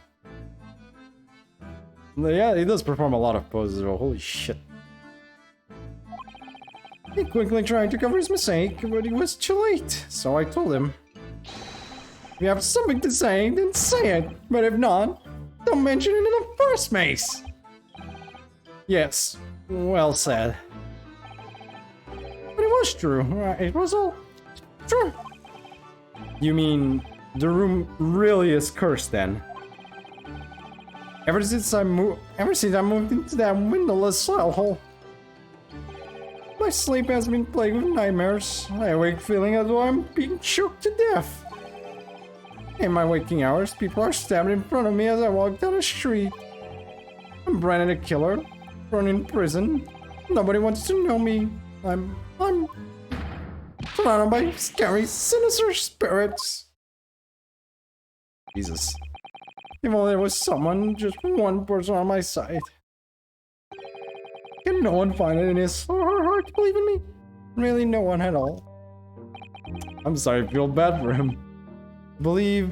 Yeah, he does perform a lot of poses, but holy shit. He quickly tried to cover his mistake, but he was too late, so I told him. If you have something to say, then say it, but if not, don't mention it in the first place. Yes, well said. But it was true, it was all true. You mean, the room really is cursed then? Ever since I moved into that windowless hellhole, my sleep has been plagued with nightmares. I awake feeling as though I'm being choked to death. In my waking hours, people are stabbing in front of me as I walk down the street. I'm branded a killer, thrown in prison. Nobody wants to know me. I'm surrounded by scary, sinister spirits. Jesus. If only there was someone, just one person on my side. Can no one find it in his or her heart to believe in me? Really, no one at all. I'm sorry, I feel bad for him. Believe,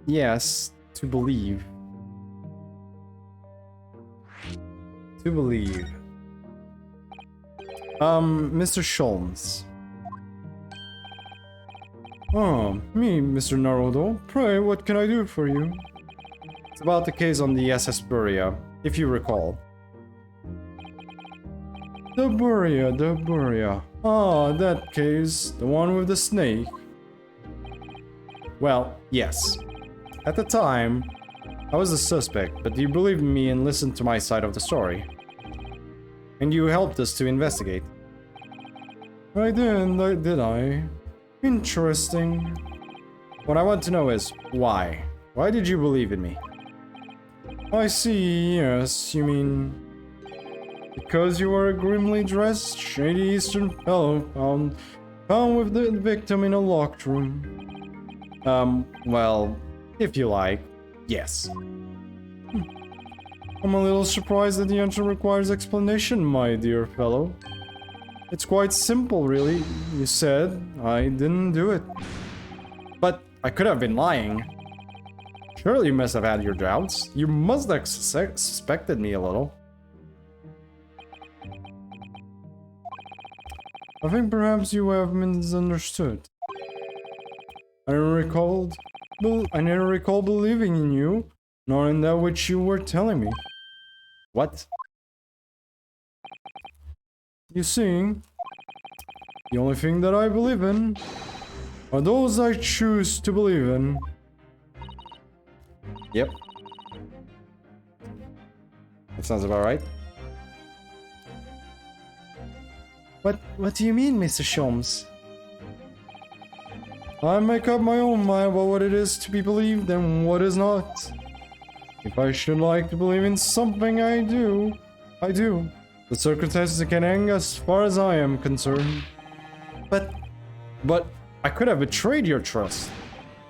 yes, to believe. To believe. Mr. Sholmes. Oh, me, Mr. Naruto. Pray, what can I do for you? It's about the case on the SS Buria, if you recall. The Buria. Ah, that case, the one with the snake. Well, yes. At the time, I was the suspect, but you believed me and listened to my side of the story. And you helped us to investigate. I did I? Interesting. What I want to know is, why? Why did you believe in me? I see, yes, you mean... Because you were a grimly dressed, shady Eastern fellow found with the victim in a locked room. Well, if you like, yes. I'm a little surprised that the answer requires explanation, my dear fellow. It's quite simple, really. You said I didn't do it. But I could have been lying. Surely you must have had your doubts. You must have suspected me a little. I think perhaps you have misunderstood. I never recall believing in you, nor in that which you were telling me. What? You see, the only thing that I believe in are those I choose to believe in. Yep. That sounds about right. What do you mean, Mr. Sholmes? I make up my own mind about what it is to be believed and what is not. If I should like to believe in something, I do. I do. The circumstances can hang as far as I am concerned. But I could have betrayed your trust.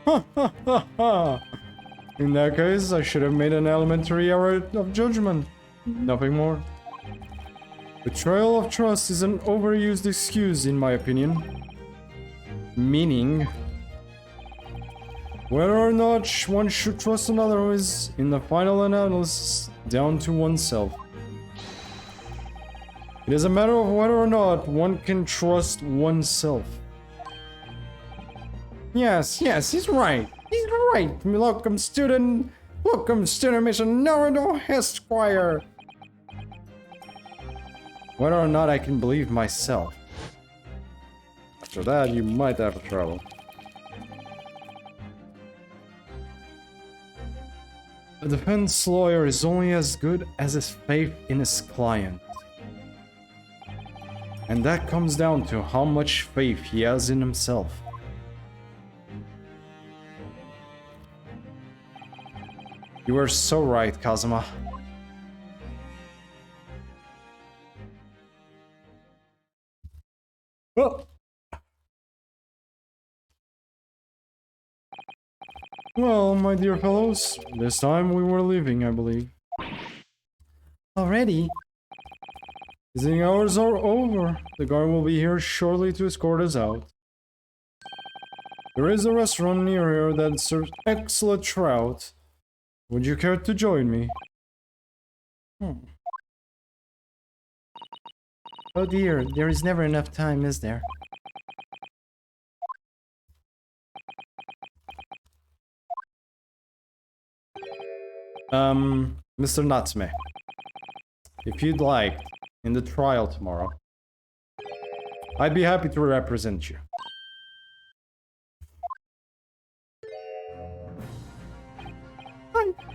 Ha ha ha ha. In that case, I should have made an elementary error of judgment. Nothing more. Betrayal of trust is an overused excuse, in my opinion. Meaning, whether or not one should trust another is, in the final analysis, down to oneself. It is a matter of whether or not one can trust oneself. Yes, he's right. He's right. Welcome, student. Welcome, student Mr. Naruto Esquire. Whether or not I can believe myself. After that, you might have trouble. A defense lawyer is only as good as his faith in his client. And that comes down to how much faith he has in himself. You were so right, Kazuma. Well, my dear fellows, this time we were leaving, I believe. already? Visiting hours are over. The guard will be here shortly to escort us out. There is a restaurant near here that serves excellent trout. Would you care to join me? Oh dear, there is never enough time, is there? Mr. Natsume, if you'd like, in the trial tomorrow, I'd be happy to represent you.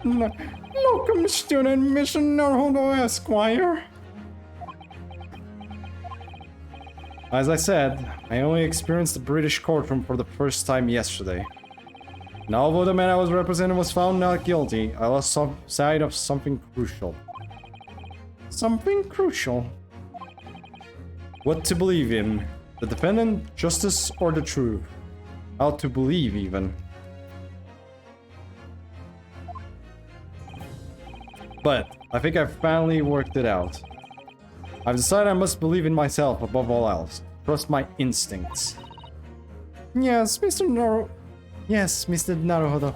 Welcome, student Mr. Naruto Esquire. As I said, I only experienced the British courtroom for the first time yesterday. And although the man I was representing was found not guilty, I lost sight of something crucial. Something crucial? What to believe in? The defendant, justice, or the truth? How to believe, even. But I think I've finally worked it out. I've decided I must believe in myself above all else. Trust my instincts. Yes, Mr. Naruto. Yes, Mr. Naruhodo.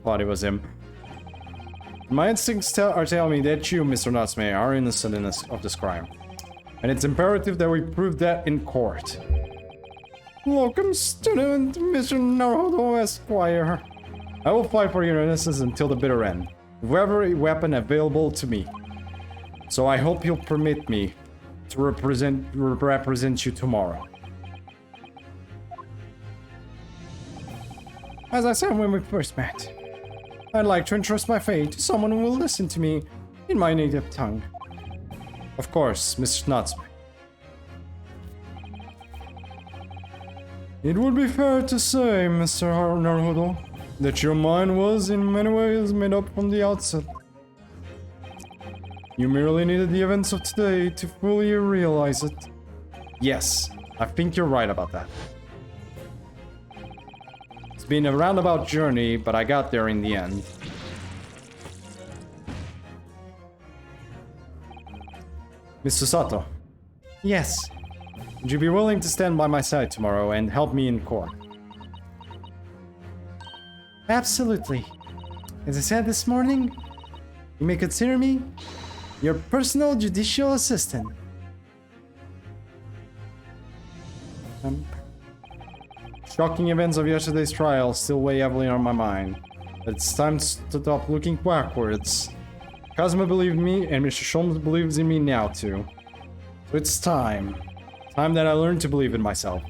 Thought it was him. My instincts are telling me that you, Mr. Natsume, are innocent of this crime. And it's imperative that we prove that in court. Welcome, student Mr. Naruto Esquire. I will fight for your innocence until the bitter end, with every weapon available to me. So I hope you'll permit me to represent you tomorrow. As I said when we first met, I'd like to entrust my fate to someone who will listen to me in my native tongue. Of course, Mr. Natsume. It would be fair to say, Mr. Naruhodo, that your mind was in many ways made up from the outset. You merely needed the events of today to fully realize it. Yes, I think you're right about that. It's been a roundabout journey, but I got there in the end. Mr. Sato. Yes. Would you be willing to stand by my side tomorrow and help me in court? Absolutely. As I said this morning, you may consider me your personal judicial assistant. Shocking events of yesterday's trial still weigh heavily on my mind. But it's time to stop looking backwards. Kazuma believed me, and Mr. Sholmes believes in me now too. So it's time. Time that I learn to believe in myself.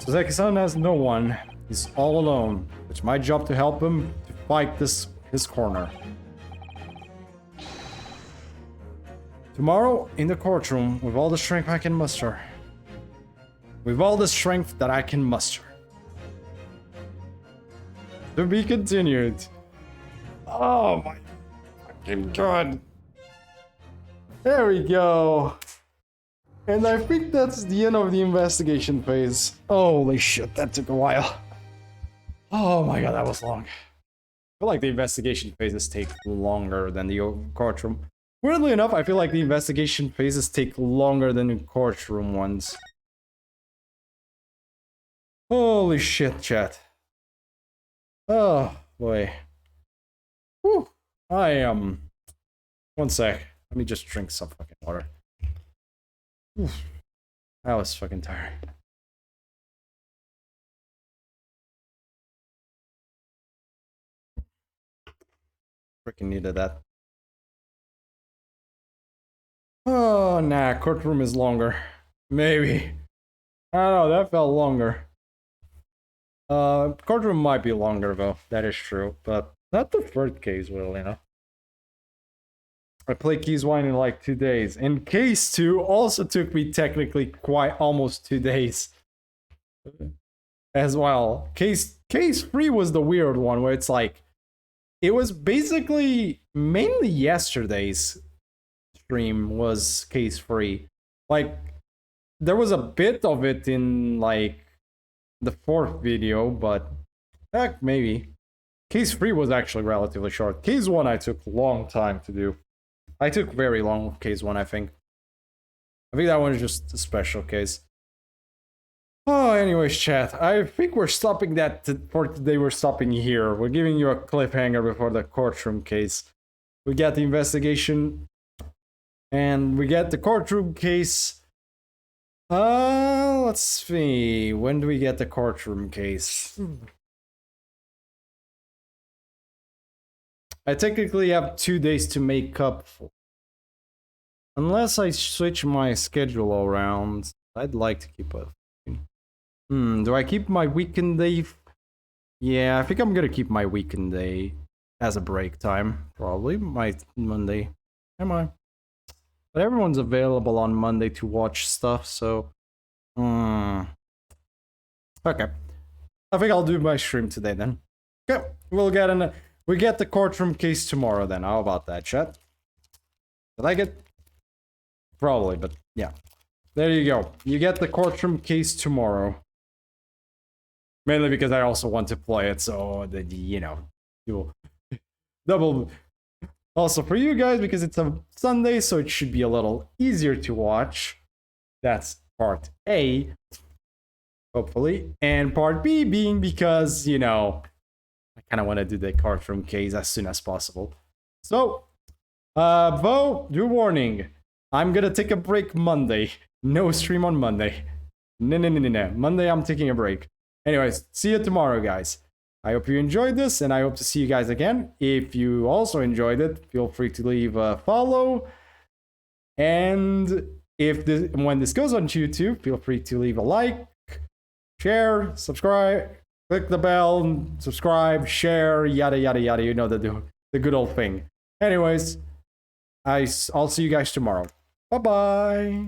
Soseki-san has no one. He's all alone. It's my job to help him to fight his corner. Tomorrow, in the courtroom, with all the strength I can muster. With all the strength that I can muster. To be continued. Oh my fucking god. There we go. And I think that's the end of the investigation phase. Holy shit, that took a while. Oh my god, that was long. I feel like the investigation phases take longer than the courtroom. Weirdly enough, I feel like the investigation phases take longer than the courtroom ones. Holy shit, chat. Oh, boy. Whew. I am... One sec. Let me just drink some fucking water. Oof. That was fucking tiring. Freaking needed that. Oh, nah, courtroom is longer. Maybe. I don't know, that felt longer. Courtroom might be longer though, that is true, but not the third case, well, you know. I played Keys 1 in like 2 days, and Case 2 also took me technically quite almost 2 days. As well. Case 3 was the weird one, where it's like, it was basically mainly yesterday's stream was Case 3. Like, there was a bit of it in like the 4th video, but heck, maybe. Case 3 was actually relatively short. Case 1 I took a long time to do. I took very long with Case 1, I think. I think that one is just a special case. Oh, anyways, chat. I think we're stopping that for today. We're stopping here. We're giving you a cliffhanger before the courtroom case. We get the investigation, and we get the courtroom case. Let's see. When do we get the courtroom case? I technically have 2 days to make up for. Unless I switch my schedule around. I'd like to keep a... do I keep my weekend day? Yeah, I think I'm gonna keep my weekend day as a break time. Probably my Monday. Am I? But everyone's available on Monday to watch stuff, so... Okay. I think I'll do my stream today then. Okay, we get the courtroom case tomorrow then. How about that, chat? You like it? Probably, but yeah. There you go. You get the courtroom case tomorrow. Mainly because I also want to play it, so that, you know, you'll double. Also for you guys, because it's a Sunday, so it should be a little easier to watch. That's part A, hopefully. And part B being because, you know, I kind of want to do the courtroom case as soon as possible. So, Vo, your warning. I'm gonna take a break Monday. No stream on Monday. No. Monday I'm taking a break. Anyways, see you tomorrow, guys. I hope you enjoyed this, and I hope to see you guys again. If you also enjoyed it, feel free to leave a follow. And when this goes on YouTube, feel free to leave a like, share, subscribe, click the bell, subscribe, share, yada yada yada. You know the good old thing. Anyways, I'll see you guys tomorrow. Bye bye.